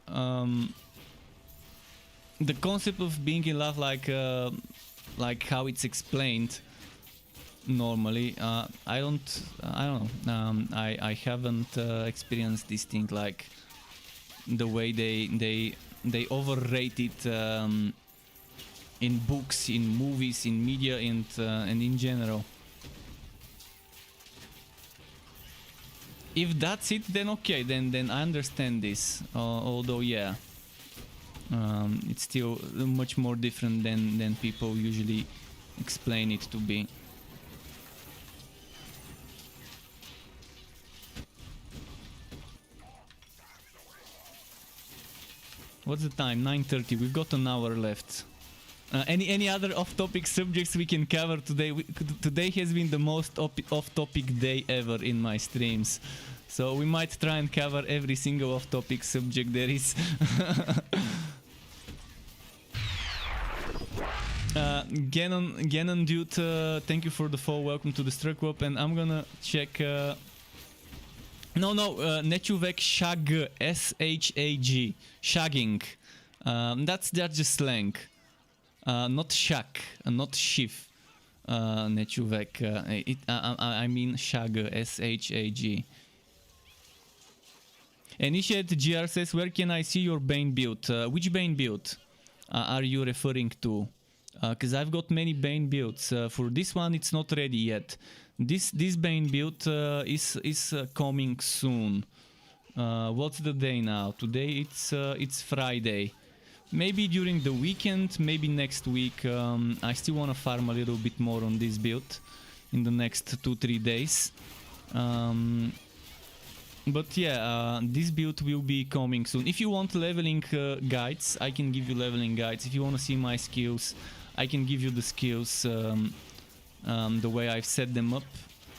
the concept of being in love, like how it's explained normally, I don't know. I haven't experienced this thing, like the way they overrate it in books, in movies, in media, and in general. If that's it, then okay, then I understand this. Although yeah, it's still much more different than people usually explain it to be. What's the time? 9:30. We've got an hour left. Any other off-topic subjects we can cover today? Today has been the most off-topic day ever in my streams, so we might try and cover every single off-topic subject there is. Gannon dude, thank you for the follow. Welcome to the Struckwop, and I'm gonna check. Nechuvek shag, S-H-A-G, shagging. That's just slang. Not shag, not shif. Nechuvek. I mean shag, S-H-A-G. Initiate GR says, where can I see your Bane build? Which Bane build are you referring to? Because I've got many Bane builds. For this one, it's not ready yet. This Bane build is coming soon. What's the day now? Today it's Friday. Maybe during the weekend, maybe next week. I still want to farm a little bit more on this build in the next 2-3 days. But yeah, this build will be coming soon. If you want leveling guides, I can give you leveling guides. If you want to see my skills, I can give you the skills. The way I've set them up,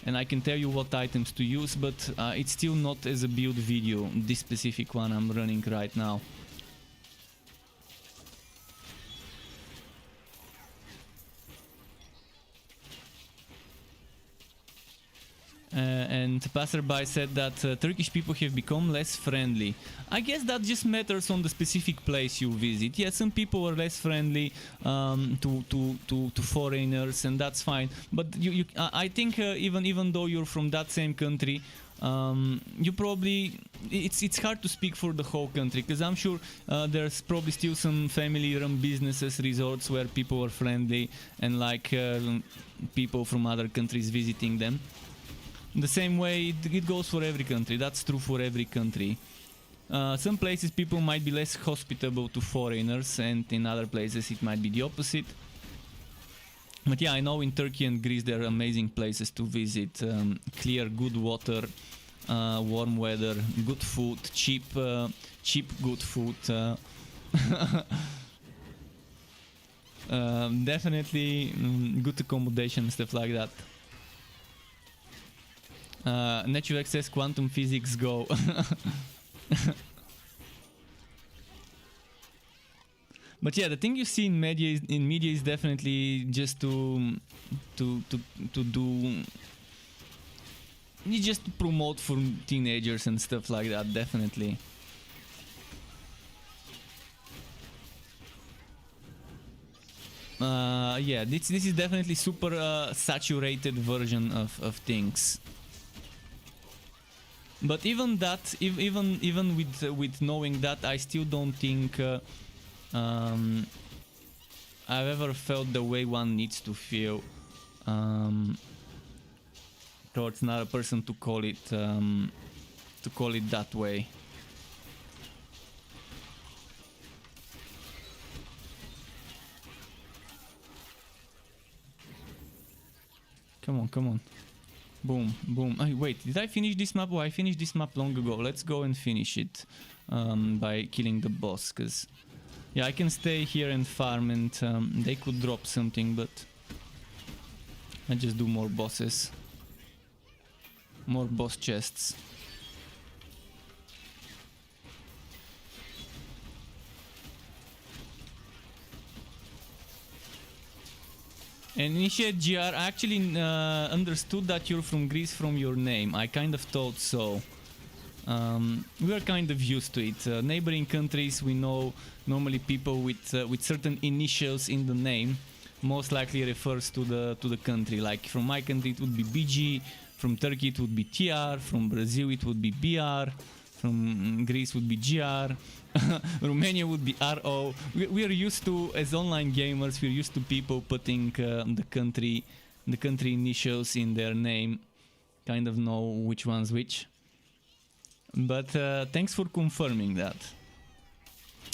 and I can tell you what items to use, but it's still not as a build video, this specific one I'm running right now. And Passerby said that Turkish people have become less friendly. I guess that just matters on the specific place you visit. Yeah, some people are less friendly to foreigners, and that's fine. But I think even though you're from that same country, you probably it's hard to speak for the whole country, because I'm sure there's probably still some family-run businesses, resorts where people are friendly and like people from other countries visiting them. The same way it goes for every country. That's true for every country. Some places people might be less hospitable to foreigners, and in other places it might be the opposite. But yeah, I know in Turkey and Greece there are amazing places to visit. Clear, good water, warm weather, good food, cheap good food. Definitely good accommodation and stuff like that. Natural access, quantum physics, go. But yeah, the thing you see in media is definitely just to do, just to promote for teenagers and stuff like that. Definitely. Yeah, this is definitely super saturated version of things. But even that, even with knowing that, I still don't think I've ever felt the way one needs to feel towards another person to call it that way. Come on, come on. Boom, boom. Oh, wait, did I finish this map? Oh, I finished this map long ago. Let's go and finish it by killing the boss, because yeah, I can stay here and farm, and they could drop something, but I just do more bosses. More boss chests. And Initiate GR, I actually understood that you're from Greece from your name. I kind of thought so. We are kind of used to it. Neighboring countries, we know normally people with certain initials in the name most likely refers to the country. Like from my country it would be BG, from Turkey it would be TR, from Brazil it would be BR, from Greece would be GR, Romania would be RO. We are used to, as online gamers, we're used to people putting the country initials in their name. Kind of know which one's which. But thanks for confirming that.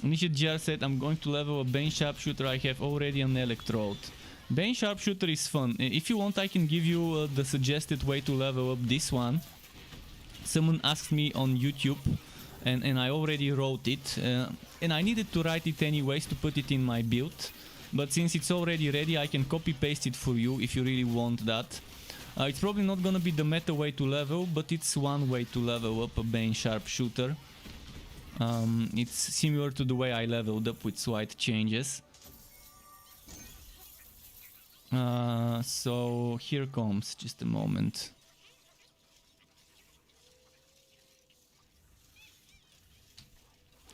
Initiate GR said, I'm going to level a Bane Sharpshooter. I have already an Electrode. Bane Sharpshooter is fun. If you want, I can give you the suggested way to level up this one. Someone asked me on YouTube, and I already wrote it. And I needed to write it anyways to put it in my build. But since it's already ready, I can copy paste it for you if you really want that. It's probably not gonna be the meta way to level, but it's one way to level up a Bane Sharpshooter. It's similar to the way I leveled up with slight changes. So here comes, just a moment.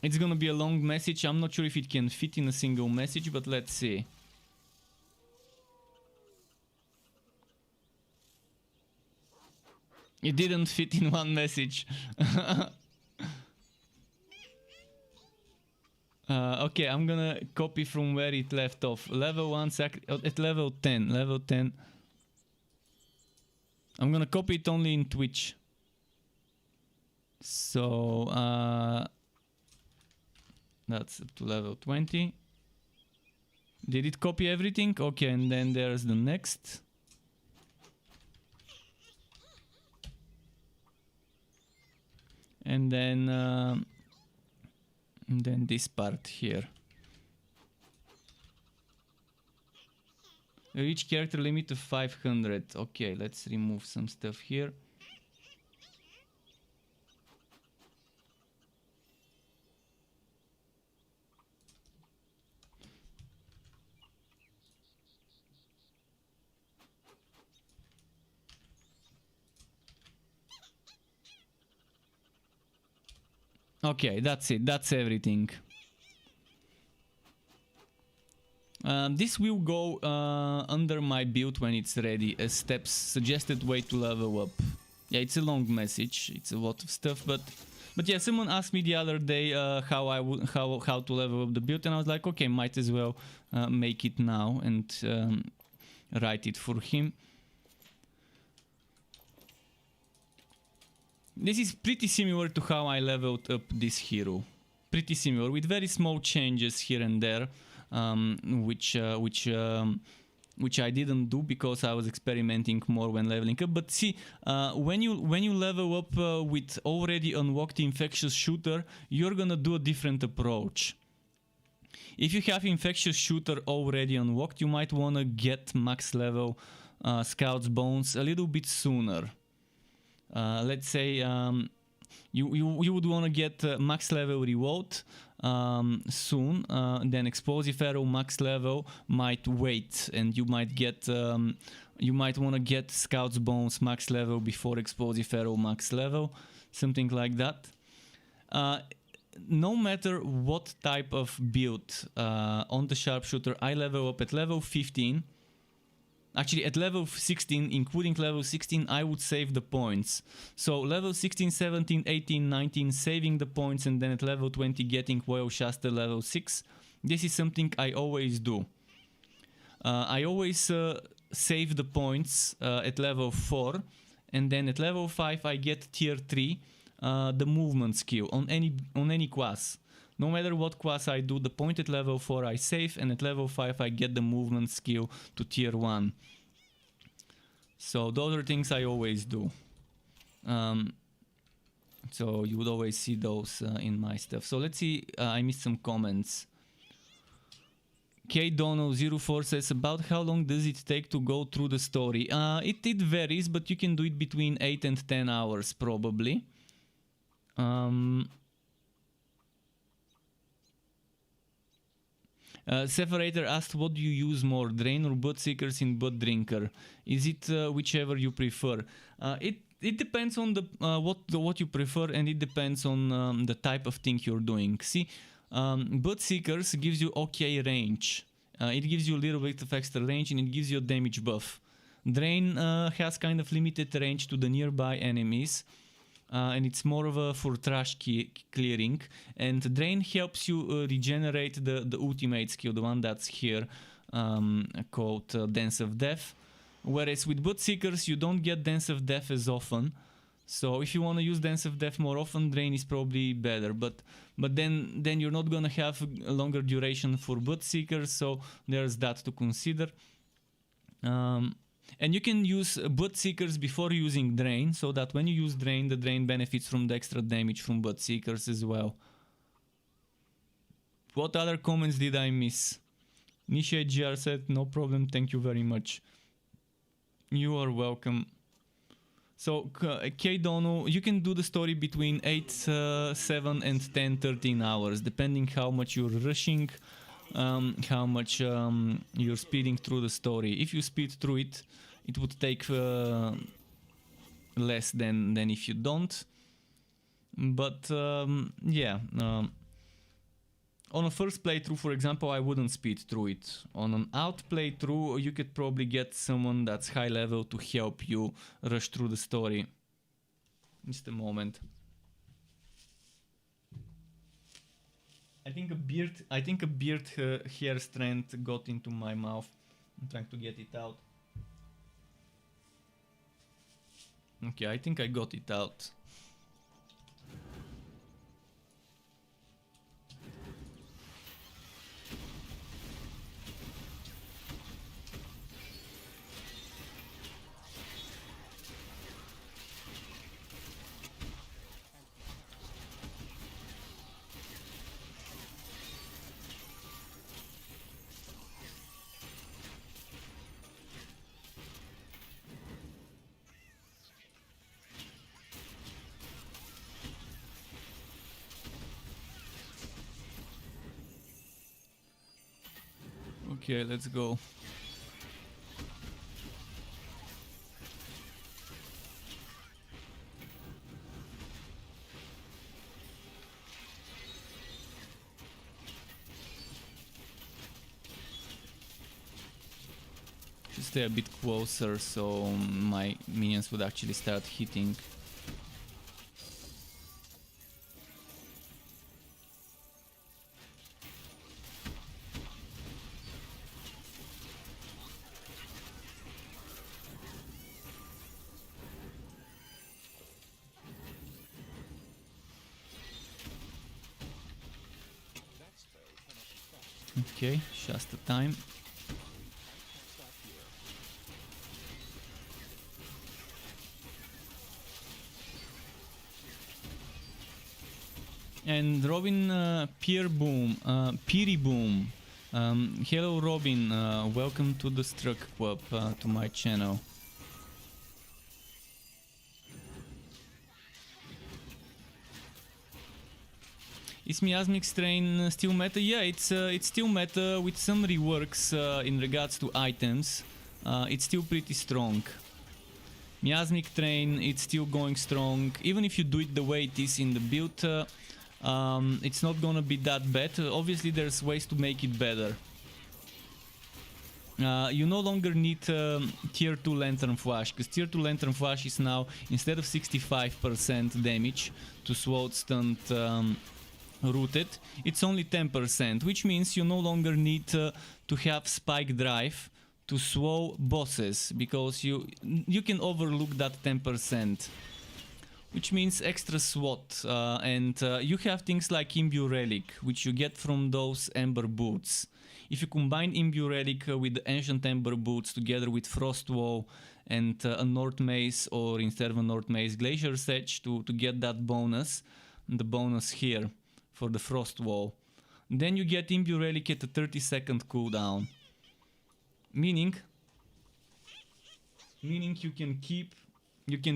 It's gonna be a long message. I'm not sure if it can fit in a single message, but let's see. It didn't fit in one message. Okay, I'm gonna copy from where it left off. Level 1 at level 10. Level 10. I'm gonna copy it only in Twitch. So that's up to level 20. Did it copy everything? Okay, and then there's the next. And then this part here. Reach character limit of 500. Okay, let's remove some stuff here. Okay, that's it. That's everything. This will go under my build when it's ready as steps, suggested way to level up. Yeah, it's a long message. It's a lot of stuff, but yeah, someone asked me the other day how to level up the build, and I was like, okay, might as well make it now and write it for him. This is pretty similar to how I leveled up this hero. Pretty similar, with very small changes here and there, which I didn't do because I was experimenting more when leveling up. But see, when you level up with already unlocked Infectious Shooter, you're gonna do a different approach. If you have Infectious Shooter already unlocked, you might wanna get max level Scout's Bones a little bit sooner. Let's say you would want to get max level Reload soon, then Explosive Arrow max level might wait, and you might want to get Scout's Bones max level before Explosive Arrow max level, something like that. No matter what type of build on the Sharpshooter, I level up at level 15. Actually, at level 16, including level 16, I would save the points. So level 16, 17, 18, 19, saving the points, and then at level 20 getting Royal Shasta level 6. This is something I always do. I always save the points at level 4, and then at level 5 I get tier 3, the movement skill on any class. No matter what class I do, the point at level 4 I save, and at level 5 I get the movement skill to tier 1. So those are things I always do. So you would always see those in my stuff. So let's see, I missed some comments. KDono04 says, about how long does it take to go through the story? It varies, but you can do it between 8 and 10 hours probably. Separator asked, what do you use more, Drain or Butt Seekers in Butt Drinker? Is it whichever you prefer? It depends on the what you prefer, and it depends on the type of thing you're doing. See, Butt Seekers gives you okay range. It gives you a little bit of extra range, and it gives you a damage buff. Drain has kind of limited range to the nearby enemies. And it's more of a for trash clearing, and Drain helps you regenerate the ultimate skill, the one that's here, called Dance of Death. Whereas with Butt Seekers you don't get Dance of Death as often, so if you want to use Dance of Death more often, Drain is probably better, but then you're not gonna have a longer duration for Butt Seekers, so there's that to consider. And you can use Butt Seekers before using Drain, so that when you use Drain, the Drain benefits from the extra damage from Butt Seekers as well. What other comments did I miss? Nisha GR said, no problem, thank you very much. You are welcome. So, KDono, you can do the story between 8, 7 and 10, 13 hours, depending how much you're rushing, how much you're speeding through the story. If you speed through it, it would take less than if you don't. But yeah, on a first playthrough, for example, I wouldn't speed through it. On an out playthrough, you could probably get someone that's high level to help you rush through the story. Just a moment. I think a beard hair strand got into my mouth. I'm trying to get it out. Okay, I think I got it out. Okay, let's go. Should stay a bit closer so my minions would actually start hitting. Okay, just the time. And Robin Peer Boom, Peary Boom. Hello Robin, welcome to the Struck Club, to my channel. Is Miasmic Strain still meta? Yeah, it's still meta with some reworks in regards to items. It's still pretty strong. Miasmic Train, it's still going strong. Even if you do it the way it is in the build, it's not gonna be that bad. Obviously there's ways to make it better. You no longer need tier 2 Lantern Flash, because tier 2 Lantern Flash is now, instead of 65% damage to SWOT stunt rooted, it's only 10%, which means you no longer need to have spike drive to swow bosses, because you can overlook that 10%, which means extra SWAT, and you have things like Imbue Relic, which you get from those Ember Boots. If you combine Imbue Relic with the Ancient Ember Boots together with Frost Wall and a North Mace, or instead of a North Mace, Glacier Sedge to get that bonus, the bonus here for the Frost Wall, then you get Imbue Relic at a 30-second cooldown. Meaning you can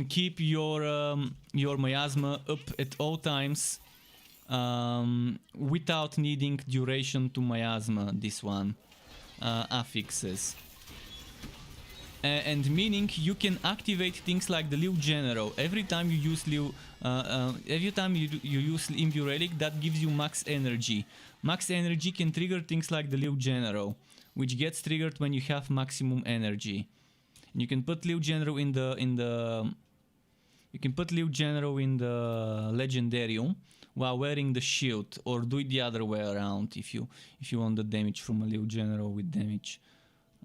keep your miasma up at all times without needing duration to miasma. This one affixes. And meaning you can activate things like the Liu General. Every time you use you use Imbue Relic, that gives you max energy. Max energy can trigger things like the Liu General, which gets triggered when you have maximum energy. And you can put Liu General in the Legendarium while wearing the shield, or do it the other way around if you want the damage from a Liu General with damage.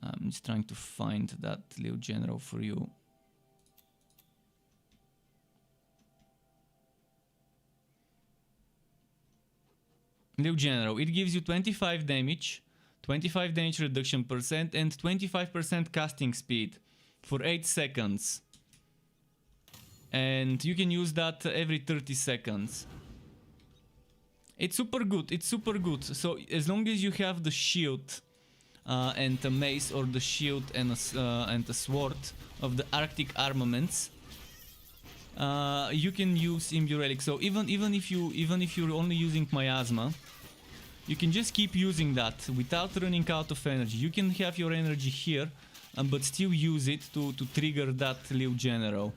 I'm just trying to find that Liu General for you. Liu General, it gives you 25 damage reduction percent, and 25% casting speed for 8 seconds. And you can use that every 30 seconds. It's super good. So as long as you have the shield and a mace, or the shield and a sword of the Arctic armaments, you can use Imbue Relic. So even if you're only using miasma, you can just keep using that without running out of energy. You can have your energy here, but still use it to trigger that Liu General.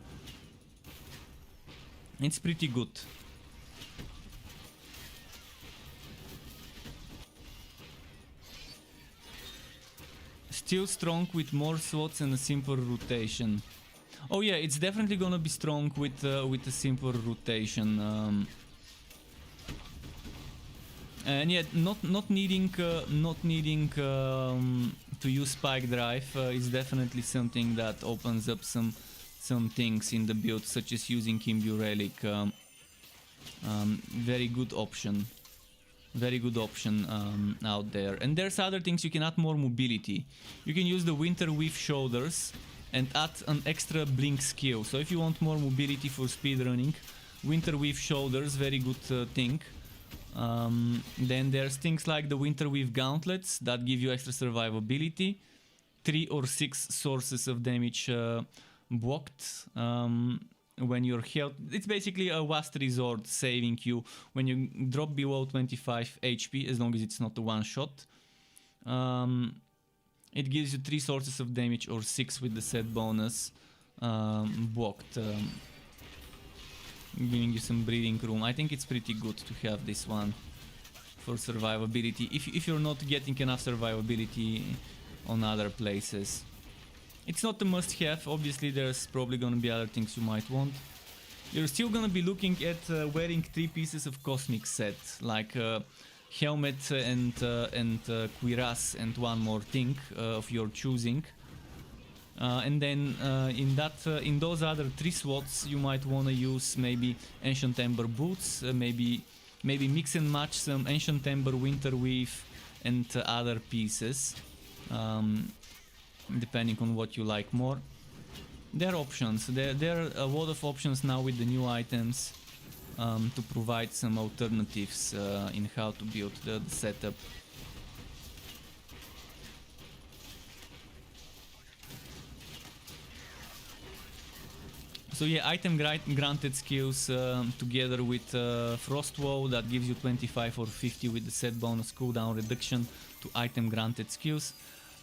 It's pretty good. Still strong with more slots and a simple rotation. Oh yeah, it's definitely gonna be strong with a simple rotation. And yeah, not needing to use spike drive is definitely something that opens up some things in the build, such as using Imbue Relic. Very good option. Out there. And there's other things. You can add more mobility. You can use the Winter Weave Shoulders and add an extra blink skill. So if you want more mobility for speedrunning, Winter Weave Shoulders, very good thing. Then there's things like the Winter Weave Gauntlets that give you extra survivability, 3 or 6 sources of damage blocked when you're health. It's basically a last resort, saving you when you drop below 25 HP, as long as it's not a one shot. It gives you 3 sources of damage, or 6 with the set bonus blocked, giving you some breathing room. I think it's pretty good to have this one for survivability if you're not getting enough survivability on other places. It's not a must-have. Obviously there's probably gonna be other things you might want. You're still gonna be looking at wearing 3 pieces of cosmic set, like helmet and cuirass and one more thing of your choosing. And then in those other 3 slots you might wanna use maybe Ancient Ember Boots, maybe mix and match some Ancient Ember, Winter Weave and other pieces. Depending on what you like more. There are options. There are a lot of options now with the new items to provide some alternatives in how to build the setup. So yeah, item granted skills together with Frost Wall, that gives you 25 or 50 with the set bonus cooldown reduction to item granted skills.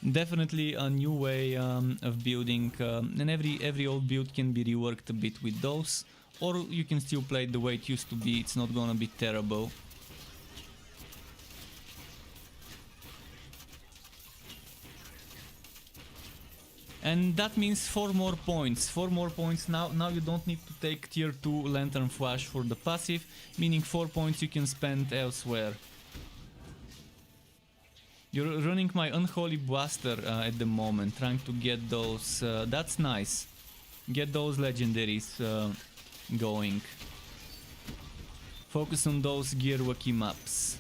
Definitely a new way of building, and every old build can be reworked a bit with those, or you can still play it the way it used to be. It's not gonna be terrible. And that means 4 more points. 4 more points. Now you don't need to take tier 2 Lantern Flash for the passive, meaning 4 points you can spend elsewhere. You're running my Unholy Blaster at the moment, trying to get those... that's nice. Get those legendaries going. Focus on those Gearwalkie maps.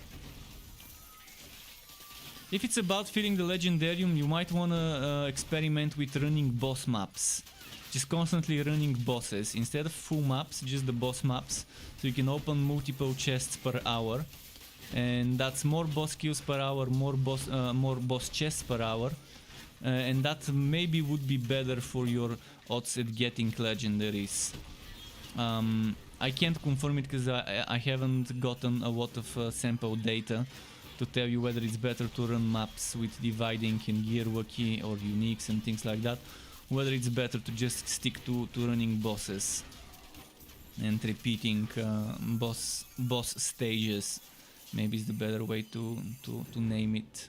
If it's about filling the Legendarium, you might wanna experiment with running boss maps. Just constantly running bosses. Instead of full maps, just the boss maps. So you can open multiple chests per hour. And that's more boss kills per hour, more boss chests per hour. And that maybe would be better for your odds at getting legendaries. I can't confirm it because I haven't gotten a lot of sample data to tell you whether it's better to run maps with dividing in Gearwalkie or uniques and things like that, whether it's better to just stick to running bosses and repeating boss stages. Maybe it's the better way to name it.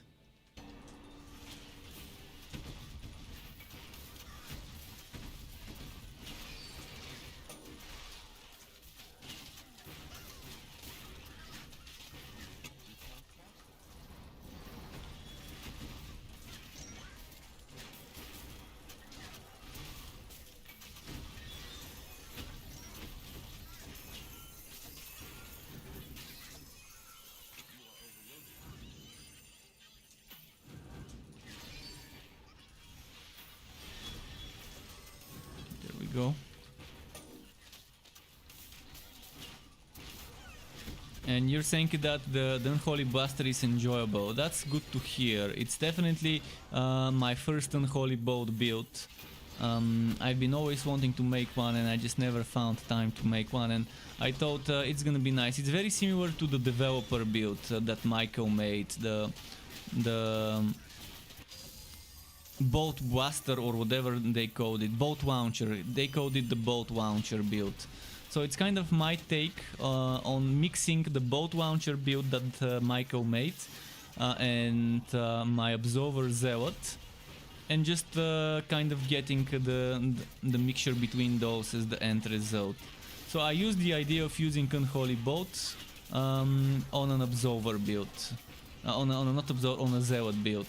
Go. And you're saying that the Unholy Blaster is enjoyable. That's good to hear. It's definitely my first Unholy Bolt build. I've been always wanting to make one and I just never found time to make one, and I thought it's gonna be nice. It's very similar to the developer build that Michael made, the Bolt Blaster or whatever they called it, Bolt Launcher. They called it the Bolt Launcher build. So it's kind of my take on mixing the Bolt Launcher build that Michael made and my Absolver Zealot, and just kind of getting the mixture between those as the end result. So I used the idea of using Unholy Bolt on an Absolver build, on a Zealot build.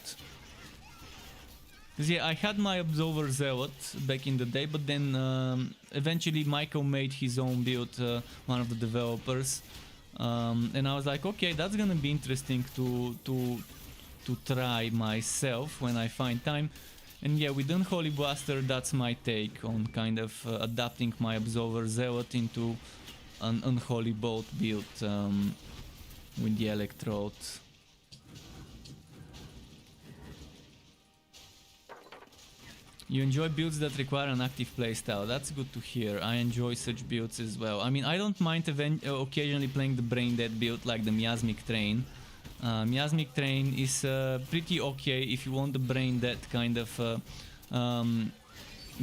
Because yeah, I had my Absolver Zealot back in the day, but then eventually Michael made his own build, one of the developers, and I was like, okay, that's gonna be interesting to try myself when I find time. And yeah, with Unholy Blaster, that's my take on kind of adapting my Absolver Zealot into an Unholy Bolt build with the Electrode. You enjoy builds that require an active playstyle. That's good to hear. I enjoy such builds as well. I mean, I don't mind occasionally playing the Brain Dead build like the Miasmic Train. Miasmic Train is pretty okay if you want the Brain Dead kind of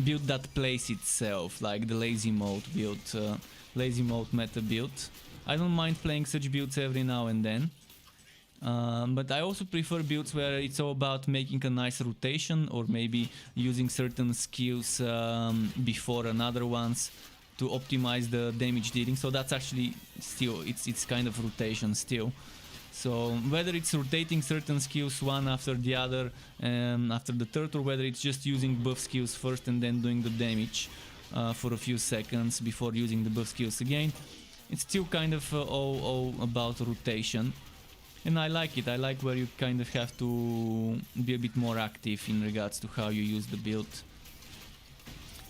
build that plays itself, like the Lazy Mode build, Lazy Mode meta build. I don't mind playing such builds every now and then. But I also prefer builds where it's all about making a nice rotation, or maybe using certain skills before another ones to optimize the damage dealing. So that's actually still, it's kind of rotation still. So whether it's rotating certain skills one after the other, after the third, or whether it's just using buff skills first and then doing the damage for a few seconds before using the buff skills again, it's still kind of all about rotation. And I like it. I like where you kind of have to be a bit more active in regards to how you use the build.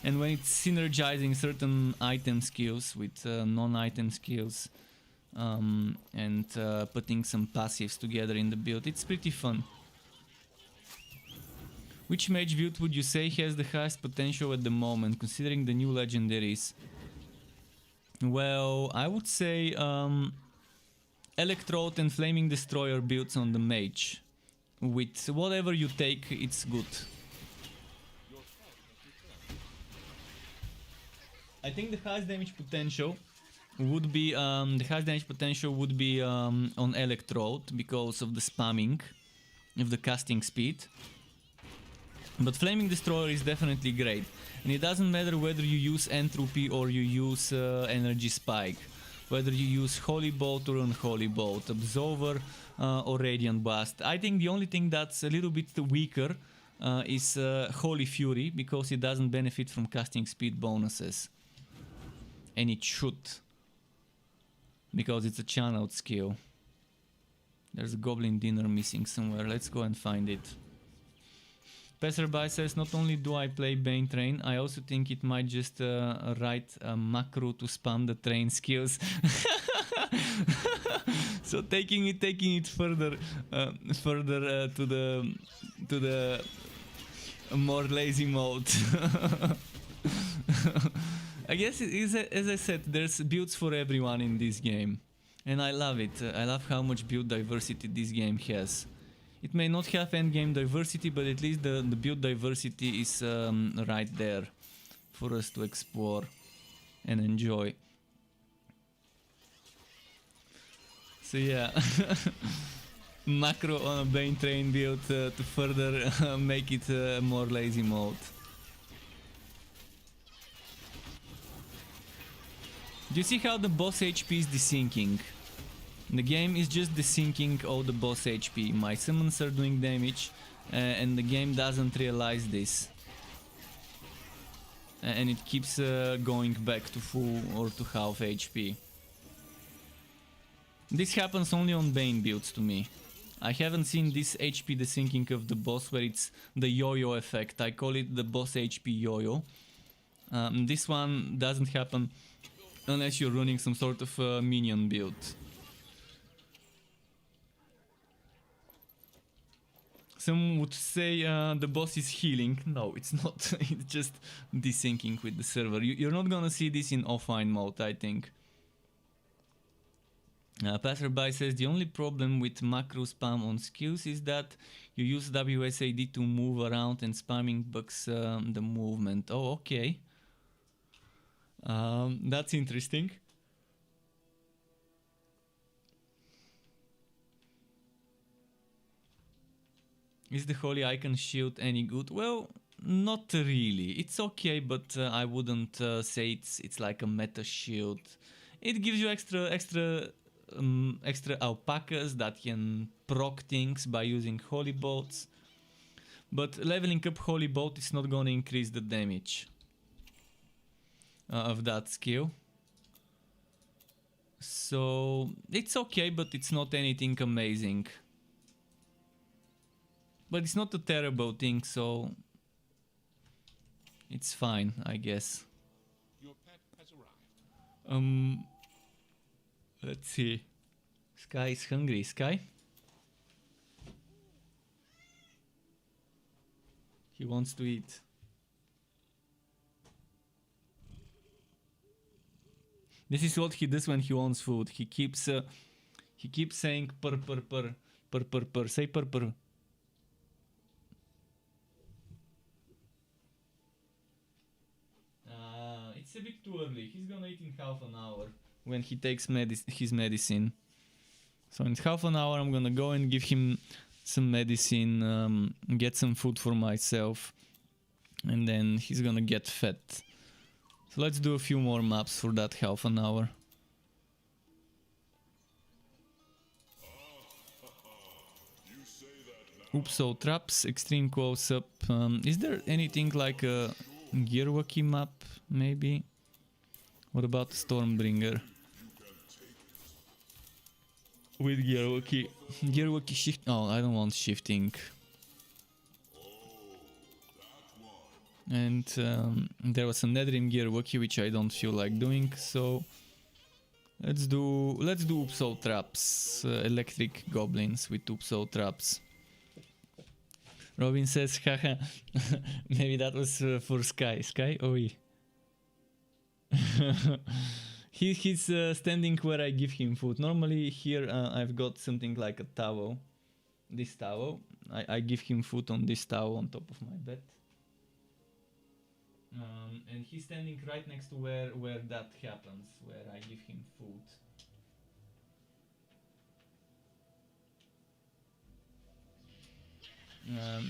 And when it's synergizing certain item skills with non-item skills and putting some passives together in the build, it's pretty fun. Which mage build would you say has the highest potential at the moment, considering the new legendaries? Well, I would say Electrode and Flaming Destroyer builds on the mage. With whatever you take, it's good. I think the highest damage potential would be on Electrode because of the spamming of the casting speed. But Flaming Destroyer is definitely great. And it doesn't matter whether you use Entropy or you use Energy Spike. Whether you use Holy Bolt or Unholy Bolt, Absolver or Radiant Blast. I think the only thing that's a little bit weaker is Holy Fury, because it doesn't benefit from casting speed bonuses. And it should, because it's a channeled skill. There's a Goblin Dinner missing somewhere, let's go and find it. Passerby says, not only do I play Bane Train, I also think it might just write a macro to spam the train skills. So taking it further, to the more lazy mode. I guess it is, as I said, there's builds for everyone in this game, and I love it. I love how much build diversity this game has. It may not have endgame diversity, but at least the build diversity is right there for us to explore and enjoy. So yeah, macro on a Bane Train build to further make it more lazy mode. Do you see how the boss HP is desyncing? The game is just desyncing all the boss HP. My summons are doing damage and the game doesn't realize this. And it keeps going back to full or to half HP. This happens only on Bane builds to me. I haven't seen this HP desyncing of the boss where it's the yo-yo effect. I call it the boss HP yo-yo. This one doesn't happen unless you're running some sort of minion build. Some would say the boss is healing. No, it's not. It's just desyncing with the server. You're not gonna see this in offline mode, I think. Passerby says the only problem with macro spam on skills is that you use WSAD to move around and spamming bugs the movement. Oh, okay. That's interesting. Is the Holy Icon shield any good? Well, not really. It's okay, but I wouldn't say it's like a meta shield. It gives you extra alpacas that can proc things by using Holy Bolts. But leveling up Holy Bolt is not gonna increase the damage of that skill. So it's okay, but it's not anything amazing. But it's not a terrible thing, so it's fine, I guess. Your pet has arrived. Let's see. Sky is hungry. Sky? He wants to eat. This is what he does when he wants food. He keeps saying purr purr purr purr purr purr. Say purr purr. It's a bit too early. He's gonna eat in half an hour when he takes his medicine. So in half an hour I'm gonna go and give him some medicine, get some food for myself, and then he's gonna get fed. So let's do a few more maps for that half an hour. Oops, so traps, extreme close up. Is there anything like a Gearwalkie map, maybe? What about Stormbringer? With Gearwalkie. Gearwalkie shift. Oh, I don't want shifting. And there was a Netherrim Gearwalkie which I don't feel like doing, so let's do Upsol traps, electric goblins with Upsol traps. Robin says, haha, maybe that was for Sky. Sky? Oi. He's standing where I give him food. Normally here I've got something like a towel. This towel. I give him food on this towel on top of my bed. And he's standing right next to where that happens, where I give him food.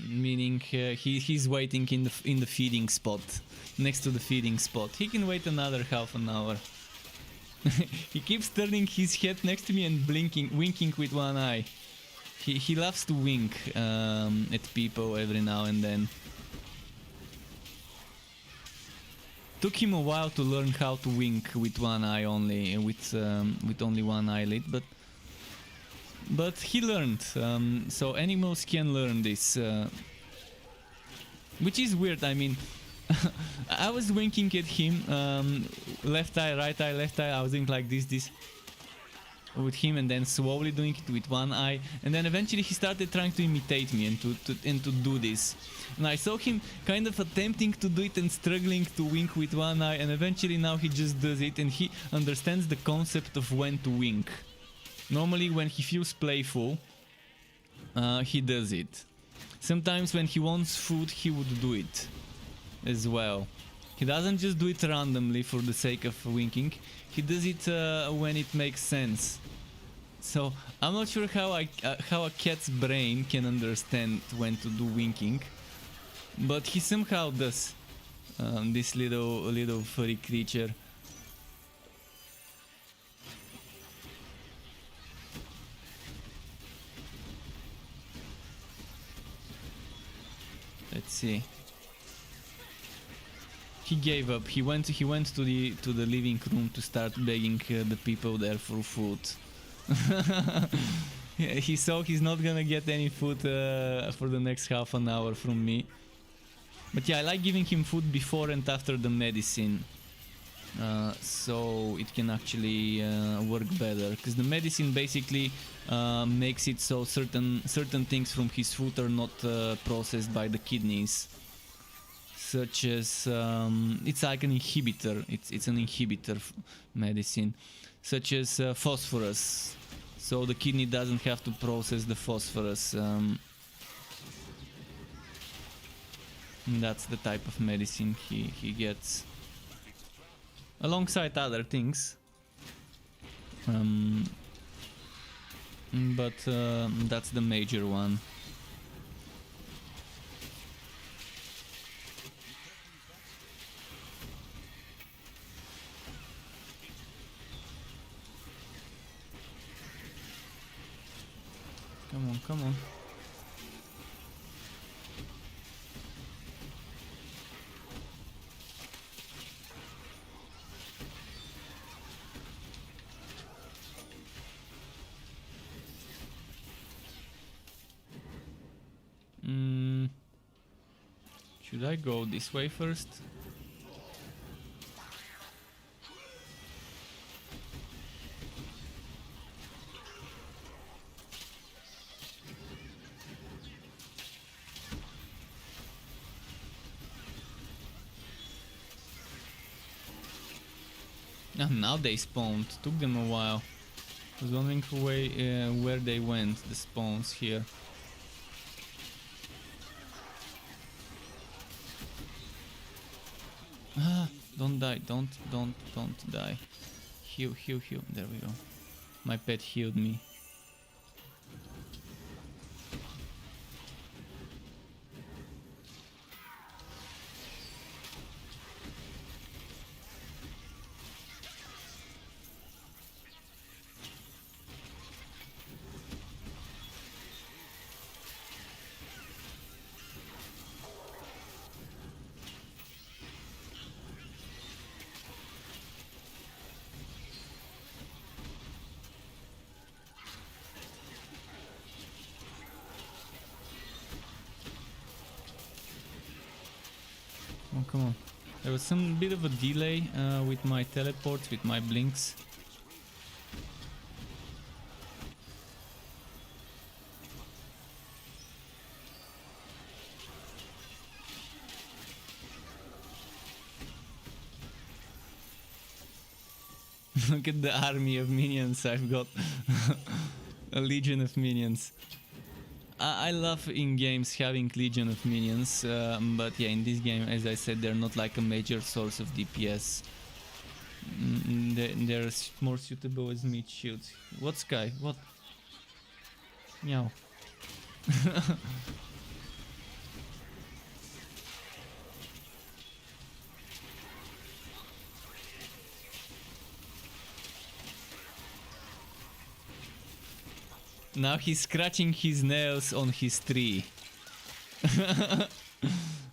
Meaning he's waiting in the feeding spot, next to the feeding spot. He can wait another half an hour. He keeps turning his head next to me and winking with one eye. He loves to wink at people every now and then. Took him a while to learn how to wink with one eye only, with only one eyelid, but he learned. So animals can learn this, which is weird. I mean, I was winking at him, left eye, right eye, left eye. I was doing like this with him, and then slowly doing it with one eye, and then eventually he started trying to imitate me and to do this. And I saw him kind of attempting to do it and struggling to wink with one eye, and eventually now he just does it, and he understands the concept of when to wink. Normally when he feels playful, he does it. Sometimes when he wants food, he would do it as well. He doesn't just do it randomly for the sake of winking. He does it when it makes sense. So I'm not sure how a cat's brain can understand when to do winking, but he somehow does. This little furry creature. Let's see. He gave up. He went to the living room to start begging the people there for food. He saw he's not gonna get any food for the next half an hour from me. But yeah, I like giving him food before and after the medicine, so it can actually work better. Because the medicine basically makes it so certain things from his food are not processed by the kidneys. Such as it's like an inhibitor. It's an inhibitor medicine, such as phosphorus. So the kidney doesn't have to process the phosphorus. That's the type of medicine he gets, alongside other things. But that's the major one. Come on, come on. Should I go this way first? Now they spawned. Took them a while. I was wondering where they went, the spawns here. Ah, don't die, don't die. Heal. There we go. My pet healed me. Oh, come on. There was some bit of a delay with my teleports, with my blinks. Look at the army of minions I've got. A legion of minions. I love in games having legion of minions, but yeah, in this game, as I said, they're not like a major source of DPS. They're more suitable as meat shields. What, Sky? What? Meow. Now he's scratching his nails on his tree.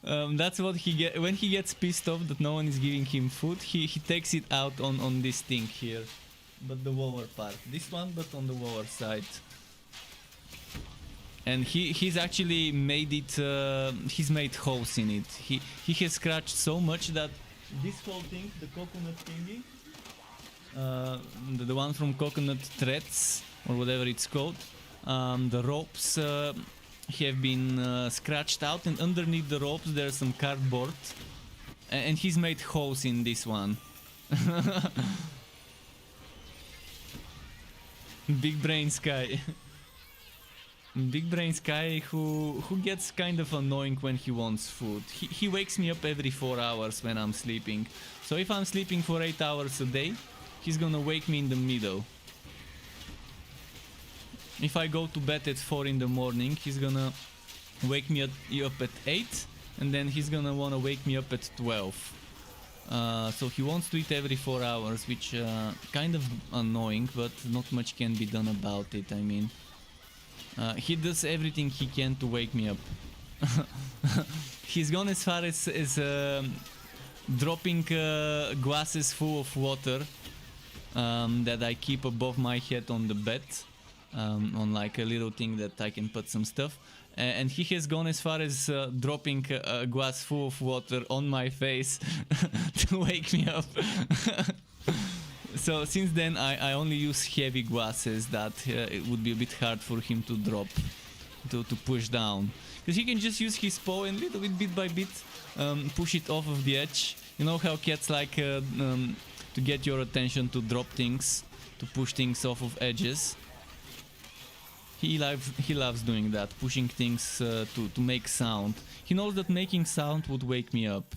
That's what he get when he gets pissed off that no one is giving him food. He takes it out on this thing here, but the lower part. This one, but on the lower side. And he's actually made it. He's made holes in it. He has scratched so much that this whole thing, the coconut thingy, the one from coconut threads or whatever it's called, the ropes have been scratched out, and underneath the ropes there's some cardboard, and he's made holes in this one. Big Brain Sky. Big Brain Sky, who gets kind of annoying when he wants food. He wakes me up every 4 hours when I'm sleeping. So if I'm sleeping for 8 hours a day, he's gonna wake me in the middle. If I go to bed at 4 in the morning, he's gonna wake me up at 8, and then he's gonna wanna wake me up at 12. So he wants to eat every 4 hours, which kind of annoying, but not much can be done about it. I mean, he does everything he can to wake me up. He's gone as far as dropping glasses full of water that I keep above my head on the bed, on like a little thing that I can put some stuff. And he has gone as far as dropping a glass full of water on my face to wake me up. So since then I only use heavy glasses that it would be a bit hard for him to drop, to push down. Because he can just use his paw and little bit by bit push it off of the edge. You know how cats like to get your attention to drop things, to push things off of edges. He loves doing that, pushing things to make sound. He knows that making sound would wake me up.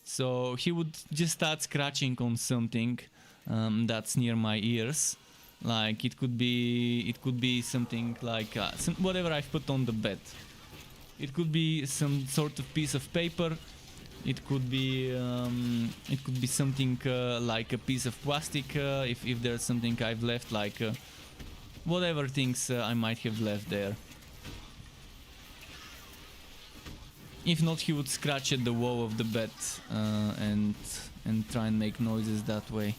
So he would just start scratching on something that's near my ears. Like it could be something like whatever I've put on the bed. It could be some sort of piece of paper. It could be something like a piece of plastic, if there's something I've left, like whatever things I might have left there. If not, he would scratch at the wall of the bed and try and make noises that way.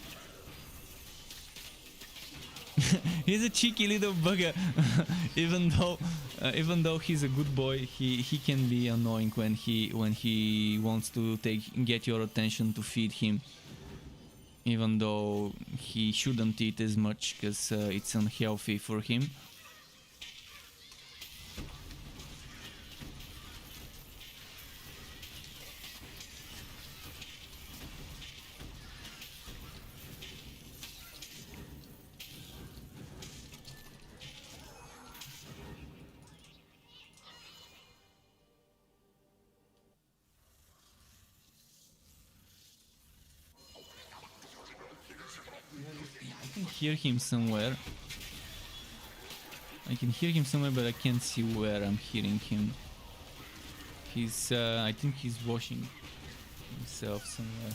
He's a cheeky little bugger. even though he's a good boy, he can be annoying when he wants to get your attention to feed him. Even though he shouldn't eat as much because it's unhealthy for him. Hear him somewhere. I can hear him somewhere, but I can't see where I'm hearing him. He's I think he's washing himself somewhere.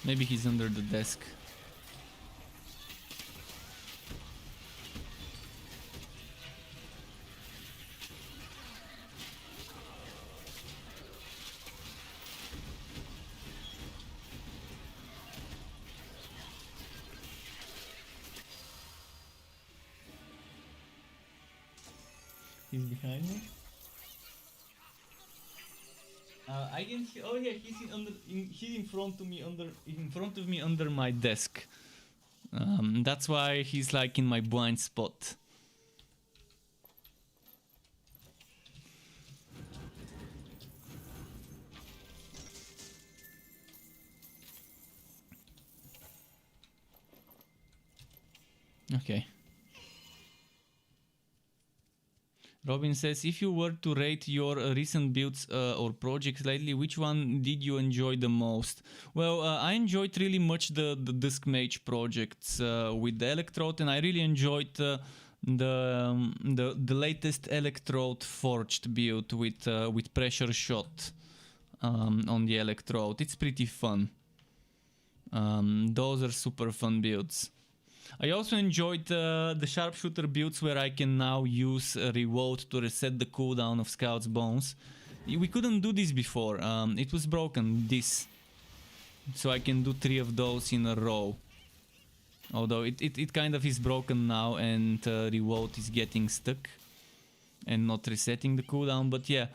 Maybe he's under the desk. He's behind me. I can see. Oh yeah, he's in front of me under my desk. That's why he's like in my blind spot. Okay. Robin says, if you were to rate your recent builds or projects lately, which one did you enjoy the most? Well, I enjoyed really much the Disc Mage projects with the Electrode, and I really enjoyed the latest Electrode Forged build with Pressure Shot on the Electrode. It's pretty fun. Those are super fun builds. I also enjoyed the Sharpshooter builds where I can now use Revolt to reset the cooldown of Scout's Bones. We couldn't do this before, it was broken, this. So I can do 3 of those in a row. Although it kind of is broken now and Revolt is getting stuck and not resetting the cooldown. But yeah,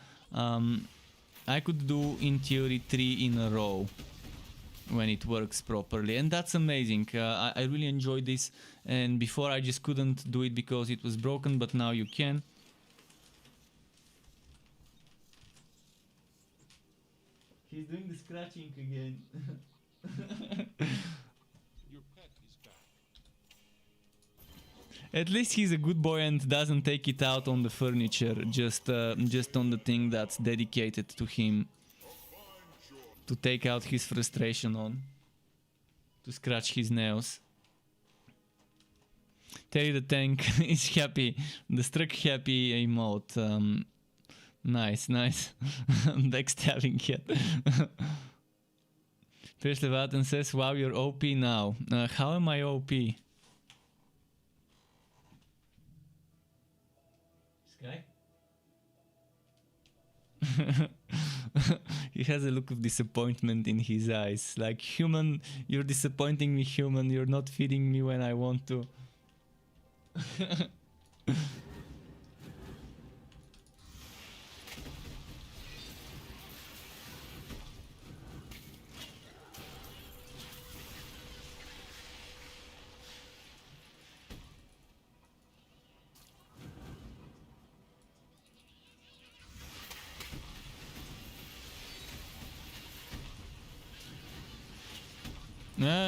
I could do in theory 3 in a row when it works properly, and that's amazing. I really enjoy this, and before I just couldn't do it because it was broken, but now you can. He's doing the scratching again. Your pet is back. At least he's a good boy and doesn't take it out on the furniture, just on the thing that's dedicated to him. To take out his frustration on. To scratch his nails. Terry the Tank is happy. The struck happy emote. Nice, nice. Backstabbing cat. Pierce Levatin says, wow, you're OP now. How am I OP? This guy? He has a look of disappointment in his eyes. Like, human, you're disappointing me, human. You're not feeding me when I want to.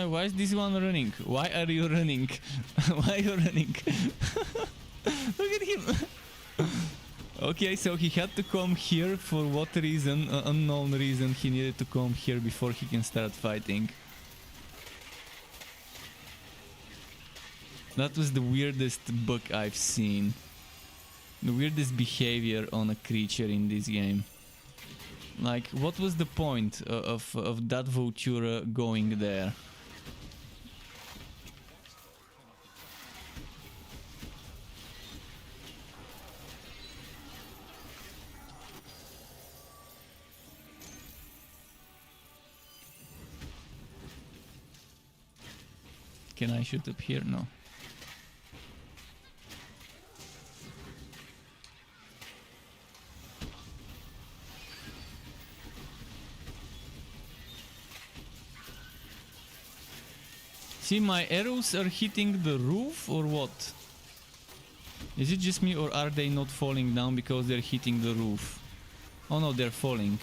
Why is this one running? Why are you running? Why are you running? Look at him! Okay, so he had to come here for what reason? Unknown reason he needed to come here before he can start fighting. That was the weirdest bug I've seen. The weirdest behavior on a creature in this game. Like, what was the point of that Vultura going there? Can I shoot up here? No. See, my arrows are hitting the roof or what? Is it just me or are they not falling down because they're hitting the roof? Oh no, they're falling.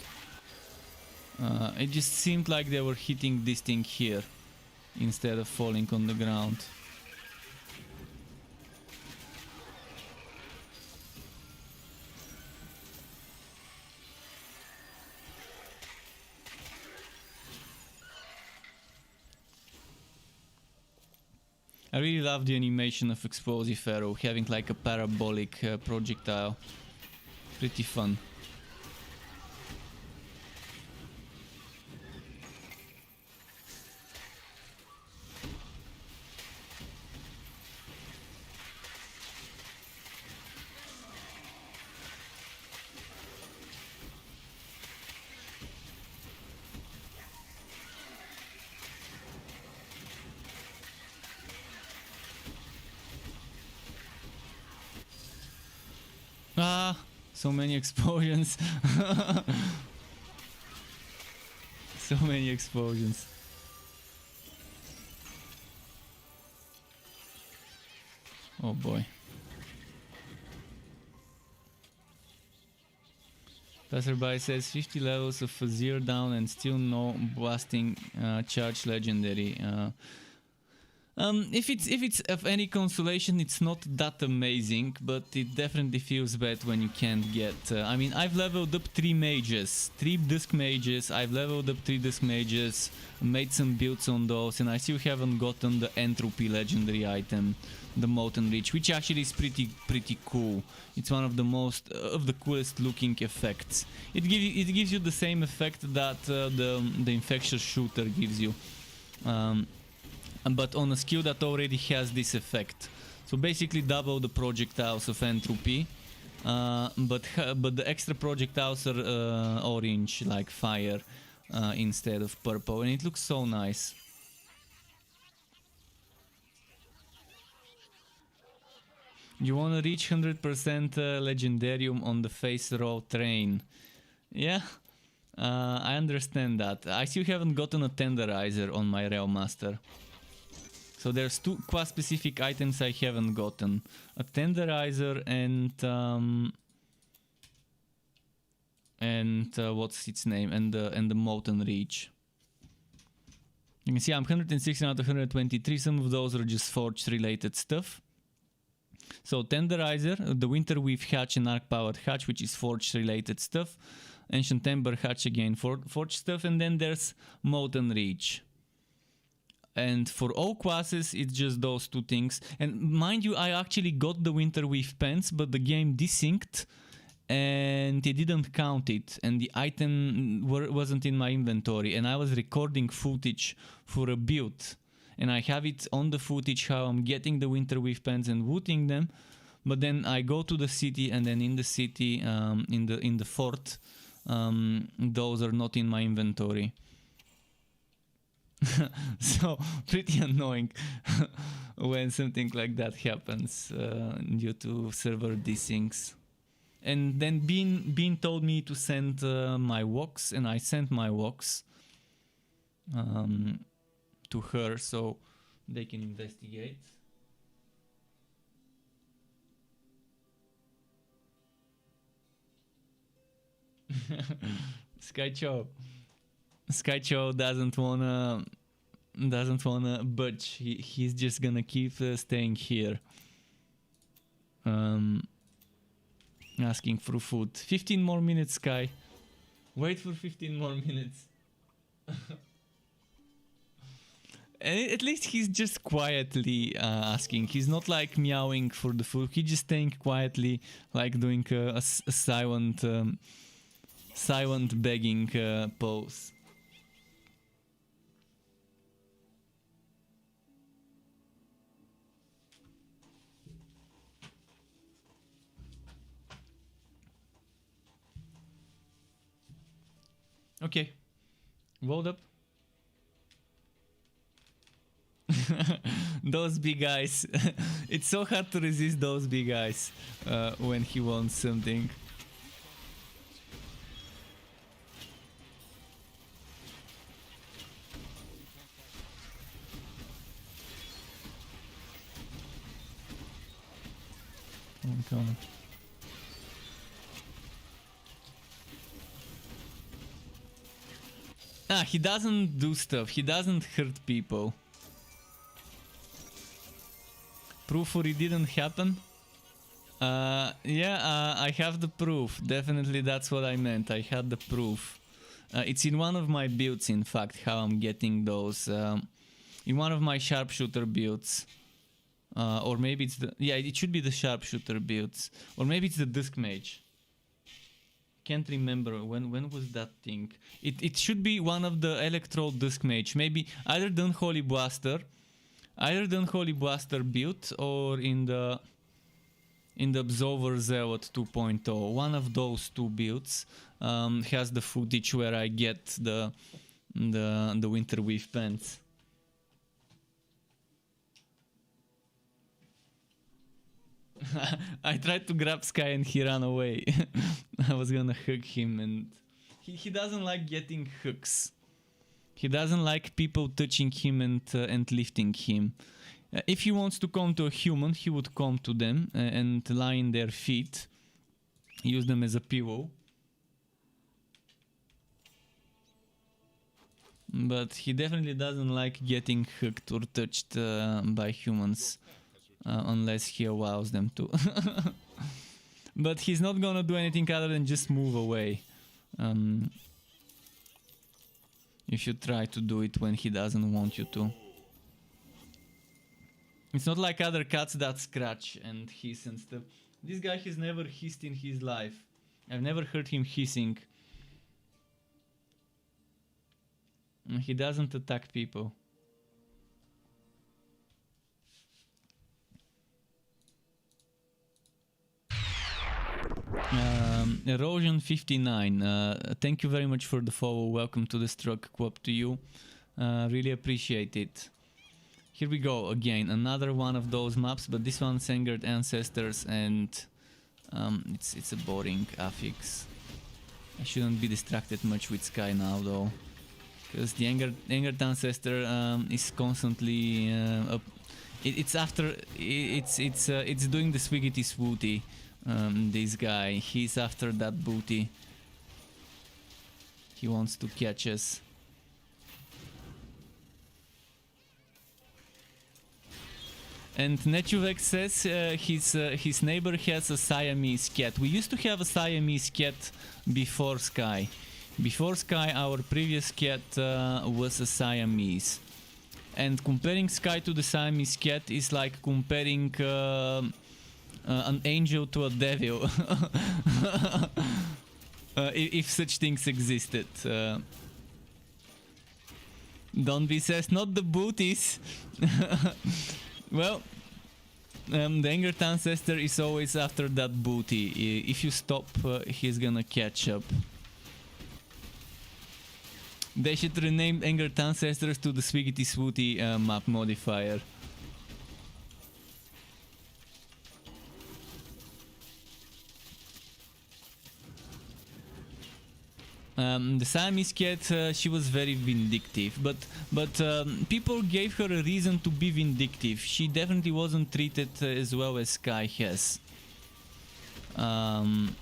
It just seemed like they were hitting this thing here instead of falling on the ground. I really love the animation of Explosive Arrow, having like a parabolic projectile. Pretty fun. Ah, so many explosions. So many explosions. Oh boy. Passerby says 50 levels of Fazir down and still no blasting charge legendary. If it's of any consolation, it's not that amazing, but it definitely feels bad when you can't get... I mean, I've leveled up 3 mages, 3 disc mages, I've leveled up 3 disc mages, made some builds on those, and I still haven't gotten the entropy legendary item, the Molten Reach, which actually is pretty cool. It's one of the most of the coolest looking effects. It gives you the same effect that the infectious shooter gives you. but on a skill that already has this effect. So basically double the projectiles of entropy, but the extra projectiles are orange, like fire, instead of purple, and it looks so nice. You wanna reach 100% Legendarium on the face row train. Yeah, I understand that. I still haven't gotten a Tenderizer on my Rail Master. So there's two quite specific items I haven't gotten. A Tenderizer and what's its name? And the Molten Reach. You can see I'm 116 out of 123. Some of those are just Forge related stuff. So Tenderizer, the Winterweave Hatch and Arc Powered Hatch, which is Forge related stuff. Ancient Ember Hatch again, Forge stuff. And then there's Molten Reach. And for all classes, it's just those two things. And mind you, I actually got the Winterweave Pants, but the game desynced and it didn't count it. And the item wasn't in my inventory. And I was recording footage for a build. And I have it on the footage how I'm getting the Winterweave Pants and wooting them. But then I go to the city, and then in the city, in the fort, those are not in my inventory. So pretty annoying when something like that happens due to server desyncs. And then Bean told me to send my walks, and I sent my walks to her so they can investigate. Skycho doesn't wanna budge. He's just gonna keep staying here. Asking for food. 15 more minutes, Sky. Wait for 15 more minutes. At least he's just quietly asking. He's not like meowing for the food. He's just staying quietly, like doing a silent begging pose. Okay, rolled up. Those big eyes. It's so hard to resist those big eyes when he wants something. Okay. He doesn't do stuff. He doesn't hurt people. Proof for it didn't happen? Yeah, I have the proof. Definitely that's what I meant. I had the proof. It's in one of my builds, in fact, how I'm getting those. In one of my Sharpshooter builds. Or maybe it's the... Yeah, it should be the Sharpshooter builds. Or maybe it's the Dusk Mage. Can't remember when was that thing. It should be one of the Electro Dusk Mage. Maybe either the Unholy Blaster build, or in the Absolver Zealot 2.0. One of those two builds has the footage where I get the Winterweave Pants. I tried to grab Sky and he ran away. I was gonna hug him, and he doesn't like getting hugs. He doesn't like people touching him and lifting him. If he wants to come to a human, he would come to them and lie in their feet, use them as a pillow. But he definitely doesn't like getting hugged or touched by humans. Unless he allows them to. But he's not gonna do anything other than just move away. You should try to do it when he doesn't want you to. It's not like other cats that scratch and hiss and stuff. This guy has never hissed in his life. I've never heard him hissing. He doesn't attack people. Erosion 59. Thank you very much for the follow. Welcome to the Struck Co-op to you. Really appreciate it. Here we go again, another one of those maps, but this one's Angered Ancestors, and it's a boring affix. I shouldn't be distracted much with Sky now though, because the Angered Ancestor is constantly it's doing the swiggity swooty. This guy, he's after that booty. He wants to catch us. And Nechuvex says his neighbor has a Siamese cat. We used to have a Siamese cat before Sky. Before Sky, our previous cat was a Siamese. And comparing Sky to the Siamese cat is like comparing an angel to a devil. If such things existed. Donby says, not the booties. Well, the Angered Ancestor is always after that booty. If you stop, he's gonna catch up. They should rename Angered Ancestors to the Swiggity Swooty map modifier. The Siamese cat, she was very vindictive, but people gave her a reason to be vindictive. She definitely wasn't treated as well as Sky has. And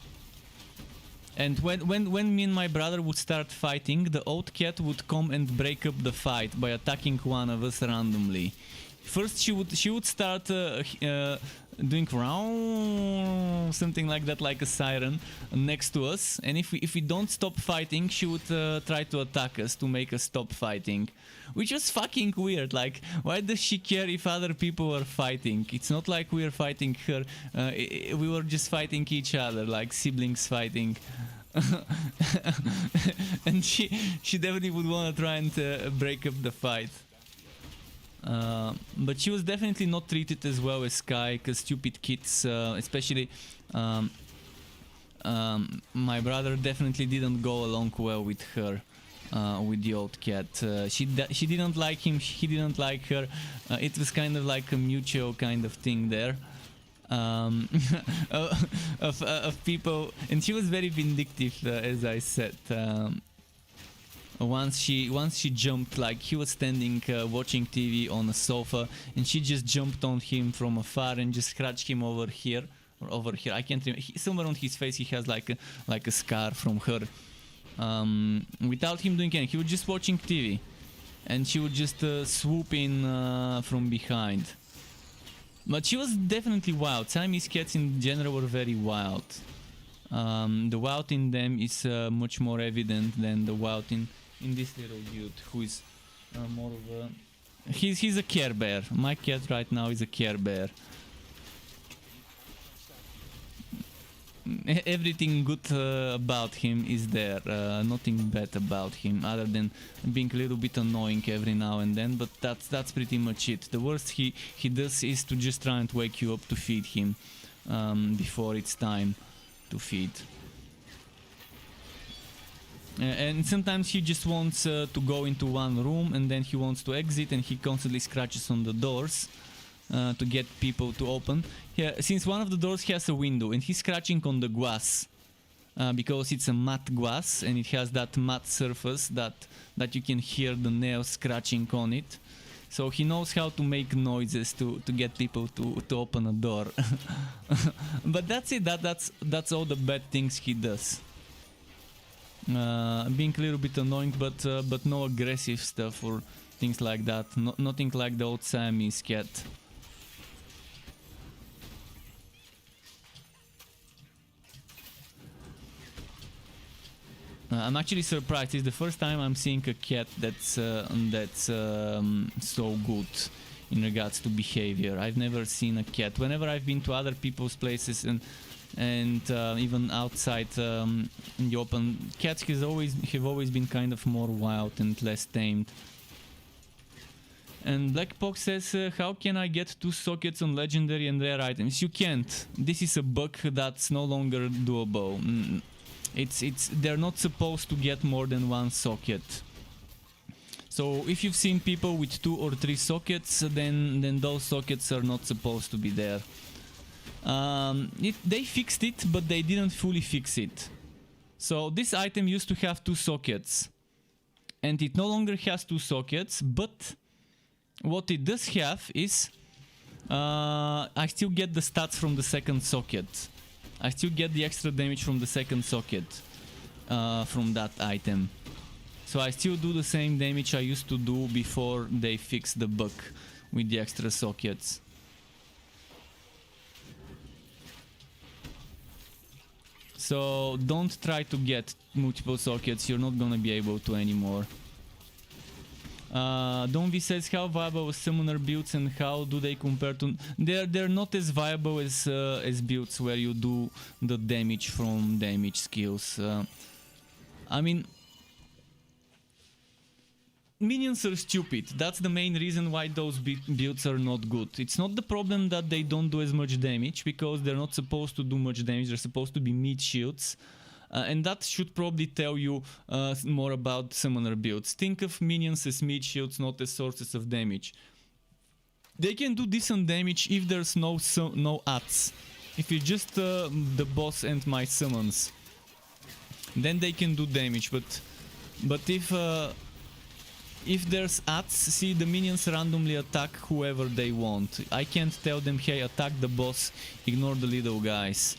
when me and my brother would start fighting, the old cat would come and break up the fight by attacking one of us randomly. First she would start doing something like that, like a siren next to us, and if we don't stop fighting, she would try to attack us to make us stop fighting, which was fucking weird. Like, why does she care if other people are fighting? It's not like we are fighting her. We were just fighting each other, like siblings fighting. And she definitely would want to try and break up the fight. But she was definitely not treated as well as Sky, because stupid kids, especially my brother, definitely didn't go along well with her, with the old cat. She didn't like him, he didn't like her. It was kind of like a mutual kind of thing there. Of people, and she was very vindictive, as I said. Once she jumped, like he was standing watching TV on a sofa, and she just jumped on him from afar and just scratched him over here or over here. I can't remember. Somewhere on his face he has like a scar from her. Without him doing anything, he was just watching TV, and she would just swoop in from behind. But she was definitely wild. Siamese cats in general were very wild. The wild in them is much more evident than the wild in this little dude, who is more of a... He's a Care Bear. My cat right now is a Care Bear. Everything good about him is there. Nothing bad about him, other than being a little bit annoying every now and then, but that's pretty much it. The worst he does is to just try and wake you up to feed him before it's time to feed. And sometimes he just wants to go into one room, and then he wants to exit, and he constantly scratches on the doors to get people to open. Yeah, since one of the doors has a window, and he's scratching on the glass because it's a matte glass, and it has that matte surface that you can hear the nails scratching on it. So he knows how to make noises to get people to open a door. But that's it. That's all the bad things he does. Being a little bit annoying, but no aggressive stuff or things like that. Nothing like the old Siamese cat. I'm actually surprised. It's the first time I'm seeing a cat that's so good in regards to behavior. I've never seen a cat. Whenever I've been to other people's places and even outside in the open, cats have always been kind of more wild and less tamed. And Blackpox says, how can I get 2 sockets on legendary and rare items? You can't. This is a bug that's no longer doable. They're not supposed to get more than 1 socket. So if you've seen people with 2 or 3 sockets, then those sockets are not supposed to be there. They fixed it, but they didn't fully fix it. So this item used to have 2 sockets. And it no longer has 2 sockets, but what it does have is I still get the stats from the second socket. I still get the extra damage from the second socket from that item. So I still do the same damage I used to do before they fixed the bug with the extra sockets. So don't try to get multiple sockets, you're not gonna be able to anymore. Donvi says, how viable are summoner builds and how do they compare to... They're not as viable as builds where you do the damage from damage skills. I mean... Minions are stupid. That's the main reason why those builds are not good. It's not the problem that they don't do as much damage, because they're not supposed to do much damage. They're supposed to be mid shields. And that should probably tell you more about summoner builds. Think of minions as mid shields, not as sources of damage. They can do decent damage if there's no ATS. If it's just the boss and my summons, then they can do damage. But if there's ATS, see, the minions randomly attack whoever they want. I can't tell them, hey, attack the boss, ignore the little guys.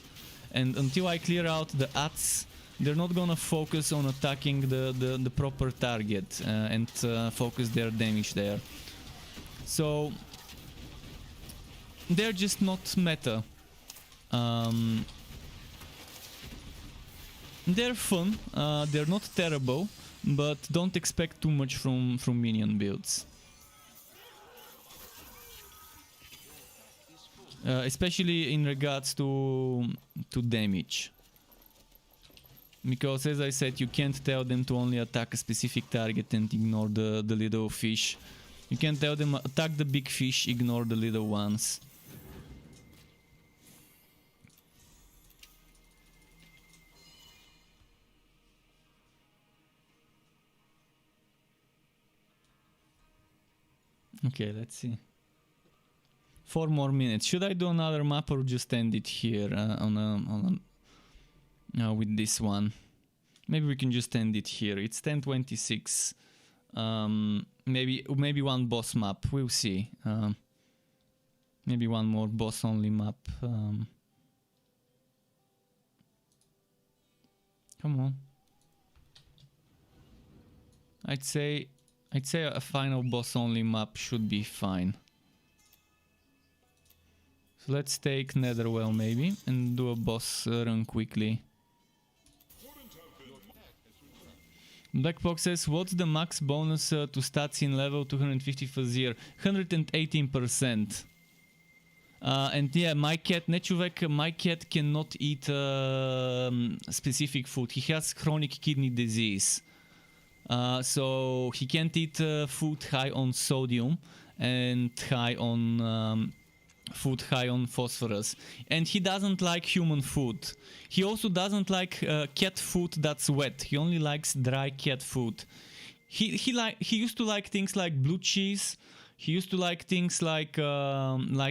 And until I clear out the ATS, they're not gonna focus on attacking the proper target and focus their damage there. So they're just not meta. They're fun, they're not terrible, but don't expect too much from minion builds. Especially in regards to damage. Because as I said, you can't tell them to only attack a specific target and ignore the little fish. You can tell them attack the big fish, ignore the little ones. Okay, let's see. 4 more minutes. Should I do another map or just end it here with this one? Maybe we can just end it here. It's 10:26. Maybe one boss map. We'll see. Maybe one more boss only map. Come on. I'd say a final boss only map should be fine. So let's take Netherwell maybe and do a boss run quickly. Blackbox says, what's the max bonus to stats in level 250 for Zir? 118%. And yeah, my cat, Nechuvek, my cat cannot eat specific food. He has chronic kidney disease. So he can't eat food high on sodium and high on food high on phosphorus, and he doesn't like human food. He also doesn't like cat food that's wet. He only likes dry cat food. He used to like things like blue cheese. He used to like things like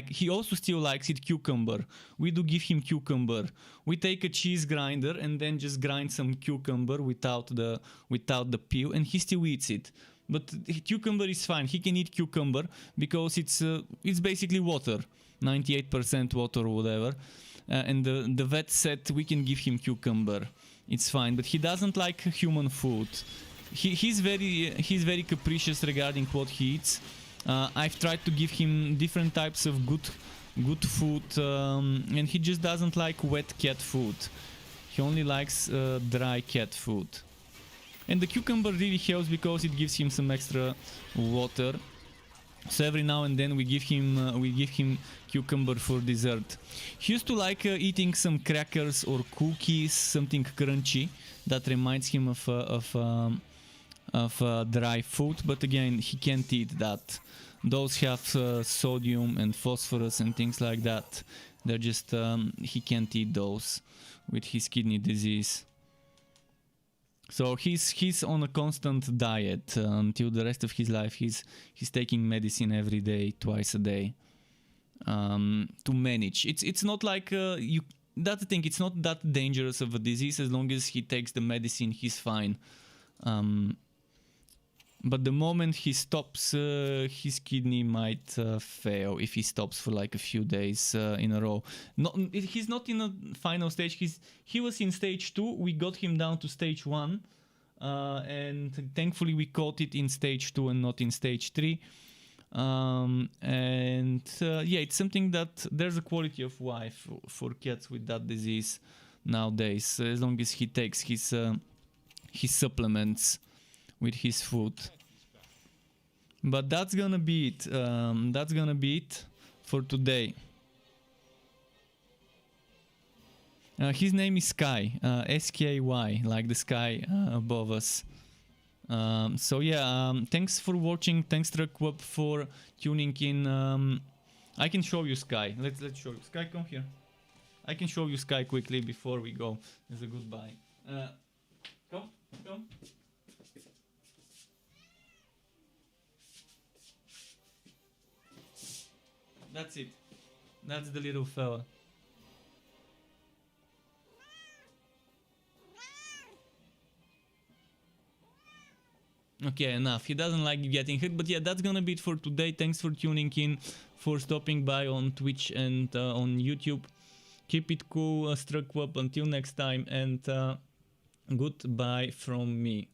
he also still likes it cucumber. We do give him cucumber. We take a cheese grinder and then just grind some cucumber without the peel, and he still eats it. But cucumber is fine. He can eat cucumber because it's basically water, 98% water or whatever. And the vet said we can give him cucumber. It's fine, but he doesn't like human food. He's very capricious regarding what he eats. I've tried to give him different types of good food, and he just doesn't like wet cat food. He only likes dry cat food. And the cucumber really helps because it gives him some extra water. So every now and then we give him cucumber for dessert. He used to like eating some crackers or cookies, something crunchy that reminds him of dry food. But again, he can't eat that. those have sodium and phosphorus and things like that. They're just he can't eat those with his kidney disease. So he's on a constant diet until the rest of his life. He's taking medicine every day, twice a day, to manage. It's not like you. That's the thing. It's not that dangerous of a disease as long as he takes the medicine. He's fine. But the moment he stops, his kidney might fail if he stops for like a few days in a row. He's not in a final stage. He was in stage 2. We got him down to stage 1. And thankfully we caught it in stage 2 and not in stage 3. Yeah, it's something that there's a quality of life for cats with that disease nowadays, as long as he takes his supplements with his food. But that's gonna be it. That's gonna be it for today. His name is Sky, S-K-Y, like the sky above us. So yeah, thanks for watching. Thanks Truckweb for tuning in. I can show you Sky. Let's show you. Sky, come here. I can show you Sky quickly before we go as a goodbye. Come. That's it. That's the little fella. Okay, enough. He doesn't like getting hit, but yeah, that's gonna be it for today. Thanks for tuning in, for stopping by on Twitch and on YouTube. Keep it cool, Struckweb. Until next time, and goodbye from me.